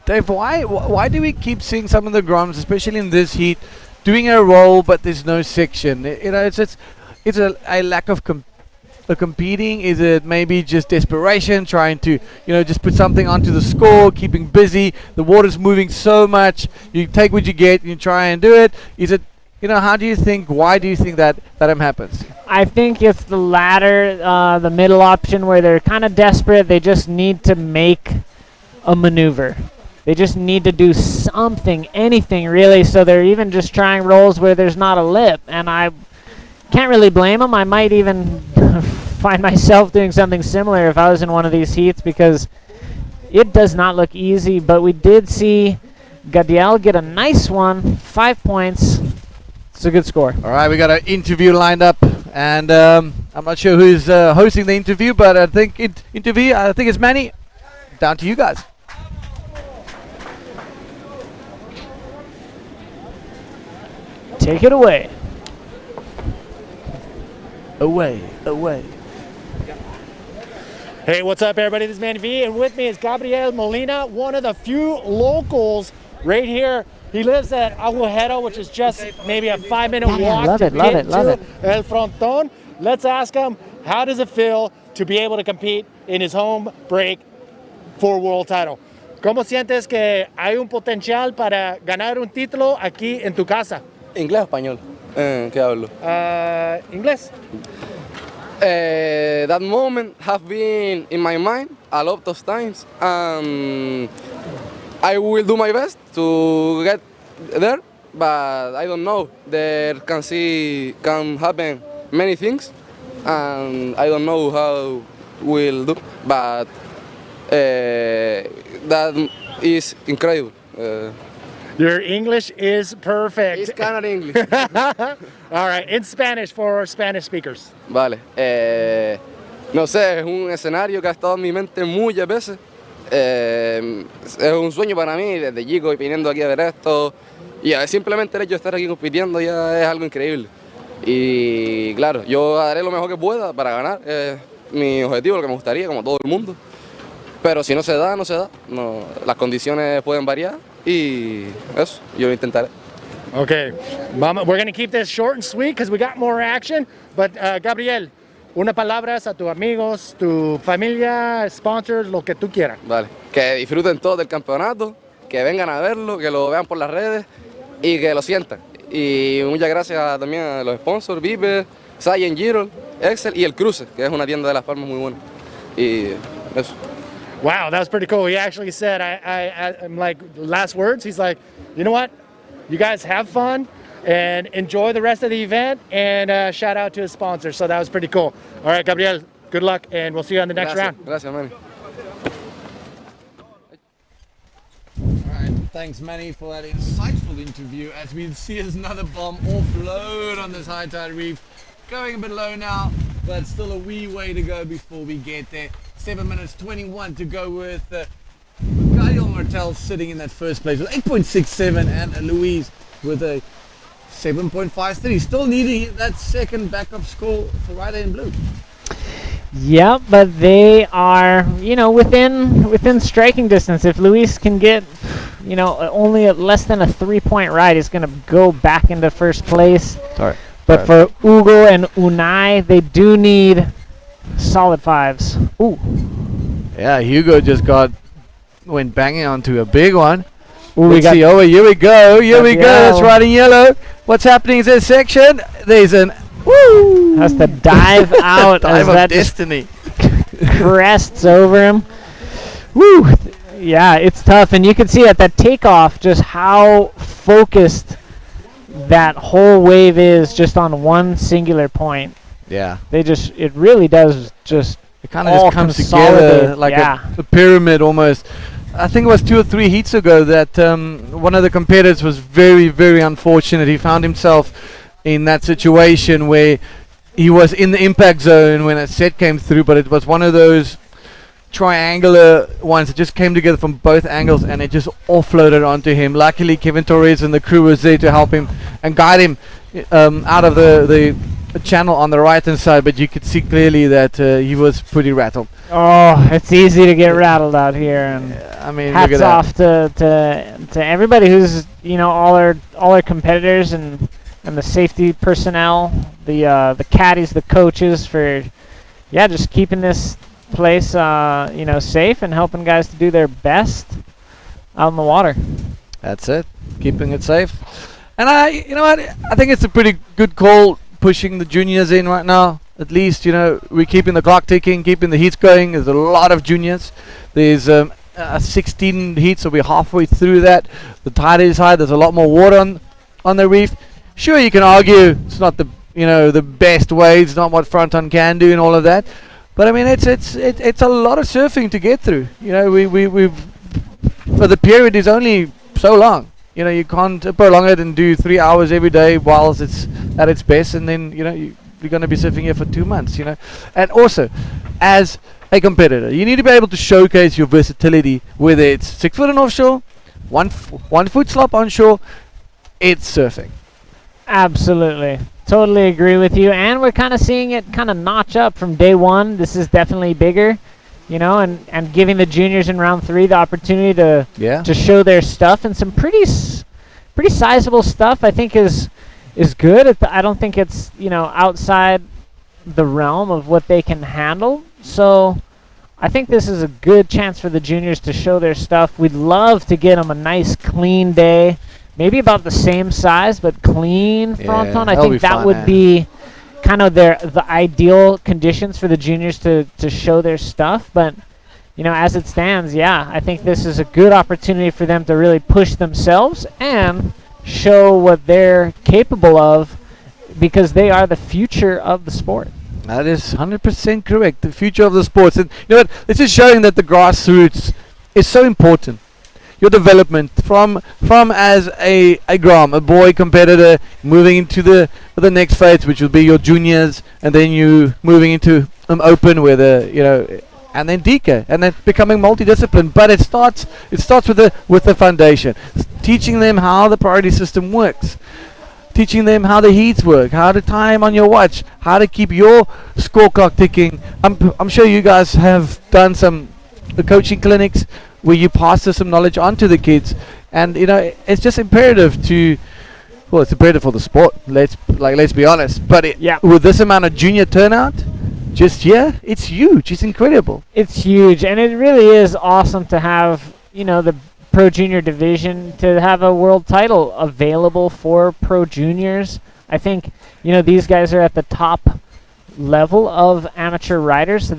Dave, why do we keep seeing some of the Groms, especially in this heat, doing a roll but there's no section? You know, it's a lack of competing? Is it maybe just desperation, trying to, just put something onto the score, keeping busy? The water's moving so much. You take what you get and you try and do it. Is it, why do you think that happens? I think it's the latter, the middle option, where they're kind of desperate. They just need to make a maneuver. They just need to do something, anything really. So they're even just trying rolls where there's not a lip. And I can't really blame them. I might even find myself doing something similar if I was in one of these heats, because it does not look easy. But we did see Gadiel get a nice one, 5 points. It's a good score. All right, we got an interview lined up, and I'm not sure who's hosting the interview, but I think it's Manny. Down to you guys. Take it away. Away. Hey, what's up, everybody? This is Manny V, and with me is Gabriel Molina, one of the few locals right here. He lives at Agujero, which is just maybe a 5-minute walk to get to El Fronton. Let's ask him, how does it feel to be able to compete in his home break for world title? ¿Cómo sientes que hay un potencial para ganar un título aquí en tu casa? ¿Inglés o español? ¿Qué hablo? Inglés. That moment have been in my mind a lot of times. I will do my best to get there, but I don't know. There can happen many things, and I don't know how we'll do. But that is incredible. Your English is perfect. It's kind of English. All right, in Spanish for Spanish speakers. Vale. No sé, es un escenario que ha estado en mi mente muchas veces. Es un sueño para mí desde chico y viniendo aquí a ver esto. Y simplemente el hecho de estar aquí compitiendo ya es algo increíble. Y claro, yo haré lo mejor que pueda para ganar. Es mi objetivo, lo que me gustaría, como todo el mundo. Pero si no se da, no se da. No, las condiciones pueden variar y eso, yo lo intentaré. Okay, Mama, we're going to keep this short and sweet because we got more action. But Gabriel, una palabra a tus amigos, tu familia, sponsors, lo que tú quieras. Vale, que disfruten todos del campeonato, que vengan a verlo, que lo vean por las redes y que lo sientan. Y muchas gracias también a los sponsors, Viper, Science Giro, Excel y El Cruce, que es una tienda de Las Palmas muy buena. Y eso. Wow, that was pretty cool. He actually said, I'm like, last words, he's like, you know what? You guys have fun and enjoy the rest of the event, and shout out to his sponsor. So that was pretty cool. All right, Gabriel, good luck, and we'll see you on the next round. Gracias, Manny. All right, thanks, Manny, for that insightful interview. As we see, there's another bomb offload on this high tide reef. Going a bit low now, but still a wee way to go before we get there. 7 minutes 21 to go with Gabriel Martel sitting in that first place with 8.67, and Luis with a 7.53. Still needing that second backup score for Rider in Blue. Yeah, but they are, within striking distance. If Luis can get, only less than a 3-point ride, he's going to go back into first place. Sorry. But for Hugo and Unai, they do need solid 5s. Ooh. Yeah, Hugo just went banging onto a big one. Ooh, Let's see. Oh, here we go. Here we go. That's riding yellow. What's happening in this section? There's an woo. That's the dive out. Dive of destiny. Crests over him. Woo. Yeah, it's tough, and you can see at that takeoff just how focused that whole wave is just on one singular point. Yeah. It really does just. It kind of just comes together like a pyramid almost. I think it was 2 or 3 heats ago that one of the competitors was very, very unfortunate. He found himself in that situation where he was in the impact zone when a set came through, but it was one of those triangular ones that just came together from both angles, and it just offloaded onto him. Luckily, Kevin Torres and the crew was there to help him and guide him out of the channel on the right hand side, but you could see clearly that he was pretty rattled. Oh, it's easy to get rattled out here, and I mean, hats off to everybody who's all our competitors and the safety personnel, the caddies, the coaches for yeah, just keeping this place, you know, safe and helping guys to do their best out in the water. That's it, keeping it safe. And you know what, I think it's a pretty good call pushing the juniors in right now. At least, you know, we're keeping the clock ticking, keeping the heats going. There's a lot of juniors. There's 16 heats, so we're halfway through that. The tide is high. There's a lot more water on the reef. Sure, you can argue it's not the the best way. It's not what Fronton can do and all of that. But I mean, it's a lot of surfing to get through. You know, we've for the period is only so long. You know, you can't prolong it and do 3 hours every day whilst it's at its best, and then you're going to be surfing here for 2 months. You know, and also as a competitor, you need to be able to showcase your versatility. Whether it's 6 foot on offshore, one foot slop onshore, it's surfing. Absolutely. Totally agree with you. And we're kind of seeing it kind of notch up from day one. This is definitely bigger, you know, and giving the juniors in round 3 the opportunity to show their stuff, and some pretty sizable stuff I think is good. I don't think it's, you know, outside the realm of what they can handle. So I think this is a good chance for the juniors to show their stuff. We'd love to get them a nice clean day. Maybe about the same size, but clean Fronton. I think that would be kind of the ideal conditions for the juniors to show their stuff. But, you know, as it stands, yeah, I think this is a good opportunity for them to really push themselves and show what they're capable of, because they are the future of the sport. That is 100% correct. The future of the sports. And you know what? This is showing that the grassroots is so important. Your development from as a boy competitor, moving into the next phase, which will be your juniors, and then you moving into open with and then DK, and then becoming multidisciplined. But it starts with the foundation, teaching them how the priority system works, teaching them how the heats work, how to time on your watch, how to keep your score clock ticking. I'm sure you guys have done some coaching clinics where you pass some knowledge on to the kids, and you know, it's just imperative it's imperative for the sport. Let's be honest. But with this amount of junior turnout, it's huge. It's incredible. It's huge, and it really is awesome to have, you know, the pro junior division, to have a world title available for pro juniors. I think, you know, these guys are at the top level of amateur riders. So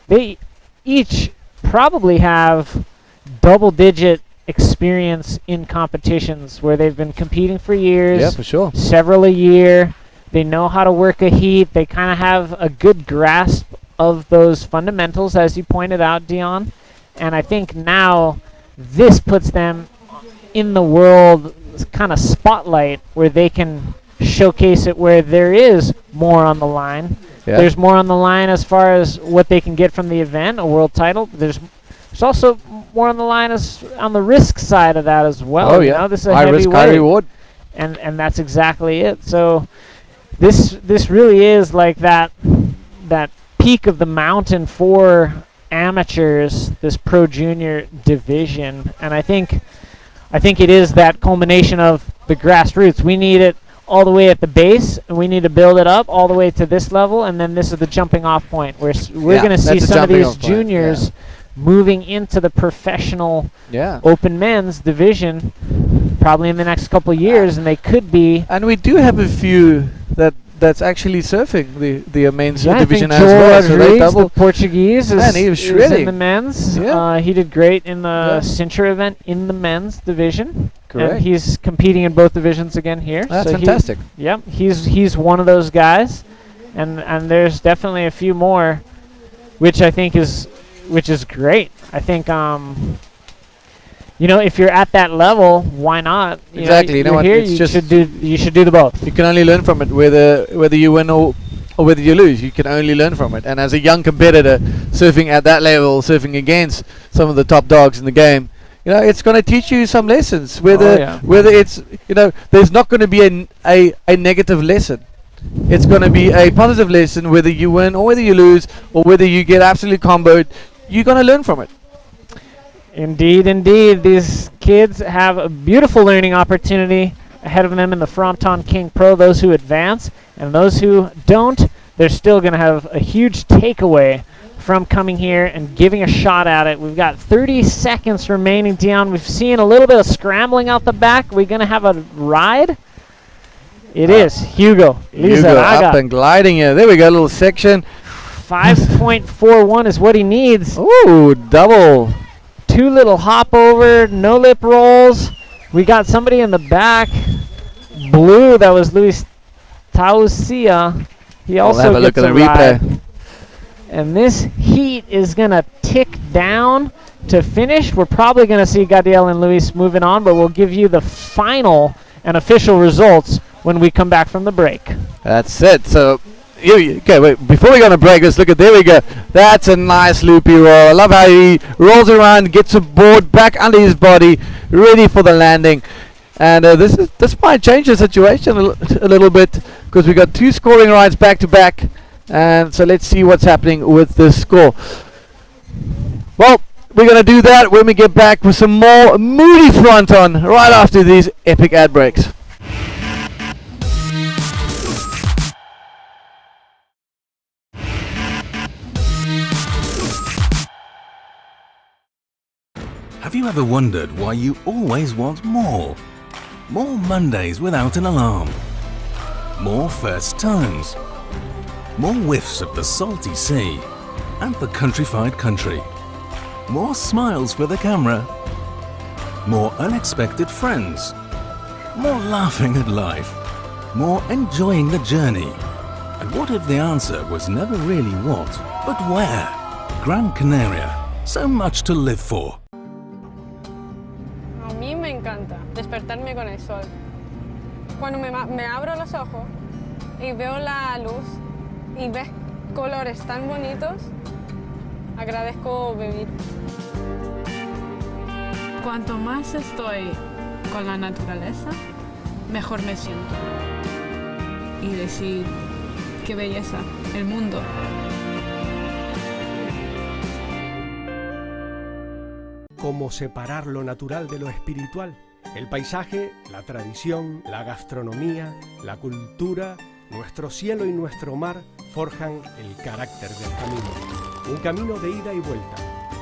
they each probably have double-digit experience in competitions where they've been competing for years. Yeah, for sure. Several a year. They know how to work a heat. They kind of have a good grasp of those fundamentals, as you pointed out, Dion. And I think now this puts them in the world kind of spotlight where they can showcase it, where there is more on the line. Yeah. There's more on the line as far as what they can get from the event, a world title. There's also more on the line as on the risk side of that as well. Oh yeah, you know, this is a high heavy risk, weight, high reward, and that's exactly it. So this really is like that peak of the mountain for amateurs, this pro junior division, and I think it is that culmination of the grassroots. We need it all the way at the base, and we need to build it up all the way to this level, and then this is the jumping off point where we're going to see some of these juniors moving into the professional open men's division probably in the next couple of years, and they could be. And we do have a few that's actually surfing the men's division as well. So they double. The Portuguese is shredding in the men's. He did great in the Cintra event in the men's division. Correct. And he's competing in both divisions again here. That's fantastic. He's one of those guys, and there's definitely a few more, which I think is great. I think you know, if you're at that level, why not? Exactly. You know what? Here, you should do the both. You can only learn from it, whether you win or whether you lose. You can only learn from it. And as a young competitor, surfing at that level, surfing against some of the top dogs in the game, you know, it's going to teach you some lessons. Whether it's, you know, there's not going to be a negative lesson. It's going to be a positive lesson, whether you win or whether you lose or whether you get absolutely comboed. You're going to learn from it. Indeed, indeed. These kids have a beautiful learning opportunity ahead of them in the Frónton King Pro, those who advance, and those who don't, they're still going to have a huge takeaway from coming here and giving a shot at it. We've got 30 seconds remaining, Dion. We've seen a little bit of scrambling out the back. We're going to have a ride. It is Hugo Lizarraga. Up and gliding here. There we go, a little section. 5.41 is what he needs. Ooh, double. 2 little hop over, no lip rolls. We got somebody in the back. Blue, that was Luis Tausia. He also have a look gets at a the ride. replay. And this heat is going to tick down to finish. We're probably going to see Gadiel and Luis moving on, but we'll give you the final and official results when we come back from the break. That's it. So, okay, wait. Before we go on a break, let's look at, there we go. That's a nice loopy roll. I love how he rolls around, gets a board back under his body, ready for the landing. And this might change the situation a little bit, because we got 2 scoring rides back to back. And so let's see what's happening with this score. Well, we're going to do that when we get back with some more moody Fronton right after these epic ad breaks. Have you ever wondered why you always want more? More Mondays without an alarm. More first tones. More whiffs of the salty sea and the countrified country. More smiles for the camera. More unexpected friends. More laughing at life. More enjoying the journey. And what if the answer was never really what, but where? Gran Canaria. So much to live for. A mí me encanta despertarme con el sol. Cuando me abro los ojos y veo la luz y ves colores tan bonitos, agradezco vivir. Cuanto más estoy con la naturaleza, mejor me siento. Y decir, qué belleza, el mundo. ¿Cómo separar lo natural de lo espiritual? El paisaje, la tradición, la gastronomía, la cultura, nuestro cielo y nuestro mar forjan el carácter del camino. Un camino de ida y vuelta.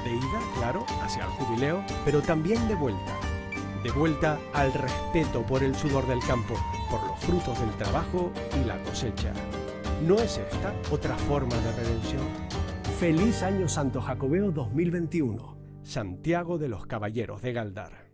De ida, claro, hacia el jubileo, pero también de vuelta. De vuelta al respeto por el sudor del campo, por los frutos del trabajo y la cosecha. ¿No es esta otra forma de redención? Feliz Año Santo Jacobeo 2021. Santiago de los Caballeros de Gáldar.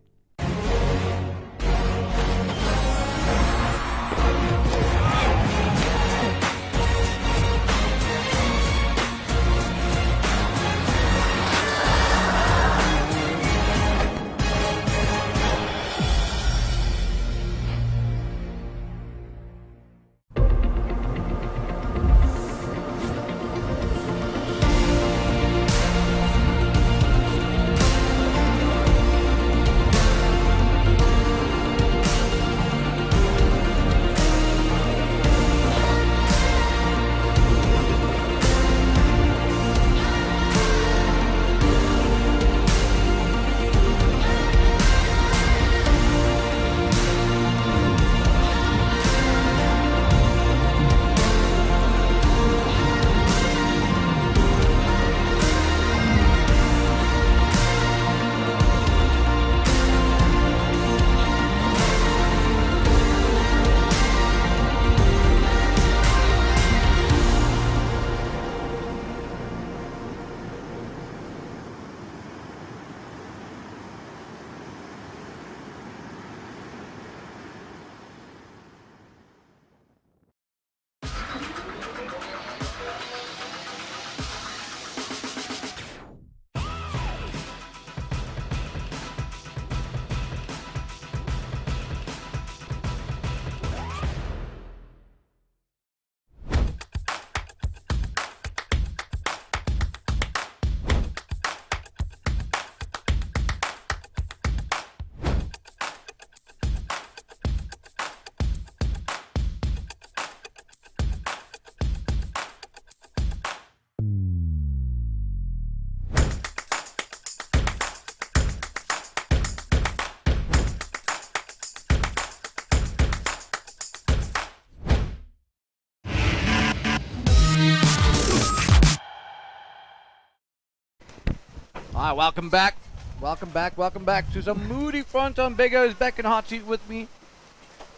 Hi, welcome back. Welcome back to some moody Fronton. Bego is back in hot seat with me.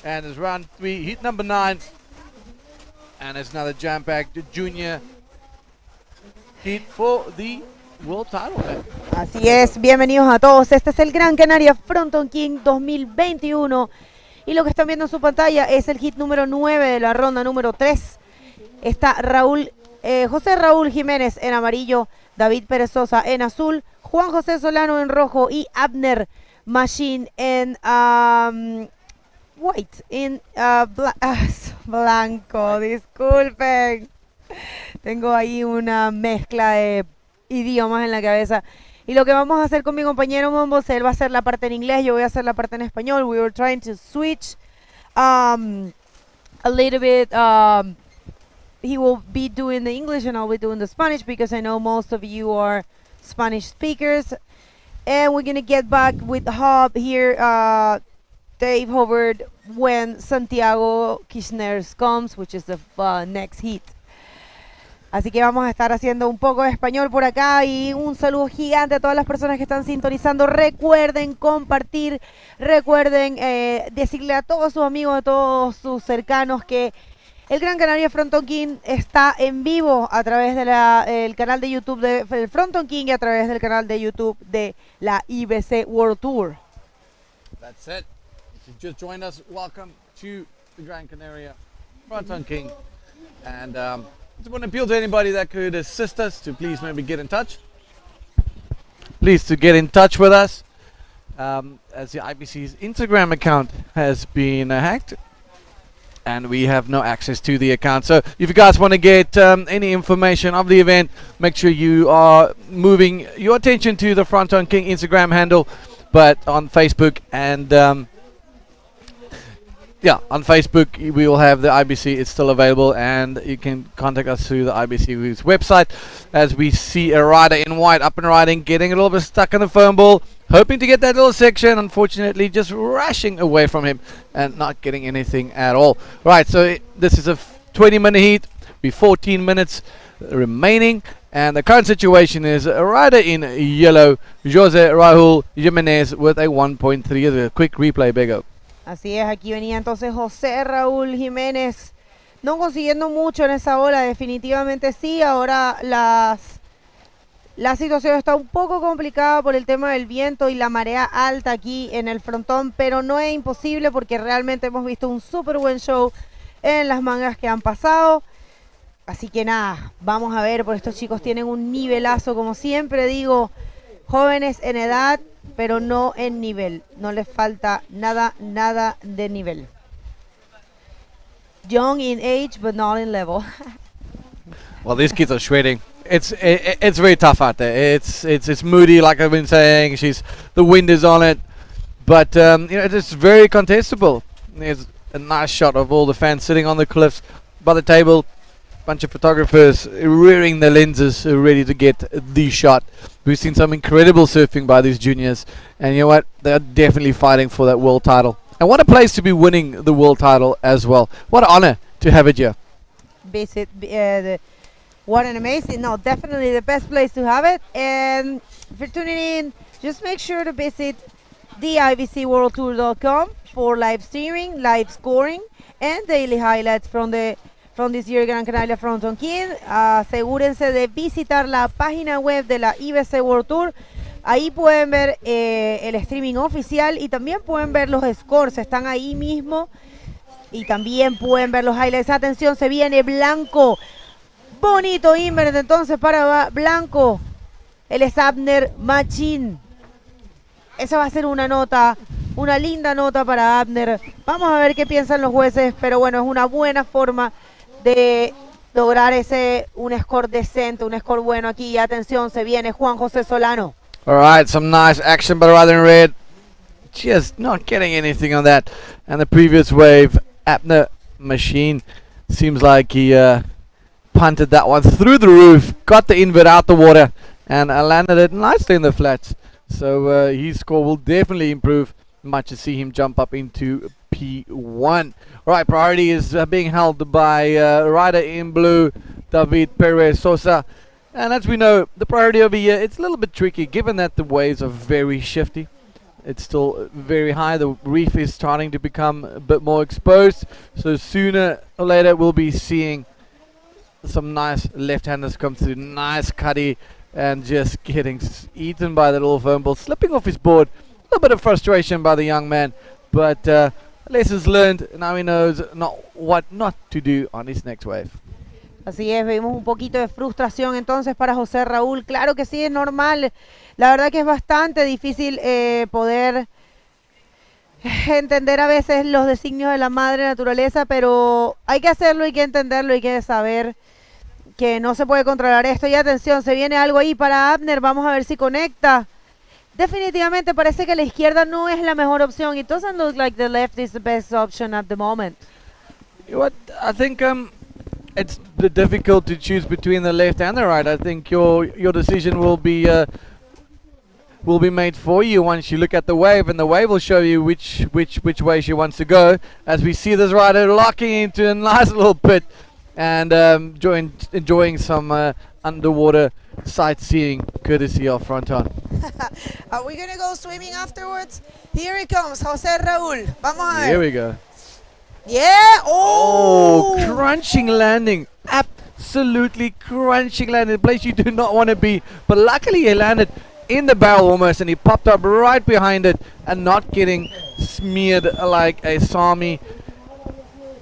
And it's round 3, heat number 9. And it's another jam-packed junior heat for the World Title. Así es, bienvenidos a todos. Este es el Gran Canaria Frónton King 2021. Y lo que están viendo en su pantalla es el hit número 9 de la ronda número 3. Está José Raúl Jiménez en amarillo, David Pérez Sosa en azul, Juan José Solano en rojo y Abner Machine en white, en blanco, disculpen. Tengo ahí una mezcla de idiomas en la cabeza. Y lo que vamos a hacer con mi compañero Mombos, él va a hacer la parte en inglés, yo voy a hacer la parte en español. We were trying to switch a little bit. He will be doing the English and I'll be doing the Spanish because I know most of you are Spanish speakers. And we're going to get back with Hub here, Dave Howard, when Santiago Kirchner comes, which is the next heat. Así que vamos a estar haciendo un poco de español por acá y un saludo gigante a todas las personas que están sintonizando. Recuerden compartir, recuerden decirle a todos sus amigos, a todos sus cercanos que el Gran Canaria Frónton King está en vivo a través del canal de YouTube del Frónton King y a través del canal de YouTube de la IBC World Tour. That's it. If you just joined us, welcome to the Gran Canaria Frónton King. And I just want to appeal to anybody that could assist us to please maybe get in touch. Please to get in touch with us as the IBC's Instagram account has been hacked and we have no access to the account. So if you guys want to get any information of the event, make sure you are moving your attention to the Fronton King Instagram handle, but on Facebook and yeah, on Facebook we will have the IBC. It's still available and you can contact us through the IBC's website. As we see a rider in white up and riding, getting a little bit stuck in the foam ball, hoping to get that little section, unfortunately just rushing away from him and not getting anything at all. Right, so this is a 20-minute heat with 14 minutes remaining, and the current situation is a rider in yellow, Jose Raúl Jiménez, with a 1.3. A quick replay, Bego. Así es, aquí venía entonces José Raúl Jiménez, no consiguiendo mucho en esa ola, definitivamente sí. Ahora la situación está un poco complicada por el tema del viento y la marea alta aquí en el frontón, pero no es imposible porque realmente hemos visto un súper buen show en las mangas que han pasado. Así que nada, vamos a ver, por estos chicos tienen un nivelazo, como siempre digo, jóvenes en edad, pero no en nivel. No les falta nada de nivel. Young in age, but not in level. Well, these kids are shredding. It's very tough out there. It's moody, like I've been saying. The wind is on it, but you know, it is very contestable. There's a nice shot of all the fans sitting on the cliffs by the table. Bunch of photographers rearing their lenses, ready to get the shot. We've seen some incredible surfing by these juniors, and you know what? They are definitely fighting for that world title. And what a place to be winning the world title as well. What an honor to have it here. Visit what an amazing, no, definitely the best place to have it. And if you're tuning in, just make sure to visit the IBCWorldTour.com for live streaming, live scoring, and daily highlights from this year Gran Canaria Fronton King. Asegúrense de visitar la página web de la IBC World Tour. Ahí pueden ver el streaming oficial y también pueden ver los scores, están ahí mismo. Y también pueden ver los highlights. Atención, se viene Blanco. Bonito invert entonces para Blanco. Él es Abner Machine. Esa va a ser una nota, una linda nota para Abner. Vamos a ver qué piensan los jueces, pero bueno, es una buena forma de lograr un score decente, un score bueno aquí. Y atención, se viene Juan José Solano. All right, some nice action by the rider in red. Just not getting anything on that. And the previous wave, Abner Machine, seems like he punted that one through the roof, got the invert out the water, and landed it nicely in the flats. So his score will definitely improve. Much to see him jump up into P1. All right, priority is being held by rider in blue, David Perez Sosa. And as we know, the priority over here, it's a little bit tricky given that the waves are very shifty. It's still very high. The reef is starting to become a bit more exposed. So sooner or later, we'll be seeing some nice left-handers come through. Nice cutty and just getting eaten by the little foam ball. Slipping off his board. A little bit of frustration by the young man. But lessons learned. Now he knows what not to do on his next wave. Así es, vemos un poquito de frustración entonces para José Raúl. Claro que sí, es normal. La verdad que es bastante difícil poder entender a veces los designios de la madre naturaleza, pero hay que hacerlo, hay que entenderlo, hay que saber que no se puede controlar esto. Y atención, se viene algo ahí para Abner, vamos a ver si conecta. Definitivamente parece que la izquierda no es la mejor opción. It doesn't look like the left is the best option at the moment. What I think it's difficult to choose between the left and the right. I think your decision will be made for you once you look at the wave, and the wave will show you which way she wants to go. As we see this rider locking into a nice little pit and enjoying some underwater sightseeing courtesy of Fronton. Are we gonna go swimming afterwards? Here he comes, José Raúl. Vamos a ver. Here we go. Yeah! Oh! Crunching landing. Absolutely crunching landing. A place you do not want to be. But luckily he landed in the barrel almost, and he popped up right behind it and not getting smeared like a Sami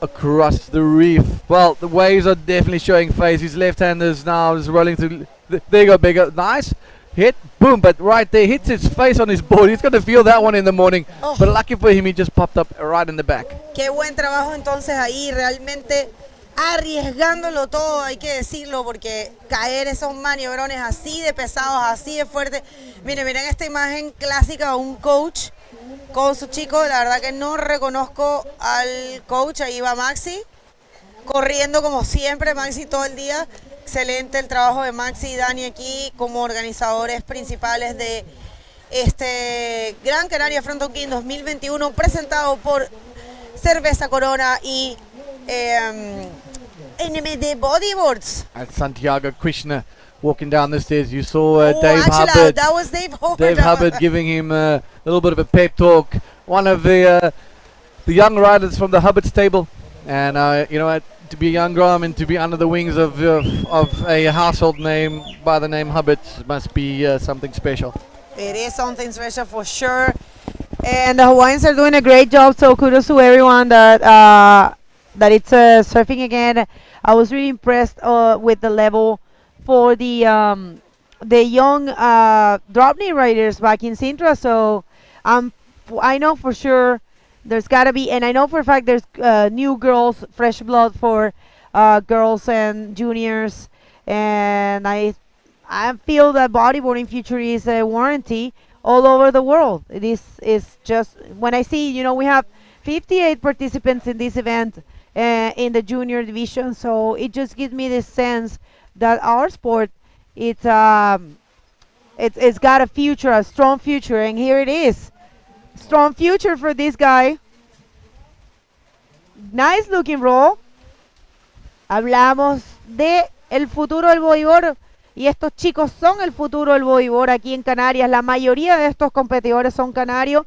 across the reef. Well, the waves are definitely showing face. His left-handers now is rolling through. There you go, bigger. Nice. Hit, boom, but right there, hits his face on his board. He's going to feel that one in the morning. Oh. But lucky for him, he just popped up right in the back. Qué buen trabajo entonces ahí, realmente arriesgándolo todo, hay que decirlo, porque caer esos maniobrones así de pesados, así de fuertes. Miren esta imagen clásica de un coach con su chico. La verdad que no reconozco al coach. Ahí va Maxi, corriendo como siempre, Maxi todo el día. Excelente el trabajo de Maxi y Dani aquí como organizadores principales de este Gran Canaria Frónton King 2021, presentado por Cerveza Corona y NMD Bodyboards. And Santiago Krishna walking down the stairs. You saw Dave actually, Hubbard. that was Dave Hubbard. Dave Hubbard giving him a little bit of a pep talk. One of the young riders from the Hubbard stable, and you know what? To be a young drum and to be under the wings of a household name by the name Hubbard must be something special. It is something special for sure. And the Hawaiians are doing a great job, so kudos to everyone that it's surfing again. I was really impressed with the level for the young drop knee riders back in Sintra. So I know for sure there's got to be, and I know for a fact there's new girls, fresh blood for girls and juniors. And I feel that bodyboarding future is a warranty all over the world. This is just, when I see, you know, we have 58 participants in this event in the junior division, so it just gives me this sense that our sport, it's got a future, a strong future, and here it is. Strong future for this guy. Nice looking roll. Hablamos de el futuro del bodyboard, y estos chicos son el futuro del bodyboard aquí en Canarias. La mayoría de estos competidores son canarios.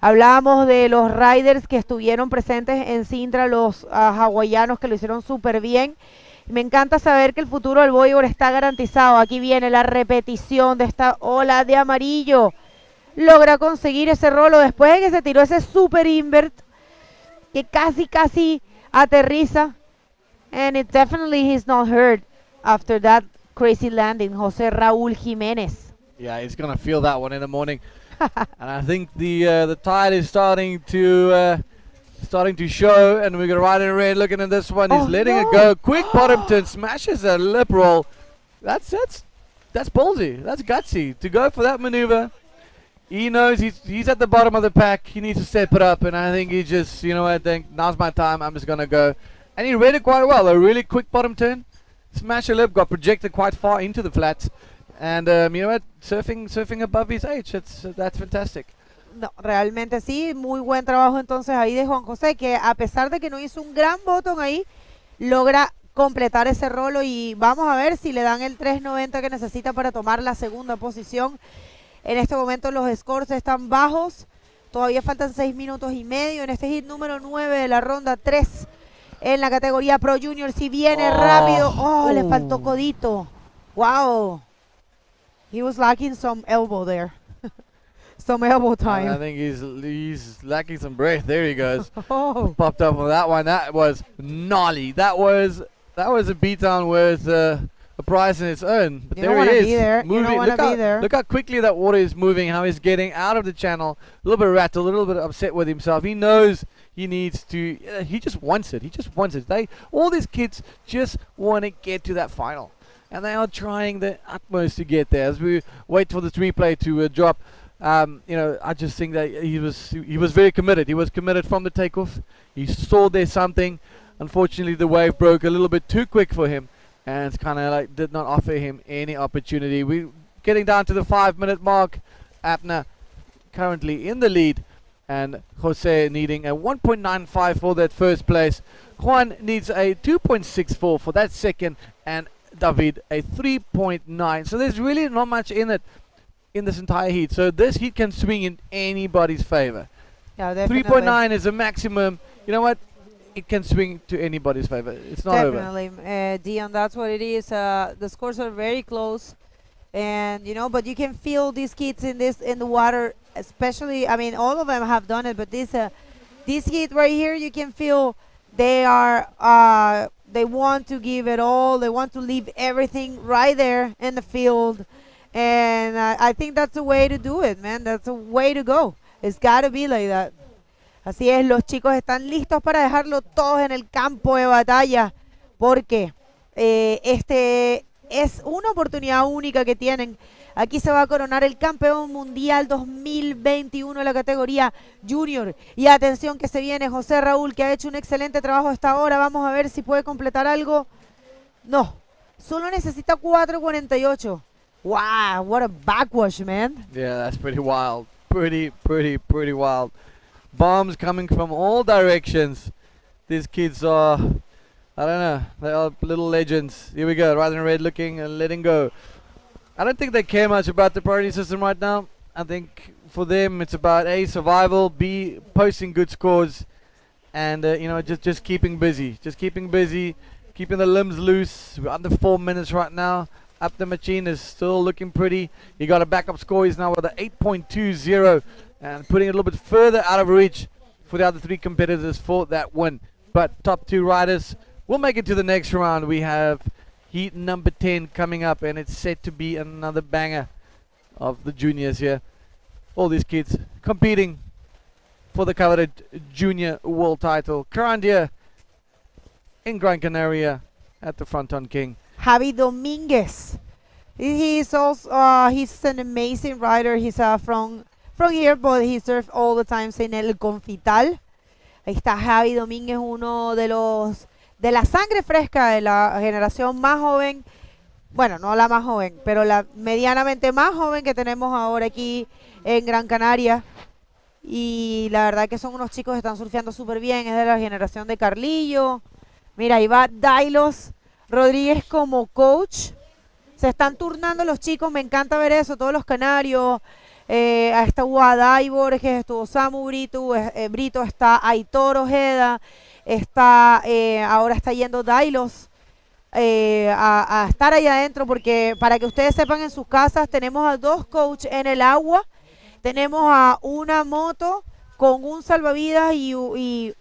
Hablábamos de los riders que estuvieron presentes en Sintra, los hawaianos que lo hicieron súper bien. Me encanta saber que el futuro del bodyboard está garantizado. Aquí viene la repetición de esta ola de amarillo. Logra conseguir ese rolo después de que se tiró ese super invert que casi aterriza. And it definitely he's not hurt after that crazy landing. José Raúl Jiménez. Yeah, he's gonna feel that one in the morning. And I think the tide is starting to show, and we're gonna ride in red. Looking at this one, he's letting it go. Quick bottom turn, smashes a lip roll. That's ballsy. That's gutsy to go for that maneuver. He knows he's at the bottom of the pack. He needs to step it up, and I think he just, you know, I think now's my time. I'm just gonna go, and he read it quite well. A really quick bottom turn, smash a lip, got projected quite far into the flats, and you know what, surfing above his age. That's fantastic. No, realmente sí, muy buen trabajo entonces ahí de Juan José, que a pesar de que no hizo un gran bottom ahí, logra completar ese rolo y vamos a ver si le dan el 3.90 que necesita para tomar la segunda posición. En este momento los scores están bajos, todavía faltan 6 minutos y medio en este hit número 9 de la ronda 3 en la categoría Pro Junior. Si viene rápido, le faltó codito. Wow, he was lacking some elbow there. Some elbow time. I think he's lacking some breath. There he goes. Popped up on that one. That was gnarly. That was a beatdown worth a prize in its own. But there he is. Moving. Look how quickly that water is moving, how he's getting out of the channel. A little bit rattled, a little bit upset with himself. He knows he needs to, he just wants it. He just wants it. All these kids just want to get to that final. And they are trying their utmost to get there. As we wait for this replay to drop, I just think that he was very committed. He was committed from the takeoff. He saw there's something. Unfortunately, the wave broke a little bit too quick for him. And it's kind of like did not offer him any opportunity. We're getting down to the 5-minute mark. Abner currently in the lead, and Jose needing a 1.95 for that first place. Juan needs a 2.64 for that second, and David a 3.9. So there's really not much in it in this entire heat. So this heat can swing in anybody's favor. Yeah, definitely. 3.9 is the maximum. You know what? It can swing to anybody's favor. It's not over. Definitely, Dion, that's what it is. The scores are very close, and but you can feel these kids in the water, especially. I mean, all of them have done it, but this kid right here, you can feel they are they want to give it all. They want to leave everything right there in the field, and I think that's the way to do it, man. That's the way to go. It's got to be like that. Así es, los chicos están listos para dejarlo todos en el campo de batalla, porque este es una oportunidad única que tienen. Aquí se va a coronar el campeón mundial 2021 en la categoría junior. Y atención que se viene José Raúl, que ha hecho un excelente trabajo hasta ahora. Vamos a ver si puede completar algo. No, solo necesita 4.48. Wow, what a backwash, man. Yeah, that's pretty wild. Pretty wild. Bombs coming from all directions. These kids are, I don't know, they are little legends. Here we go, right in red looking and letting go. I don't think they care much about the priority system right now. I think for them it's about A, survival, B, posting good scores, and just keeping busy. Just keeping busy, keeping the limbs loose. We're under 4 minutes right now. Up the machine is still looking pretty. He got a backup score. He's now with an 8.20. And putting it a little bit further out of reach for the other three competitors for that win. But top two riders will make it to the next round. We have heat number 10 coming up, and it's set to be another banger of the juniors here. All these kids competing for the coveted junior world title. Current year in Gran Canaria at the Fronton King. Javi Dominguez. He's also he's an amazing rider. He's from here, but he served all the times en el Confital. Ahí está Javi Domínguez, uno de la sangre fresca de la generación más joven. Bueno, no la más joven, pero la medianamente más joven que tenemos ahora aquí en Gran Canaria. Y la verdad que son unos chicos que están surfeando súper bien. Es de la generación de Carlillo. Mira, ahí va Dailos Rodríguez como coach. Se están turnando los chicos, me encanta ver eso, todos los canarios. Está Guaday Borges, estuvo Samu Brito, está Aitor Ojeda, ahora está yendo Dailos a estar ahí adentro, porque para que ustedes sepan, en sus casas tenemos a 2 coaches en el agua, tenemos a una moto con un salvavidas y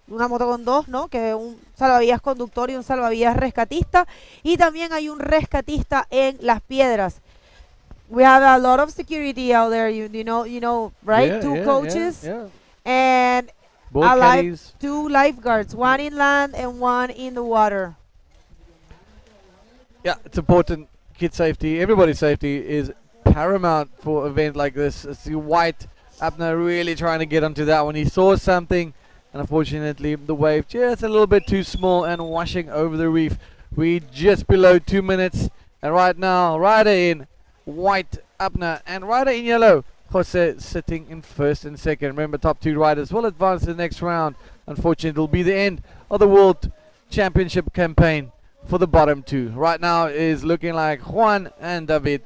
una moto con 2, ¿no? Que es un salvavidas conductor y un salvavidas rescatista, y también hay un rescatista en las piedras. We have a lot of security out there, you know, right? Yeah, 2 coaches yeah. and Boat 2 lifeguards, 1 in land and 1 in the water. Yeah, it's important. Kid safety, everybody's safety is paramount for an event like this. It's the White Abner really trying to get onto that one. He saw something, and unfortunately the wave just a little bit too small and washing over the reef. We just below 2 minutes, and right now rider in White Abner and rider in yellow Jose sitting in first and second. Remember, top 2 riders will advance to the next round. Unfortunately, it will be the end of the World Championship campaign. for the bottom two. Right now is looking like Juan and David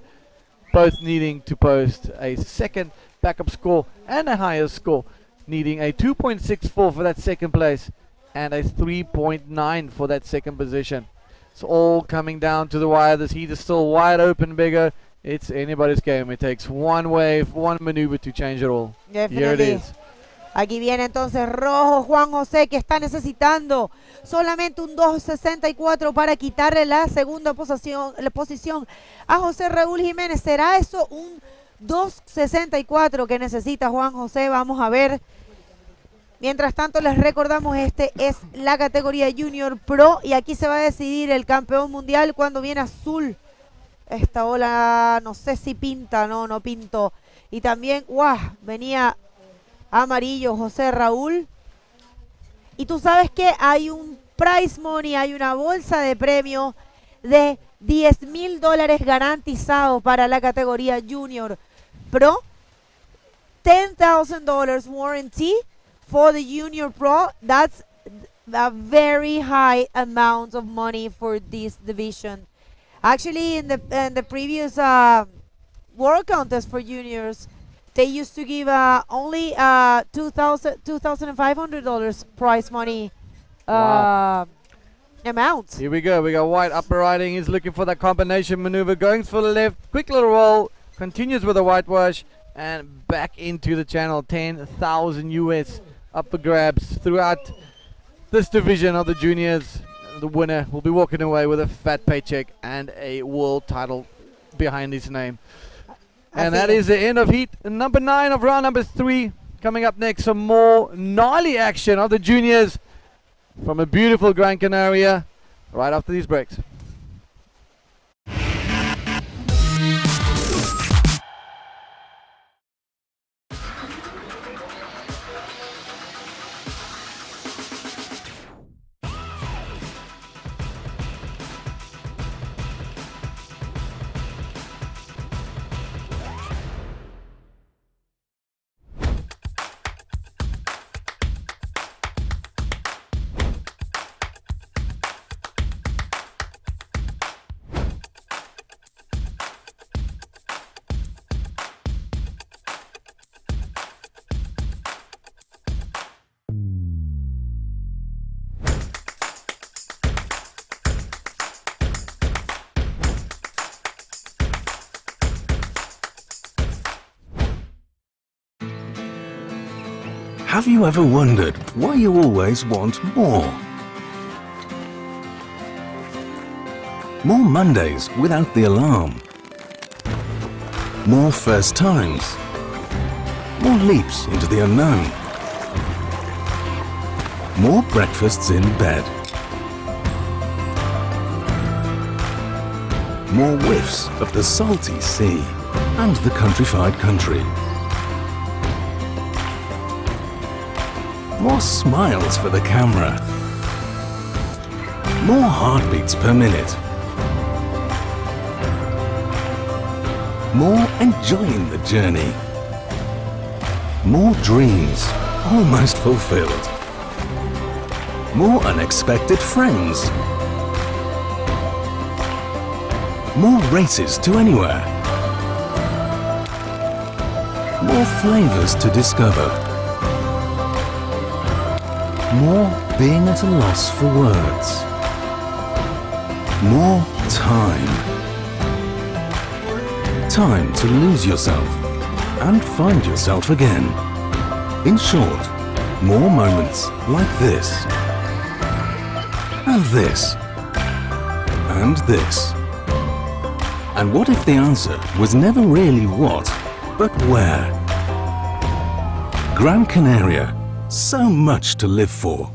both needing to post a second backup score and a higher score, needing a 2.64 for that second place and a 3.9 for that second position. It's all coming down to the wire. This heat is still wide open, bigger. It's anybody's game. It takes one wave, one maneuver to change it all. Here it is. Aquí viene entonces rojo Juan José, que está necesitando solamente un 2.64 para quitarle la segunda posición a José Raúl Jiménez. ¿Será eso un 2.64 que necesita Juan José? Vamos a ver. Mientras tanto les recordamos, este es la categoría Junior Pro y aquí se va a decidir el campeón mundial cuando viene azul. Esta ola no sé si pinta, no pintó. Y también, venía amarillo José Raúl. Y tú sabes que hay un prize money, hay una bolsa de premio de $10,000 garantizado para la categoría Junior Pro. $10,000 warranty for the Junior Pro. That's a very high amount of money for this division. Actually, in the previous World Contest for juniors, they used to give only $2,500 prize money amount. Here we go. We got White upper riding. He's looking for that combination maneuver. Going for the left. Quick little roll. Continues with a whitewash. And back into the channel. 10,000 US up for grabs throughout this division of the juniors. The winner will be walking away with a fat paycheck and a world title behind his name. And that is the end of heat number 9 of round number 3. Coming up next, some more gnarly action of the juniors from a beautiful Gran Canaria right after these breaks. Have you ever wondered why you always want more? More Mondays without the alarm. More first times. More leaps into the unknown. More breakfasts in bed. More whiffs of the salty sea and the countrified country. More smiles for the camera. More heartbeats per minute. More enjoying the journey. More dreams almost fulfilled. More unexpected friends. More races to anywhere. More flavors to discover. More being at a loss for words. More time. Time to lose yourself and find yourself again. In short, more moments like this. And this. And this. And what if the answer was never really what, but where? Gran Canaria. So much to live for.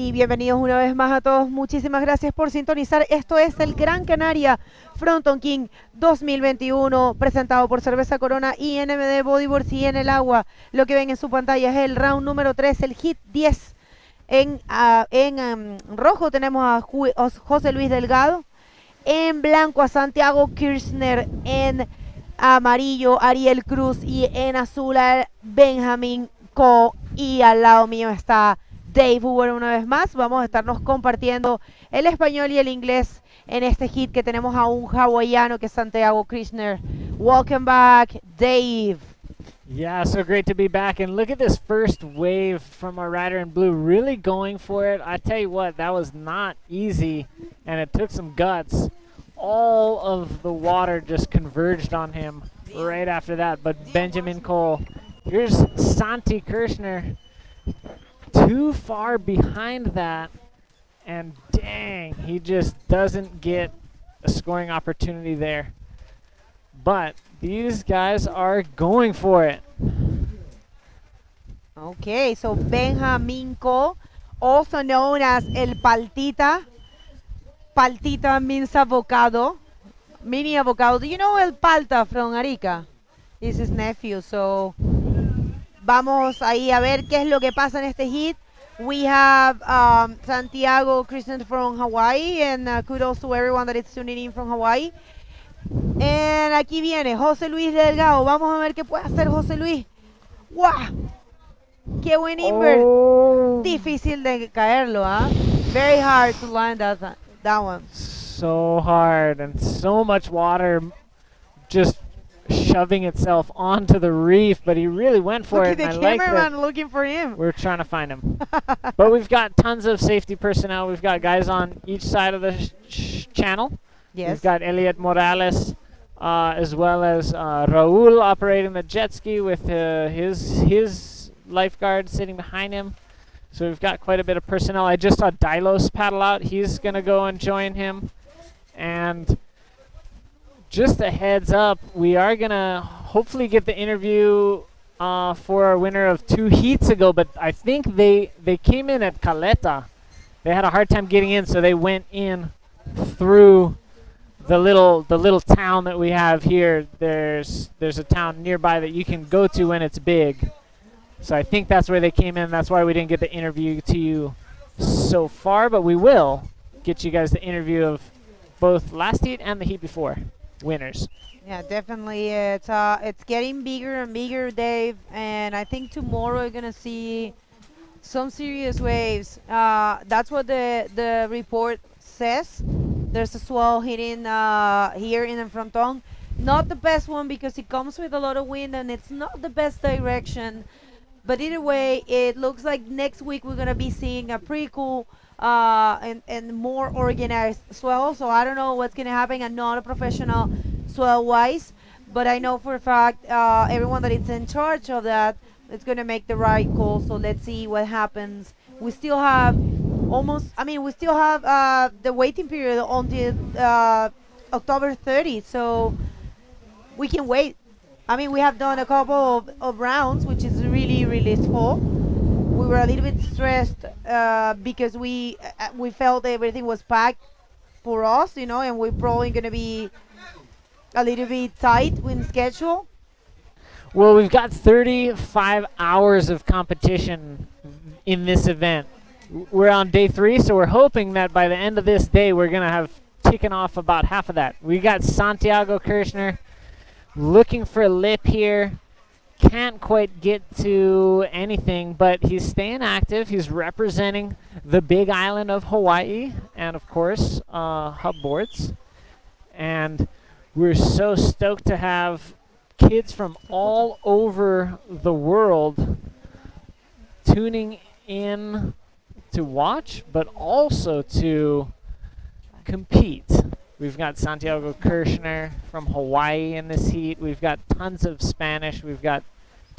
Y bienvenidos una vez más a todos. Muchísimas gracias por sintonizar. Esto es el Gran Canaria Frónton King 2021, presentado por Cerveza Corona y NMD Bodyboards y en el agua. Lo que ven en su pantalla es el round número 3, el hit 10. En rojo tenemos a José Luis Delgado. En blanco a Santiago Kirchner. En amarillo Ariel Cruz. Y en azul a Benjamín Co. Y al lado mío está Dave Hoover una vez más. Vamos a estarnos compartiendo el español y el inglés en este hit que tenemos a un hawaiano que es Santiago Kirchner. Welcome back, Dave. Yeah, so great to be back. And look at this first wave from our rider in blue, really going for it. I tell you what, that was not easy, and it took some guts. All of the water just converged on him right after that. But Benjamin Cole, here's Santi Kirchner, too far behind that, and dang, he just doesn't get a scoring opportunity there. But these guys are going for it. Okay, so Benjamin Co, also known as El Paltita. Paltita means avocado, mini avocado. Do you know El Palta from Arica? It's his nephew, so vamos ahí a ver qué es lo que pasa en este hit. We have Santiago Christian from Hawaii, and kudos to everyone that is tuning in from Hawaii. And aquí viene José Luis Delgado. Vamos a ver qué puede hacer José Luis. ¡Wow! ¡Qué buen invert! Oh. Difícil de caerlo, ¿ah? Very hard to land that one. So hard, and so much water just shoving itself onto the reef, but he really went for Look it. at the and I like cameraman that looking for him. we're trying to find him. But we've got tons of safety personnel. We've got guys on each side of the channel. Yes. We've got Elliot Morales, as well as Raul operating the jet ski with his lifeguard sitting behind him. So we've got quite a bit of personnel. I just saw Dylos paddle out. He's going to go and join him. And just a heads up, we are going to hopefully get the interview for our winner of 2 heats ago, but I think they came in at Caleta. They had a hard time getting in, so they went in through the little town that we have here. There's a town nearby that you can go to when it's big. So I think that's where they came in. That's why we didn't get the interview to you so far, but we will get you guys the interview of both last heat and the heat before winners. Yeah, definitely. It's getting bigger and bigger, Dave. And I think tomorrow we're gonna see some serious waves. That's what the report says. There's a swell hitting here in the Fronton. Not the best one because it comes with a lot of wind and it's not the best direction. But either way, it looks like next week we're gonna be seeing a pretty cool and more organized swell. So I don't know what's gonna happen. I'm not a professional swell-wise, but I know for a fact everyone that is in charge of that is gonna make the right call. So let's see what happens. We still have the waiting period until October 30th, so we can wait. I mean, we have done a couple of rounds, which is really, really full. We were a little bit stressed because we felt everything was packed for us, you know, and we're probably going to be a little bit tight in schedule. Well, we've got 35 hours of competition in this event. We're on day 3, so we're hoping that by the end of this day, we're going to have taken off about half of that. We got Santiago Kirchner looking for a lip here. Can't quite get to anything, but he's staying active. He's representing the big island of Hawaii and, of course, hub boards. And we're so stoked to have kids from all over the world tuning in to watch, but also to compete. We've got Santiago Kirchner from Hawaii in this heat. We've got tons of Spanish. We've got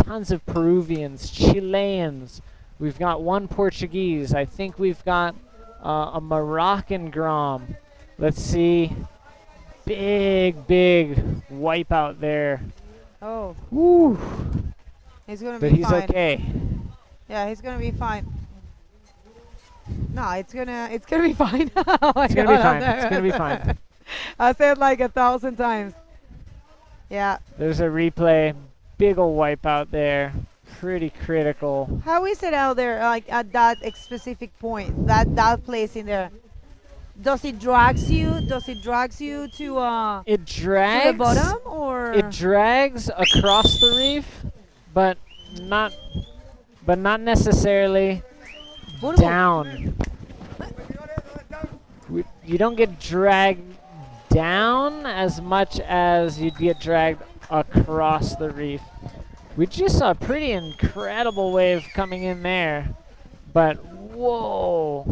tons of Peruvians, Chileans. We've got one Portuguese. I think we've got a Moroccan Grom. Let's see. Big wipeout there. Oh. Woo. He's going to but be he's fine. Okay. Yeah, he's going to be fine. No, it's gonna be fine. It's gonna be fine. It's gonna be fine. I said like 1,000 times. Yeah. There's a replay. Big ol' wipeout there. Pretty critical. How is it out there, like at that specific point, that place in there? Does it drags you? Does it drags you to It drags to the bottom, or it drags across the reef, but not necessarily down. You don't get dragged down as much as you'd get dragged across the reef. We just saw a pretty incredible wave coming in there, but whoa,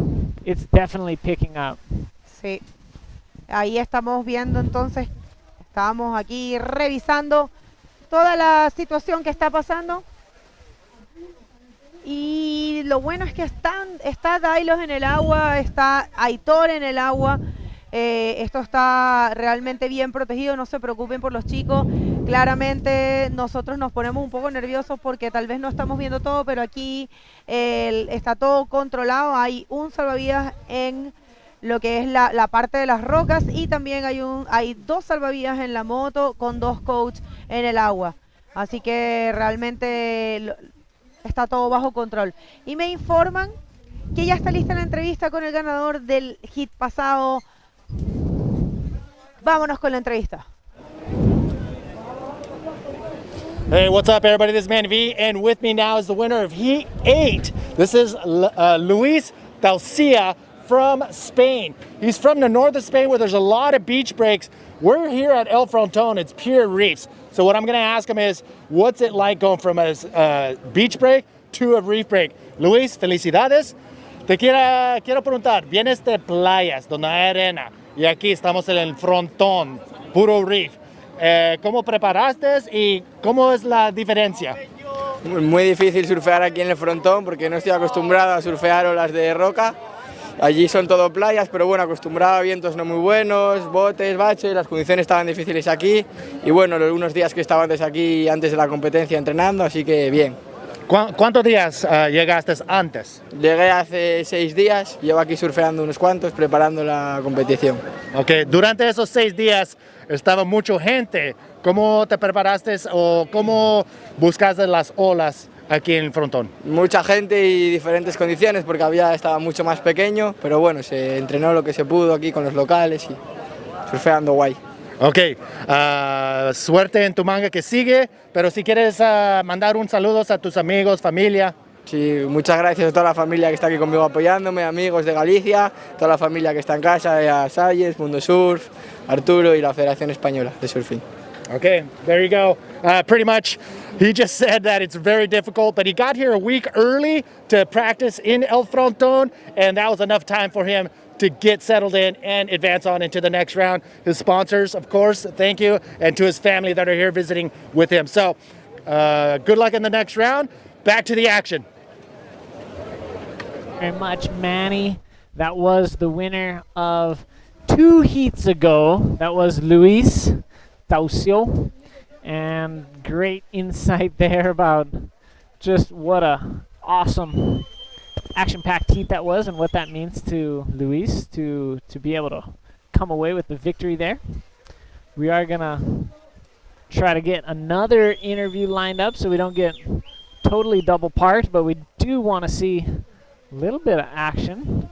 it's definitely picking up. Sí. Ahí estamos viendo entonces, estamos aquí revisando toda la situación que está pasando. Y lo bueno es que está Dailos en el agua, está Aitor en el agua. Esto está realmente bien protegido, no se preocupen por los chicos. Claramente nosotros nos ponemos un poco nerviosos porque tal vez no estamos viendo todo, pero aquí está todo controlado. Hay un salvavidas en lo que es la parte de las rocas, y también hay 2 salvavidas en la moto con 2 coaches en el agua. Así que realmente está todo bajo control. Y me informan que ya está lista la entrevista con el ganador del hit pasado. Vámonos con la entrevista. Hey, what's up, everybody? This is Man V, and with me now is the winner of Heat 8. This is Luis Daucia from Spain. He's from the north of Spain where there's a lot of beach breaks. We're here at El Frontón. It's pure reefs. So what I'm going to ask him is, what's it like going from a beach break to a reef break? Luis, felicidades. Te quiero preguntar, vienes de playas donde hay arena y aquí estamos en el Frontón, puro reef. ¿Cómo preparaste y cómo es la diferencia? Muy difícil surfear aquí en el Frontón porque no estoy acostumbrado a surfear olas de roca. Allí son todo playas, pero bueno, acostumbrado a vientos no muy buenos, botes, baches, las condiciones estaban difíciles aquí. Y bueno, los unos días que estaba antes aquí, antes de la competencia entrenando, así que bien. ¿Cuántos días llegaste antes? Llegué hace 6 días, llevo aquí surfeando unos cuantos, preparando la competición. Ok, durante esos 6 días estaba mucha gente. ¿Cómo te preparaste o cómo buscaste las olas aquí en el Frontón? Mucha gente y diferentes condiciones porque estaba mucho más pequeño, pero bueno, se entrenó lo que se pudo aquí con los locales y surfeando guay. Ok, suerte en tu manga que sigue, pero si quieres mandar un saludo a tus amigos, familia. Sí, muchas gracias a toda la familia que está aquí conmigo apoyándome, amigos de Galicia, toda la familia que está en casa, a Salles, Mundo Surf, Arturo y la Federación Española de Surfing. Okay, there you go. Pretty much, he just said that it's very difficult, but he got here a week early to practice in El Frontón, and that was enough time for him to get settled in and advance on into the next round. His sponsors, of course, thank you, and to his family that are here visiting with him. So, good luck in the next round. Back to the action. Very much, Manny. That was the winner of 2 heats ago. That was Luis Daucio, and great insight there about just what a awesome action-packed heat that was and what that means to Luis to be able to come away with the victory there. We are gonna try to get another interview lined up so we don't get totally double parked, but we do want to see a little bit of action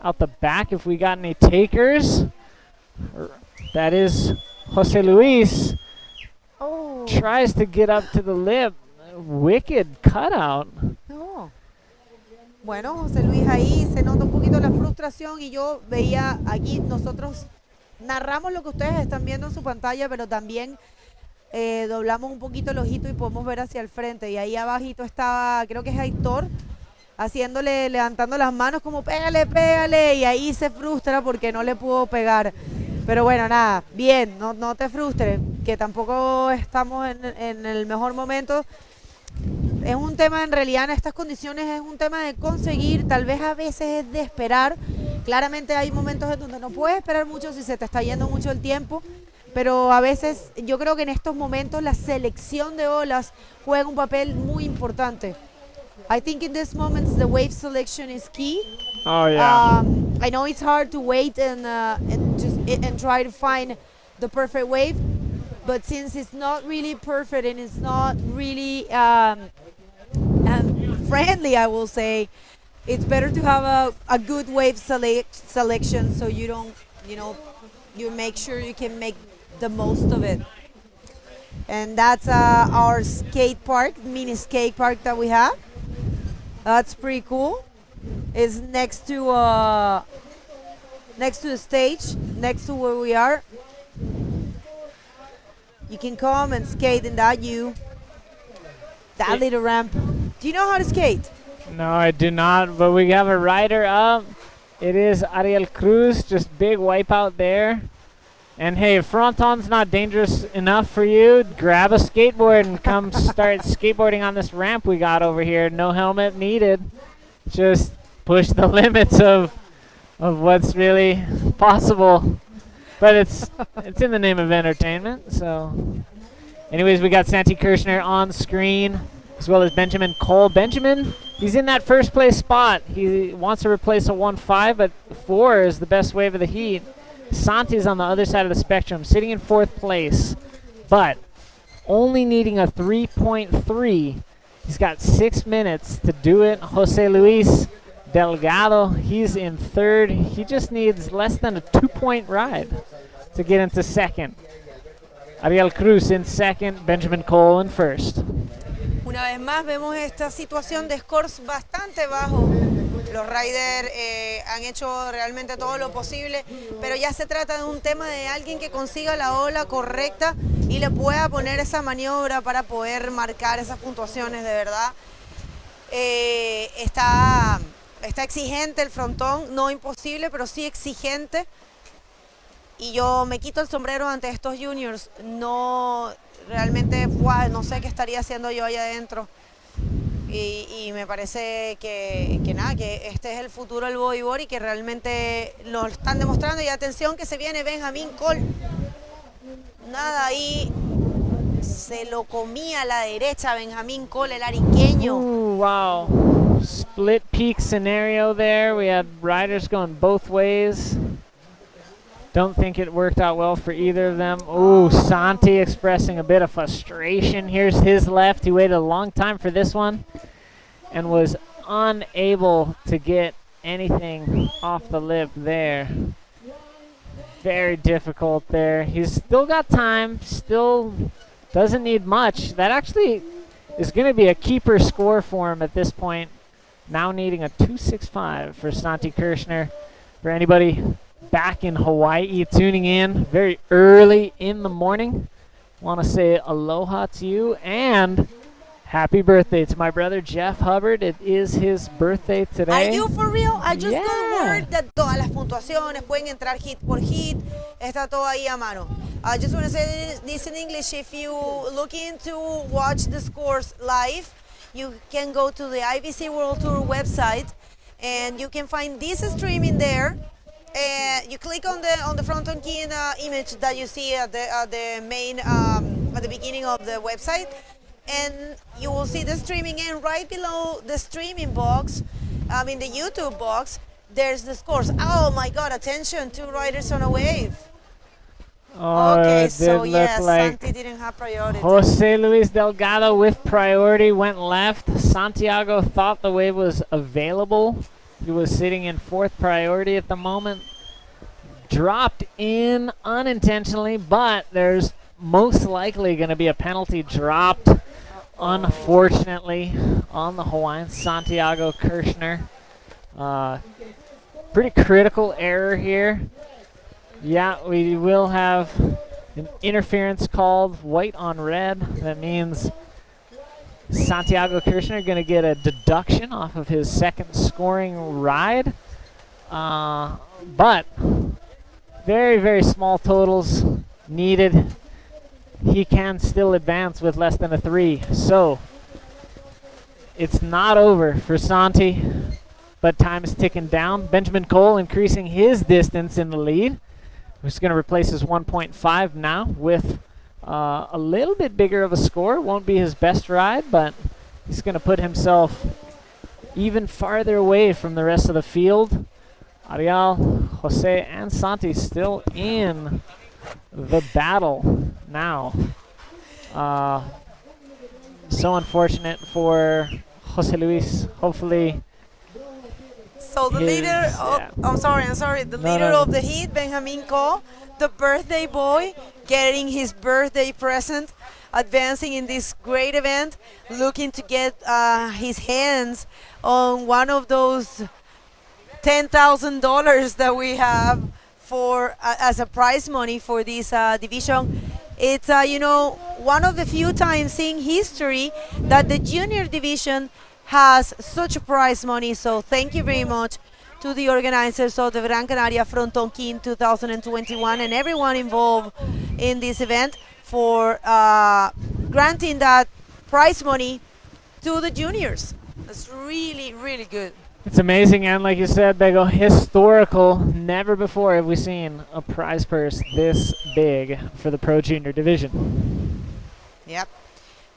out the back if we got any takers. That is Jose Luis. Oh. Tries to get up to the lip. Wicked cutout. No. Bueno, José Luis, ahí se nota un poquito la frustración, y yo veía aquí, nosotros narramos lo que ustedes están viendo en su pantalla, pero también doblamos un poquito el ojito y podemos ver hacia el frente, y ahí abajito estaba, creo que es Aitor, levantando las manos como pégale, pégale, y ahí se frustra porque no le pudo pegar. Pero bueno, nada, bien, no te frustres, que tampoco estamos en el mejor momento. Es un tema, en realidad, en estas condiciones es un tema de conseguir, tal vez a veces es de esperar. Claramente hay momentos en donde no puedes esperar mucho si se te está yendo mucho el tiempo, pero a veces yo creo que en estos momentos la selección de olas juega un papel muy importante. I think in these moments the wave selection is key, Oh yeah. I know it's hard to wait and try to find the perfect wave, but since it's not really perfect and it's not really friendly, I will say, it's better to have a good wave selection, so you don't, you make sure you can make the most of it. And that's our skate park, mini skate park that we have. That's pretty cool. It's next to the stage, next to where we are. You can come and skate in that little ramp. Do you know how to skate? No, I do not, but we have a rider up. It is Ariel Cruz, just big wipeout there. And hey, if Fronton's not dangerous enough for you, grab a skateboard and come start skateboarding on this ramp we got over here. No helmet needed. Just push the limits of what's really possible. But it's in the name of entertainment. So anyways, we got Santi Kirchner on screen, as well as Benjamin Cole. Benjamin, he's in that first place spot. He wants to replace a 1.5, but 4 is the best wave of the heat. Santi's on the other side of the spectrum, sitting in 4th place, but only needing a 3.3. He's got 6 minutes to do it. Jose Luis Delgado, he's in 3rd. He just needs less than a 2-point ride to get into 2nd. Ariel Cruz in 2nd, Benjamin Cole in 1st. Una vez más vemos esta situación de scores bastante bajos. Los riders han hecho realmente todo lo posible, pero ya se trata de un tema de alguien que consiga la ola correcta y le pueda poner esa maniobra para poder marcar esas puntuaciones de verdad. Está exigente el frontón, no imposible, pero sí exigente. Y yo me quito el sombrero ante estos juniors. No, realmente, no sé qué estaría haciendo yo allá adentro. Y me parece que este es el futuro del bodyboard y que realmente lo están demostrando. Y atención que se viene Benjamín Cole. Nada, ahí se lo comía a la derecha Benjamín Cole, el ariqueño. Wow. Split peak scenario there. We had riders going both ways. Don't think it worked out well for either of them. Ooh, Santi expressing a bit of frustration. Here's his left. He waited a long time for this one and was unable to get anything off the lip there. Very difficult there. He's still got time, still doesn't need much. That actually is going to be a keeper score for him at this point. Now needing a 2.65 for Santi Kirchner. For anybody back in Hawaii tuning in very early in the morning, want to say aloha to you and happy birthday to my brother Jeff Hubbard. It is his birthday today. Are you for real? I just got word that todas las puntuaciones pueden entrar hit por hit. Está todo ahí a mano. I just want to say this in English. If you looking to watch the scores live, you can go to the IBC World Tour website and you can find this streaming there. You click on the Frónton King image that you see at the main at the beginning of the website, and you will see the streaming. And right below the streaming box, the YouTube box, there's the scores. Oh my God! Attention, 2 riders on a wave. Oh, okay, it so did yes, look like Santi didn't have priority. Jose Luis Delgado with priority went left. Santiago thought the wave was available. He was sitting in 4th priority at the moment. Dropped in unintentionally, but there's most likely going to be a penalty dropped, unfortunately, on the Hawaiian, Santiago Kirchner. Pretty critical error here. Yeah, we will have an interference called, white on red. That means Santiago Kirchner going to get a deduction off of his 2nd scoring ride. But very, very small totals needed. He can still advance with less than a 3. So it's not over for Santi, but time is ticking down. Benjamin Cole increasing his distance in the lead. He's going to replace his 1.5 now with a little bit bigger of a score. Won't be his best ride, but he's going to put himself even farther away from the rest of the field. Ariel, Jose, and Santi still in the battle now. So unfortunate for Jose Luis. Hopefully. So the leader, I'm sorry. The leader of the heat, Benjamin Cole, the birthday boy, getting his birthday present, advancing in this great event, looking to get his hands on one of those $10,000 that we have for as a prize money for this division. It's one of the few times in history that the junior division has such a prize money. So thank you very much to the organizers of the Gran Canaria Frónton King 2021 and everyone involved in this event for granting that prize money to the juniors. That's really, really good. It's amazing, and like you said, Bego, historical. Never before have we seen a prize purse this big for the Pro Junior Division. Yep.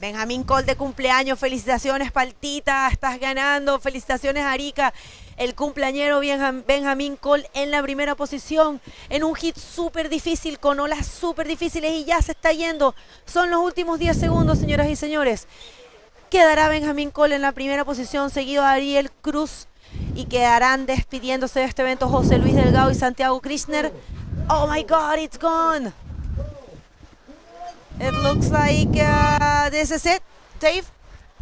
Benjamín Cole de cumpleaños, felicitaciones Paltita, estás ganando, felicitaciones Arica, el cumpleañero Benjamín Cole en la primera posición, en un hit súper difícil, con olas súper difíciles y ya se está yendo. Son los últimos 10 segundos, señoras y señores. Quedará Benjamín Cole en la primera posición, seguido a Ariel Cruz, y quedarán despidiéndose de este evento José Luis Delgado y Santiago Krishner. Oh my God, it's gone. It looks like this is it, Dave.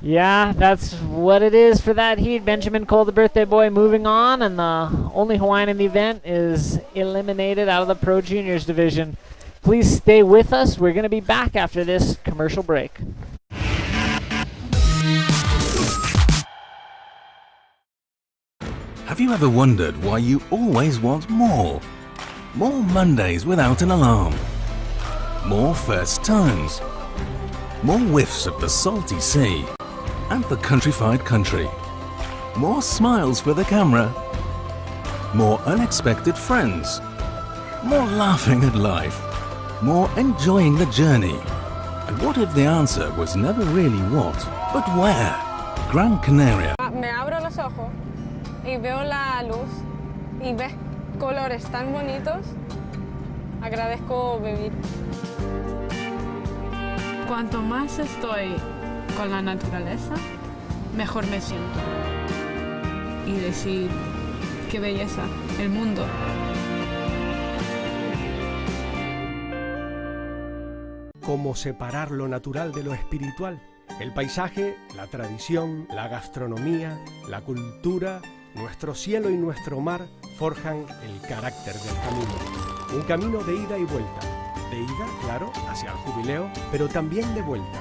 Yeah, that's what it is for that heat. Benjamin Cole, the birthday boy, moving on, and the only Hawaiian in the event is eliminated out of the Pro Juniors division. Please stay with us. We're going to be back after this commercial break. Have you ever wondered why you always want more? More Mondays without an alarm. More first times. More whiffs of the salty sea and the countrified country. More smiles for the camera. More unexpected friends. More laughing at life. More enjoying the journey. And what if the answer was never really what, but where? Gran Canaria. Me abro los ojos y veo la luz y ves colores tan bonitos. Agradezco vivir. Cuanto más estoy con la naturaleza, mejor me siento. Y decir, qué belleza, el mundo. ¿Cómo separar lo natural de lo espiritual? El paisaje, la tradición, la gastronomía, la cultura, nuestro cielo y nuestro mar forjan el carácter del camino. Un camino de ida y vuelta. De ida, claro, hacia el jubileo, pero también de vuelta.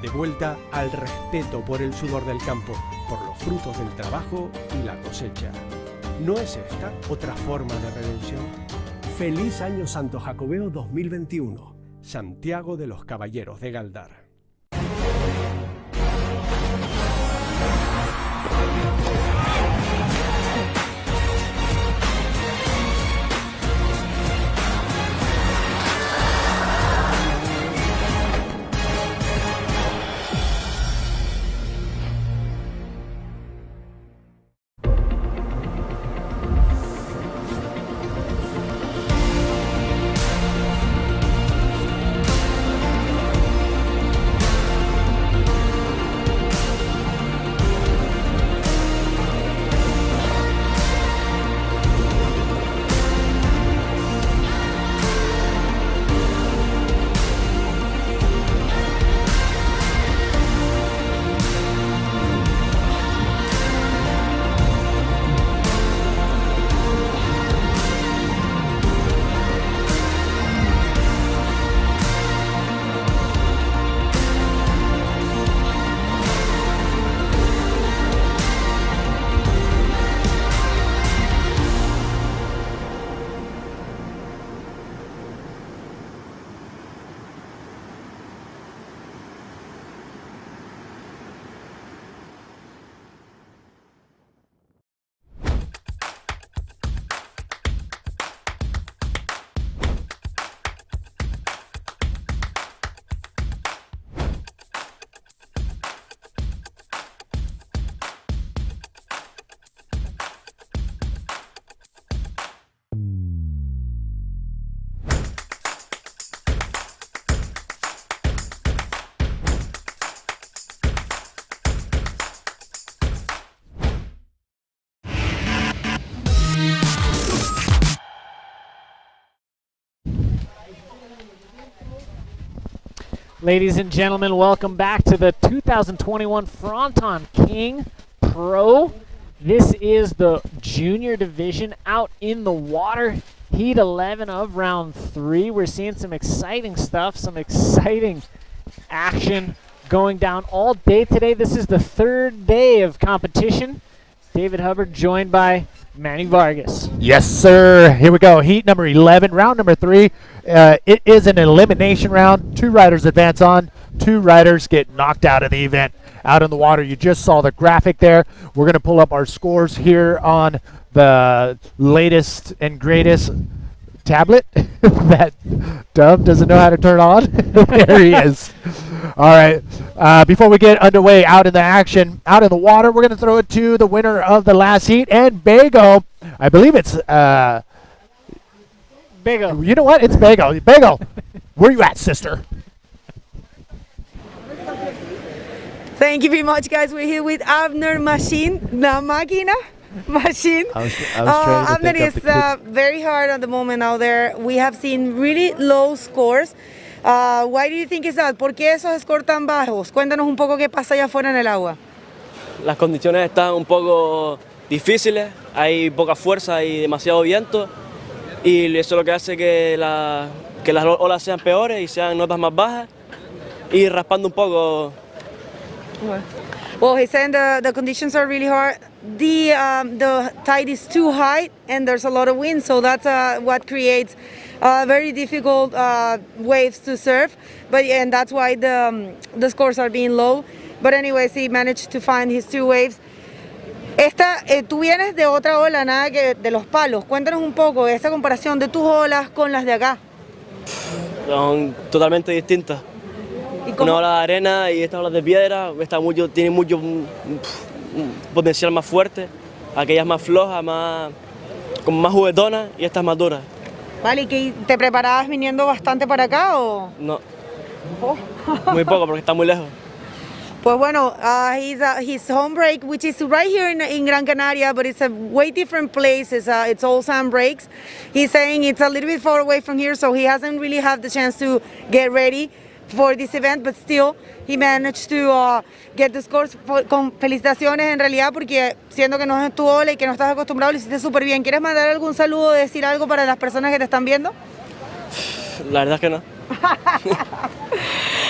De vuelta al respeto por el sudor del campo, por los frutos del trabajo y la cosecha. ¿No es esta otra forma de redención? Feliz Año Santo Jacobeo 2021. Santiago de los Caballeros de Gáldar. Ladies and gentlemen, welcome back to the 2021 Frónton King Pro. This is the junior division out in the water. Heat 11 of round 3. We're seeing some exciting stuff, some exciting action going down all day today. This is the 3rd day of competition. David Hubbard joined by Manny Vargas. Yes, sir. Here we go. Heat number 11, round number 3. It is an elimination round. 2 riders advance on. 2 riders get knocked out of the event. Out in the water, you just saw the graphic there. We're going to pull up our scores here on the latest and greatest tablet that Dub doesn't know how to turn on. There he is. All right. Before we get underway out in the action, out in the water, we're going to throw it to the winner of the last heat, and Bago. I believe it's Bago. You know what? It's Bago. Bago, where you at, sister? Thank you very much, guys. We're here with Abner Machine, La Máquina Machine. I was trying to Abner think is of the very hard at the moment out there. We have seen really low scores. Why do you think is that? ¿Por qué esos scores tan bajos? Cuéntanos un poco qué pasa allá afuera en el agua. Las condiciones están un poco difíciles, hay poca fuerza y demasiado viento, y eso es lo que hace que las olas sean peores y sean notas más bajas, y raspando un poco. Well, he's saying the conditions are really hard. The tide is too high and there's a lot of wind, so that's what creates very difficult waves to surf. And that's why the scores are being low. But anyways, he managed to find his 2 waves. Tú vienes de otra ola, nada que de los palos. Cuéntanos un poco esta comparación de tus olas con las de acá. Son totalmente distintas. Una ola de arena y esta ola de piedra tiene mucho un potencial más fuerte, aquellas más flojas, como más juguetonas, y estas más duras. Vale, ¿y te preparabas viniendo bastante para acá o...? No, muy poco porque está muy lejos. Pues bueno, his home break, which is right here in Gran Canaria, but it's a way different place. It's all sand breaks. He's saying it's a little bit far away from here, so he hasn't really had the chance to get ready for this event, but still he managed to get the scores. Con felicitaciones en realidad, porque siendo que no es tu ola y que no estás acostumbrado, lo hiciste súper bien. ¿Quieres mandar algún saludo, decir algo para las personas que te están viendo? La verdad es que no.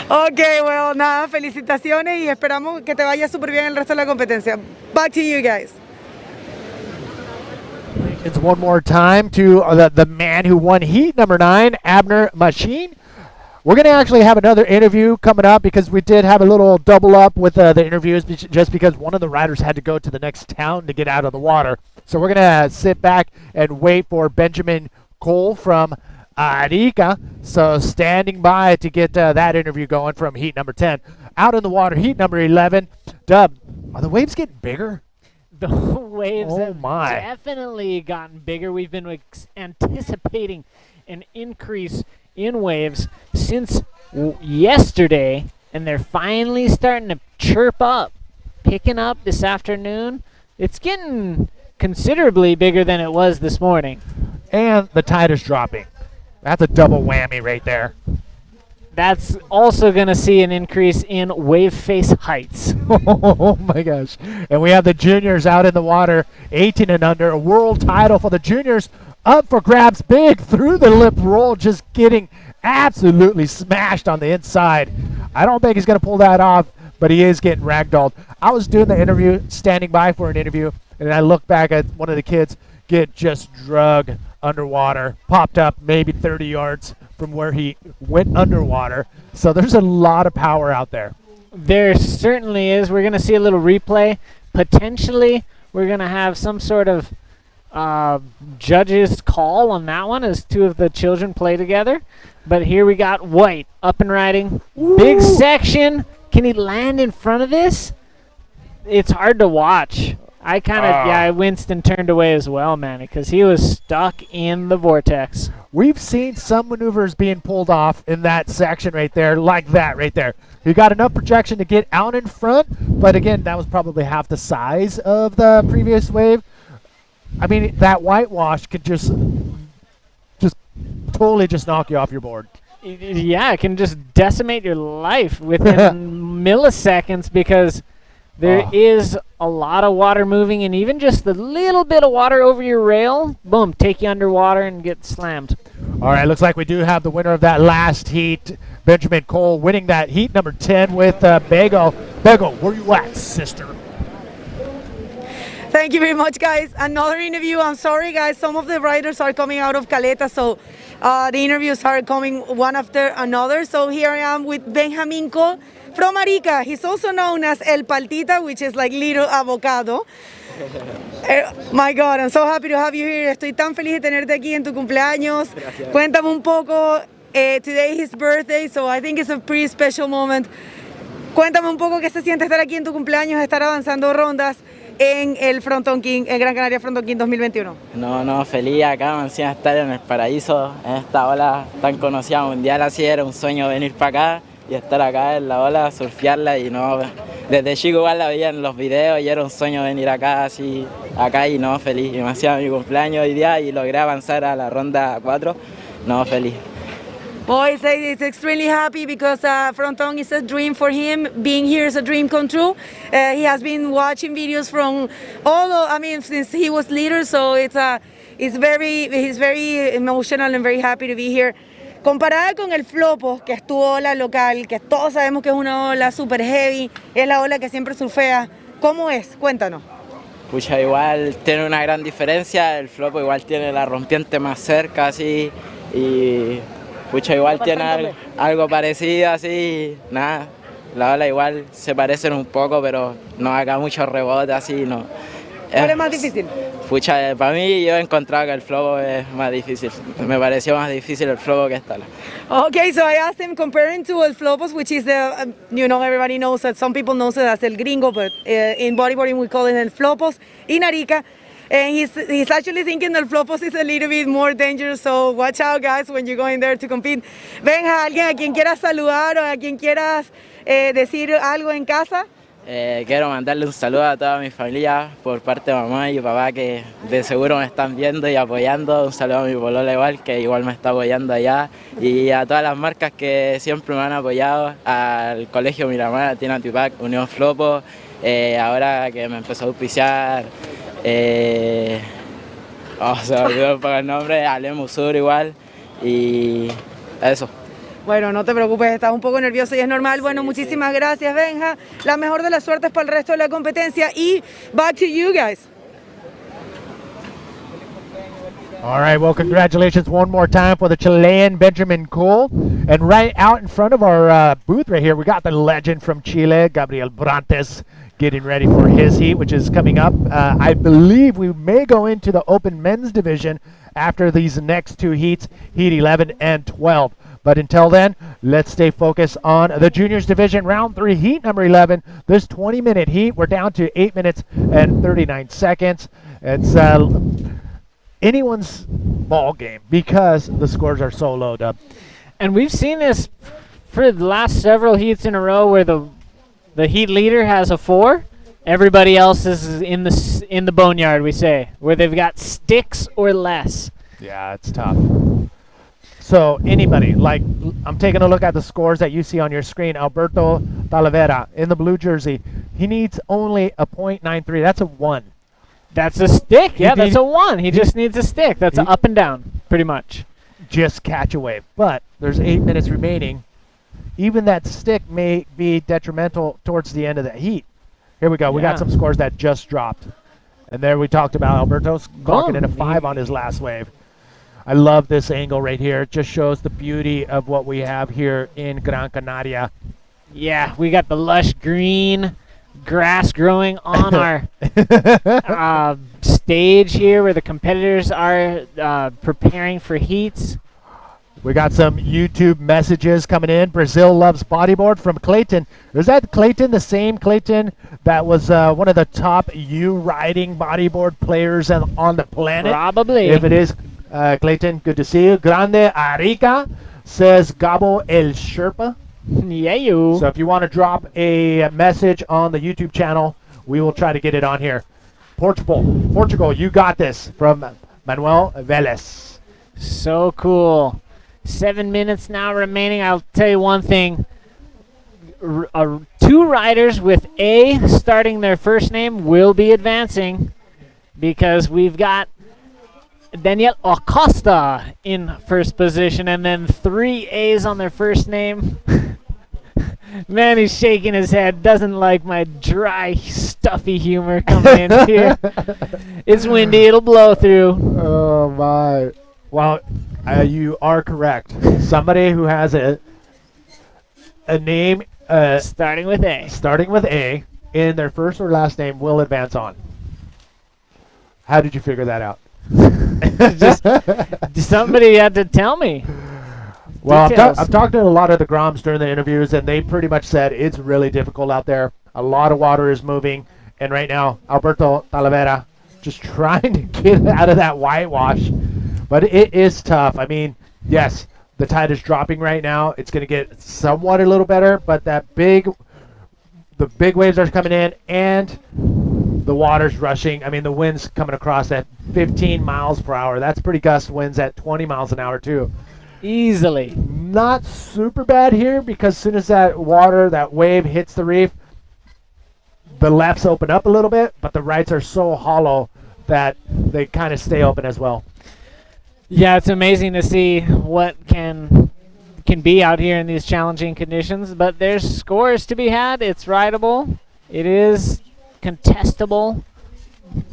Ok, bueno, nada, felicitaciones y esperamos que te vaya súper bien el resto de la competencia. Back to you guys. It's one more time to the man who won heat number 9, Abner Machine. We're going to actually have another interview coming up because we did have a little double up with the interviews just because one of the riders had to go to the next town to get out of the water. So we're going to sit back and wait for Benjamin Cole from Arica. So standing by to get that interview going from heat number 10. Out in the water, heat number 11. Dub, are the waves getting bigger? The waves have my. definitely gotten bigger. We've been anticipating an increase in waves since yesterday, and they're finally starting to chirp up, picking up this afternoon. It's getting considerably bigger than it was this morning. And the tide is dropping. That's a double whammy right there. That's also going to see an increase in wave face heights. Oh my gosh. And we have the juniors out in the water, 18 and under, a world title for the juniors. Up for grabs, big through the lip roll, just getting absolutely smashed on the inside. I don't think he's going to pull that off, but he is getting ragdolled. I was doing the interview, standing by for an interview, and I looked back at one of the kids get just drugged underwater, popped up maybe 30 yards from where he went underwater. So there's a lot of power out there. There certainly is. We're going to see a little replay. Potentially, we're going to have some sort of judge's call on that one as 2 of the children play together. But here we got White up and riding. Woo! Big section. Can he land in front of this? It's hard to watch. I kind of, I winced and turned away as well, man, because he was stuck in the vortex. We've seen some maneuvers being pulled off in that section right there, like that right there. You got enough projection to get out in front, but again, that was probably half the size of the previous wave. I mean, that whitewash could just totally just knock you off your board. Yeah, it can just decimate your life within milliseconds because there is a lot of water moving, and even just a little bit of water over your rail, boom, take you underwater and get slammed. All right, looks like we do have the winner of that last heat, Benjamin Cole, winning that heat number 10 with Bego. Bego, where you at, sister? Thank you very much, guys. Another interview. I'm sorry, guys. Some of the riders are coming out of Caleta, so the interviews are coming one after another. So here I am with Benjamin Cole from Arica. He's also known as El Paltita, which is like little avocado. My God, I'm so happy to have you here. Estoy tan feliz de tenerte aquí en tu cumpleaños. Gracias. Cuéntame un poco. Today is his birthday, so I think it's a pretty special moment. Cuéntame un poco qué se siente estar aquí en tu cumpleaños, estar avanzando rondas en el Frónton King, en Gran Canaria Frónton King 2021. No, feliz acá, me encima estar en el paraíso, en esta ola tan conocida mundial, así era un sueño venir para acá y estar acá en la ola, surfearla y no, desde chico igual la veía en los videos y era un sueño venir acá así, acá y no, feliz, y me hacía mi cumpleaños hoy día y logré avanzar a la ronda 4, no, feliz. Boy, he's extremely happy because Fronton is a dream for him. Being here is a dream come true. He has been watching videos from since he was little, so he's very emotional and very happy to be here. Comparada con el Flopo, que es tu ola local, que todos sabemos que es una ola super heavy, es la ola que siempre surfea, ¿cómo es? Cuéntanos. Pucha, igual tiene una gran diferencia, el Flopo igual tiene la rompiente más cerca, así, y... Pucha, igual tiene algo parecido así, nada, la ola igual se parecen un poco, pero no haga mucho rebote así, no. ¿Cuál es más difícil? Pucha, para mí yo he encontrado que el flopo es más difícil, me pareció más difícil el flopo que esta ola. Okay, so I asked him comparing to el flopos, which is the, everybody knows that some people know it as el gringo, but in bodyboarding we call it el flopos in Arica. And he's actually thinking that Flopos is a little bit more dangerous, so watch out, guys, when you're going there to compete. Venga, alguien a quien quieras saludar o a quien quieras decir algo en casa. Quiero mandarle un saludo a toda mi familia por parte de mamá y papá que de seguro me están viendo y apoyando. Un saludo a mi polola igual, que igual me está apoyando allá. Y a todas las marcas que siempre me han apoyado, al Colegio Miramar, Tina Tupac, Unión Flopo, ahora que me empezó a auspiciar. Se me olvidó por el nombre, Ale Sur igual, y eso. Bueno, no te preocupes, estás un poco nervioso y es normal. Bueno, muchísimas gracias, Benja. La mejor de las suertes para el resto de la competencia y back to you guys. All right, well, congratulations one more time for the Chilean Benjamin Cole. And right out in front of our booth right here, we got the legend from Chile, Gabriel Brantes, getting ready for his heat, which is coming up. I believe we may go into the open men's division after these next two heats, heat 11 and 12. But until then, let's stay focused on the juniors division, round 3, heat number 11. This 20-minute heat, we're down to 8 minutes and 39 seconds. It's anyone's ball game because the scores are so low, Dub. And we've seen this for the last several heats in a row where the heat leader has a 4. Everybody else is in the boneyard, we say, where they've got sticks or less. Yeah, it's tough. So anybody, like I'm taking a look at the scores that you see on your screen. Alberto Talavera in the blue jersey, he needs only a .93. That's a 1. That's a stick. Yeah, that's a 1. He just needs a stick. That's an up and down, pretty much. Just catch a wave. But there's 8 minutes remaining. Even that stick may be detrimental towards the end of the heat. Here we go. We got some scores that just dropped. And there we talked about Alberto's clocking in a 5 on his last wave. I love this angle right here. It just shows the beauty of what we have here in Gran Canaria. Yeah, we got the lush green grass growing on our stage here where the competitors are preparing for heats. We got some YouTube messages coming in. Brazil loves bodyboard from Clayton. Is that Clayton, the same Clayton that was one of the top riding bodyboard players on the planet? Probably. If it is, Clayton, good to see you. Grande Arica, says Gabo El Sherpa. Yeah, you. So if you want to drop a message on the YouTube channel, we will try to get it on here. Portugal, you got this, from Manuel Vélez. So cool. 7 minutes now remaining. I'll tell you one thing. Two riders with A starting their first name will be advancing because we've got Daniel Acosta in first position and then 3 A's on their first name. Man, he's shaking his head. Doesn't like my dry, stuffy humor coming in here. It's windy. It'll blow through. Oh, my. Well, you are correct. Somebody who has a name starting with A in their first or last name will advance on. How did you figure that out? Just somebody had to tell me. Well, I've talked to a lot of the Groms during the interviews, and they pretty much said it's really difficult out there. A lot of water is moving, and right now, Alberto Talavera just trying to get out of that whitewash. But it is tough. I mean, yes, the tide is dropping right now. It's going to get somewhat a little better, but the big waves are coming in, and the water's rushing. I mean, the wind's coming across at 15 miles per hour. That's pretty gust winds at 20 miles an hour, too. Easily. Not super bad here because as soon as that wave hits the reef, the lefts open up a little bit, but the rights are so hollow that they kind of stay open as well. Yeah, it's amazing to see what can be out here in these challenging conditions, but there's scores to be had. It's rideable. It is contestable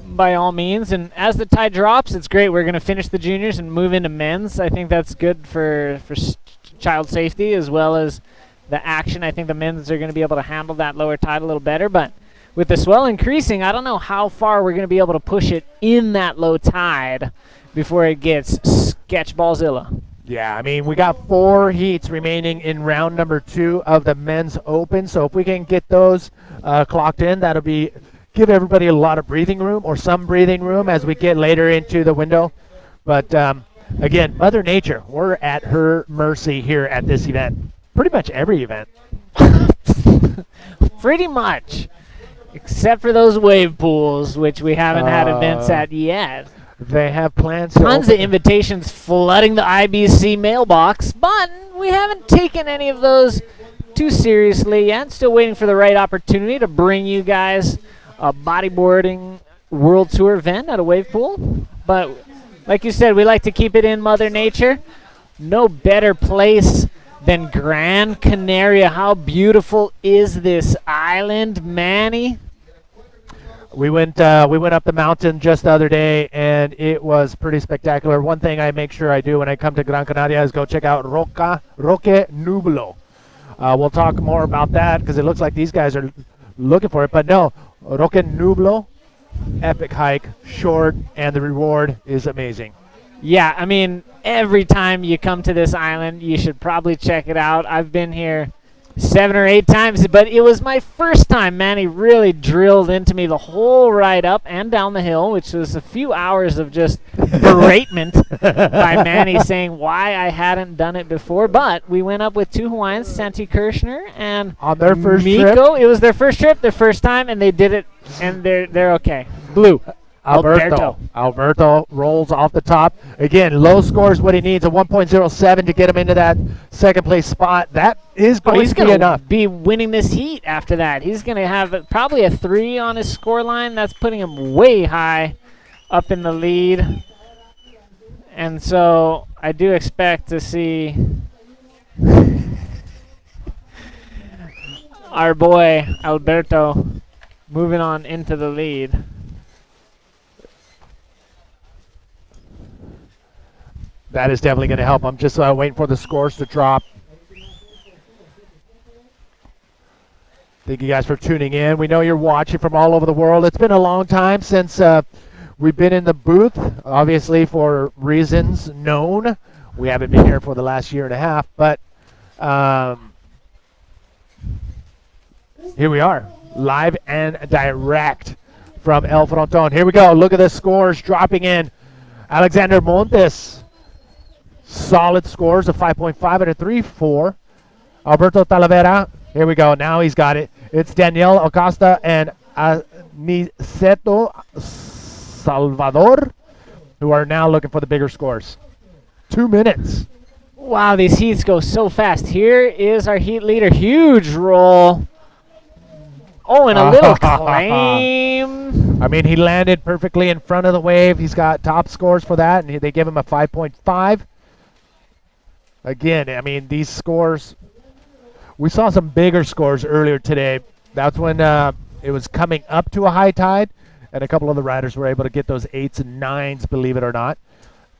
by all means, and as the tide drops, it's great. We're going to finish the juniors and move into men's. I think that's good for child safety as well as the action. I think the men's are going to be able to handle that lower tide a little better, but with the swell increasing, I don't know how far we're going to be able to push it in that low tide before it gets sketchballzilla. Yeah, I mean, we got 4 heats remaining in round number 2 of the men's open, so if we can get those clocked in, that'll give everybody a lot of breathing room or some breathing room as we get later into the window. But again, Mother Nature, we're at her mercy here at this event. Pretty much every event. Pretty much. Except for those wave pools, which we haven't had events at yet. They have plans. Tons of invitations flooding the IBC mailbox, but we haven't taken any of those too seriously yet. Still waiting for the right opportunity to bring you guys a bodyboarding world tour event at a wave pool. But like you said, we like to keep it in Mother Nature. No better place than Gran Canaria. How beautiful is this island, Manny? We went up the mountain just the other day, and it was pretty spectacular. One thing I make sure I do when I come to Gran Canaria is go check out Roque Nublo. We'll talk more about that because it looks like these guys are looking for it. But no, Roque Nublo, epic hike, short, and the reward is amazing. Yeah, I mean, every time you come to this island, you should probably check it out. I've been here 7 or 8 times, but it was my first time. Manny really drilled into me the whole ride up and down the hill, which was a few hours of just beratement by Manny saying why I hadn't done it before. But we went up with 2 Hawaiians, Santi Kirshner and on their first Miko. Trip? It was their first trip, their first time, and they did it, and they're okay. Blue. Alberto rolls off the top. Again, low scores what he needs, a 1.07 to get him into that second place spot. That is going to be enough. Be winning this heat after that. He's going to have probably a 3 on his score line. That's putting him way high up in the lead. And so I do expect to see our boy Alberto moving on into the lead. That is definitely going to help. I'm just waiting for the scores to drop. Thank you guys for tuning in. We know you're watching from all over the world. It's been a long time since we've been in the booth, obviously for reasons known. We haven't been here for the last year and a half, but here we are, live and direct from El Fronton. Here we go. Look at the scores dropping in. Alexander Montes. Solid scores of 5.5 and a 3.4. Alberto Talavera, here we go. Now he's got it. It's Daniel Acosta and Aniceto Salvador who are now looking for the bigger scores. 2 minutes. Wow, these heats go so fast. Here is our heat leader. Huge roll. Oh, and a little claim. I mean, he landed perfectly in front of the wave. He's got top scores for that, and they give him a 5.5. Again, I mean, these scores, we saw some bigger scores earlier today. That's when it was coming up to a high tide, and a couple of the riders were able to get those 8s and 9s, believe it or not.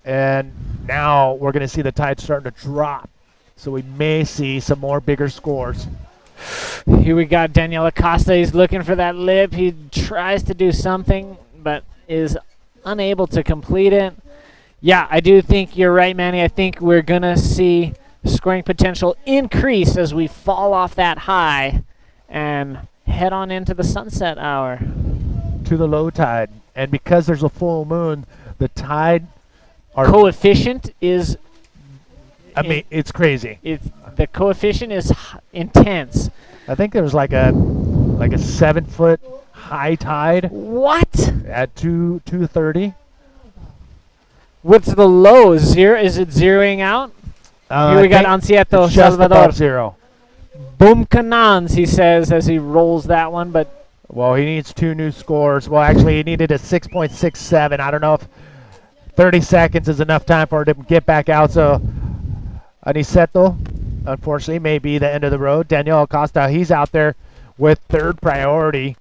And now we're going to see the tide starting to drop. So we may see some more bigger scores. Here we got Daniel Acosta. He's looking for that lip. He tries to do something, but is unable to complete it. Yeah, I do think you're right, Manny. I think we're going to see scoring potential increase as we fall off that high and head on into the sunset hour. To the low tide. And because there's a full moon, the tide... coefficient is... I mean, it's crazy. The coefficient is intense. I think there was like a 7-foot high tide. What? At 2:30. What's the low? Zero? Is it zeroing out? Here we got Ancieto Salvador. Zero. Boom canons, he says as he rolls that one, but... Well, he needs 2 new scores. Well, actually, he needed a 6.67. I don't know if 30 seconds is enough time for him to get back out, so... Aniceto, unfortunately, may be the end of the road. Daniel Acosta, he's out there with 3rd priority.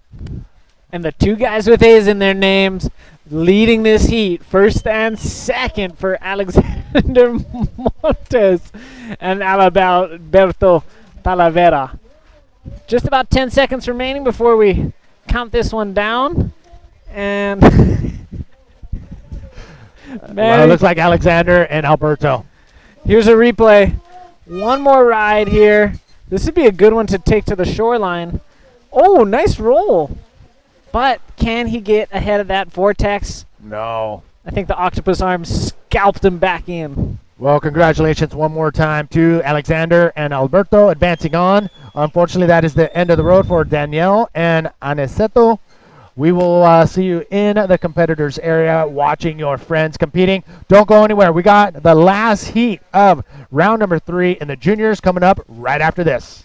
And the 2 guys with A's in their names leading this heat, 1st and 2nd for Alexander Montes and Alberto Talavera. Just about 10 seconds remaining before we count this one down. And well, it looks like Alexander and Alberto. Here's a replay. One more ride here. This would be a good one to take to the shoreline. Oh, nice roll. But can he get ahead of that vortex? No. I think the octopus arm scalped him back in. Well, congratulations one more time to Alexander and Alberto advancing on. Unfortunately, that is the end of the road for Danielle and Aniceto. We will see you in the competitors area watching your friends competing. Don't go anywhere. We got the last heat of round number 3 in the juniors coming up right after this.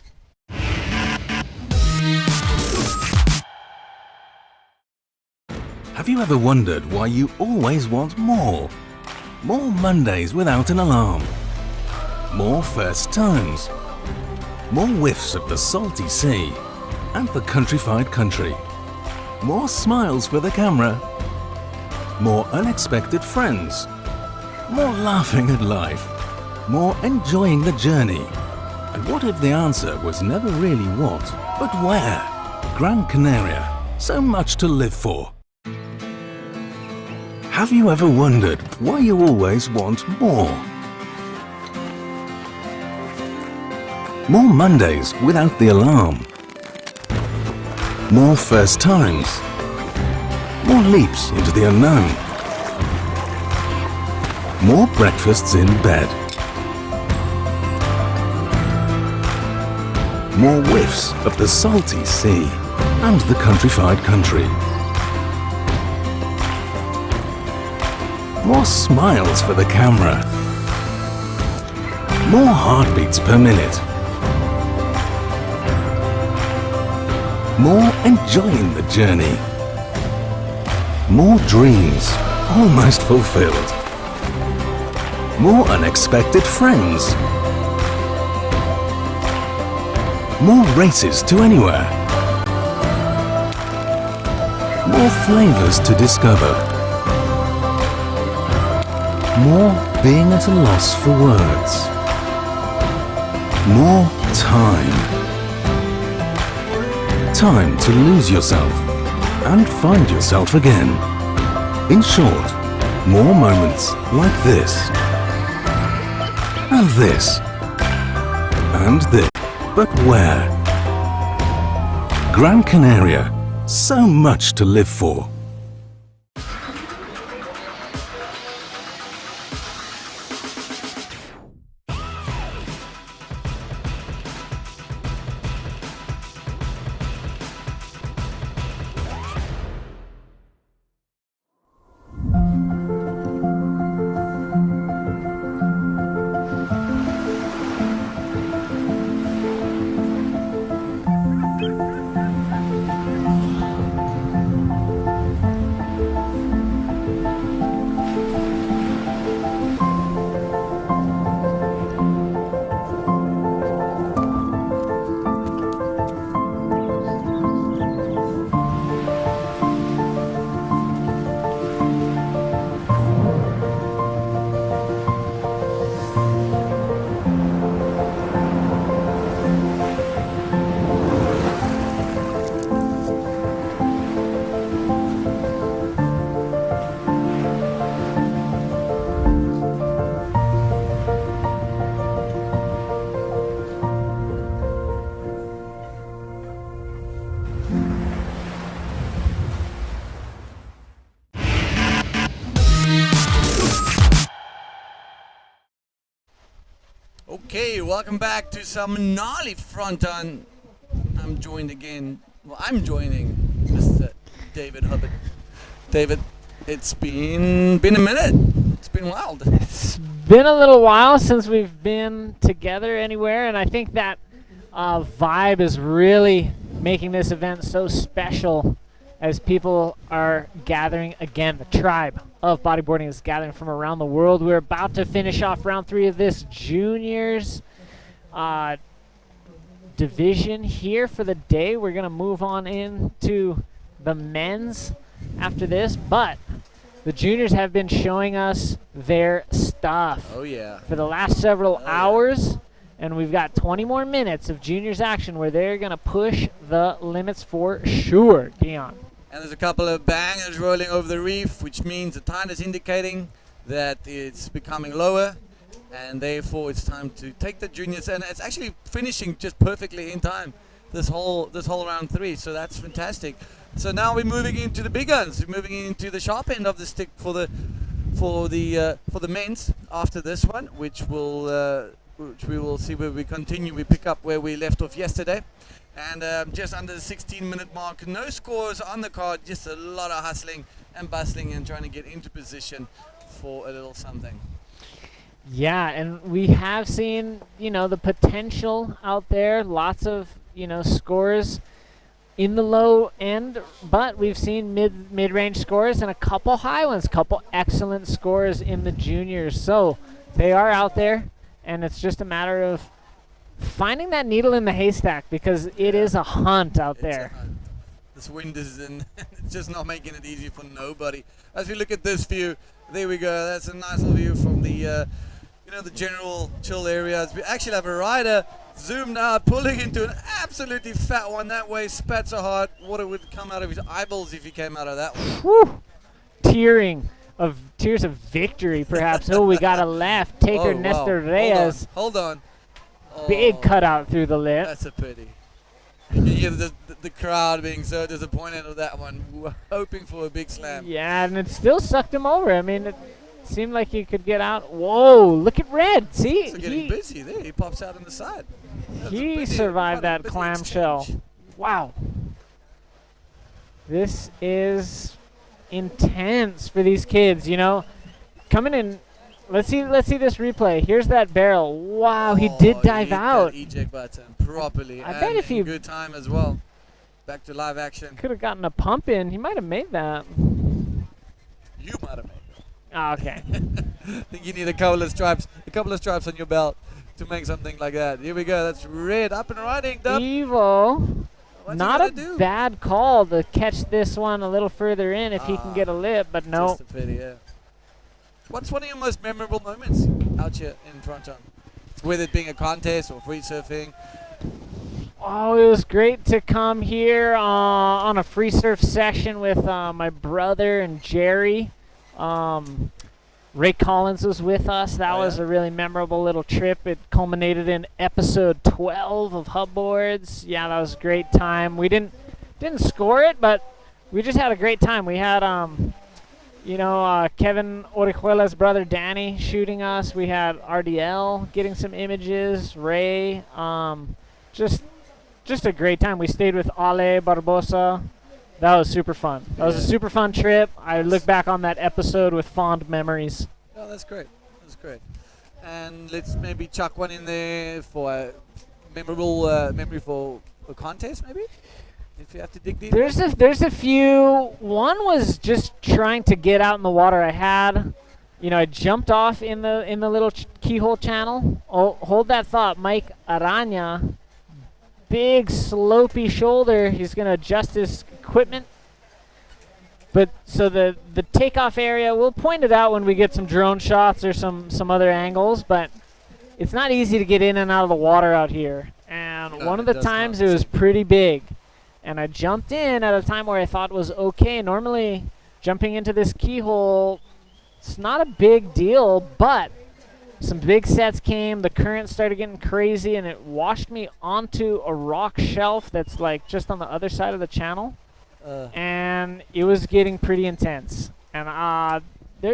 Have you ever wondered why you always want more? More Mondays without an alarm. More first times. More whiffs of the salty sea and the countrified country. More smiles for the camera. More unexpected friends. More laughing at life. More enjoying the journey. And what if the answer was never really what, but where? Gran Canaria. So much to live for. Have you ever wondered why you always want more? More Mondays without the alarm. More first times. More leaps into the unknown. More breakfasts in bed. More whiffs of the salty sea and the countrified country. More smiles for the camera. More heartbeats per minute. More enjoying the journey. More dreams almost fulfilled. More unexpected friends. More races to anywhere. More flavors to discover. More being at a loss for words. More time. Time to lose yourself and find yourself again. In short, more moments like this. And this. And this. But where? Gran Canaria. So much to live for. Okay, welcome back to some gnarly Fronton. I'm joined again. Well, I'm joining Mr. David Hubbard. David, it's been a minute. It's been wild. It's been a little while since we've been together anywhere, and I think that vibe is really making this event so special as people are gathering again. The tribe of bodyboarding is gathering from around the world. We're about to finish off round 3 of this juniors division here for the day. We're going to move on into the men's after this, but the juniors have been showing us their stuff. Oh yeah. For the last several hours, and we've got 20 more minutes of juniors action where they're going to push the limits for sure, Dion. And there's a couple of bangers rolling over the reef, which means the tide is indicating that it's becoming lower, and therefore it's time to take the juniors. And it's actually finishing just perfectly in time this whole round 3. So that's fantastic. So now we're moving into the big guns. We're moving into the sharp end of the stick for the men's after this one, which we will see where we continue. We pick up where we left off yesterday. And just under the 16-minute mark, no scores on the card, just a lot of hustling and bustling and trying to get into position for a little something. Yeah, and we have seen, the potential out there, lots of, scores in the low end, but we've seen mid-range scores and a couple high ones, couple excellent scores in the juniors. So they are out there, and it's just a matter of finding that needle in the haystack, because it is a hunt out there. This wind is in, it's just not making it easy for nobody. As we look at this view, there we go. That's a nice little view from the, the general chill areas. We actually have a rider zoomed out, pulling into an absolutely fat one that way. Spat so hard, water would come out of his eyeballs if he came out of that one. Whew. Tears of victory, perhaps. Oh, we got a left. Taker Nestor Reyes. Hold on. Big cutout through the lip. That's a pity. You hear the crowd being so disappointed with that one. We were hoping for a big slam. Yeah, and it still sucked him over. I mean, it seemed like he could get out. Whoa, look at Red. See? He's getting busy there. He pops out on the side. He survived that clamshell. Wow. This is intense for these kids, Coming in. Let's see this replay. Here's that barrel. Wow, he did dive out. That eject button properly. I bet if he good time as well. Back to live action. Could have gotten a pump in. He might have made that. You might have made that. Oh, okay. I think you need a couple of stripes on your belt to make something like that. Here we go. That's Red up and riding. Evo. Not a bad call to catch this one a little further in if he can get a lip, but no. Just a pity, yeah. What's one of your most memorable moments out here in Fronton? Whether it being a contest or free surfing? Oh, it was great to come here on a free surf session with my brother and Jerry. Ray Collins was with us. That was a really memorable little trip. It culminated in episode 12 of Hubboards. Yeah, that was a great time. We didn't score it, but we just had a great time. We had Kevin Orihuela's brother Danny shooting us. We had RDL getting some images. Ray, just a great time. We stayed with Ale Barbosa. That was super fun. That was a super fun trip. I look back on that episode with fond memories. Oh, that's great. That's great. And let's maybe chuck one in there for a memorable memory for a contest, maybe. If you have to dig deep. There's a few. One was just trying to get out in the water. I jumped off in the little keyhole channel. Oh, hold that thought, Mike Arana. Big slopey shoulder. He's gonna adjust his equipment. But so the takeoff area, we'll point it out when we get some drone shots or some other angles. But it's not easy to get in and out of the water out here. And one of the times it was pretty big. And I jumped in at a time where I thought was okay. Normally, jumping into this keyhole, it's not a big deal, but some big sets came. The current started getting crazy, and it washed me onto a rock shelf that's like just on the other side of the channel. And it was getting pretty intense. And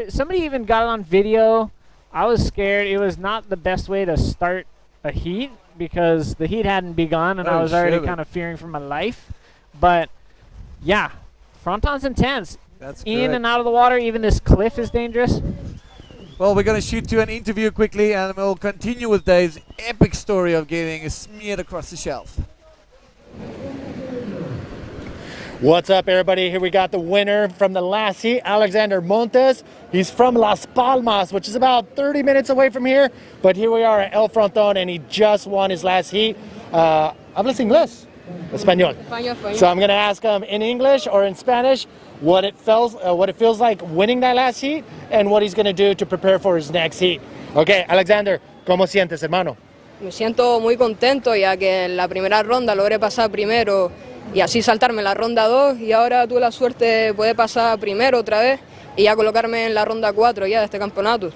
somebody even got it on video. I was scared. It was not the best way to start a heat because the heat hadn't begun and I Oh, was already shit. kind of fearing for my life. But yeah, Fronton's intense. That's in correct. and out of the water. Even this cliff is dangerous. Well, we're going to shoot to an interview quickly, and we'll continue with Dave's epic story of getting smeared across the shelf. What's up, everybody? Here we got the winner from the last heat, Alexander Montes. He's from Las Palmas, which is about 30 minutes away from here. But here we are at El Frontón, and he just won his last heat. ¿Hablas inglés? Español. So I'm going to ask him in English or in Spanish what it feels like winning that last heat and what he's going to do to prepare for his next heat. Okay, Alexander, ¿cómo sientes, hermano? Me siento muy contento ya que en la primera ronda logré pasar primero y así saltarme la ronda 2 y ahora tuve la suerte de poder pasar primero otra vez y ya colocarme en la ronda 4 ya de este campeonato.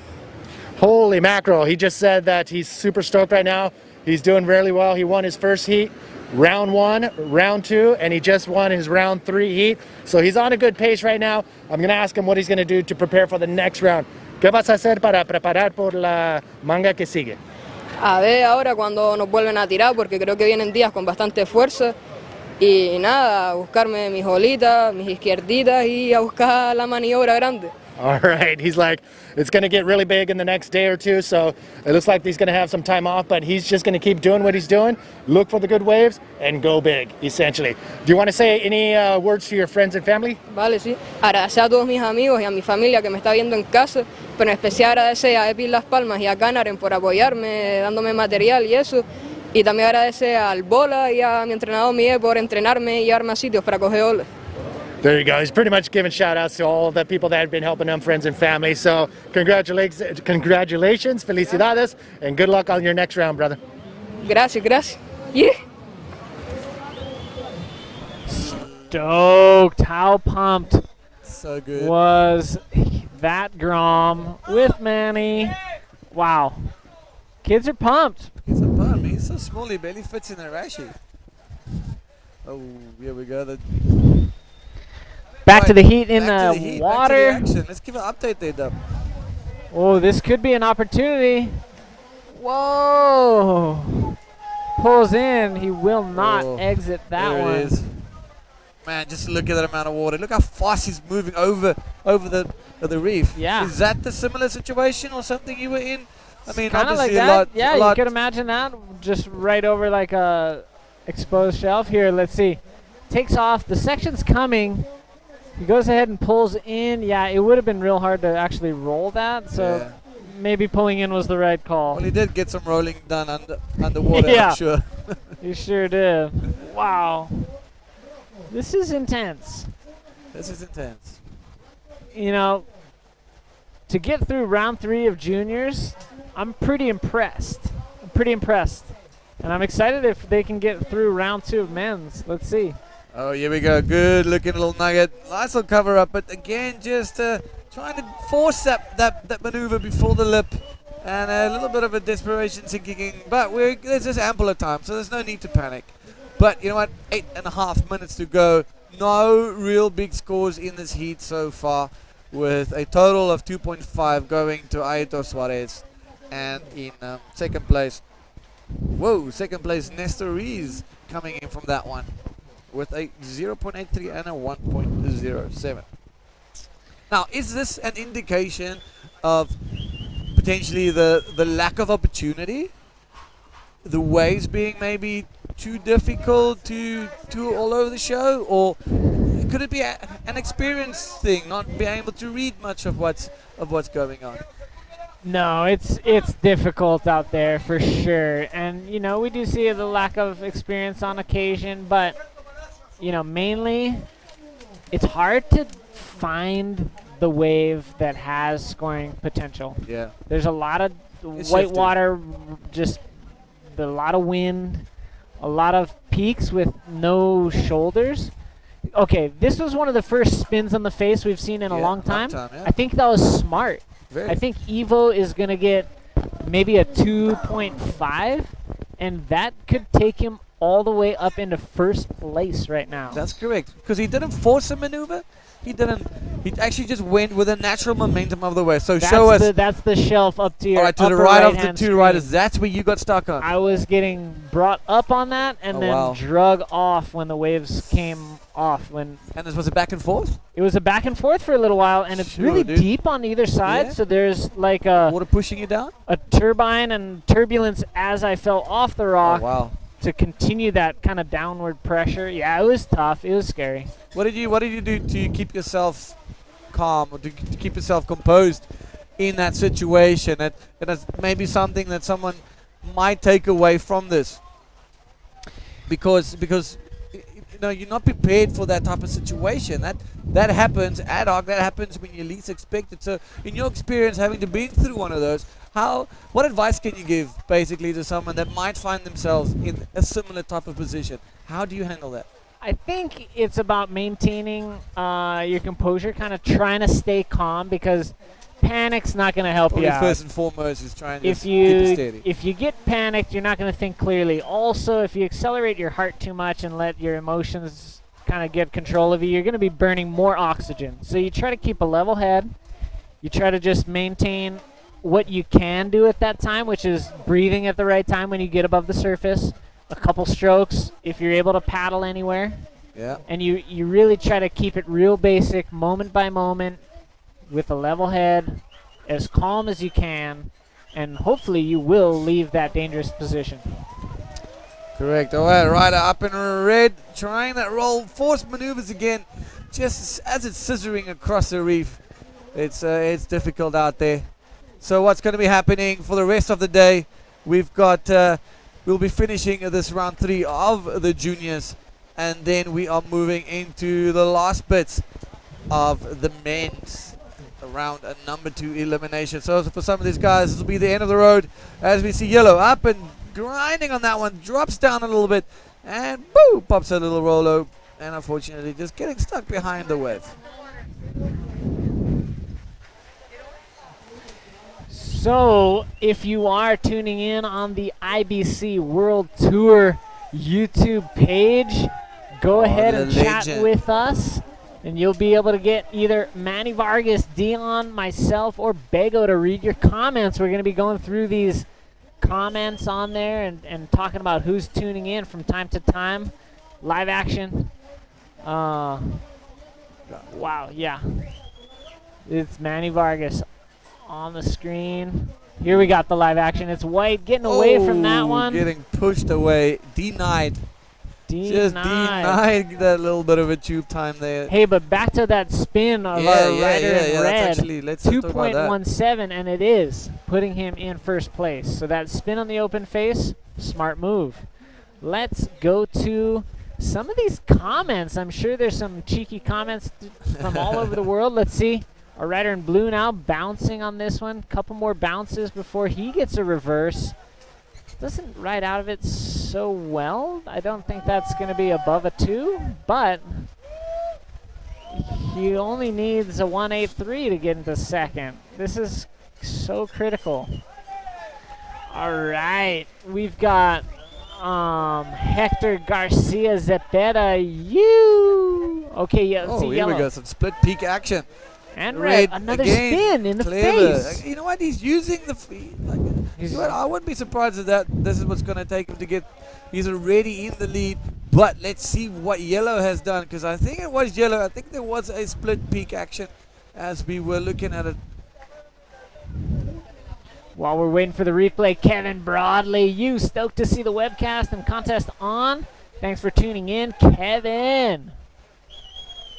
Holy mackerel, he just said that he's super stoked right now. He's doing really well. He won his first heat, round 1, round 2, and he just won his round 3 heat. So he's on a good pace right now. I'm going to ask him what he's going to do to prepare for the next round. ¿Qué vas a hacer para preparar por la manga que sigue? A ver ahora cuando nos vuelven a tirar porque creo que vienen días con bastante fuerza y nada, a buscarme mis olitas, mis izquierditas y a buscar la maniobra grande. All right, he's like, it's going to get really big in the next day or two, so it looks like he's going to have some time off, but he's just going to keep doing what he's doing, look for the good waves, and go big, essentially. Do you want to say any words to your friends and family? Vale, sí. Agradecer a todos mis amigos y a mi familia que me está viendo en casa, pero en especial agradecer a Epi Las Palmas y a Canaren por apoyarme, dándome material y eso. Y también agradecer al Bola y a mi entrenador Miguel por entrenarme y llevarme a sitios para coger olas. There you go. He's pretty much giving shout outs to all the people that have been helping him, friends and family. So congratulations, felicidades, and good luck on your next round, brother. Gracias, gracias. Yeah. Stoked. How pumped So good. was that Grom with Manny? Wow. Kids are pumped. He's a bum. He's so small, he barely fits in a rashi. Oh, here we go. Back to the heat in Back the to the heat, water. Back to the action. Let's give an update there, Dub. Oh, this could be an opportunity. Whoa. Pulls in. He will not exit that there one. It is. Man, just look at that amount of water. Look how fast he's moving over the reef. Yeah. Is that the similar situation or something you were in? I mean, Kind of like obviously that. Yeah, a you lot could imagine that. Just right over like a exposed shelf. Here, let's see. Takes off. The section's coming. He goes ahead and pulls in. Yeah, it would have been real hard to actually roll that. So maybe pulling in was the right call. Well, he did get some rolling done underwater, Yeah. I'm sure. He sure did. Wow. This is intense. This is intense. You know, to get through round 3 of juniors, I'm pretty impressed. And I'm excited if they can get through round 2 of men's. Let's see. Oh, here we go. Good looking little nugget. Nice little cover up, but again, just trying to force that maneuver before the lip. And a little bit of a desperation sinking in. But there's just ample of time, so there's no need to panic. But you know what? 8.5 minutes to go. No real big scores in this heat so far, with a total of 2.5 going to Aito Suarez. And in second place, Nestor Ruiz coming in from that one with a 0.83 and a 1.07. Now, is this an indication of potentially the lack of opportunity? The waves being maybe too difficult, too all over the show? Or could it be an experience thing, not being able to read much of what's going on? No, it's difficult out there for sure. And, you know, we do see the lack of experience on occasion, but, you know, mainly it's hard to find the wave that has scoring potential. Yeah. There's a lot of It's white shifted. water, just a lot of wind, a lot of peaks with no shoulders. Okay, this was one of the first spins on the face we've seen in a long time. yeah. I think that was smart. Very. I think Evo is going to get maybe a 2.5, and that could take him all the way up into first place right now. That's correct, because he didn't force a maneuver. He didn't. He actually just went with the natural momentum of the way. So show us. That's the shelf up to your all right, to the right of the two riders. That's where you got stuck on. I was getting brought up on that and then drug off when the waves came off. And was it back and forth? It was a back and forth for a little while, and it's really deep on either side. Yeah. So there's like a water pushing you down, a turbine and turbulence as I fell off the rock. Oh, wow. To continue that kind of downward pressure. Yeah, it was tough. It was scary. What did you do to keep yourself calm, or to keep yourself composed in that situation? And that's maybe something that someone might take away from this, because you know, you're not prepared for that type of situation. That happens ad hoc. That happens when you least expect it. So in your experience, having to be through one of those, what advice can you give basically to someone that might find themselves in a similar type of position? How do you handle that? I think it's about maintaining your composure, kind of trying to stay calm, because panic's not going to help you out. First and foremost is trying to keep it steady. If you get panicked, you're not going to think clearly. Also, if you accelerate your heart too much and let your emotions kind of get control of you, you're going to be burning more oxygen. So you try to keep a level head. You try to just maintain what you can do at that time, which is breathing at the right time when you get above the surface, a couple strokes if you're able to paddle anywhere. Yeah. And you really try to keep it real basic, moment by moment, with a level head, as calm as you can, and hopefully you will leave that dangerous position. Correct. All right, rider up in red, trying that roll, force maneuvers again, just as it's scissoring across the reef. It's difficult out there. So what's going to be happening for the rest of the day? We've got, we'll be finishing this round 3 of the juniors, and then we are moving into the last bits of the men's round number 2 elimination. So for some of these guys, this will be the end of the road, as we see Yellow up and grinding on that one, drops down a little bit, and boo, pops a little Rolo, and unfortunately just getting stuck behind the wave. So, if you are tuning in on the IBC World Tour YouTube page, go ahead and chat with us, and you'll be able to get either Manny Vargas, Dion, myself, or Bego to read your comments. We're going to be going through these comments on there and talking about who's tuning in from time to time. Live action. Wow, yeah. It's Manny Vargas on the screen. Here we got the live action. It's White getting away from that one. Getting pushed away. Denied. Just denied that little bit of a tube time there. Hey, but back to that spin of our rider in red. 2.17, and it is putting him in first place. So that spin on the open face, smart move. Let's go to some of these comments. I'm sure there's some cheeky comments from all over the world. Let's see. Our rider in blue now bouncing on this one. Couple more bounces before he gets a reverse. Doesn't ride out of it so well. I don't think that's going to be above a 2, but he only needs a 1.83 to get into second. This is so critical. All right, we've got Hector Garcia Zepeda. Okay, yeah, let's see here yellow. We go, some split peak action. And red, another spin in the face. You know what? He's using the. I wouldn't be surprised if this is what's going to take him to get. He's already in the lead, but let's see what Yellow has done, because I think it was Yellow. I think there was a split peak action as we were looking at it. While we're waiting for the replay, Kevin Broadley, you stoked to see the webcast and contest on? Thanks for tuning in, Kevin.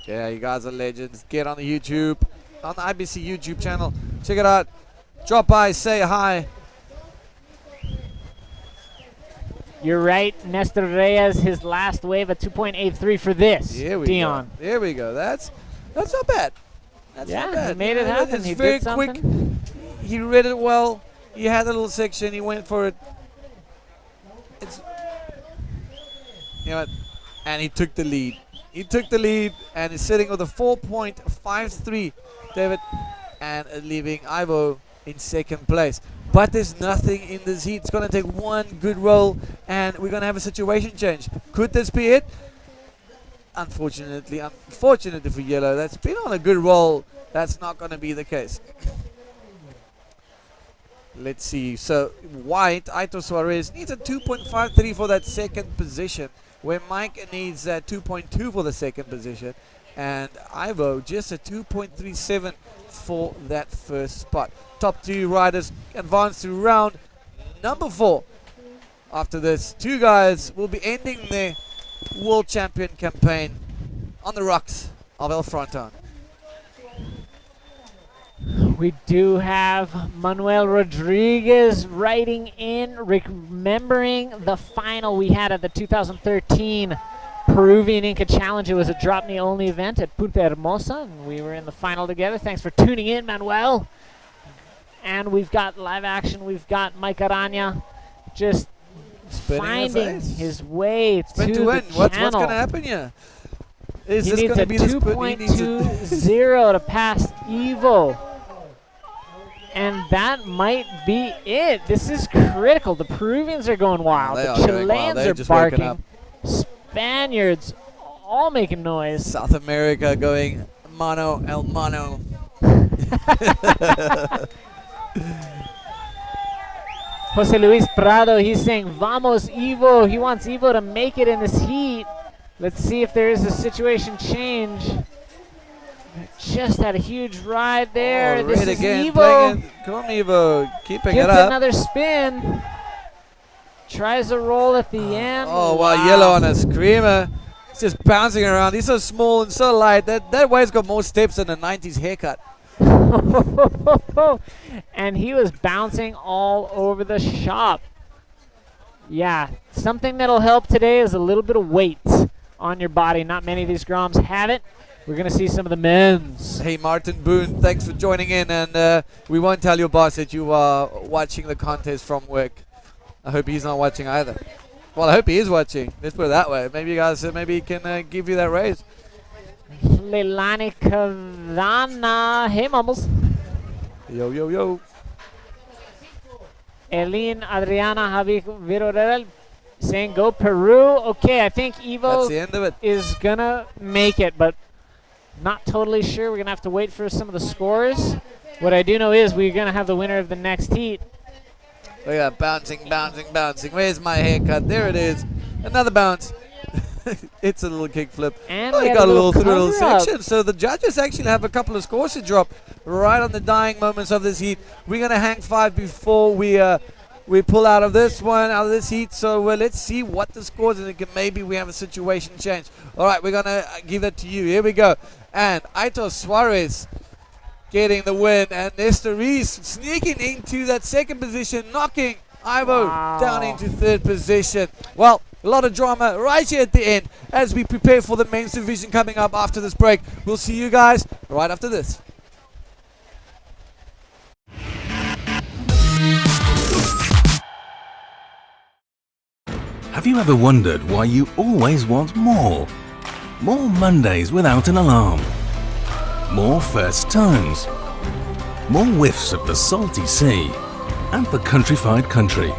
Yeah, you guys are legends. Get on the YouTube, on the IBC YouTube channel. Check it out. Drop by, say hi. You're right, Nestor Reyes, his last wave at 2.83 for this, Dion. There we go. That's not bad. That's not bad. He made it happen. It's he very did quick. Something. He read it well. He had a little section. He went for it. You know what? And he took the lead. He took the lead and is sitting with a 4.53, David, and leaving Ivo in second place. but there's nothing in this heat. It's going to take one good roll, and we're going to have a situation change. Could this be it? Unfortunately for yellow, that's been on a good roll. That's not going to be the case. Let's see. So white, Aito Suarez, needs a 2.53 for that second position, where Mike needs that 2.2 for the second position, and Ivo just a 2.37 for that first spot. Top two riders advance to round number 4. After this, 2 guys will be ending their World Champion campaign on the rocks of El Fronton. We do have Manuel Rodriguez riding in, remembering the final we had at the 2013 Peruvian Inca Challenge. It was a drop knee only event at Punta Hermosa, and we were in the final together. Thanks for tuning in, Manuel. And we've got live action. We've got Mike Arana just finding his way to the channel. What's going to happen here? Is this going to be the 2.20 to pass Evo? And that might be it. This is critical. The Peruvians are going wild. The Chileans are barking. Spaniards all making noise. South America going mano el mano. Jose Luis Prado, he's saying, vamos Evo. He wants Evo to make it in this heat. Let's see if there is a situation change. Just had a huge ride there. Oh, this right is again. Evo. Come on, Evo. Keeping Gets it up. another spin. Tries a roll at the end. Oh, wow. Yellow on a screamer. It's just bouncing around. He's so small and so light. That way's got more steps than a 90s haircut. And he was bouncing all over the shop. Yeah, something that'll help today is a little bit of weight on your body. Not many of these Groms have it. We're going to see some of the men's. Hey, Martin Boone, thanks for joining in. And we won't tell your boss that you are watching the contest from work. I hope he's not watching either. Well, I hope he is watching. Let's put it that way. Maybe you guys, maybe he can give you that raise. Leilani Kavana. Hey, Mumbles. Yo, yo, yo. Elin Adriana Javi Virorel saying go Peru. Okay, I think Evo That's the end of it. is going to make it, but not totally sure. We're going to have to wait for some of the scores. What I do know is we're going to have the winner of the next heat. Look at that, bouncing, bouncing, bouncing. Where's my haircut? There it is. Another bounce. It's a little kickflip. And we got a little thrill section. So the judges actually have a couple of scores to drop right on the dying moments of this heat. We're going to hang 5 before we pull out of this one, out of this heat. So let's see what the scores are. Maybe we have a situation change. All right, we're going to give that to you. Here we go. And Aito Suarez getting the win. And Nestor Rees sneaking into that second position, knocking Ivo down into third position. Well, a lot of drama right here at the end as we prepare for the men's division coming up after this break. We'll see you guys right after this. Have you ever wondered why you always want more? More Mondays without an alarm. More first tones. More whiffs of the salty sea and the countrified country.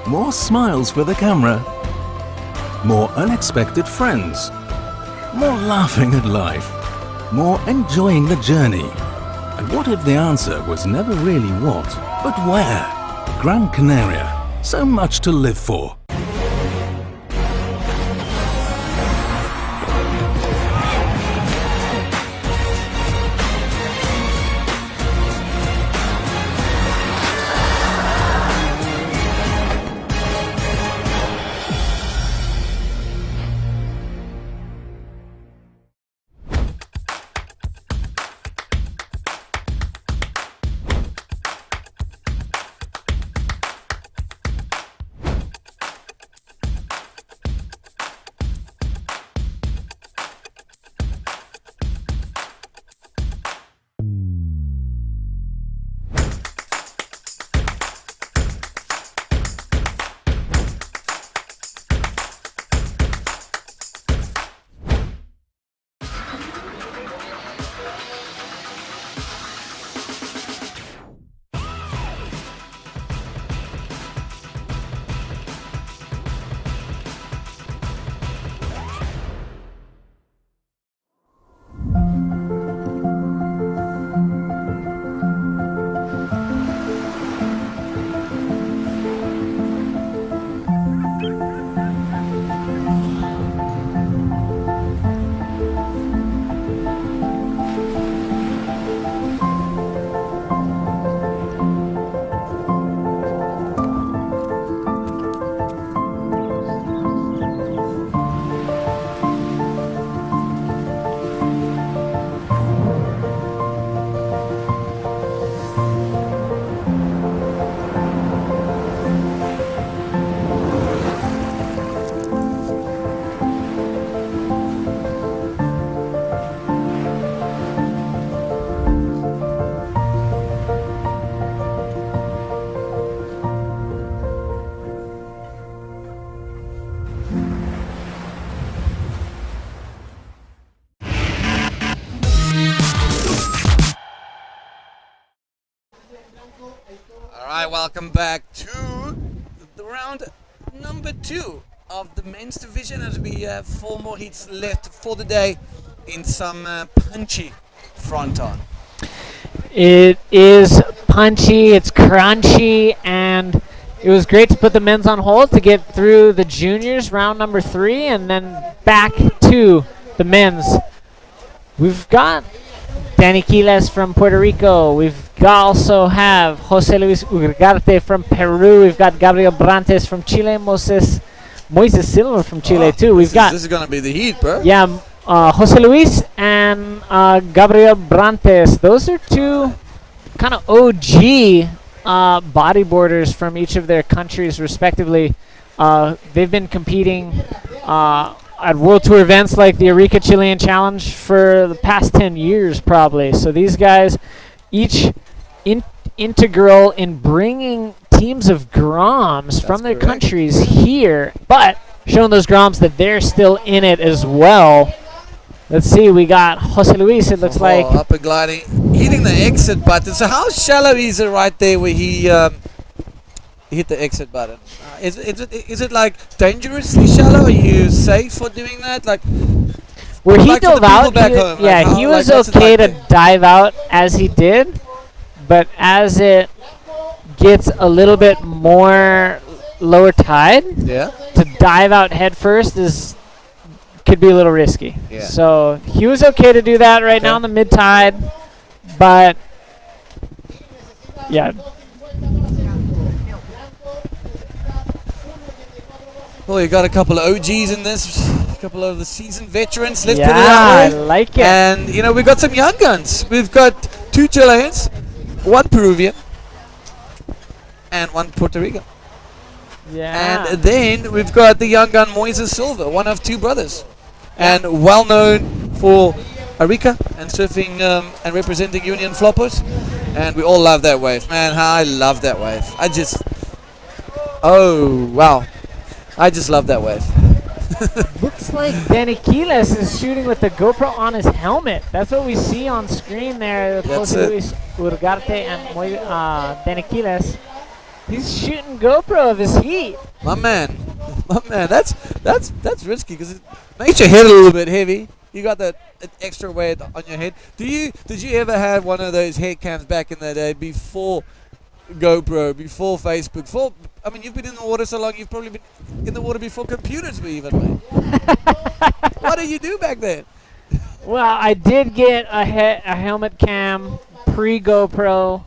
More smiles for the camera. More unexpected friends. More laughing at life. More enjoying the journey. And what if the answer was never really what, but where? Gran Canaria. So much to live for. Hi, welcome back to the round number 2 of the men's division, as we have 4 more heats left for the day in some punchy Fronton. It is punchy, it's crunchy, and it was great to put the men's on hold to get through the juniors, round number 3, and then back to the men's. We've got Danny Quiles from Puerto Rico. We've also have Jose Luis Ugarte from Peru. We've got Gabriel Brantes from Chile. Moises Silva from Chile too. We've got This is gonna be the heat, bro. yeah, Jose Luis and Gabriel Brantes. Those are 2 kind of OG bodyboarders from each of their countries, respectively. They've been competing at World Tour events like the Arica Chilean Challenge for the past 10 years, probably. So these guys, each integral in bringing teams of Groms from their countries here, but showing those Groms that they're still in it as well. Let's see, we got Jose Luis, it looks like. Up and gliding, hitting the exit button. So how shallow is it right there where he hit the exit button? Is it like dangerously shallow? Are you safe for doing that? Like, where he like dove out, he was what's it okay like to dive out as he did, but as it gets a little bit more lower tide, to dive out head first could be a little risky. Yeah. So he was okay to do that right now in the mid tide, but yeah. Well, you got a couple of OGs in this, a couple of the seasoned veterans. Let's put it Yeah, that way. I like it. And you know, we've got some young guns. We've got 2 Chileans, 1 Peruvian, and 1 Puerto Rican. Yeah. And then we've got the young gun Moises Silva, one of 2 brothers, and well known for Arica and surfing and representing Union Floppers. And we all love that wave, man. I love that wave. Oh wow. I just love that wave. Looks like Danny Quiles is shooting with the GoPro on his helmet. That's what we see on screen there. That's Jose it. Luis Urgarte and Danny Quiles. He's shooting GoPro of his heat. My man, that's risky because it makes your head a little bit heavy. You got that extra weight on your head. Did you ever have one of those head cams back in the day before GoPro, before Facebook? You've been in the water so long, you've probably been in the water before computers were even made. What did you do back then? Well, I did get a helmet cam pre-GoPro.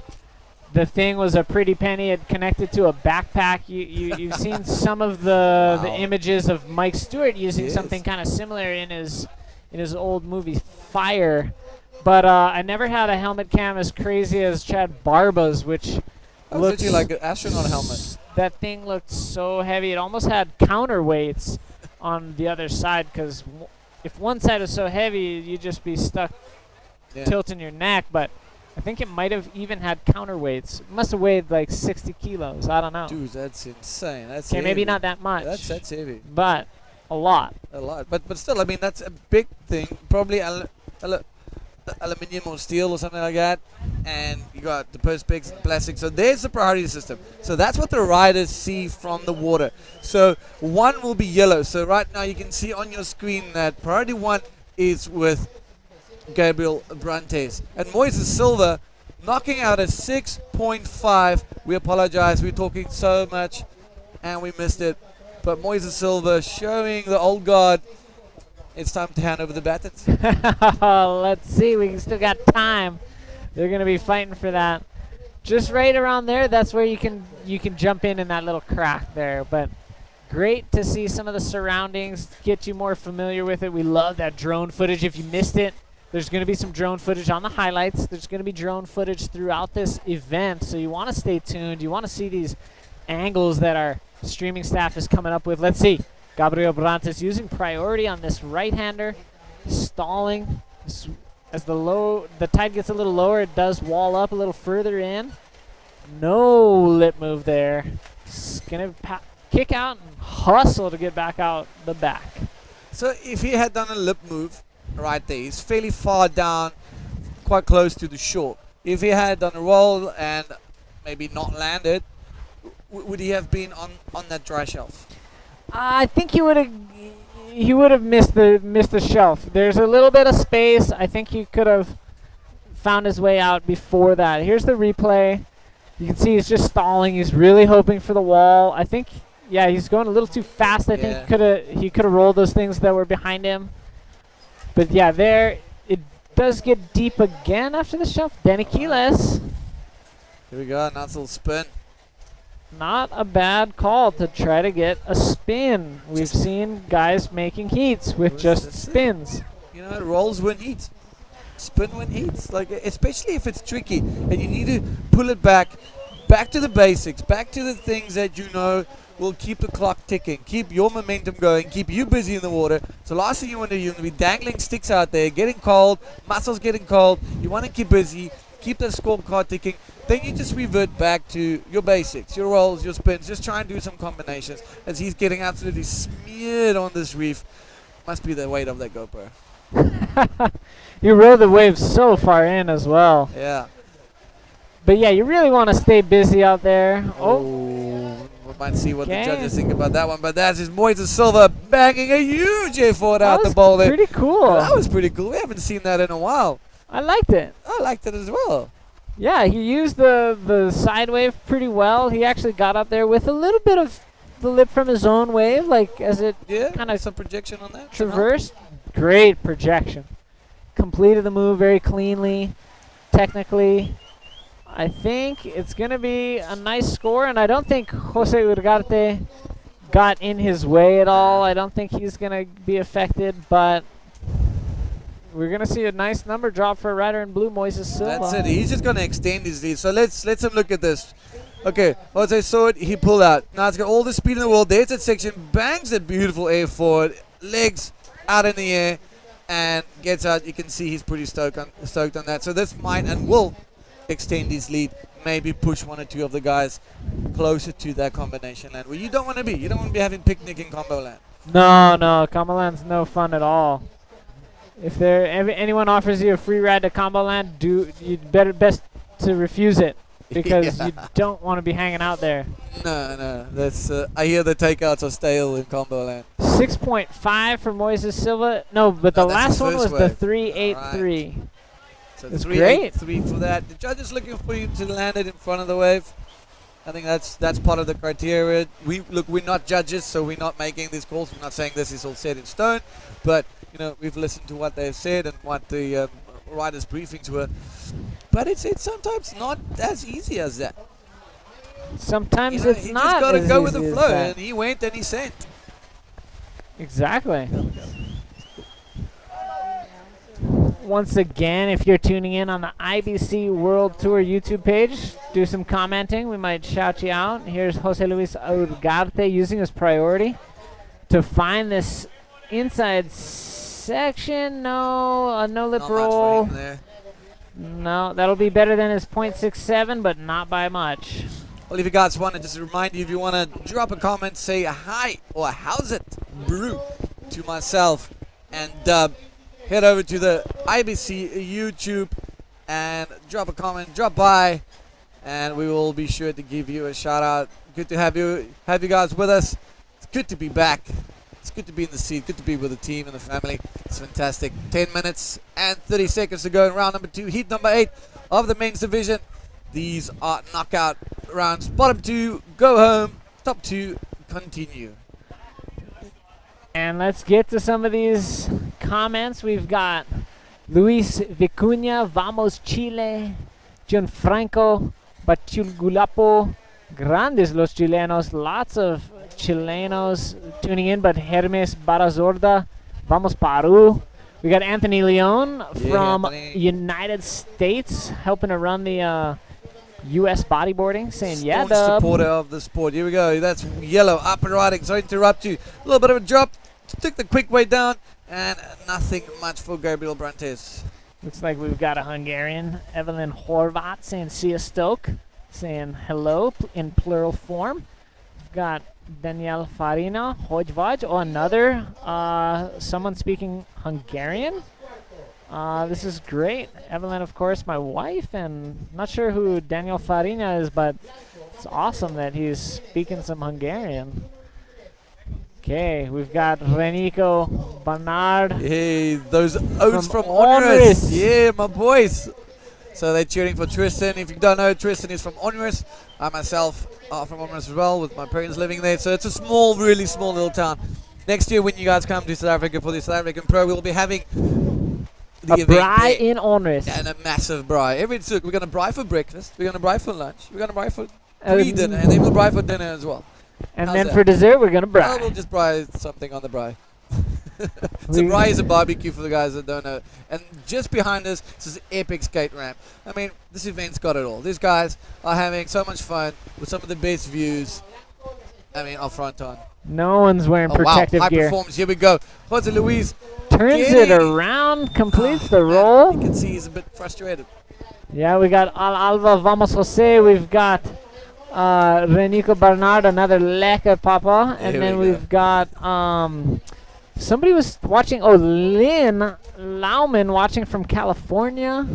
The thing was a pretty penny. It connected to a backpack. You've seen some of the images of Mike Stewart using something kind of similar in his old movie Fire, but I never had a helmet cam as crazy as Chad Barba's, which looks like an astronaut helmet. That thing looked so heavy. It almost had counterweights on the other side, because if one side was so heavy, you'd just be stuck tilting your neck. But I think it might have even had counterweights. It must have weighed like 60 kilos. I don't know. Dude, that's insane. That's okay, maybe heavy. not that much. That's heavy. But a lot. A lot. But still, that's a big thing. Probably aluminium or steel or something like that. And you got the perspex and plastic. So there's the priority system. So that's what the riders see from the water. So 1 will be yellow. So right now you can see on your screen that priority 1 is with Gabriel Brantes. And Moises Silva knocking out a 6.5. We apologize. We're talking so much and we missed it. But Moises Silva showing the old guard it's time to hand over the batons. Let's see. We still got time. They're going to be fighting for that. Just right around there, that's where you can jump in that little crack there. But great to see some of the surroundings, get you more familiar with it. We love that drone footage. If you missed it, there's going to be some drone footage on the highlights. There's going to be drone footage throughout this event, so you want to stay tuned. You want to see these angles that our streaming staff is coming up with. Let's see. Gabriel Brantes using priority on this right-hander, stalling. As the tide gets a little lower, it does wall up a little further in. No lip move there. Just going to kick out and hustle to get back out the back. So if he had done a lip move right there, he's fairly far down, quite close to the shore. If he had done a roll and maybe not landed, would he have been on that dry shelf? I think he would have missed the shelf. There's a little bit of space. I think he could have found his way out before that. Here's the replay. You can see he's just stalling. He's really hoping for the wall. I think, yeah, he's going a little too fast. I think he could have rolled those things that were behind him. But yeah, there it does get deep again after the shelf. Danny Keyless. Here we go, nice little spin. Not a bad call to try to get a spin. We've seen guys making heats with just spins. You know, rolls win heats. Spin win heats. Like, especially if it's tricky and you need to pull it back to the basics, back to the things that you know will keep the clock ticking, keep your momentum going, keep you busy in the water. So last thing you want to do, you want to be dangling sticks out there, getting cold, muscles getting cold. You want to keep busy, keep the scorecard ticking. Then you just revert back to your basics, your rolls, your spins. Just try and do some combinations as he's getting absolutely smeared on this reef. Must be the weight of that GoPro. You rode the wave so far in as well. Yeah. But yeah, you really want to stay busy out there. We might see what the judges think about that one. But that's his Moises Silva banging a huge effort out the bowl there. Pretty cool. That was pretty cool. We haven't seen that in a while. I liked it. I liked it as well. Yeah, he used the side wave pretty well. He actually got up there with a little bit of the lip from his own wave, like as it kind of some projection on that. Traversed. Great projection. Completed the move very cleanly, technically. I think it's going to be a nice score, and I don't think Jose Ugarte got in his way at all. I don't think he's going to be affected, but we're going to see a nice number drop for a rider in blue, Moises Silva. That's it. He's just going to extend his lead. So let's him look at this. Okay, Jose saw it. He pulled out. Now it's got all the speed in the world. There's that section. Bangs that beautiful air forward. Legs out in the air and gets out. You can see he's pretty stoked on that. So this might and will extend his lead. Maybe push one or two of the guys closer to that combination land where you don't want to be. You don't want to be having picnic in combo land. No, combo land's no fun at all. If anyone offers you a free ride to combo land, you'd best to refuse it because you don't want to be hanging out there. No, that's I hear the takeouts are stale in combo land. 6.5 for Moises Silva. No, but the last one was the 3.83. Right. So it's great. 3.83 for that. The judge is looking for you to land it in front of the wave. I think that's part of the criteria. We're not judges, so we're not making these calls. We're not saying this is all set in stone, but you know we've listened to what they've said and what the riders' briefings were. But it's sometimes not as easy as that. Sometimes it's you not. You just got to as go with easy the as flow, that. and he went and he sent. Exactly. Once again, if you're tuning in on the IBC World Tour YouTube page, do some commenting. We might shout you out. Here's Jose Luis Ugarte using his priority to find this inside section. No, a no lip roll. No, that'll be better than his .67, but not by much. Well, if you guys want to just remind you, if you want to drop a comment, say hi or how's it, brew, to myself and Dub. Head over to the IBC YouTube and drop a comment, drop by, and we will be sure to give you a shout out. Good to have you guys with us. It's good to be back. It's good to be in the seat. Good to be with the team and the family. It's fantastic. 10 minutes and 30 seconds to go in round number 2, heat number 8 of the men's division. These are knockout rounds. Bottom 2, go home. Top 2, continue. And let's get to some of these comments. We've got Luis Vicuña, Vamos Chile, Gianfranco Bachulgulapo, Grandes los Chilenos, lots of Chilenos tuning in, but Hermes Barazorda, Vamos Peru. We got Anthony Leon from United States helping to run the U.S. bodyboarding, saying Staunch supporter of the sport. Here we go. That's yellow up and riding. Sorry to interrupt you. A little bit of a drop. Took the quick way down, and nothing much for Gabriel Brantes. Looks like we've got a Hungarian, Evelyn Horvat, saying see a Stoke, saying hello in plural form. We've got Danielle Farina, Hojvaj, or another someone speaking Hungarian. This is great. Evelyn, of course, my wife, and not sure who Daniel Farina is, but it's awesome that he's speaking some Hungarian. Okay, we've got Renico Bernard. Hey, those oats from Onris. Yeah, my boys. So they're cheering for Tristan. If you don't know, Tristan is from Onris. I myself are from Onris as well, with my parents living there. So it's a small, really small little town. Next year, when you guys come to South Africa for the South African Pro, we'll be having the a braai in Onris. And a massive braai. We're going to braai for breakfast. We're going to braai for lunch. We're going to braai for pre-dinner. And then we'll braai for dinner as well. And then for dessert, we're going to braai. Well, we'll just braai something on the braai. So braai is a barbecue for the guys that don't know. And just behind us, this is an epic skate ramp. I mean, this event's got it all. These guys are having so much fun with some of the best views. I mean, of Fronton. No one's wearing protective high gear. Performance. Here we go. Jose Luis turns it around, completes the roll. You can see he's a bit frustrated. Yeah, we got Alva Vamos Jose. We've got Renico Bernard, another lekker papa. And then we've got somebody was watching. Oh, Lynn Lauman watching from California.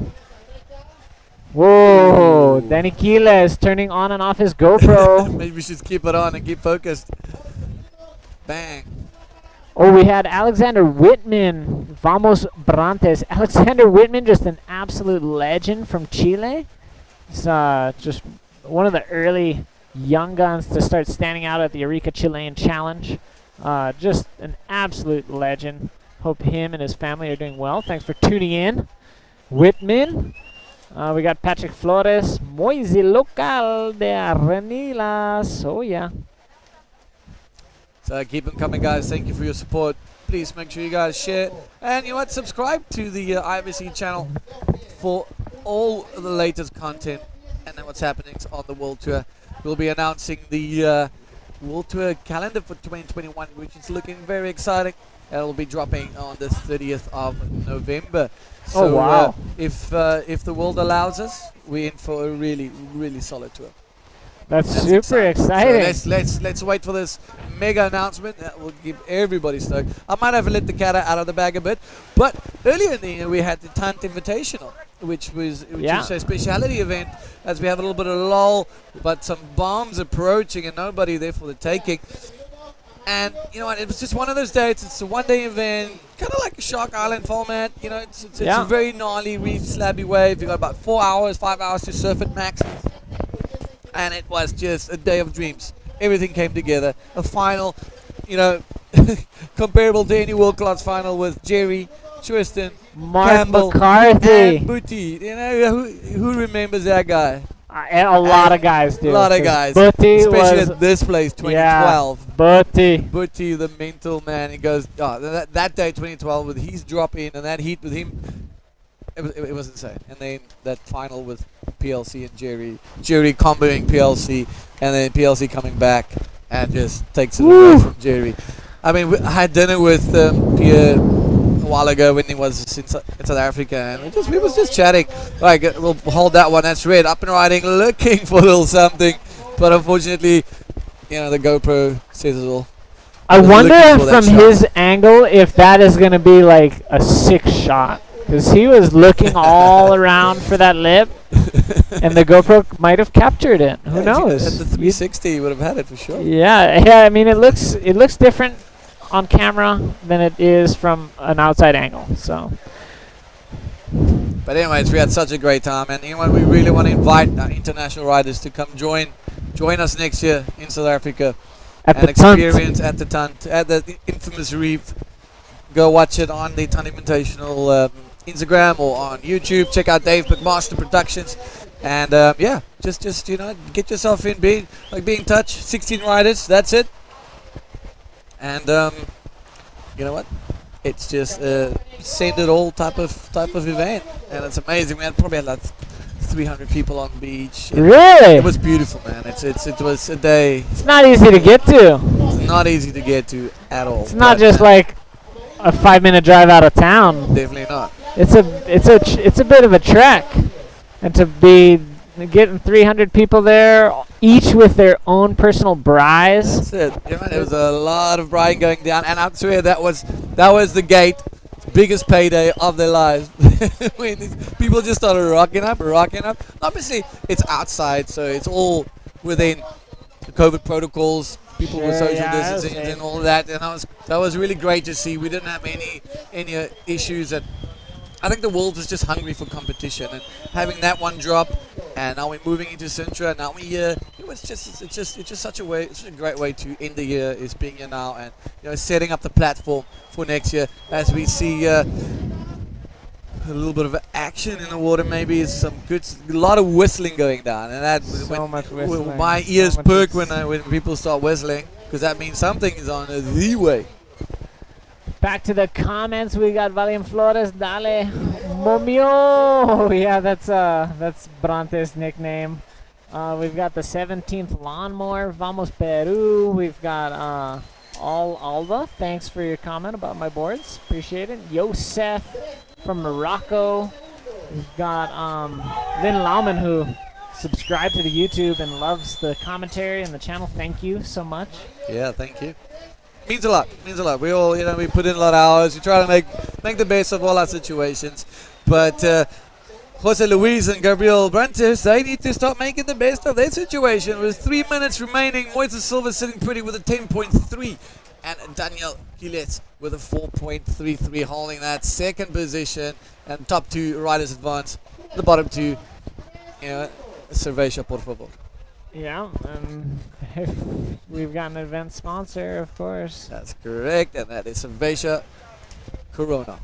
Whoa, Danny Kila is turning on and off his GoPro. Maybe we should keep it on and keep focused. Bang. Oh, we had Alexander Whitman, Vamos Brantes. Alexander Whitman, just an absolute legend from Chile. He's just one of the early young guns to start standing out at the Eureka Chilean Challenge. Just an absolute legend. Hope him and his family are doing well. Thanks for tuning in. Whitman. We got Patrick Flores, Moise Local de Arenilas. Oh, yeah. So keep them coming, guys. Thank you for your support. Please make sure you guys share. And you know what? Subscribe to the IBC channel for all of the latest content and then what's happening on the World Tour. We'll be announcing the World Tour calendar for 2021, which is looking very exciting. It'll be dropping on the 30th of November. So, oh, wow. If the world allows us, we're in for a really, really solid tour. That's super exciting. So let's wait for this mega announcement that will give everybody stoked. I might have let the cat out of the bag a bit, but earlier in the year we had the Tant Invitational, which is a speciality event, as we have a little bit of lull, but some bombs approaching and nobody there for the taking. And you know what? It was just one of those dates. It's a one-day event, kind of like a Shark Island format. You know, it's a very gnarly reef slabby wave. You got about 4 hours, 5 hours to surf it max. And it was just a day of dreams. Everything came together. A final, you know, comparable to any world-class final with Jerry, Tristan, Mark Campbell, McCarthy, and Booty. You know, who remembers that guy? A lot of guys do. A lot of guys. Booty especially was at this place, 2012. Yeah, Booty, the mental man. He goes, that day, 2012, with his drop in and that heat with him, it was insane. And then that final with PLC and Jerry comboing PLC, and then PLC coming back and just takes it away from Jerry. I mean, I had dinner with Pierre a while ago when he was in South Africa, and we was just chatting. Like, we'll hold that one. That's red, up and riding, looking for a little something, but unfortunately, you know, the GoPro says it all. I wonder from his angle if that is going to be like a 6 shot. Because he was looking all around for that lip, and the GoPro might have captured it. Who knows? At the 360, he would have had it for sure. Yeah. I mean, it looks different on camera than it is from an outside angle. So. But anyways, we had such a great time, and you know what? We really want to invite international riders to come join us next year in South Africa and experience at the Tant, at the infamous reef. Go watch it on the Tant Invitational Instagram or on YouTube. Check out Dave McMaster Productions, and just you know, get yourself in, be in touch. 16 riders, that's it. And you know what? It's just send it all type of event, and it's amazing. We probably had like 300 people on the beach. Really? It was beautiful, man. It was a day. It's not easy to get to. It's not easy to get to at all. It's not just like a 5-minute drive out of town. Definitely not. It's a bit of a trek, and to be getting 300 people there, each with their own personal braais. That's it. Yeah, man, there was a lot of braai going down, and I swear that was the gate biggest payday of their lives. When people just started rocking up. Obviously, it's outside, so it's all within the COVID protocols. People with social distancing and all of that, and that was really great to see. We didn't have any issues. And I think the world is just hungry for competition, and having that one drop, and now we're moving into Sintra. Now it's just such a way. It's a great way to end the year, is being here now, and setting up the platform for next year as we see a little bit of action in the water. Maybe it's a lot of whistling going down, and that much whistling. My ears perk when people start whistling, because that means something is on the way. Back to the comments, we got Valiant Flores, Dale Momio. Yeah, that's Bronte's nickname. We've got the 17th Lawnmower, Vamos Peru. We've got Alba. Thanks for your comment about my boards. Appreciate it. Yosef from Morocco. We've got Lynn Lauman, who subscribed to the YouTube and loves the commentary and the channel. Thank you so much. Yeah, thank you. Means a lot. We all, we put in a lot of hours. We try to make the best of all our situations. But Jose Luis and Gabriel Brantes, they need to start making the best of their situation. With 3 minutes remaining, Moises Silva sitting pretty with a 10.3. And Daniel Gillette with a 4.33, holding that second position. And top two riders advance. The bottom two, cerveja, por favor. Yeah, if we've got an event sponsor, of course. That's correct, and that is cerveja Corona.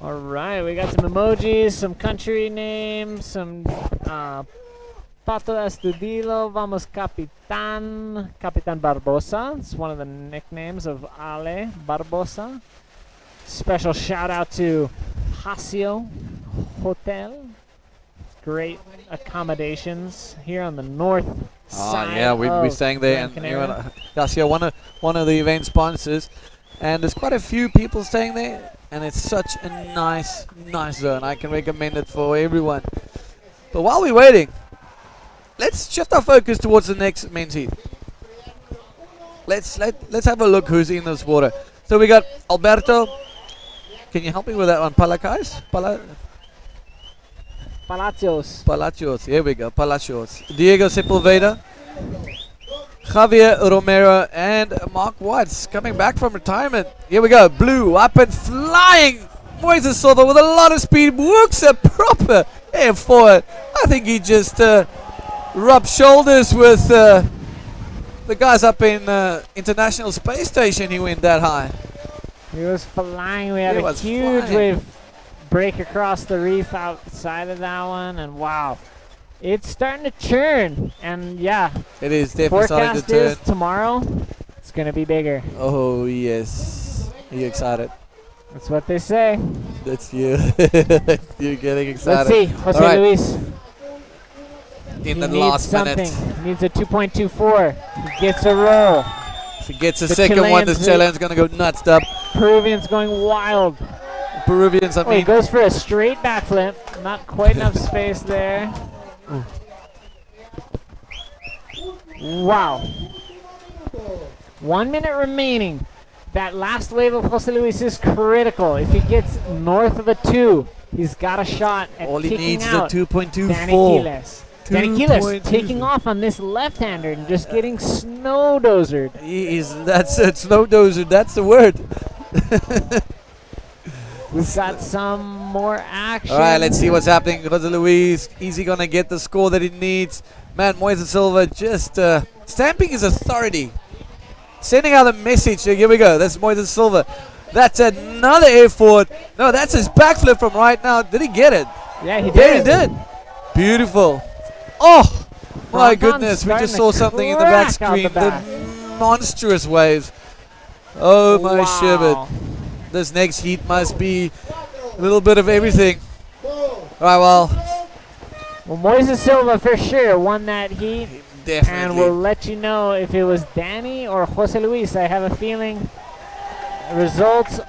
All right, we got some emojis, some country names, some Pato Estudillo, Vamos Capitan Barbosa. It's one of the nicknames of Ale Barbosa. Special shout out to Hasio Hotel. Great accommodations here on the north side. Yeah, we're staying there, Gran and Garcia, one of the event sponsors, and there's quite a few people staying there, and it's such a nice zone. I can recommend it for everyone. But while we're waiting, let's shift our focus towards the next men's heat. Let's have a look who's in this water. So we got Alberto. Can you help me with that one? Palacais? Palacios, here we go, Palacios. Diego Sepulveda, Javier Romero, and Mark Watts coming back from retirement. Here we go, blue up and flying. Moises Silva with a lot of speed, works a proper air forward. I think he just rubbed shoulders with the guys up in International Space Station. He went that high. He was flying. We had a huge wave break across the reef outside of that one, and wow, it's starting to churn. And yeah, it is definitely starting to turn. Forecast is tomorrow it's gonna be bigger. Oh yes, are you excited? That's what they say. That's you. You're getting excited. Let's see, Jose Luis. In the last minute, he needs a 2.24. He gets a roll. If he gets a second one, this Chilean's gonna go nuts up. Peruvian's going wild. Peruvians, I mean. He goes for a straight backflip. Not quite enough space there. Wow. 1 minute remaining. That last wave of Jose Luis is critical. If he gets north of a 2, he's got a shot at all he needs is a 2.24. Danny Quiles taking off on this left-hander and just getting snow-dozered. That's it, snow-dozered. That's the word. We've got some more action. All right, let's see what's happening. Jose Luis, is he going to get the score that he needs? Man, Moises Silva just stamping his authority. Sending out a message. Here we go. That's Moises Silva. That's another air forward. No, that's his backflip from right now. Did he get it? Yeah, he did. Yeah, he did. Beautiful. Oh, my goodness. We just saw something in the back screen. The monstrous waves. Oh, my shibbit. This next heat must be a little bit of everything. All right, well, Moises Silva for sure won that heat. Definitely. And we'll let you know if it was Danny or Jose Luis. I have a feeling results.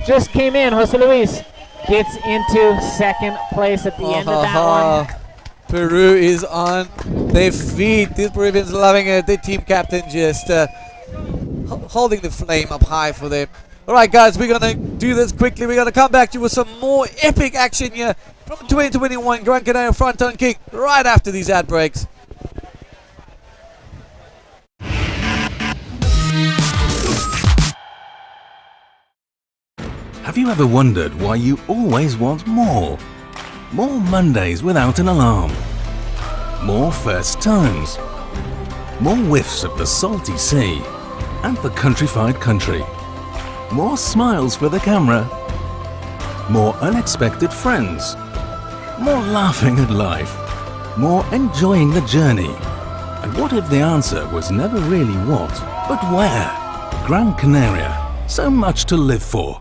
Just came in. Jose Luis gets into second place at the end of that one. Peru is on their feet. These Peruvians loving it. The team captain just holding the flame up high for them. All right, guys, we're going to do this quickly. We're going to come back to you with some more epic action here from 2021 Gran Canaria Frónton King right after these ad breaks. Have you ever wondered why you always want more? More Mondays without an alarm. More first tones. More whiffs of the salty sea and the countrified country. More smiles for the camera. More unexpected friends. More laughing at life. More enjoying the journey. And what if the answer was never really what, but where? Gran Canaria. So much to live for.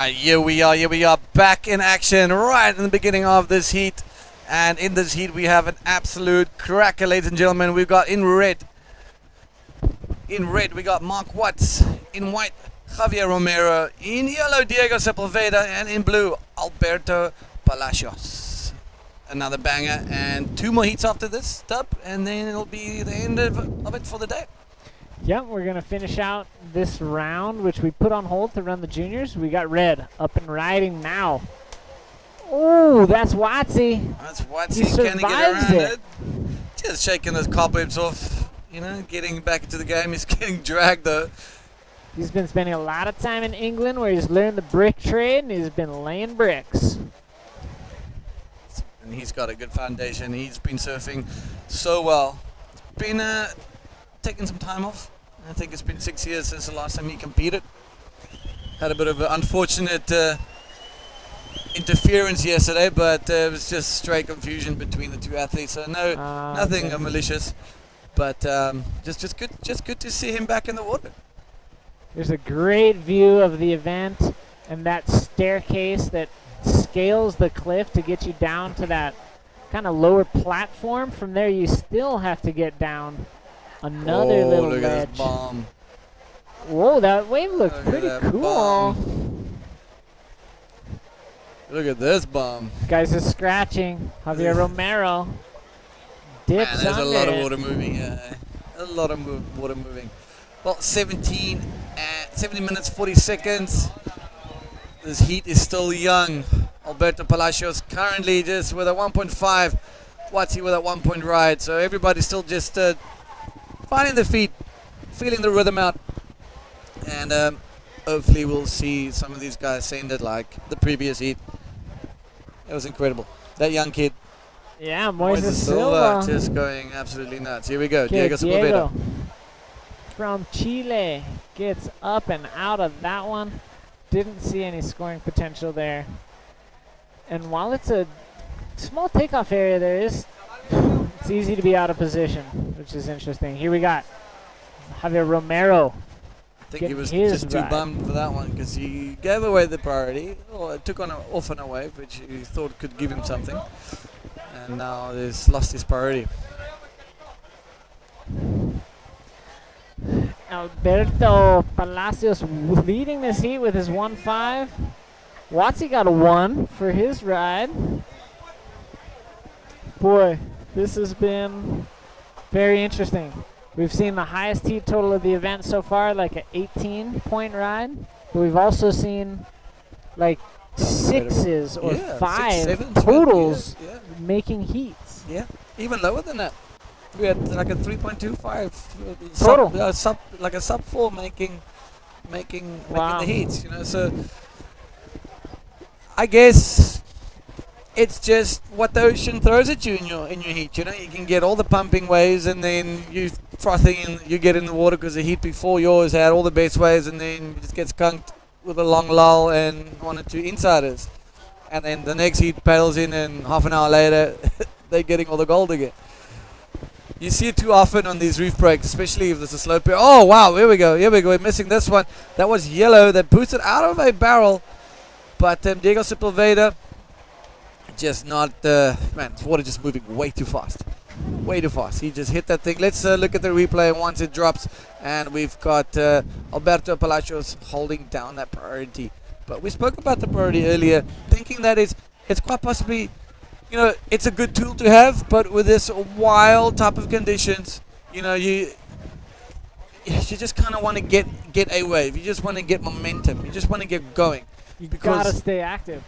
Here we are back in action right in the beginning of this heat. And in this heat we have an absolute cracker, ladies and gentlemen. We've got in red we got Mark Watts, in white Javier Romero, in yellow Diego Sepulveda, and in blue Alberto Palacios. Another banger, and 2 more heats after this dub, and then it'll be the end of it for the day. Yep, we're going to finish out this round, which we put on hold to run the juniors. We got red up and riding now. Oh, that's Watsy. That's Watsy. He Can he get survives around it. it? Just shaking those cobwebs off, you know, getting back into the game. He's getting dragged though. He's been spending a lot of time in England where he's learned the brick trade and he's been laying bricks. And he's got a good foundation. He's been surfing so well. It's been taking some time off. I think it's been 6 years since the last time he competed. Had a bit of an unfortunate interference yesterday, but it was just straight confusion between the 2 athletes. So nothing malicious, but just good to see him back in the water. There's a great view of the event and that staircase that scales the cliff to get you down to that kind of lower platform. From there, you still have to get down another little look ledge. At this bomb. Whoa, that wave looks Look pretty at that cool. bomb. Look at this bomb. Guys are scratching. Javier Romero dips Man, there's a under lot of it. water moving. A lot of water moving. Well, 70 minutes 40 seconds. This heat is still young. Alberto Palacios currently just with a 1.5. Watsy with a 1 point ride. So everybody's still just finding their feet, feeling the rhythm out. And hopefully we'll see some of these guys saying that like the previous heat. It was incredible. that young kid. Yeah, Moises Silva. Just going absolutely nuts. Here we go, Diego Sepulveda. From Chile gets up and out of that one. Didn't see any scoring potential there. And while it's a small takeoff area, it's easy to be out of position, which is interesting. Here we got Javier Romero. I think he was just too bummed for that one because he gave away the priority, or took off on a wave, which he thought could give him something. And now he's lost his priority. Alberto Palacios leading this heat with his 1.5. Watsy got a 1 for his ride. Boy, this has been very interesting. We've seen the highest heat total of the event so far, like an 18-point ride. But we've also seen like 6s or 5 6, 7, totals making heats. Yeah, even lower than that. We had like a 3.25 total, like a sub 4 making the heats. You know, so I guess it's just what the ocean throws at you in your heat. You know, you can get all the pumping waves, and then you frothing, and you get in the water because the heat before yours had all the best waves, and then it just gets skunked with a long lull and 1 or 2 insiders, and then the next heat paddles in, and half an hour later they're getting all the gold again. You see it too often on these reef breaks, especially if there's a slow period. Oh wow, here we go, we're missing this one. That was yellow, that puts it out of a barrel, but Diego Sepulveda just not, man, this water just moving way too fast. He just hit that thing. Let's look at the replay once it drops, and we've got Alberto Palacios holding down that priority. But we spoke about the priority earlier, thinking that it's quite possibly, you know, it's a good tool to have, but with this wild type of conditions, you know, you just kind of want to get a wave. You just want to get momentum. You just want to get going. You gotta stay active.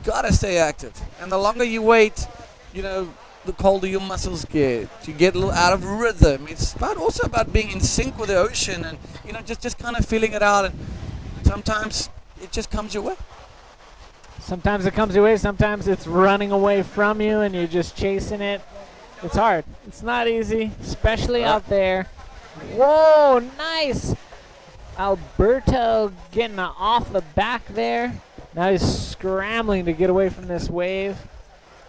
And the longer you wait, you know, the colder your muscles get. You get a little out of rhythm. It's also about being in sync with the ocean, and you know, just kind of feeling it out. And sometimes it just comes your way. Sometimes it comes your way. Sometimes it's running away from you, and you're just chasing it. It's hard. It's not easy, especially out there. Whoa, nice! Alberto getting off the back there. Now he's scrambling to get away from this wave.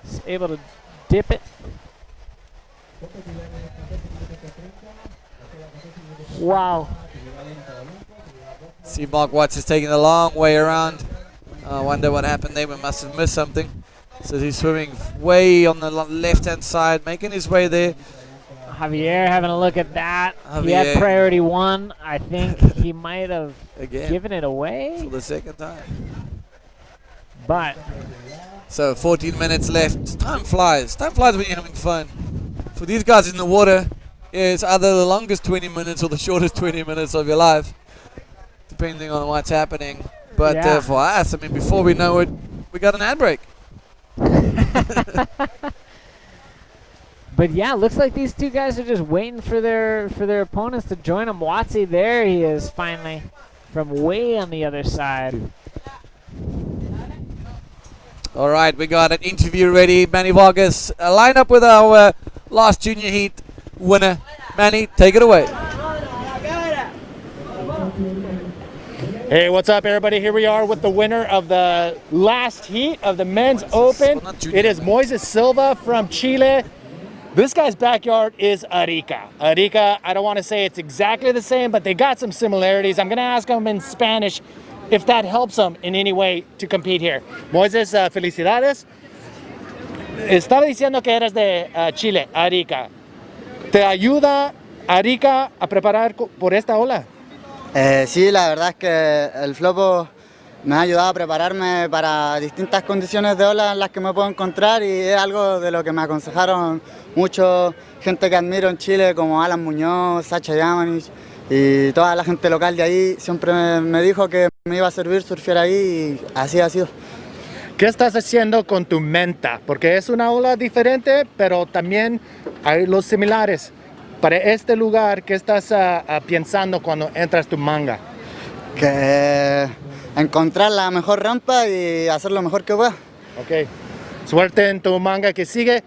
He's able to dip it. Wow. See, Mark Watts is taking a long way around. I wonder what happened there. We must have missed something. So he's swimming way on the left-hand side, making his way there. Javier having a look at that. He had priority 1. I think he might have given it away for the second time. But so 14 minutes left. Time flies. Time flies when you're having fun. For these guys in the water, it's either the longest 20 minutes or the shortest 20 minutes of your life, depending on what's happening. But for us, I mean, before we know it, we got an ad break. But yeah, looks like these two guys are just waiting for their opponents to join them. Watsy, there he is finally, from way on the other side. All right, we got an interview ready. Manny Vargas, line up with our last junior heat winner. Manny, take it away. Hey, what's up, everybody? Here we are with the winner of the last heat of the men's open. It is Moises Silva from Chile. This guy's backyard is Arica. Arica, I don't want to say it's exactly the same, but they got some similarities. I'm going to ask him in Spanish if that helps him in any way to compete here. Moises, felicidades. Estaba diciendo que eres de Chile, Arica. ¿Te ayuda Arica a preparar por esta ola? Sí, la verdad es que el flopo me ha ayudado a prepararme para distintas condiciones de ola en las que me puedo encontrar, y es algo de lo que me aconsejaron mucho gente que admiro en Chile, como Alan Muñoz, Sacha Yamanich, y toda la gente local de ahí siempre me dijo que me iba a servir surfear ahí, y así ha sido. ¿Qué estás haciendo con tu menta? Porque es una ola diferente, pero también hay los similares. Para este lugar, ¿qué estás pensando cuando entras tu manga? Que encontrar la mejor rampa y hacer lo mejor que pueda. Ok. Suerte en tu manga que sigue.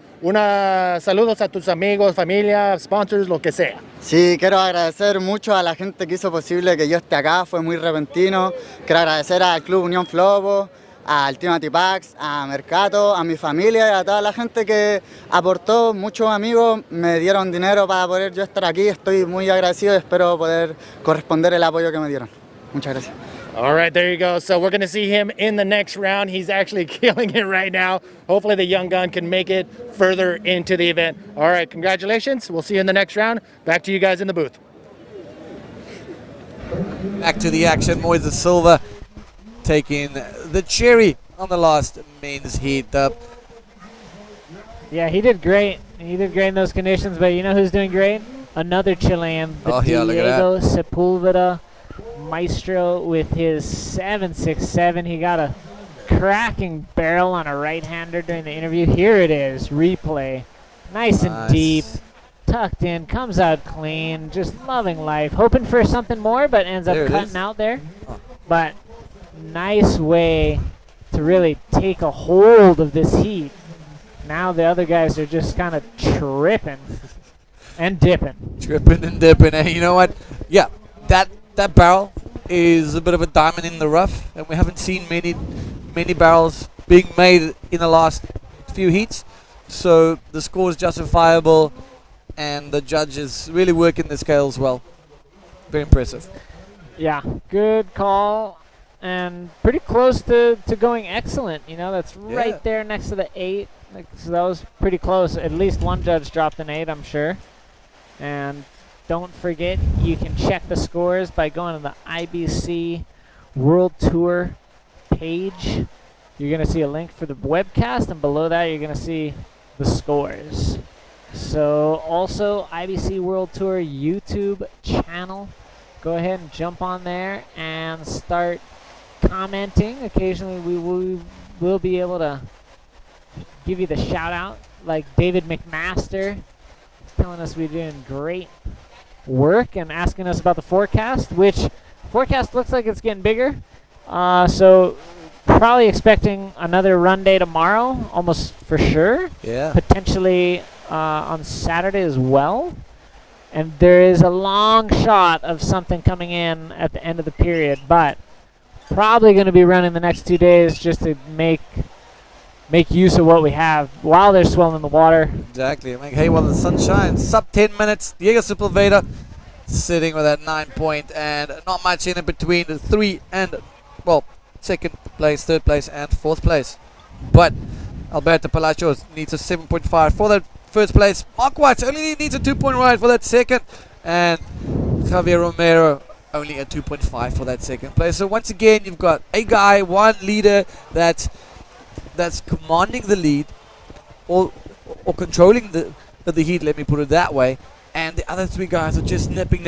Saludos a tus amigos, familia, sponsors, lo que sea. Sí, quiero agradecer mucho a la gente que hizo posible que yo esté acá, fue muy repentino. Quiero agradecer al Club Unión Flobo, al Team Atipax, a Mercato, a mi familia y a toda la gente que aportó. Muchos amigos me dieron dinero para poder yo estar aquí. Estoy muy agradecido y espero poder corresponder el apoyo que me dieron. Muchas gracias. All right, there you go. So we're going to see him in the next round. He's actually killing it right now. Hopefully the young gun can make it further into the event. All right, congratulations. We'll see you in the next round. Back to you guys in the booth. Back to the action. Moise Silva taking the cherry on the last men's heat up. Yeah, he did great. He did great in those conditions, but you know who's doing great? Another Chilean, the Diego Sepulveda Maestro with his 7.67. He got a cracking barrel on a right-hander during the interview. Here it is, replay. Nice and deep, tucked in, comes out clean, just loving life. Hoping for something more, but ends up cutting out there. But nice way to really take a hold of this heat. Now the other guys are just kind of tripping and dipping. Tripping and dipping, and you know what? Yeah, that barrel is a bit of a diamond in the rough, and we haven't seen many barrels being made in the last few heats. So the score is justifiable, and the judges really working the scales well. Very impressive. Yeah, good call, and pretty close to going excellent. You know, that's right there next to the 8. So that was pretty close. At least one judge dropped an 8, I'm sure. And don't forget, you can check the scores by going to the IBC World Tour page. You're going to see a link for the webcast, and below that you're going to see the scores. So also IBC World Tour YouTube channel. Go ahead and jump on there and start commenting. Occasionally we will be able to give you the shout out, like David McMaster telling us we're doing great work and asking us about the forecast, which forecast looks like it's getting bigger. So probably expecting another run day tomorrow, almost for sure. Yeah. Potentially on Saturday as well. And there is a long shot of something coming in at the end of the period, but probably going to be running the next 2 days just to make use of what we have while they're swelling the water. Exactly. Make hay while the sun shines. Sub 10 minutes. Diego Sepulveda sitting with that 9 point, and not much in between the 3 and, well, second place, third place, and fourth place. But Alberto Palacios needs a 7.5 for that first place. Mark Watts only needs a 2-point ride for that second, and Javier Romero only a 2.5 for that second place. So once again, you've got a guy, one leader that's commanding the lead, or controlling the heat, let me put it that way, and the other 3 guys are just nipping,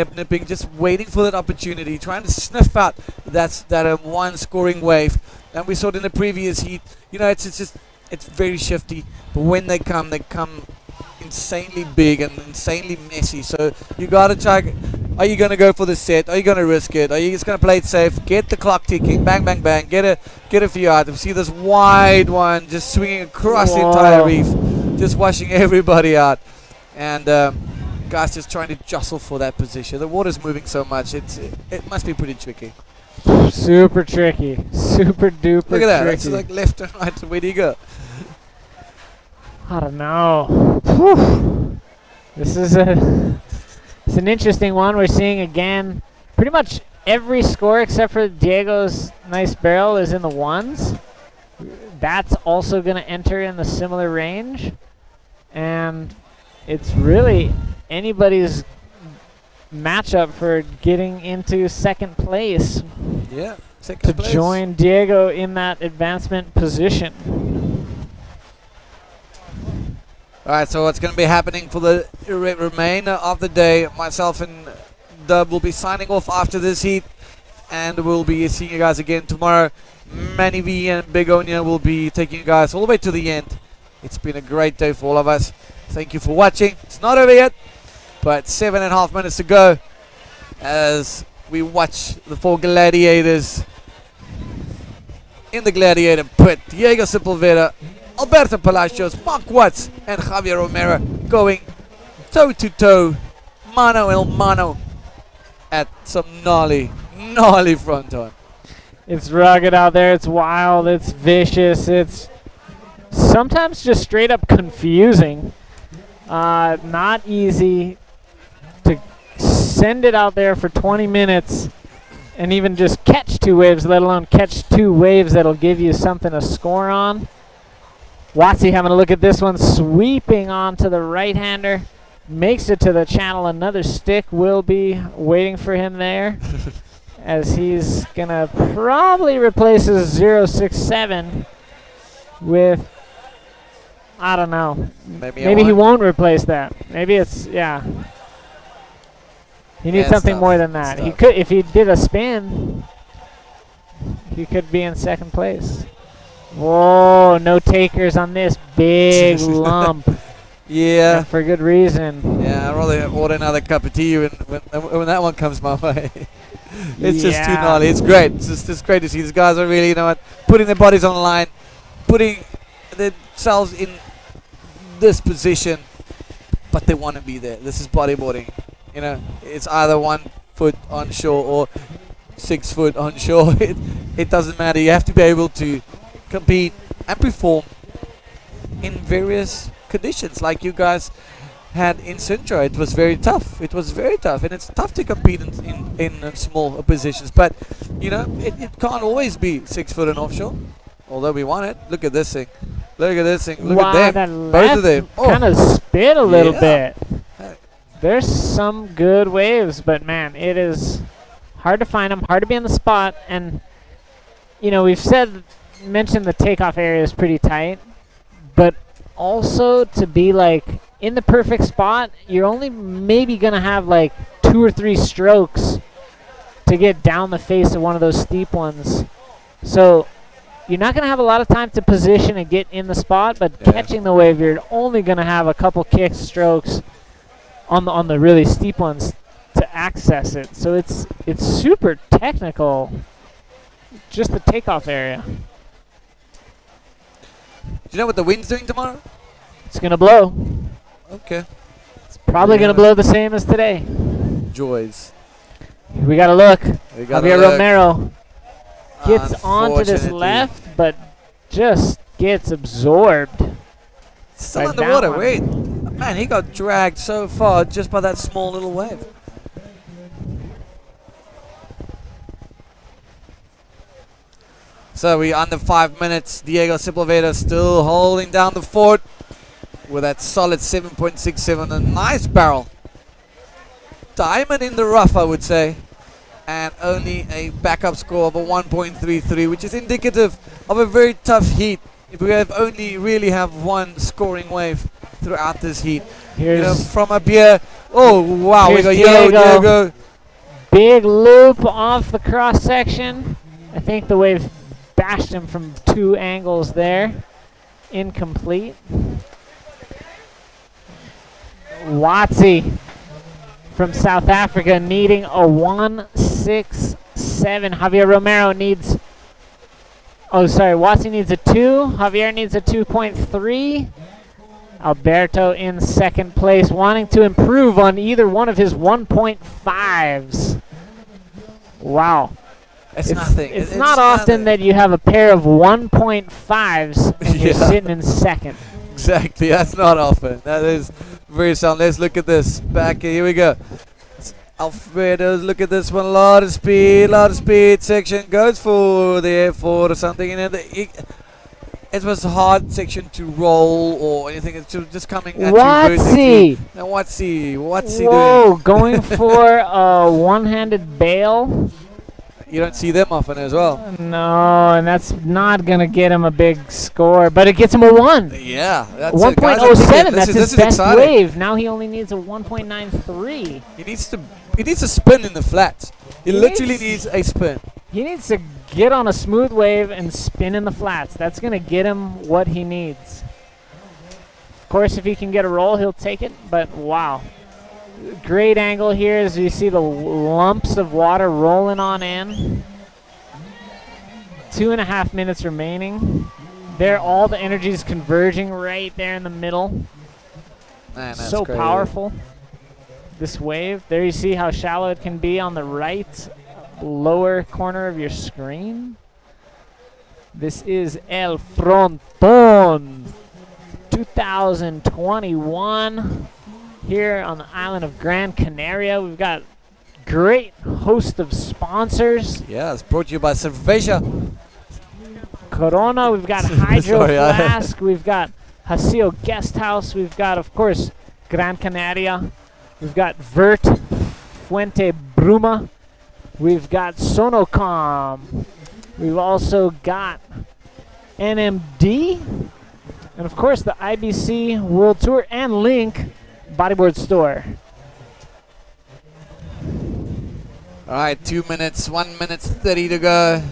just waiting for that opportunity, trying to sniff out that one scoring wave. And we saw it in the previous heat. You know, it's very shifty, but when they come insanely big and insanely messy. So you gotta try. Are you gonna go for the set? Are you gonna risk it? Are you just gonna play it safe? Get the clock ticking, bang, bang, bang. Get a few out. See this wide one just swinging across the entire reef, just washing everybody out, and guys just trying to jostle for that position. The water's moving so much. It must be pretty tricky. Super tricky. Super duper. Look at that. Tricky. It's like left and right. Where do you go? I don't know. Whew. This is it's an interesting one. We're seeing again pretty much every score except for Diego's nice barrel is in the 1s. That's also going to enter in the similar range. And it's really anybody's matchup for getting into second place. Yeah, second place. To join Diego in that advancement position. Alright, so what's going to be happening for the remainder of the day? Myself and Dub will be signing off after this heat, and we'll be seeing you guys again tomorrow. Manny V and Begonia will be taking you guys all the way to the end. It's been a great day for all of us. Thank you for watching. It's not over yet, but 7.5 minutes to go as we watch the 4 gladiators in the gladiator pit. Diego Sepulveda Alberto Palacios, Mark Watts, and Javier Romero going toe-to-toe, mano el mano, at some gnarly Fronton. It's rugged out there. It's wild. It's vicious. It's sometimes just straight up confusing. Not easy to send it out there for 20 minutes and even just catch 2 waves, let alone catch 2 waves that'll give you something to score on. Watsy having a look at this one, sweeping onto the right-hander. Makes it to the channel. Another stick will be waiting for him there. As he's going to probably replace his 067 with, I don't know. Maybe he won't replace that. Maybe it's, yeah. He needs something more than that. He could, if he did a spin, he could be in second place. Whoa, no takers on this big lump. Yeah. And for good reason. Yeah, I'd rather order another cup of tea when that one comes my way. It's just too gnarly. It's great. It's just great to see these guys are really, you know what, putting their bodies on the line, putting themselves in this position, but they want to be there. This is bodyboarding. You know, it's either 1 foot onshore or 6 foot onshore. It doesn't matter. You have to be able to compete and perform in various conditions like you guys had in Sintra. It was very tough. It was very tough, and it's tough to compete in small positions. But you know, it can't always be 6 foot and offshore. Although we want it. Look at this thing. Look at this thing. Look at them. Both of them. Kind of spit a little bit. There's some good waves, but man, it is hard to find them. Hard to be on the spot, and you know, we've mentioned the takeoff area is pretty tight, but also to be like in the perfect spot, you're only maybe gonna have like 2 or 3 strokes to get down the face of one of those steep ones. So you're not gonna have a lot of time to position and get in the spot, but catching the wave, you're only gonna have a couple kick strokes on the really steep ones to access it. So it's super technical, just the takeoff area. Do you know what the wind's doing tomorrow? It's gonna blow. Okay. It's probably gonna blow the same as today. Joys. We gotta look. Javier Romero gets onto this left, but just gets absorbed. Still underwater. Wait, man, he got dragged so far just by that small little wave. So we under 5 minutes. Diego Sepulveda still holding down the fort with that solid 7.67. A nice barrel. Diamond in the rough, I would say. And only a backup score of a 1.33, which is indicative of a very tough heat. If we really have one scoring wave throughout this heat. Here's, you know, from up here. Oh, wow. We got Diego. Big loop off the cross section. I think the wave bashed him from 2 angles there. Incomplete. Watsy from South Africa needing a 1.67. Javier Romero needs, Watsy needs a 2. Javier needs a 2.3. Alberto in second place, wanting to improve on either one of his 1.5s. Wow. It's nothing. It's not often that you have a pair of 1.5s and you're sitting in second. Exactly. That's not often. That is very sound. Let's look at this. Back here we go. Alfredo, look at this one. A lot of speed. Section goes for the airport or something. You know, it was a hard section to roll or anything. It's just coming at you. Now Watsy doing? Going for a one-handed bail. You don't see them often as well. No, and that's not going to get him a big score, but it gets him a 1. Yeah. 1.07, that's his best wave. Now he only needs a 1.93. He needs to spin in the flats. He literally needs a spin. He needs to get on a smooth wave and spin in the flats. That's going to get him what he needs. Of course, if he can get a roll, he'll take it, but wow. Great angle here as you see the lumps of water rolling on in. 2.5 minutes remaining. There, all the energy is converging right there in the middle. Man, that's so crazy. powerful. This wave. There you see how shallow it can be on the right lower corner of your screen. This is El Fronton 2021 here on the island of Gran Canaria. We've got great host of sponsors. Yeah, it's brought to you by Cerveza. Corona, we've got Hydro Sorry, Flask, we've got Haseo Guest House, we've got, of course, Gran Canaria, we've got Vert Fuente Bruma, we've got Sonocom, we've also got NMD, and of course the IBC World Tour and Link Bodyboard Store. All right, 2 minutes, 1 minute 30 to go.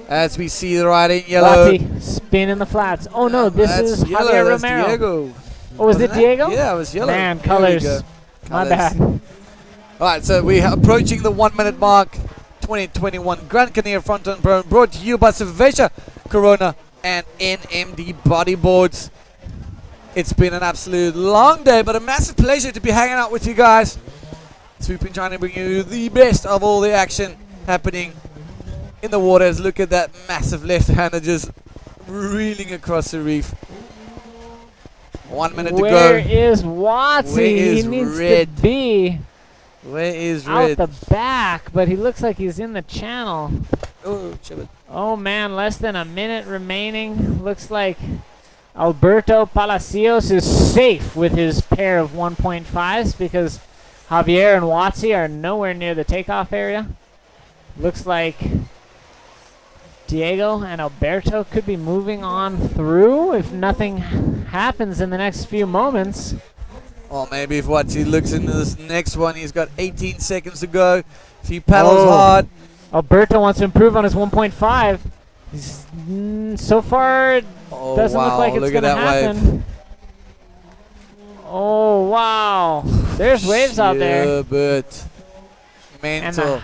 As we see the ride in yellow. Watsy, spin in the flats. Oh no, this is yellow, Javier that's Romero. Diego. Oh, was it Diego? Yeah, it was yellow. Man, There colors. we go. My Colours. bad. All right, so we're approaching the 1 minute mark. 2021 Gran Canaria Fronton Pro brought to you by Cerveza, Corona, and NMD Bodyboards. It's been an absolute long day, but a massive pleasure to be hanging out with you guys. So we've been trying to bring you the best of all the action happening in the waters. Look at that massive left-hander just reeling across the reef. 1 minute to go. Where is Watsy? Where is He needs Red? to be Where is out Red? the back, but he looks like he's in the channel. Oh, shit. Oh man, less than a minute remaining. Looks like Alberto Palacios is safe with his pair of 1.5s because Javier and Watsy are nowhere near the takeoff area. Looks like Diego and Alberto could be moving on through if nothing happens in the next few moments. Or maybe if Watsy looks into this next one, he's got 18 seconds to go. If he paddles hard. Alberto wants to improve on his 1.5. He's, so far, it doesn't look like it's going to happen. Wave. Oh, wow. There's waves out there. Yeah, but mental. And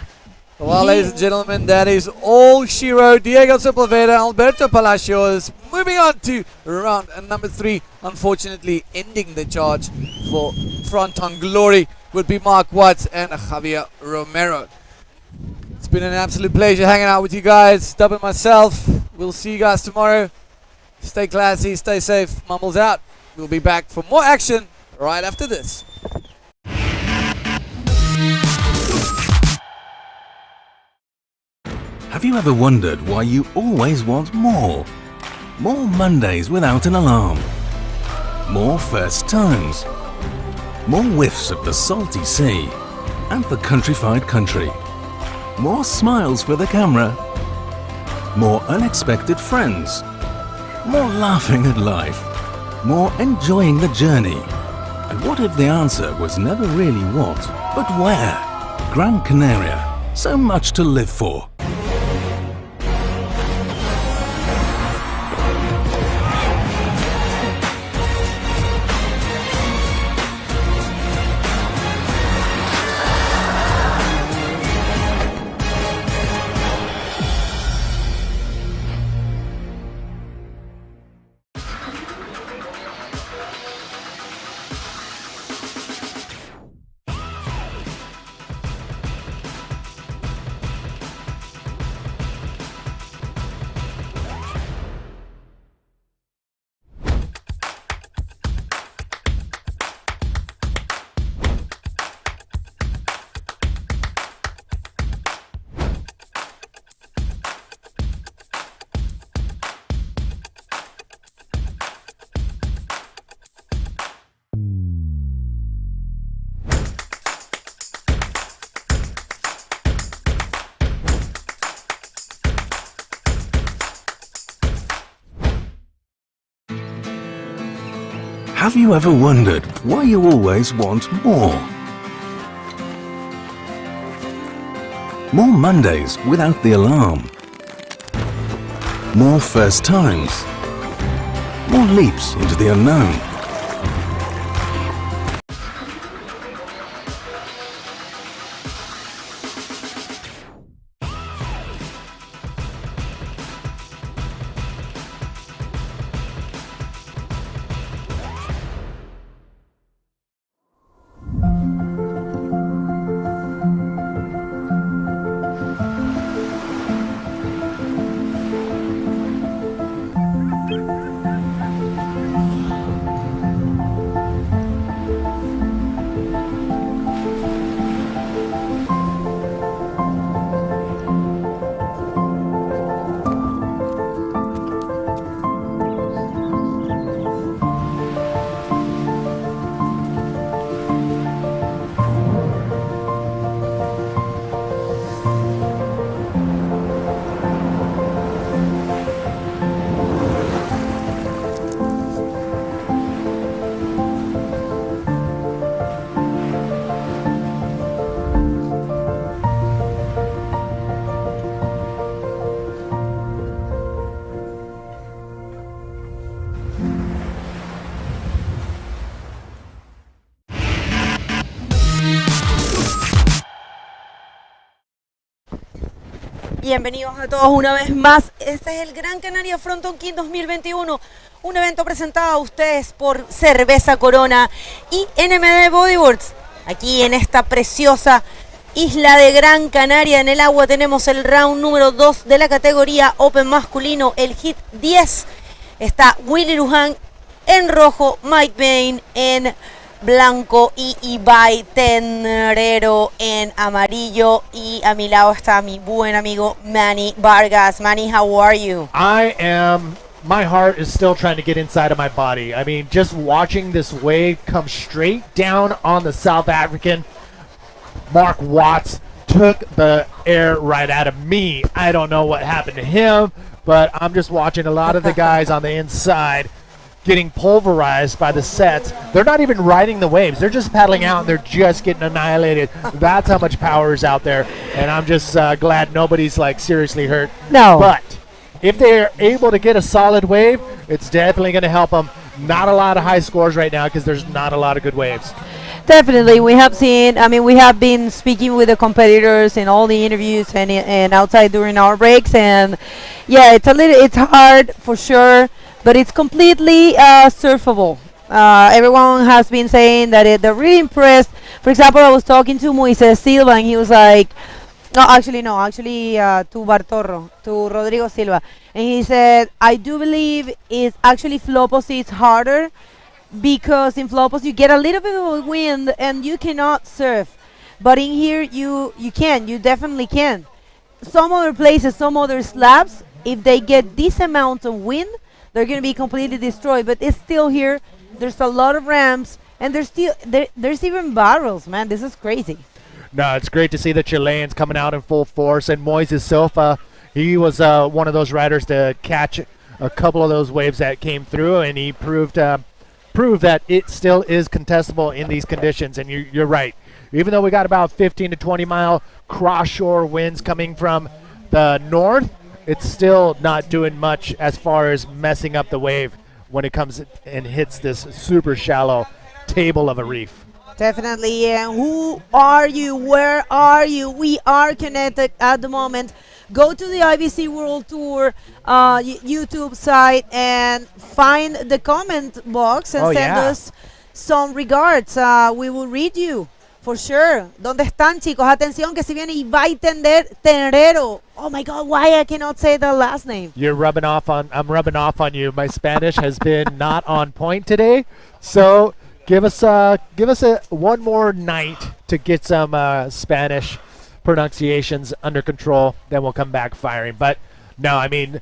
Well, ladies and gentlemen, that is all Shiro, Diego Sepulveda, Alberto Palacios. Moving on to round number 3. Unfortunately, ending the charge for Fronton Glory would be Mark Watts and Javier Romero. It's been an absolute pleasure hanging out with you guys. Dub and myself. We'll see you guys tomorrow. Stay classy, stay safe. Mumbles out. We'll be back for more action right after this. Have you ever wondered why you always want more? More Mondays without an alarm. More first times. More whiffs of the salty sea and the countrified country. More smiles for the camera. More unexpected friends. More laughing at life. More enjoying the journey. And what if the answer was never really what, but where? Gran Canaria. So much to live for. Have you ever wondered why you always want more? More Mondays without the alarm. More first times. More leaps into the unknown. Bienvenidos a todos una vez más. Este es el Gran Canaria Frónton King 2021, un evento presentado a ustedes por Cerveza Corona y NMD Bodyboards. Aquí en esta preciosa isla de Gran Canaria, en el agua, tenemos el round número 2 de la categoría Open masculino, el hit 10. Está Willy Luján en rojo, Mike Bain en blanco y Ibai Tenrero en amarillo, y a mi lado está mi buen amigo Manny Vargas. Manny, how are you? My heart is still trying to get inside of my body. I mean, just watching this wave come straight down on the South African, Mark Watts took the air right out of me. I don't know what happened to him, but I'm just watching a lot of the guys on the inside getting pulverized by the sets. They're not even riding the waves. They're just paddling out and they're just getting annihilated. That's how much power is out there. And I'm just glad nobody's like seriously hurt. No. But if they're able to get a solid wave, it's definitely going to help them. Not a lot of high scores right now because there's not a lot of good waves. Definitely, we have seen. I mean, we have been speaking with the competitors in all the interviews and outside during our breaks, and yeah, it's hard for sure, but it's completely surfable. Everyone has been saying that they're really impressed. For example, I was talking to Moises Silva, and he was like, to Bartorro, to Rodrigo Silva, and he said, I do believe it's actually Flopos is harder, because in Flopos you get a little bit of a wind and you cannot surf, but in here you definitely can. Some other places, some other slabs, if they get this amount of wind, they're going to be completely destroyed. But it's still here. There's a lot of ramps, and there's even barrels, man. This is crazy. No, it's great to see the Chileans coming out in full force, and Moises Silva, he was one of those riders to catch a couple of those waves that came through, and he proved that it still is contestable in these conditions. And you're right. Even though we got about 15 to 20 mile cross-shore winds coming from the north, it's still not doing much as far as messing up the wave when it comes and hits this super shallow table of a reef. Definitely. And who are you? Where are you? We are connected at the moment. Go to the IBC World Tour YouTube site and find the comment box and send us some regards. We will read you for sure. ¿Dónde están, chicos? Atención, que si viene Ibai Tenrero. Oh my God, why I cannot say the last name? I'm rubbing off on you. My Spanish has been not on point today, so give us one more night to get some Spanish pronunciations under control, then we'll come back firing. But no, I mean,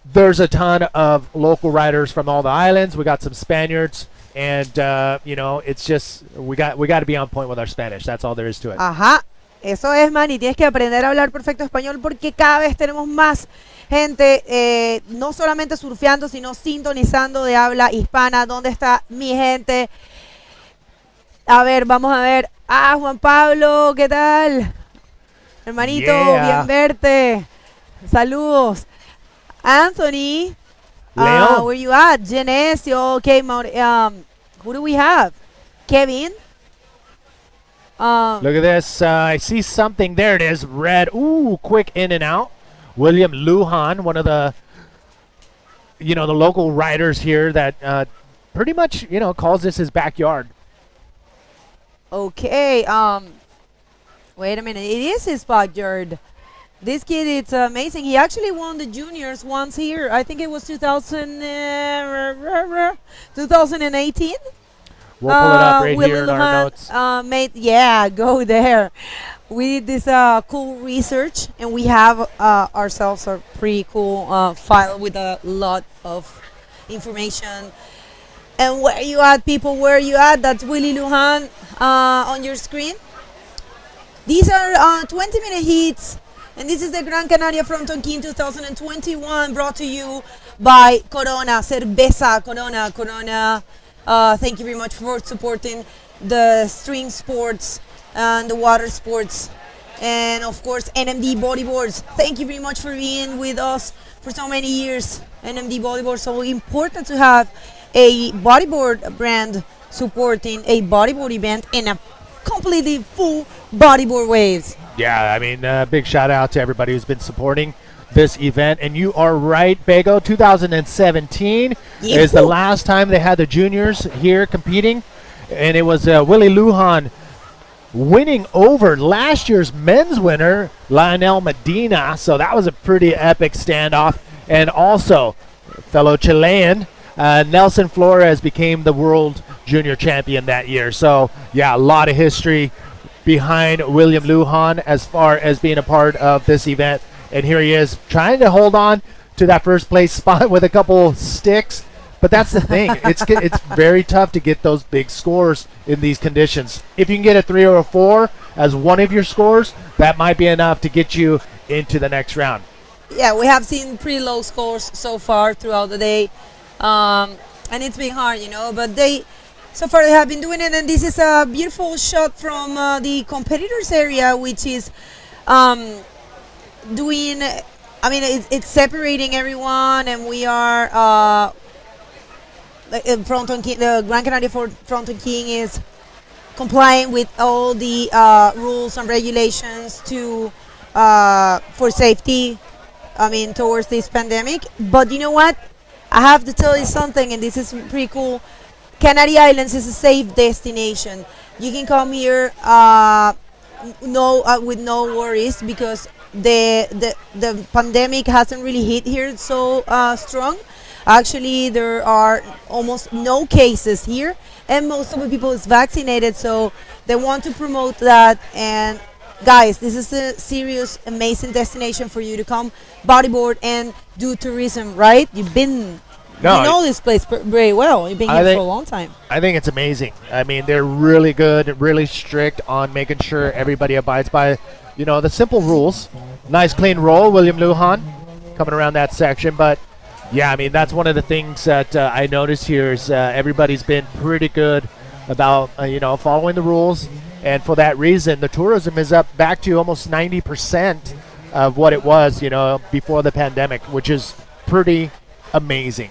there's a ton of local riders from all the islands. We got some Spaniards, and it's just we got to be on point with our Spanish. That's all there is to it. Ajá, eso es, Manny. Tienes que aprender a hablar perfecto español porque cada vez tenemos más gente, no solamente surfeando, sino sintonizando de habla hispana. ¿Dónde está mi gente? A ver, vamos a ver. Juan Pablo, ¿qué tal? Hermanito, bien verte. Saludos. Anthony, where you at? Genesio, okay, who do we have? Kevin. Look at this. I see something. There it is. Red. Ooh, quick in and out. William Lujan, one of the local riders here that pretty much, calls this his backyard. Okay. Wait a minute. It is his backyard. This kid, it's amazing. He actually won the juniors once here. I think it was 2018. We'll pull it up right here in our notes. Go there. We did this cool research, and we have ourselves a pretty cool file with a lot of information. And where you at, people? Where you at? That's Willy Lujan on your screen. These are 20-minute heats, and this is the Gran Canaria Fronton King 2021, brought to you by Corona, Cerveza Corona. Corona, thank you very much for supporting the string sports and the water sports, and of course NMD Bodyboards. Thank you very much for being with us for so many years. NMD Bodyboards, so important to have a bodyboard brand supporting a bodyboard event and a completely full bodyboard waves. Yeah, I mean, big shout out to everybody who's been supporting this event. And you are right, Bego, 2017 is the last time they had the juniors here competing. And it was Willie Lujan winning over last year's men's winner, Lionel Medina. So that was a pretty epic standoff. And also, fellow Chilean, Nelson Flores became the world junior champion that year. So, yeah, a lot of history behind William Lujan as far as being a part of this event. And here he is trying to hold on to that first place spot with a couple sticks. But that's the thing. It's very tough to get those big scores in these conditions. If you can get a 3 or a 4 as one of your scores, that might be enough to get you into the next round. Yeah, we have seen pretty low scores so far throughout the day. And it's been hard, you know, but so far they have been doing it. And this is a beautiful shot from the competitors area, which is doing, I mean, it's separating everyone, and we are, Fronton King, the Gran Canaria for Frónton King is complying with all the rules and regulations to for safety, I mean, towards this pandemic. But you know what? I have to tell you something, and this is pretty cool. Canary Islands is a safe destination. You can come here with no worries, because the pandemic hasn't really hit here so strong. Actually, there are almost no cases here, and most of the people is vaccinated, so they want to promote that. And guys, this is a serious, amazing destination for you to come bodyboard and do tourism, right? You know this place very well. You've been here for a long time. I think it's amazing. I mean, they're really good, really strict on making sure everybody abides by, you know, the simple rules. Nice clean roll, William Lujan coming around that section. But yeah, I mean, that's one of the things that I noticed here is everybody's been pretty good about, you know, following the rules. And for that reason, the tourism is up back to almost 90% of what it was, you know, before the pandemic, which is pretty amazing.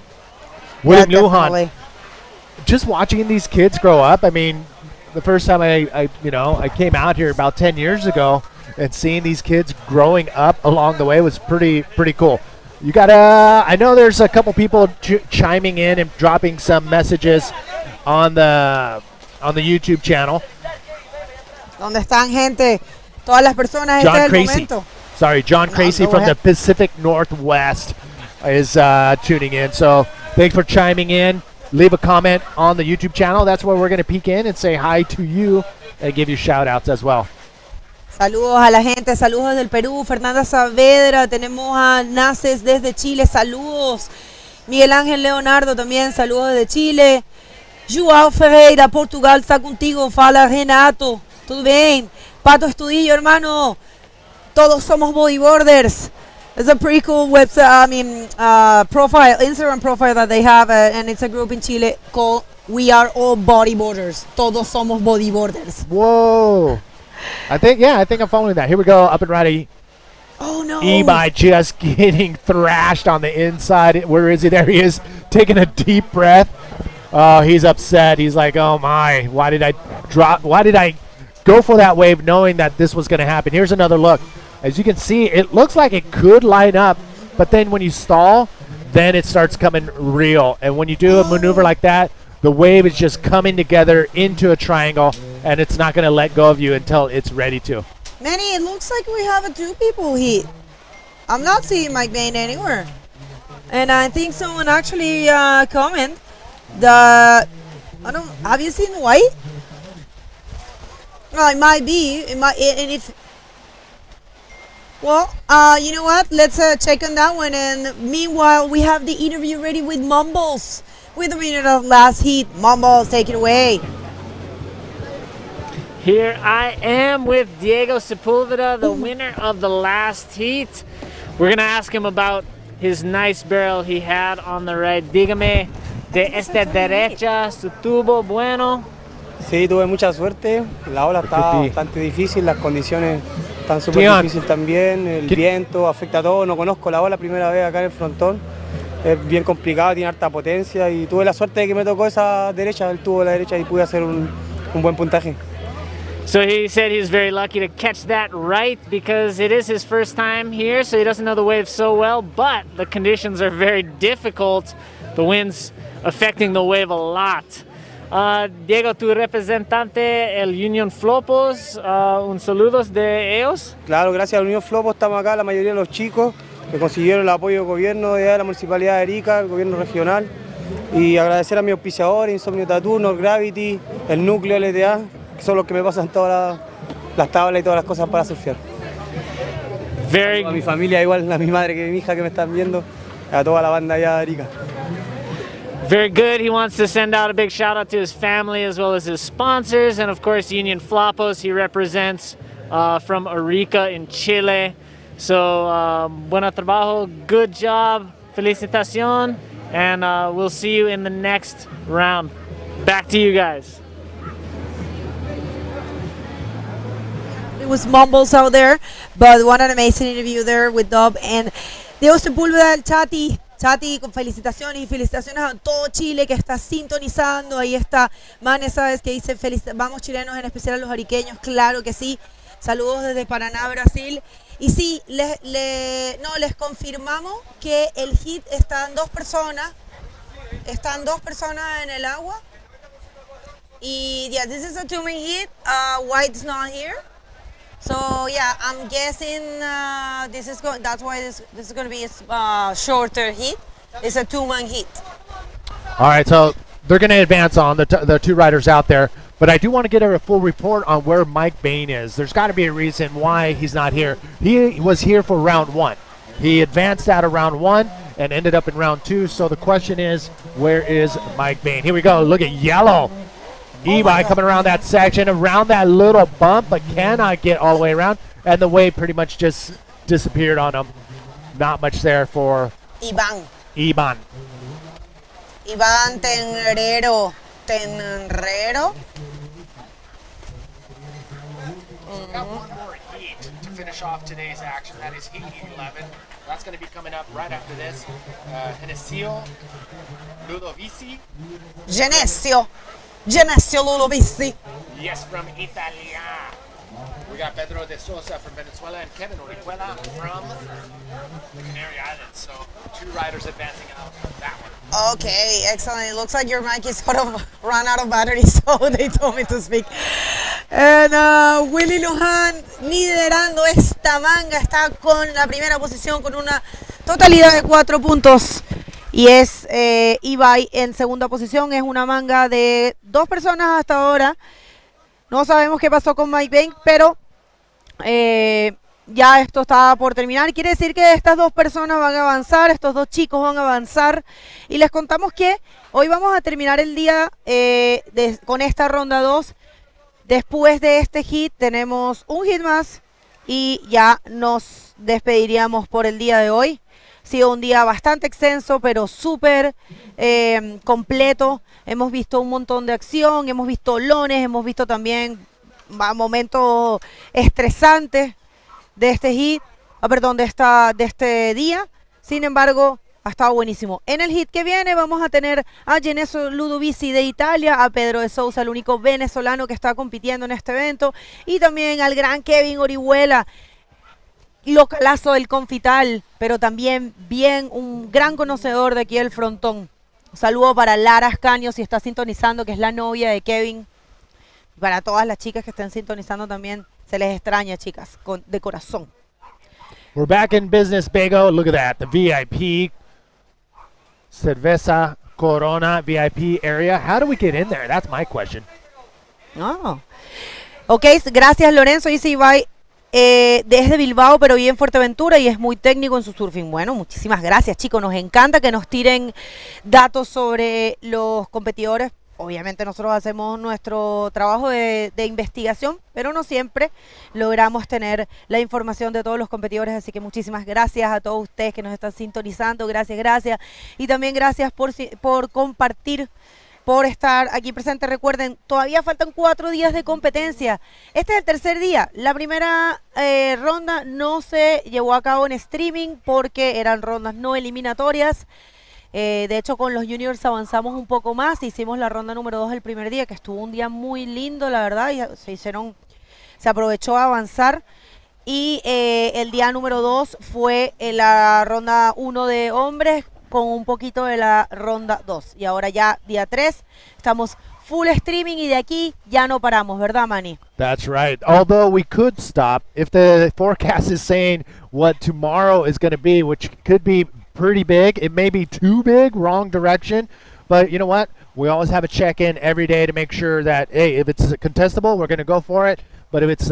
William Lujan, just watching these kids grow up. I mean, the first time I came out here about 10 years ago, and seeing these kids growing up along the way was pretty cool. You got I know there's a couple people chiming in and dropping some messages on the YouTube channel. ¿Dónde están, gente? Todas las personas. John Crazy. Sorry, John Crazy from the Pacific Northwest is tuning in. So thanks for chiming in. Leave a comment on the YouTube channel. That's where we're going to peek in and say hi to you and give you shout outs as well. Saludos a la gente, saludos del Perú. Fernanda Saavedra, tenemos a Naces desde Chile, saludos. Miguel Ángel Leonardo también, saludos desde Chile. João Ferreira, Portugal, está contigo. Fala Renato, tudo bem? Pato Estudillo, hermano, todos somos bodyboarders. It's a pretty cool website, profile, Instagram profile that they have, and it's a group in Chile called We Are All Bodyboarders. Todos somos bodyboarders. Whoa. I think I'm following that. Here we go, up and ready. Oh no! Ebi just getting thrashed on the inside. Where is he? There he is, taking a deep breath. Oh, he's upset. He's like, oh my, why did I go for that wave knowing that this was going to happen? Here's another look. As you can see, it looks like it could line up, but then when you stall, then it starts coming real. And when you do a maneuver like that, the wave is just coming together into a triangle, and it's not going to let go of you until it's ready to. Manny, it looks like we have 2 people here. I'm not seeing Mike Bain anywhere. And I think someone actually commented that, have you seen White? Well, it might be. It might, and if, well, you know what? Let's check on that one. And meanwhile, we have the interview ready with Mumbles. With the winner of last heat, Mumbles, take it away. Here I am with Diego Sepulveda, the winner of the last heat. We're going to ask him about his nice barrel he had on the right. Dígame, de esta derecha, su tubo bueno. Sí, tuve mucha suerte. La ola está bastante difícil, las condiciones están súper difíciles también. El viento afecta a todo. No conozco la ola, primera vez acá en el Frontón. Es bien complicado, tiene harta potencia y tuve la suerte de que me tocó esa derecha, el tubo de la derecha, y pude hacer un buen puntaje. So he said he was very lucky to catch that right because it is his first time here, so he doesn't know the wave so well, but the conditions are very difficult. The wind's affecting the wave a lot. Diego, tu representante, el Union Flopos, un saludo de ellos. Claro, gracias al Unión Flopos estamos acá, la mayoría de los chicos que consiguieron el apoyo del gobierno de la Municipalidad de Arica, el gobierno regional, y agradecer a mis auspiciadores, Insomnio Tattoo, North Gravity, el Núcleo LTA, que son los que me pasan todas las tablas y todas las cosas para surfear. A mi familia, igual a mi madre que mi hija que me están viendo, a toda la banda allá de Arica. Very good. He wants to send out a big shout out to his family as well as his sponsors, and of course Union Flopos. He represents from Arica in Chile. So buen trabajo, good job, felicitación, and we'll see you in the next round. Back to you guys. It was mumbles out there, but what an amazing interview there with Dub and Diego Sepúlveda, el Chati. Chati, con felicitaciones y felicitaciones a todo Chile que está sintonizando. Ahí está Mane, sabes que dice vamos chilenos, en especial a los ariqueños, claro que sí. Saludos desde Paraná, Brasil. Y sí, les confirmamos que el hit están dos personas en el agua. Y yeah, this is a two-man hit. White's not here. So yeah, I'm guessing that's why this is going to be a shorter hit. It's a two-man hit. All right, so they're going to advance on the two riders out there, but I do want to get a full report on where Mike Bain is. There's got to be a reason why he's not here. He was here for round one. He advanced out of round one and ended up in round two. So the question is, where is Mike Bain? Here we go. Look at yellow. E-bike coming around that section, around that little bump, but cannot get all the way around. And the wave pretty much just disappeared on him. Not much there for Iván. Iván Tenrero. We've got one more heat to finish off today's action. That is heat 11. That's going to be coming up right after this. Genesio Ludovici. Genesio Ludovici. Yes, from Italia. We got Pedro de Sosa from Venezuela and Kevin Orihuela from the Canary Islands. So two riders advancing out that one. Okay, excellent. It looks like your mic is sort of run out of battery, so they told me to speak. And Willy Luján liderando esta manga, está con la primera posición con una totalidad de 4 puntos. Y es Ibai en segunda posición. Es una manga de 2 personas hasta ahora. No sabemos qué pasó con Mike Bain, pero ya esto está por terminar. Quiere decir que estas 2 personas van a avanzar, estos 2 chicos van a avanzar. Y les contamos que hoy vamos a terminar el día con esta ronda 2. Después de este hit tenemos un hit más y ya nos despediríamos por el día de hoy. Ha sido un día bastante extenso, pero súper completo. Hemos visto un montón de acción, hemos visto lones, hemos visto también momentos estresantes de este hit, de este día. Sin embargo, ha estado buenísimo. En el hit que viene vamos a tener a Genesio Ludovici de Italia, a Pedro de Sousa, el único venezolano que está compitiendo en este evento, y también al gran Kevin Orihuela, localazo del Confital, pero también un gran conocedor de aquí del Frontón. Un saludo para Lara Ascanio, si está sintonizando, que es la novia de Kevin. Para todas las chicas que estén sintonizando también, se les extraña, chicas, de corazón. We're back in business, Bego. Look at that, the VIP Cerveza Corona VIP area. How do we get in there? That's my question. Oh. Ok, gracias Lorenzo, dice Ibai. Desde Bilbao, pero vive en Fuerteventura y es muy técnico en su surfing. Bueno, muchísimas gracias, chicos. Nos encanta que nos tiren datos sobre los competidores. Obviamente nosotros hacemos nuestro trabajo de investigación, pero no siempre logramos tener la información de todos los competidores. Así que muchísimas gracias a todos ustedes que nos están sintonizando. Gracias. Y también gracias por compartir, por estar aquí presente. Recuerden, todavía faltan 4 días de competencia. Este es el tercer día. La primera ronda no se llevó a cabo en streaming porque eran rondas no eliminatorias. De hecho, con los juniors avanzamos un poco más. Hicimos la ronda número 2 el primer día, que estuvo un día muy lindo, la verdad. Y se hicieron se aprovechó a avanzar. Y el día número 2 fue la ronda 1 de hombres con un poquito de la ronda 2. Y ahora ya día 3 estamos full streaming y de aquí ya no paramos, ¿verdad, Manny? That's right. Although we could stop if the forecast is saying what tomorrow is going to be, which could be pretty big. It may be too big, wrong direction. But you know what? We always have a check-in every day to make sure that, hey, if it's contestable, we're going to go for it. But if it's,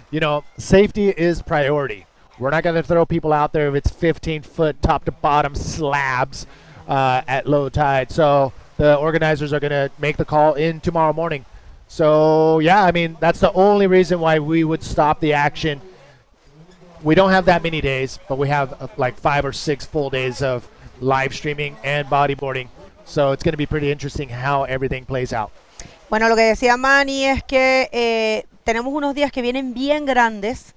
you know, safety is priority. We're not going to throw people out there if it's 15-foot top-to-bottom slabs at low tide. So the organizers are going to make the call in tomorrow morning. So, yeah, I mean, that's the only reason why we would stop the action. We don't have that many days, but we have like 5 or 6 full days of live streaming and bodyboarding. So it's going to be pretty interesting how everything plays out. Bueno, lo que decía Manny es que tenemos unos días que vienen bien grandes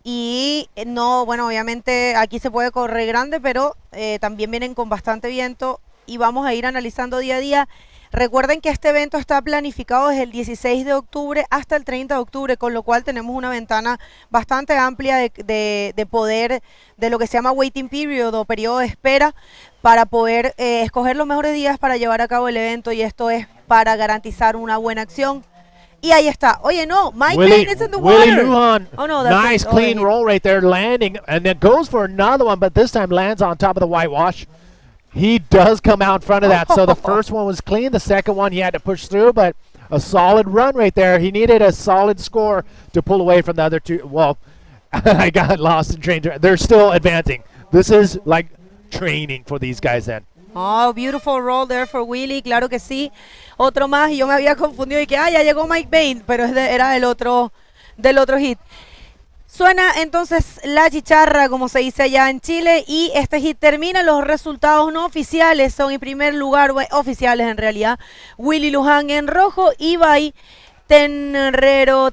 y no, bueno, obviamente aquí se puede correr grande, pero también vienen con bastante viento y vamos a ir analizando día a día. Recuerden que este evento está planificado desde el 16 de octubre hasta el 30 de octubre, con lo cual tenemos una ventana bastante amplia de poder, de lo que se llama waiting period o periodo de espera, para poder escoger los mejores días para llevar a cabo el evento, y esto es para garantizar una buena acción. Y ahí está. Oye, no, Mike Bain is in the water. Willie Lujan, oh, no, nice clean roll right there, landing, and then goes for another one, but this time lands on top of the whitewash. He does come out in front of that. So the first one was clean. The second one he had to push through, but a solid run right there. He needed a solid score to pull away from the other two. Well, I got lost in train. They're still advancing. This is like training for these guys then. Oh, beautiful roll there for Willie, claro que sí. Otro más, y yo me había confundido y que, ya llegó Mike Bain, pero era del otro hit. Suena entonces la chicharra, como se dice allá en Chile, y este hit termina. Los resultados no oficiales son, en primer lugar, oficiales en realidad, Willie Lujan en rojo, Ibai Tenrero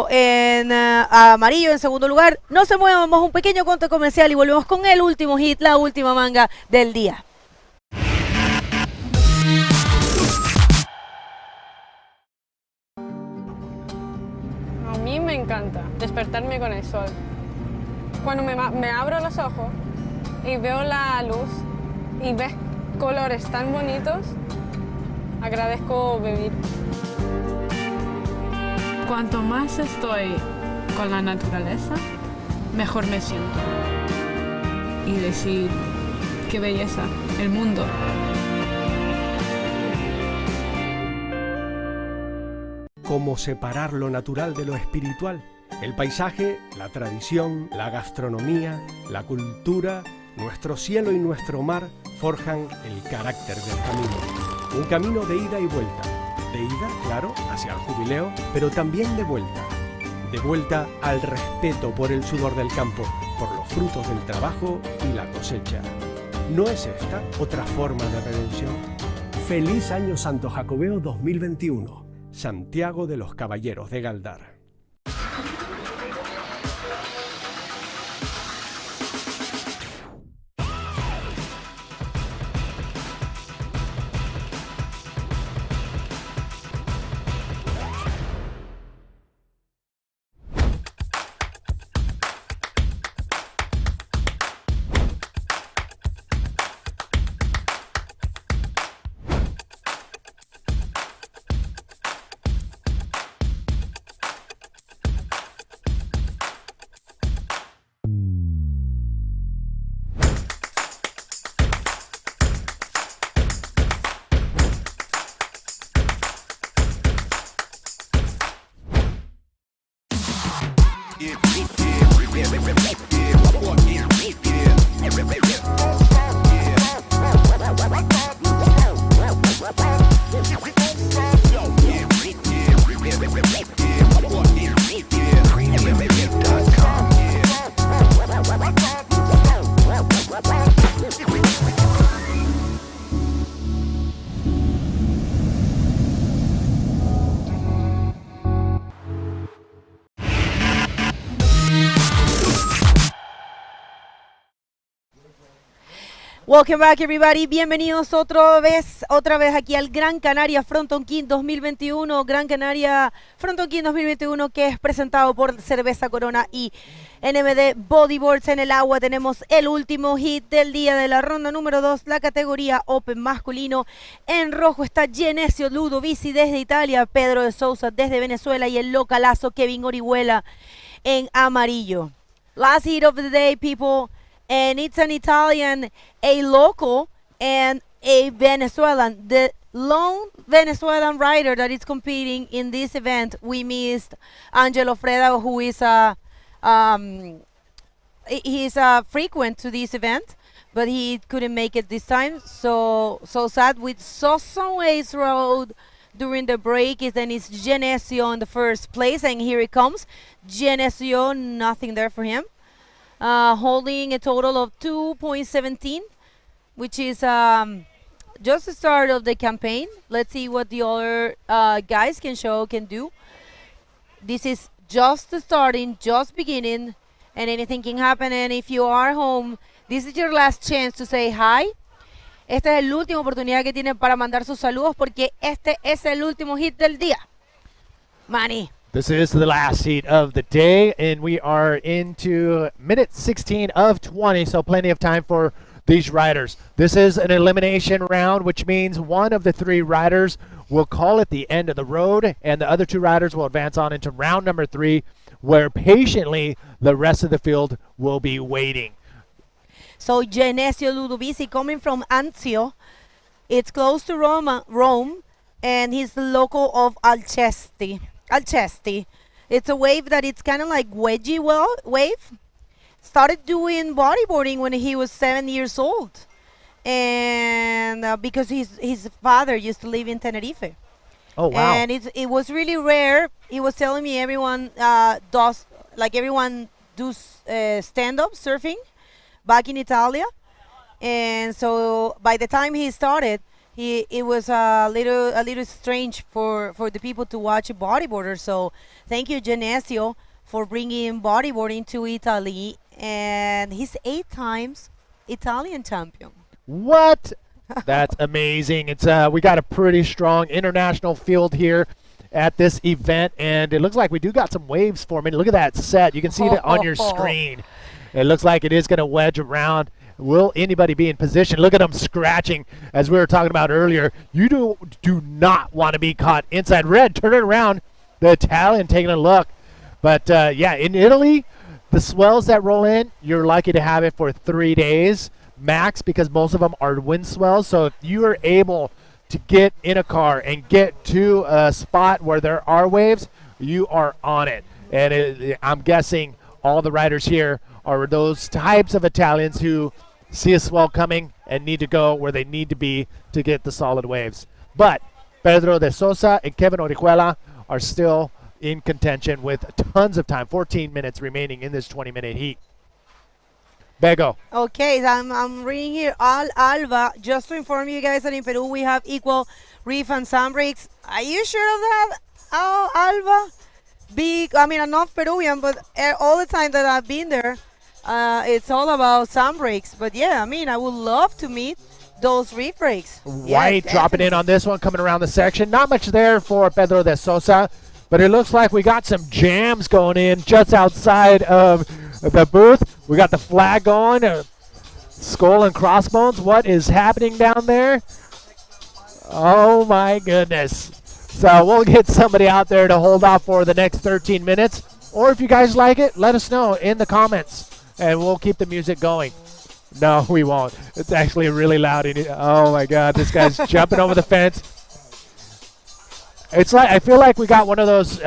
en amarillo en segundo lugar. No se muevan, vamos a un pequeño corte comercial y volvemos con el último hit, la última manga del día. A mí me encanta despertarme con el sol. Cuando me abro los ojos y veo la luz y ves colores tan bonitos, agradezco vivir. Cuanto más estoy con la naturaleza, mejor me siento. Y decir, qué belleza, el mundo. ¿Cómo separar lo natural de lo espiritual? El paisaje, la tradición, la gastronomía, la cultura, nuestro cielo y nuestro mar forjan el carácter del camino. Un camino de ida y vuelta. De ida, claro, hacia el jubileo, pero también de vuelta. De vuelta al respeto por el sudor del campo, por los frutos del trabajo y la cosecha. ¿No es esta otra forma de redención? Feliz Año Santo Jacobeo 2021. Santiago de los Caballeros de Gáldar. Welcome back, everybody. Bienvenidos otra vez aquí al Gran Canaria Frónton King 2021. Gran Canaria Frónton King 2021, que es presentado por Cerveza Corona y NMD Bodyboards. En el agua tenemos el último hit del día de la ronda número 2, la categoría Open masculino. En rojo está Genesio Ludovici desde Italia, Pedro de Sousa desde Venezuela y el localazo Kevin Orihuela en amarillo. Last hit of the day, people. And it's an Italian, a local, and a Venezuelan. The lone Venezuelan rider that is competing in this event, we missed Angelo Freda, who is he's frequent to this event, but he couldn't make it this time. So sad. We saw some ways road during the break. Then it's Genesio in the first place, and here he comes. Genesio, nothing there for him. Holding a total of 2.17, which is just the start of the campaign. Let's see what the other guys can do. This is just the starting, just beginning, and anything can happen. And if you are home, this is your last chance to say hi. Esta es la última oportunidad que tienen para mandar sus saludos, porque este es el último hit del día. Manny. This is the last heat of the day, and we are into minute 16 of 20, so plenty of time for these riders. This is an elimination round, which means one of the 3 riders will call it the end of the road, and the other 2 riders will advance on into round number 3, where patiently the rest of the field will be waiting. So Genesio Ludovici coming from Anzio. It's close to Rome, and he's the local of Alcesti. It's a wave that it's kind of like wedgie wave. Started doing bodyboarding when he was 7 years old, and because his father used to live in Tenerife. Oh wow! And it was really rare. He was telling me everyone does stand-up surfing back in Italia, and so by the time he started, it was a little strange for the people to watch a bodyboarder. So thank you, Genesio, for bringing bodyboarding to Italy, and he's 8 times Italian champion. What? That's amazing. It's we got a pretty strong international field here at this event, and it looks like we do got some waves forming. Look at that set. You can see it on your screen. It looks like it is going to wedge around. Will anybody be in position? Look at them scratching, as we were talking about earlier. You do not want to be caught inside red. Turn it around. The Italian taking a look. But, yeah, in Italy, the swells that roll in, you're lucky to have it for 3 days max, because most of them are wind swells. So if you are able to get in a car and get to a spot where there are waves, you are on it. And I'm guessing all the riders here are those types of Italians who see a swell coming and need to go where they need to be to get the solid waves. But Pedro de Sousa and Kevin Orihuela are still in contention with tons of time, 14 minutes remaining in this 20-minute heat. Bego. Okay, I'm reading here. Alba, just to inform you guys that in Peru we have equal reef and sand breaks. Are you sure of that, Alba? I'm not Peruvian, but all the time that I've been there, it's all about sand breaks. But yeah, I would love to meet those reef breaks. White dropping in on this one, coming around the section. Not much there for Pedro de Sousa, but it looks like we got some jams going in just outside of the booth. We got the flag going, skull and crossbones. What is happening down there? Oh my goodness. So we'll get somebody out there to hold off for the next 13 minutes. Or if you guys like it, let us know in the comments, and we'll keep the music going. No, we won't. It's actually really loud. Oh my God, this guy's jumping over the fence. It's like, I feel like we got one of those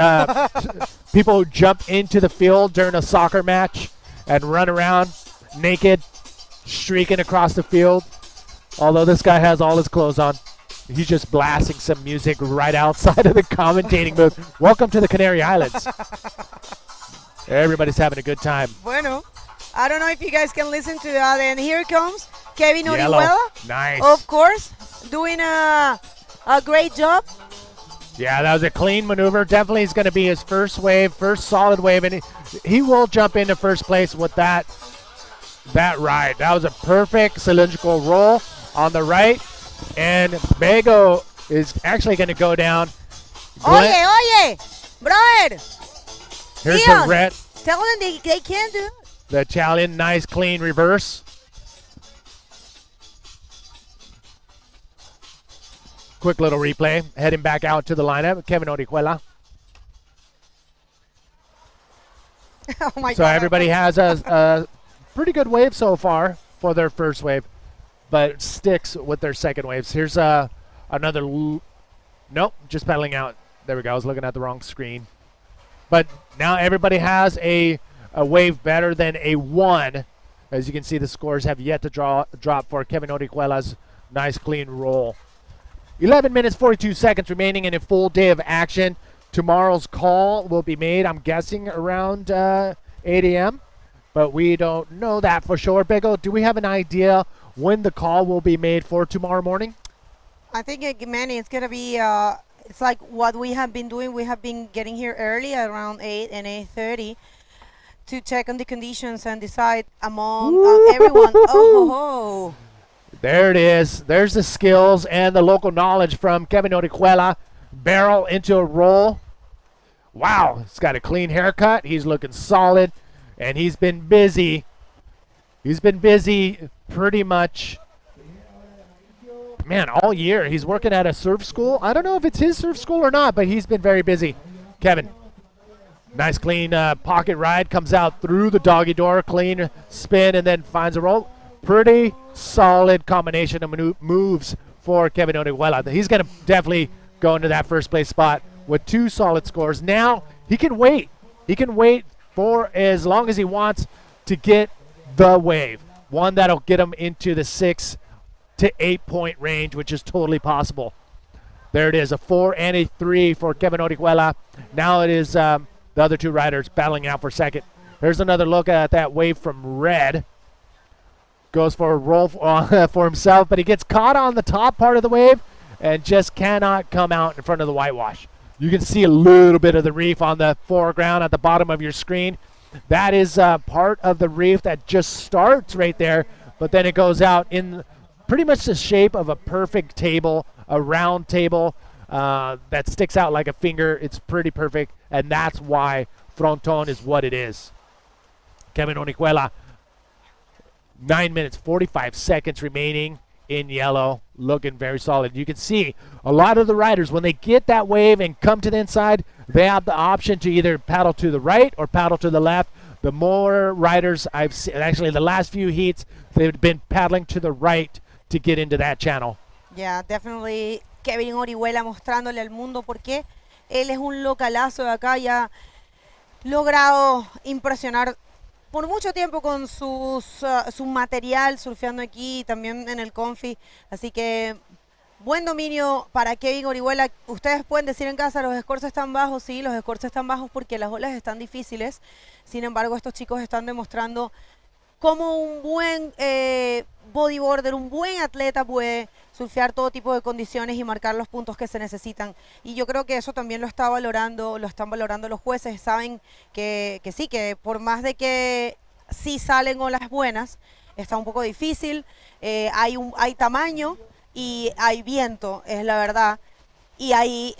people who jump into the field during a soccer match and run around naked, streaking across the field. Although this guy has all his clothes on. He's just blasting some music right outside of the commentating booth. Welcome to the Canary Islands. Everybody's having a good time. Bueno, I don't know if you guys can listen to that. And here comes Kevin Orihuela. Nice. Of course, doing a great job. Yeah, that was a clean maneuver. Definitely is going to be his first wave, first solid wave, and he will jump into first place with that that ride. That was a perfect cylindrical roll on the right. And Bego is actually going to go down. Oye, brother. Here's Leon, the red. Tell them they can't do it. The Italian, nice clean reverse. Quick little replay. Heading back out to the lineup. Kevin Orihuela. Oh my So God. everybody has a pretty good wave so far for their first wave, but sticks with their second waves. Here's another. Nope, just pedaling out. There we go. I was looking at the wrong screen. But now everybody has a wave better than a 1. As you can see, the scores have yet to drop for Kevin Orihuela's nice clean roll. 11 minutes, 42 seconds remaining in a full day of action. Tomorrow's call will be made, I'm guessing, around 8 a.m. But we don't know that for sure. Bego, do we have an idea when the call will be made for tomorrow morning? I think, Manny, it's going to be, it's like what we have been doing. We have been getting here early around 8 and 8:30 to check on the conditions and decide among everyone. Oh. There it is. There's the skills and the local knowledge from Kevin Orihuela. Barrel into a roll. Wow, he's got a clean haircut. He's looking solid, and he's been busy. He's been busy pretty much, man, all year. He's working at a surf school. I don't know if it's his surf school or not, but he's been very busy. Kevin, nice clean pocket ride. Comes out through the doggy door, clean spin, and then finds a roll. Pretty solid combination of moves for Kevin Orihuela. He's going to definitely go into that first place spot with 2 solid scores. Now he can wait. He can wait for as long as he wants to get the wave. One that'll get him into the 6 to 8 point range, which is totally possible. There it is, a 4 and a 3 for Kevin Orihuela. Now it is the other 2 riders battling out for second. Here's another look at that wave from Red. Goes for a roll for himself, but he gets caught on the top part of the wave and just cannot come out in front of the whitewash. You can see a little bit of the reef on the foreground at the bottom of your screen. That is part of the reef that just starts right there, but then it goes out in pretty much the shape of a perfect table, a round table that sticks out like a finger. It's pretty perfect, and that's why Fronton is what it is. Kevin Orihuela, 9 minutes, 45 seconds remaining in yellow, looking very solid. You can see a lot of the riders, when they get that wave and come to the inside, they have the option to either paddle to the right or paddle to the left. The more riders I've seen, actually the last few heats, they've been paddling to the right to get into that channel. Yeah, definitely Kevin Orihuela mostrándole al mundo por qué él es un localazo de acá, ya ha logrado impresionar por mucho tiempo con su material surfeando aquí, también en el Confi, así que buen dominio para Kevin Orihuela. Ustedes pueden decir en casa, los scores están bajos. Sí, los scores están bajos porque las olas están difíciles. Sin embargo, estos chicos están demostrando cómo un buen bodyboarder, un buen atleta puede surfear todo tipo de condiciones y marcar los puntos que se necesitan. Y yo creo que eso también lo están valorando los jueces. Saben que sí, que por más de que sí salen olas buenas, está un poco difícil, hay tamaño y hay viento, es la verdad, y ahí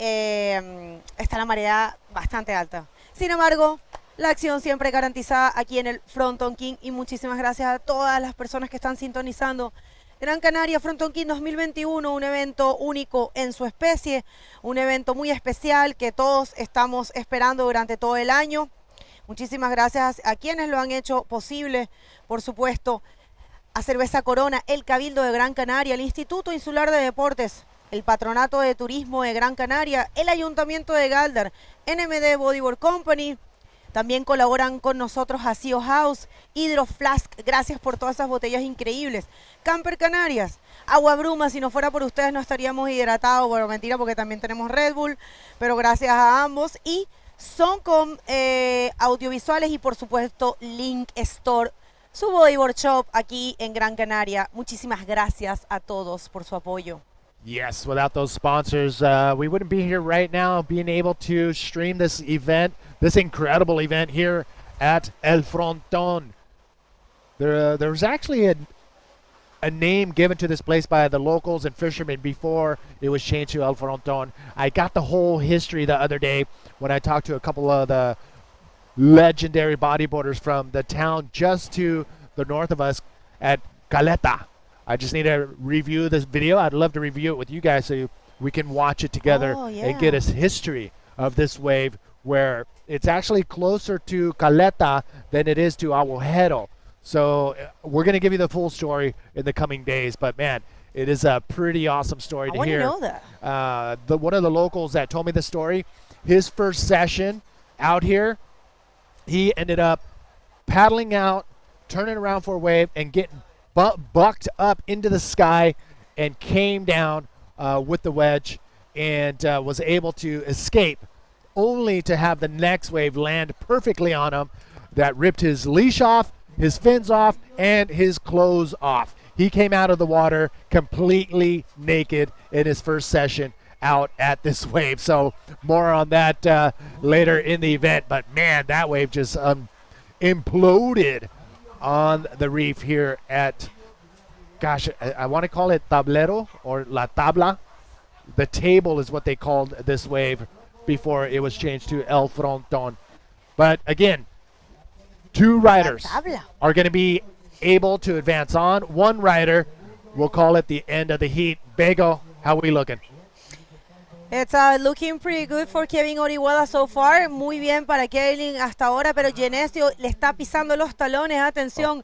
está la marea bastante alta. Sin embargo, la acción siempre garantizada aquí en el Frónton King, y muchísimas gracias a todas las personas que están sintonizando Gran Canaria Frónton King 2021, un evento único en su especie, un evento muy especial que todos estamos esperando durante todo el año. Muchísimas gracias a quienes lo han hecho posible, por supuesto, a Cerveza Corona, el Cabildo de Gran Canaria, el Instituto Insular de Deportes, el Patronato de Turismo de Gran Canaria, el Ayuntamiento de Gáldar, NMD Bodyboard Company. También colaboran con nosotros Asio House, Hydro Flask, gracias por todas esas botellas increíbles. Camper Canarias, Agua Bruma, si no fuera por ustedes no estaríamos hidratados, bueno, mentira, porque también tenemos Red Bull, pero gracias a ambos. Y Soncom Audiovisuales y por supuesto Link Store, su bodyboard shop aquí en Gran Canaria. Muchísimas gracias a todos por su apoyo. Yes, without those sponsors, we wouldn't be here right now being able to stream this event, this incredible event here at El Frontón. There was actually a name given to this place by the locals and fishermen before it was changed to El Fronton. I got the whole history the other day when I talked to a couple of the legendary bodyboarders from the town just to the north of us at Caleta. I just need to review this video. I'd love to review it with you guys so we can watch it together and get a history of this wave, where it's actually closer to Caleta than it is to Agujeros. So we're going to give you the full story in the coming days. But, man, it is a pretty awesome story to hear. I want to know that. One of the locals that told me the story, his first session out here, he ended up paddling out, turning around for a wave, and getting bucked up into the sky and came down with the wedge and was able to escape, only to have the next wave land perfectly on him that ripped his leash off, his fins off, and his clothes off. He came out of the water completely naked in his first session out at this wave. So more on that later in the event. But, man, that wave just imploded on the reef here at, gosh, I want to call it Tablero or La Tabla. The table is what they called this wave before it was changed to El Fronton. But, again, 2 riders are going to be able to advance on. 1 rider, we'll call it the end of the heat. Bego, how are we looking? It's looking pretty good for Kevin Orihuela so far. Muy bien para Kevin hasta ahora, pero Genesio le está pisando los talones. Atención.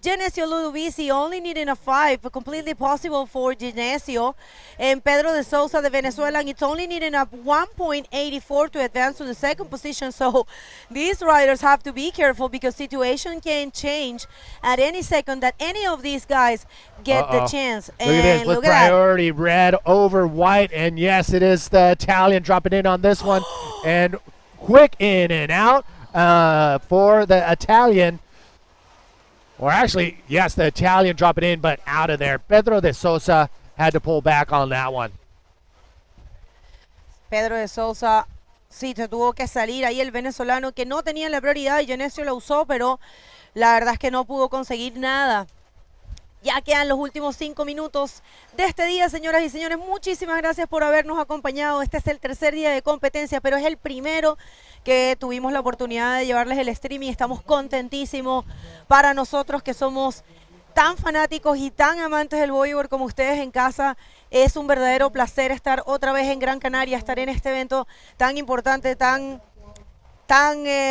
Genesio Ludovisi only needing a 5, completely possible for Genesio. And Pedro de Sousa de Venezuela, it's only needing a 1.84 to advance to the second position. So these riders have to be careful because situation can change at any second that any of these guys get the chance. Look at this, with priority red over white. And yes, it is the Italian dropping in on this one. And quick in and out for the Italian. Or actually, yes, the Italian dropping in, but out of there. Pedro de Sousa had to pull back on that one. Pedro de Sousa, sí, se tuvo que salir ahí el venezolano que no tenía la prioridad y Genesio lo usó, pero la verdad es que no pudo conseguir nada. Ya quedan los últimos 5 minutos de este día, señoras y señores. Muchísimas gracias por habernos acompañado. Este es el tercer día de competencia, pero es el primero que tuvimos la oportunidad de llevarles el streaming. Estamos contentísimos. Para nosotros que somos tan fanáticos y tan amantes del bodyboard como ustedes en casa, es un verdadero placer estar otra vez en Gran Canaria, estar en este evento tan importante, tan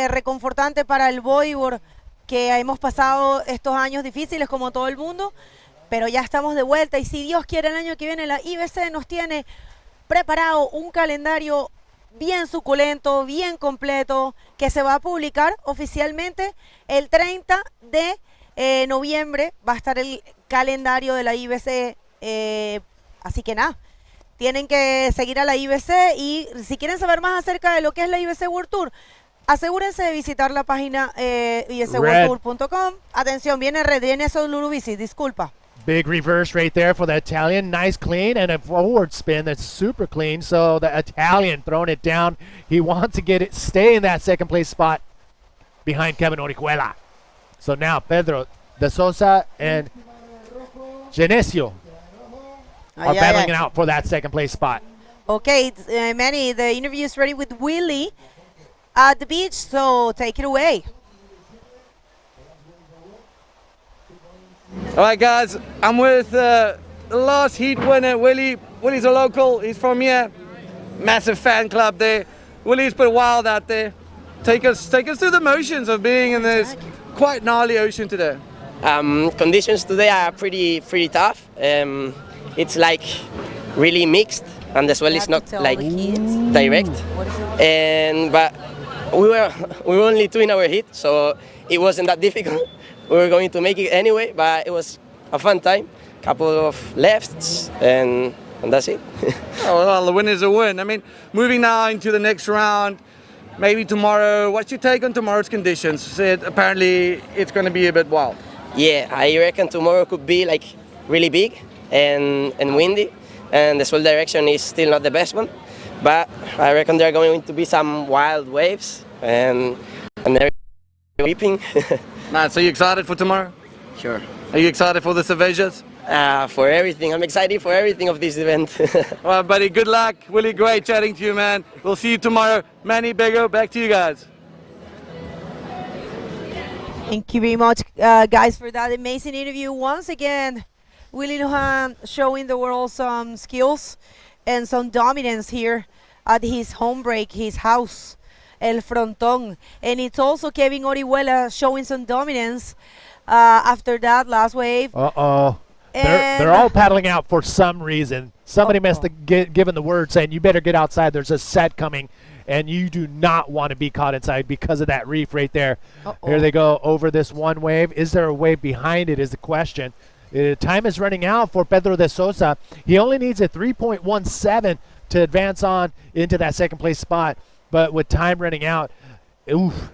reconfortante para el bodyboard, que hemos pasado estos años difíciles como todo el mundo, pero ya estamos de vuelta y si Dios quiere el año que viene la IBC nos tiene preparado un calendario bien suculento, bien completo, que se va a publicar oficialmente el 30 de noviembre, va a estar el calendario de la IBC, así que nada, tienen que seguir a la IBC y si quieren saber más acerca de lo que es la IBC World Tour, asegúrense de visitar la página ibcworldtour.com. Atención, viene Red, viene eso Ludovisi, disculpa. Big reverse right there for the Italian. Nice clean and a forward spin that's super clean. So the Italian throwing it down. He wants to get it, stay in that second place spot behind Kevin Orihuela. So now Pedro de Sousa and Genesio are battling it out for that second place spot. Okay, Manny, the interview is ready with Willie at the beach, so take it away. All right, guys, I'm with the last heat winner, Willie. Willie's a local, he's from here. Massive fan club there. Willie's put wild out there. Take us through the motions of being in this quite gnarly ocean today. Conditions today are pretty tough. It's like really mixed, and the swell is not like direct. But we were only 2 in our heat, so it wasn't that difficult. We were going to make it anyway, but it was a fun time. Couple of lefts, and that's it. Oh, well, the win is a win. I mean, moving now into the next round, maybe tomorrow. What's your take on tomorrow's conditions? Apparently, it's going to be a bit wild. Yeah, I reckon tomorrow could be like really big and windy, and the swell direction is still not the best one. But I reckon there are going to be some wild waves, and they're weeping. Man, so you excited for tomorrow? Sure. Are you excited for the cervezas? For everything. I'm excited for everything of this event. Well, buddy, good luck. Willie, great chatting to you, man. We'll see you tomorrow. Manny, Bego, back to you guys. Thank you very much, guys, for that amazing interview. Once again, Willie Lujan showing the world some skills and some dominance here at his home break, his house, El Frontón. And it's also Kevin Orihuela showing some dominance after that last wave. Uh-oh. They're all paddling out for some reason. Somebody must have given the word saying, you better get outside. There's a set coming, and you do not want to be caught inside because of that reef right there. Here they go over this one wave. Is there a wave behind it is the question. Time is running out for Pedro de Sosa. He only needs a 3.17 to advance on into that second place spot. But with time running out, oof,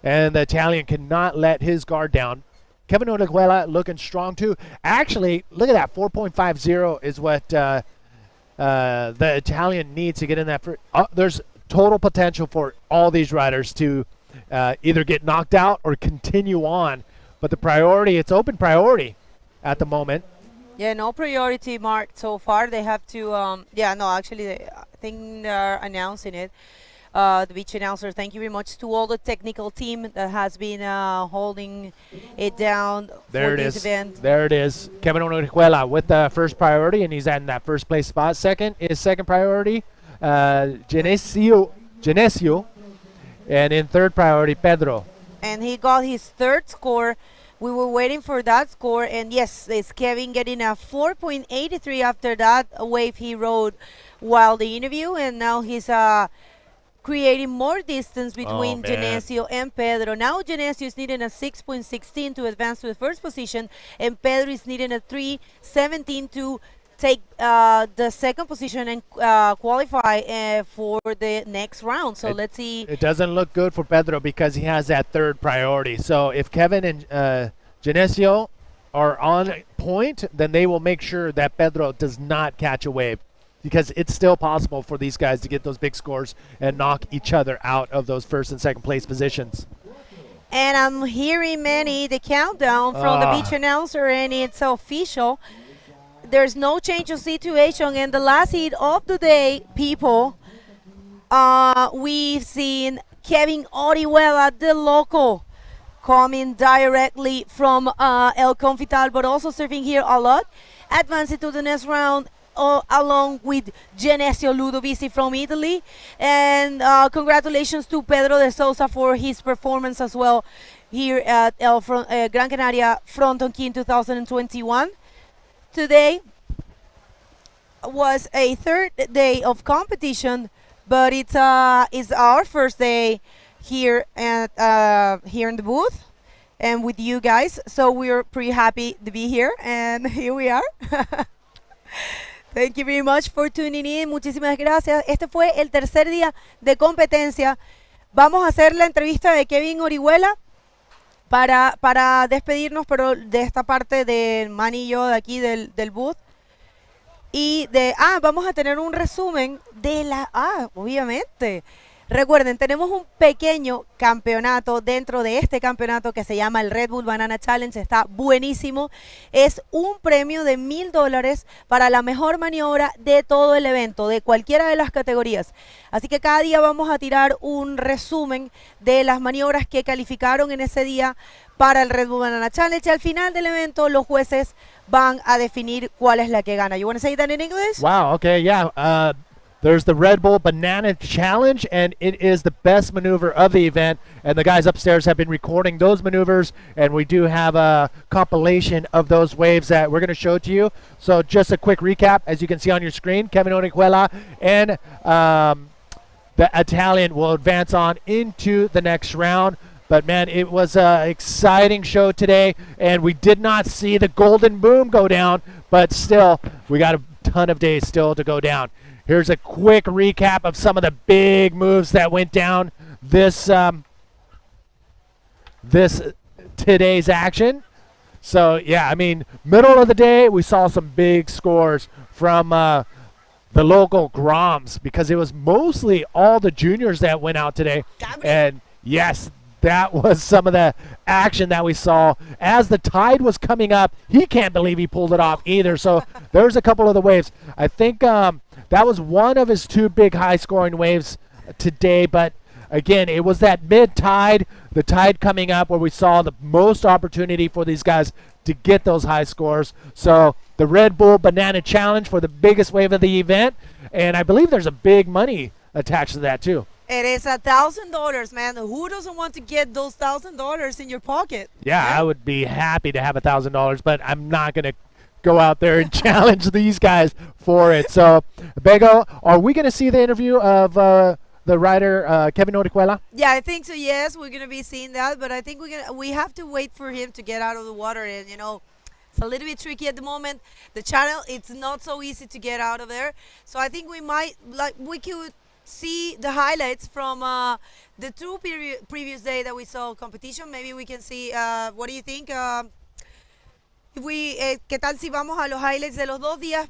and the Italian cannot let his guard down. Kevin Orihuela looking strong too. Actually, look at that, 4.50 is what the Italian needs to get in that. There's total potential for all these riders to either get knocked out or continue on. But the priority, it's open priority at the moment. Yeah, no priority marked so far. They have to, yeah, no, actually, I think they're announcing it. The beach announcer, thank you very much to all the technical team that has been holding it down for this event. There it is. Kevin Orihuela with the first priority, and he's in that first place spot. Second is second priority, Genesio, and in third priority, Pedro. And he got his third score. We were waiting for that score, and yes, it's Kevin getting a 4.83 after that wave he rode while the interview, and now he's creating more distance between Genesio and Pedro. Now Genesio is needing a 6.16 to advance to the first position, and Pedro is needing a 3.17 to take the second position and qualify for the next round. So let's see. It doesn't look good for Pedro because he has that third priority. So if Kevin and Genesio are on point, then they will make sure that Pedro does not catch a wave, because it's still possible for these guys to get those big scores and knock each other out of those first and second place positions. And I'm hearing, Manny, the countdown from the beach announcer, and it's official. There's no change of situation. And the last heat of the day, people, we've seen Kevin Orihuela, the local, coming directly from El Confital, but also surfing here a lot, advancing to the next round, along with Genesio Ludovisi from Italy. And congratulations to Pedro de Sousa for his performance as well here at Gran Canaria Frónton King 2021. Today was a third day of competition, but it's our first day here at here in the booth and with you guys. So we're pretty happy to be here, and here we are. Thank you very much for tuning in. Muchísimas gracias. Este fue el tercer día de competencia. Vamos a hacer la entrevista de Kevin Orihuela para despedirnos, pero de esta parte del manillo de aquí del booth. Y vamos a tener un resumen de obviamente. Recuerden, tenemos un pequeño campeonato dentro de este campeonato que se llama el Red Bull Banana Challenge. Está buenísimo. Es un premio de $1000 para la mejor maniobra de todo el evento, de cualquiera de las categorías. Así que cada día vamos a tirar un resumen de las maniobras que calificaron en ese día para el Red Bull Banana Challenge. Y al final del evento, los jueces van a definir cuál es la que gana. You want to say that in English? Wow, okay, yeah. There's the Red Bull Banana Challenge, and it is the best maneuver of the event. And the guys upstairs have been recording those maneuvers, and we do have a compilation of those waves that we're going to show to you. So just a quick recap, as you can see on your screen, Kevin Orihuela and the Italian will advance on into the next round. But, man, it was an exciting show today, and we did not see the golden boom go down, but still, we got a ton of days still to go down. Here's a quick recap of some of the big moves that went down this today's action. So, yeah, I mean, middle of the day, we saw some big scores from the local Groms, because it was mostly all the juniors that went out today. And, yes, that was some of the action that we saw. As the tide was coming up, he can't believe he pulled it off either. So there's a couple of the waves. I think that was one of his 2 big high-scoring waves today. But, again, it was that mid-tide, the tide coming up, where we saw the most opportunity for these guys to get those high scores. So the Red Bull Banana Challenge for the biggest wave of the event. And I believe there's a big money attached to that, too. It is $1,000, man. Who doesn't want to get those $1,000 in your pocket? Yeah, I would be happy to have $1,000, but I'm not going to go out there and challenge these guys for it. So, Bego, are we going to see the interview of the rider Kevin Orihuela? Yeah, I think so. Yes, we're gonna be seeing that, but I think we have to wait for him to get out of the water, and it's a little bit tricky at the moment. The channel, it's not so easy to get out of there. So I think we could see the highlights from the 2 previous day that we saw competition. Maybe we can see. What do you think? ¿Qué tal si vamos a los highlights de los 2 días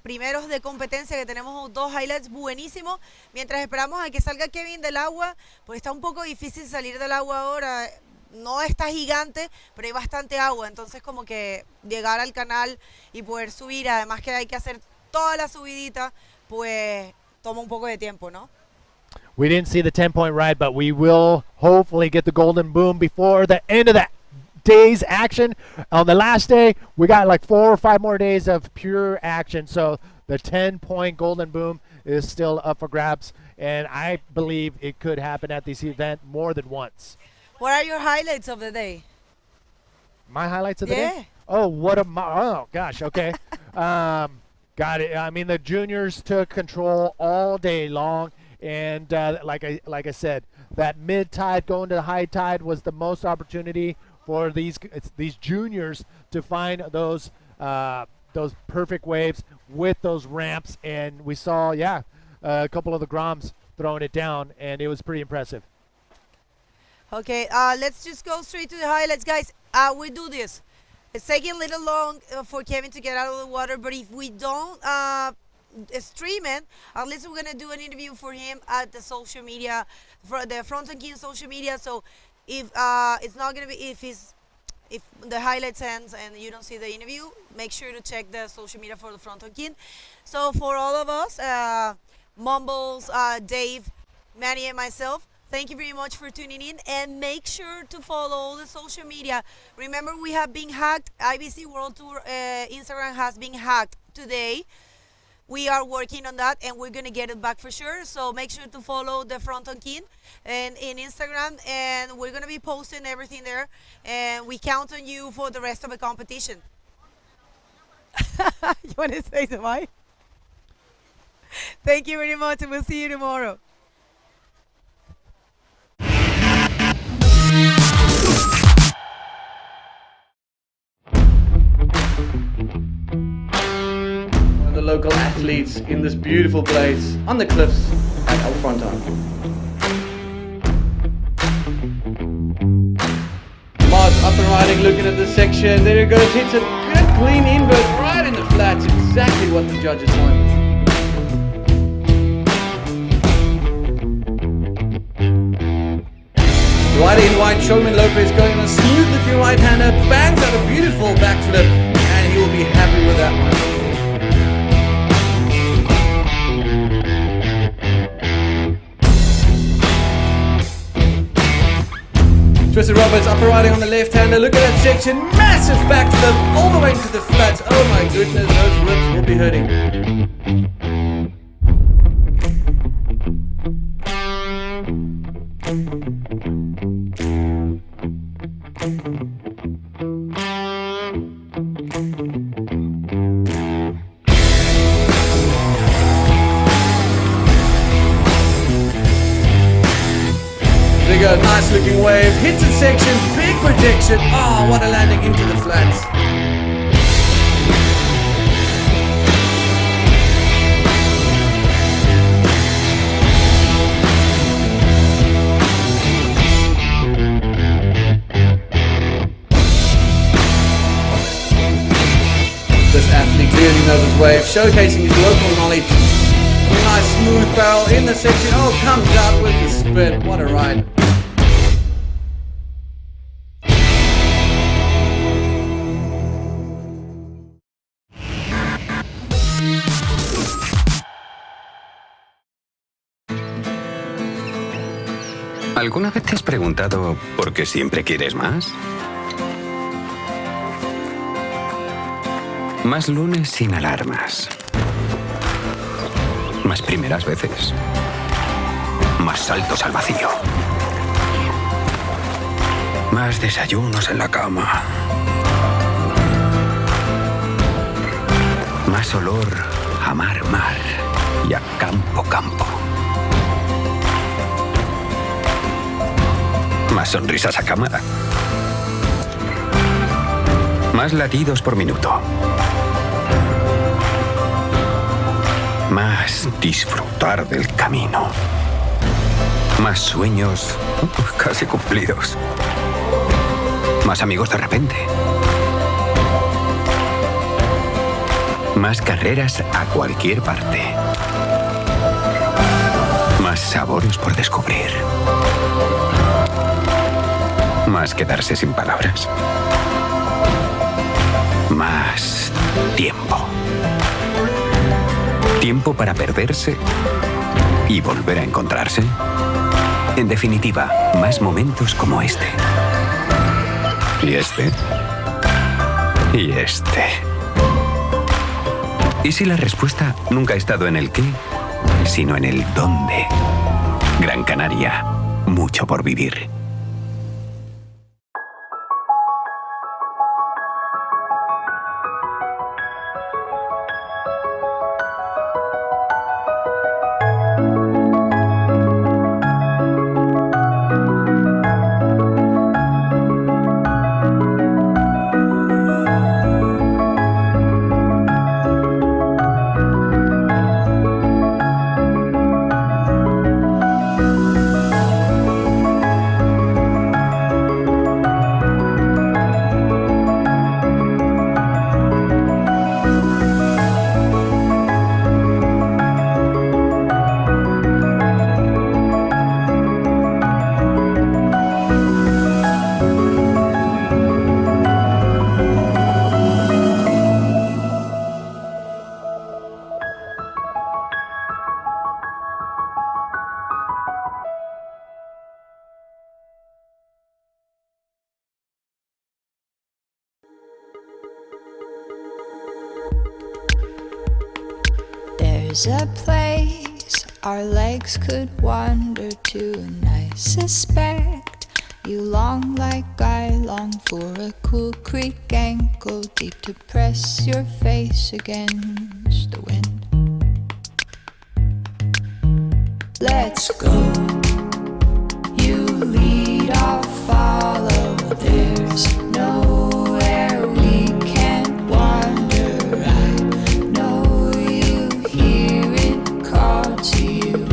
primeros de competencia, que tenemos 2 highlights buenísimos? Mientras esperamos a que salga Kevin del agua, pues está un poco difícil salir del agua ahora. No está gigante, pero hay bastante agua, entonces como que llegar al canal y poder subir, además que hay que hacer toda la subidita, pues toma un poco de tiempo, ¿no? We didn't see the 10-point ride, but we will hopefully get the golden boom before the end of the day's action. On the last day, we got like 4 or 5 more days of pure action, so the 10-point golden boom is still up for grabs, and I believe it could happen at this event more than once. What are your highlights of the day? My highlights of the day? Oh, oh gosh, okay. Got it. I mean, the juniors took control all day long, and like I said, that mid-tide going to the high tide was the most opportunity for these juniors to find those perfect waves with those ramps, and we saw a couple of the Groms throwing it down, and it was pretty impressive. Okay, let's just go straight to the highlights, guys. We do this. It's taking a little long for Kevin to get out of the water, but if we don't stream it, at least we're gonna do an interview for him at the social media, for the Frónton King social media. So if it's not gonna be, if the highlights ends and you don't see the interview, make sure to check the social media for the Frónton King. So for all of us, Mumbles, Dave, Manny, and myself, thank you very much for tuning in, and make sure to follow the social media. Remember, we have been hacked. IBC World Tour Instagram has been hacked today. We are working on that, and we're going to get it back for sure. So make sure to follow the Frónton King and in Instagram, and we're going to be posting everything there. And we count on you for the rest of the competition. You want to say goodbye? Thank you very much, and we'll see you tomorrow. The local athletes in this beautiful place on the cliffs at El Fronton. Mars up and riding, looking at this section. There it goes, hits a good clean invert right in the flats, exactly what the judges want. Rider in white, Showman Lopez going on a smooth looking right-hander, bangs out a beautiful backflip, and he will be happy with that one. Tristan Roberts up and riding on the left-hander. Look at that section. Massive backflip all the way into the flats. Oh my goodness, those ribs will be hurting. Nice looking wave, hits a section, big projection. Oh, what a landing into the flats. This athlete clearly knows his wave, showcasing his local knowledge. Nice smooth barrel in the section. Oh, comes out with the spin. What a ride. ¿Alguna vez te has preguntado por qué siempre quieres más? Más lunes sin alarmas. Más primeras veces. Más saltos al vacío. Más desayunos en la cama. Más olor a mar y a campo. Más sonrisas a cámara. Más latidos por minuto. Más disfrutar del camino. Más sueños casi cumplidos. Más amigos de repente. Más carreras a cualquier parte. Más sabores por descubrir. Más quedarse sin palabras. Más tiempo. Tiempo para perderse y volver a encontrarse. En definitiva, más momentos como este. Y este. Y este. ¿Y si la respuesta nunca ha estado en el qué, sino en el dónde? Gran Canaria, mucho por vivir. There's a place our legs could wander to, and I suspect you long like I long for a cool creek ankle deep to press your face against the wind. Let's go. You lead, I'll follow. There's nowhere we can't wander. I know you hear it call to you.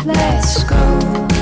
Let's go.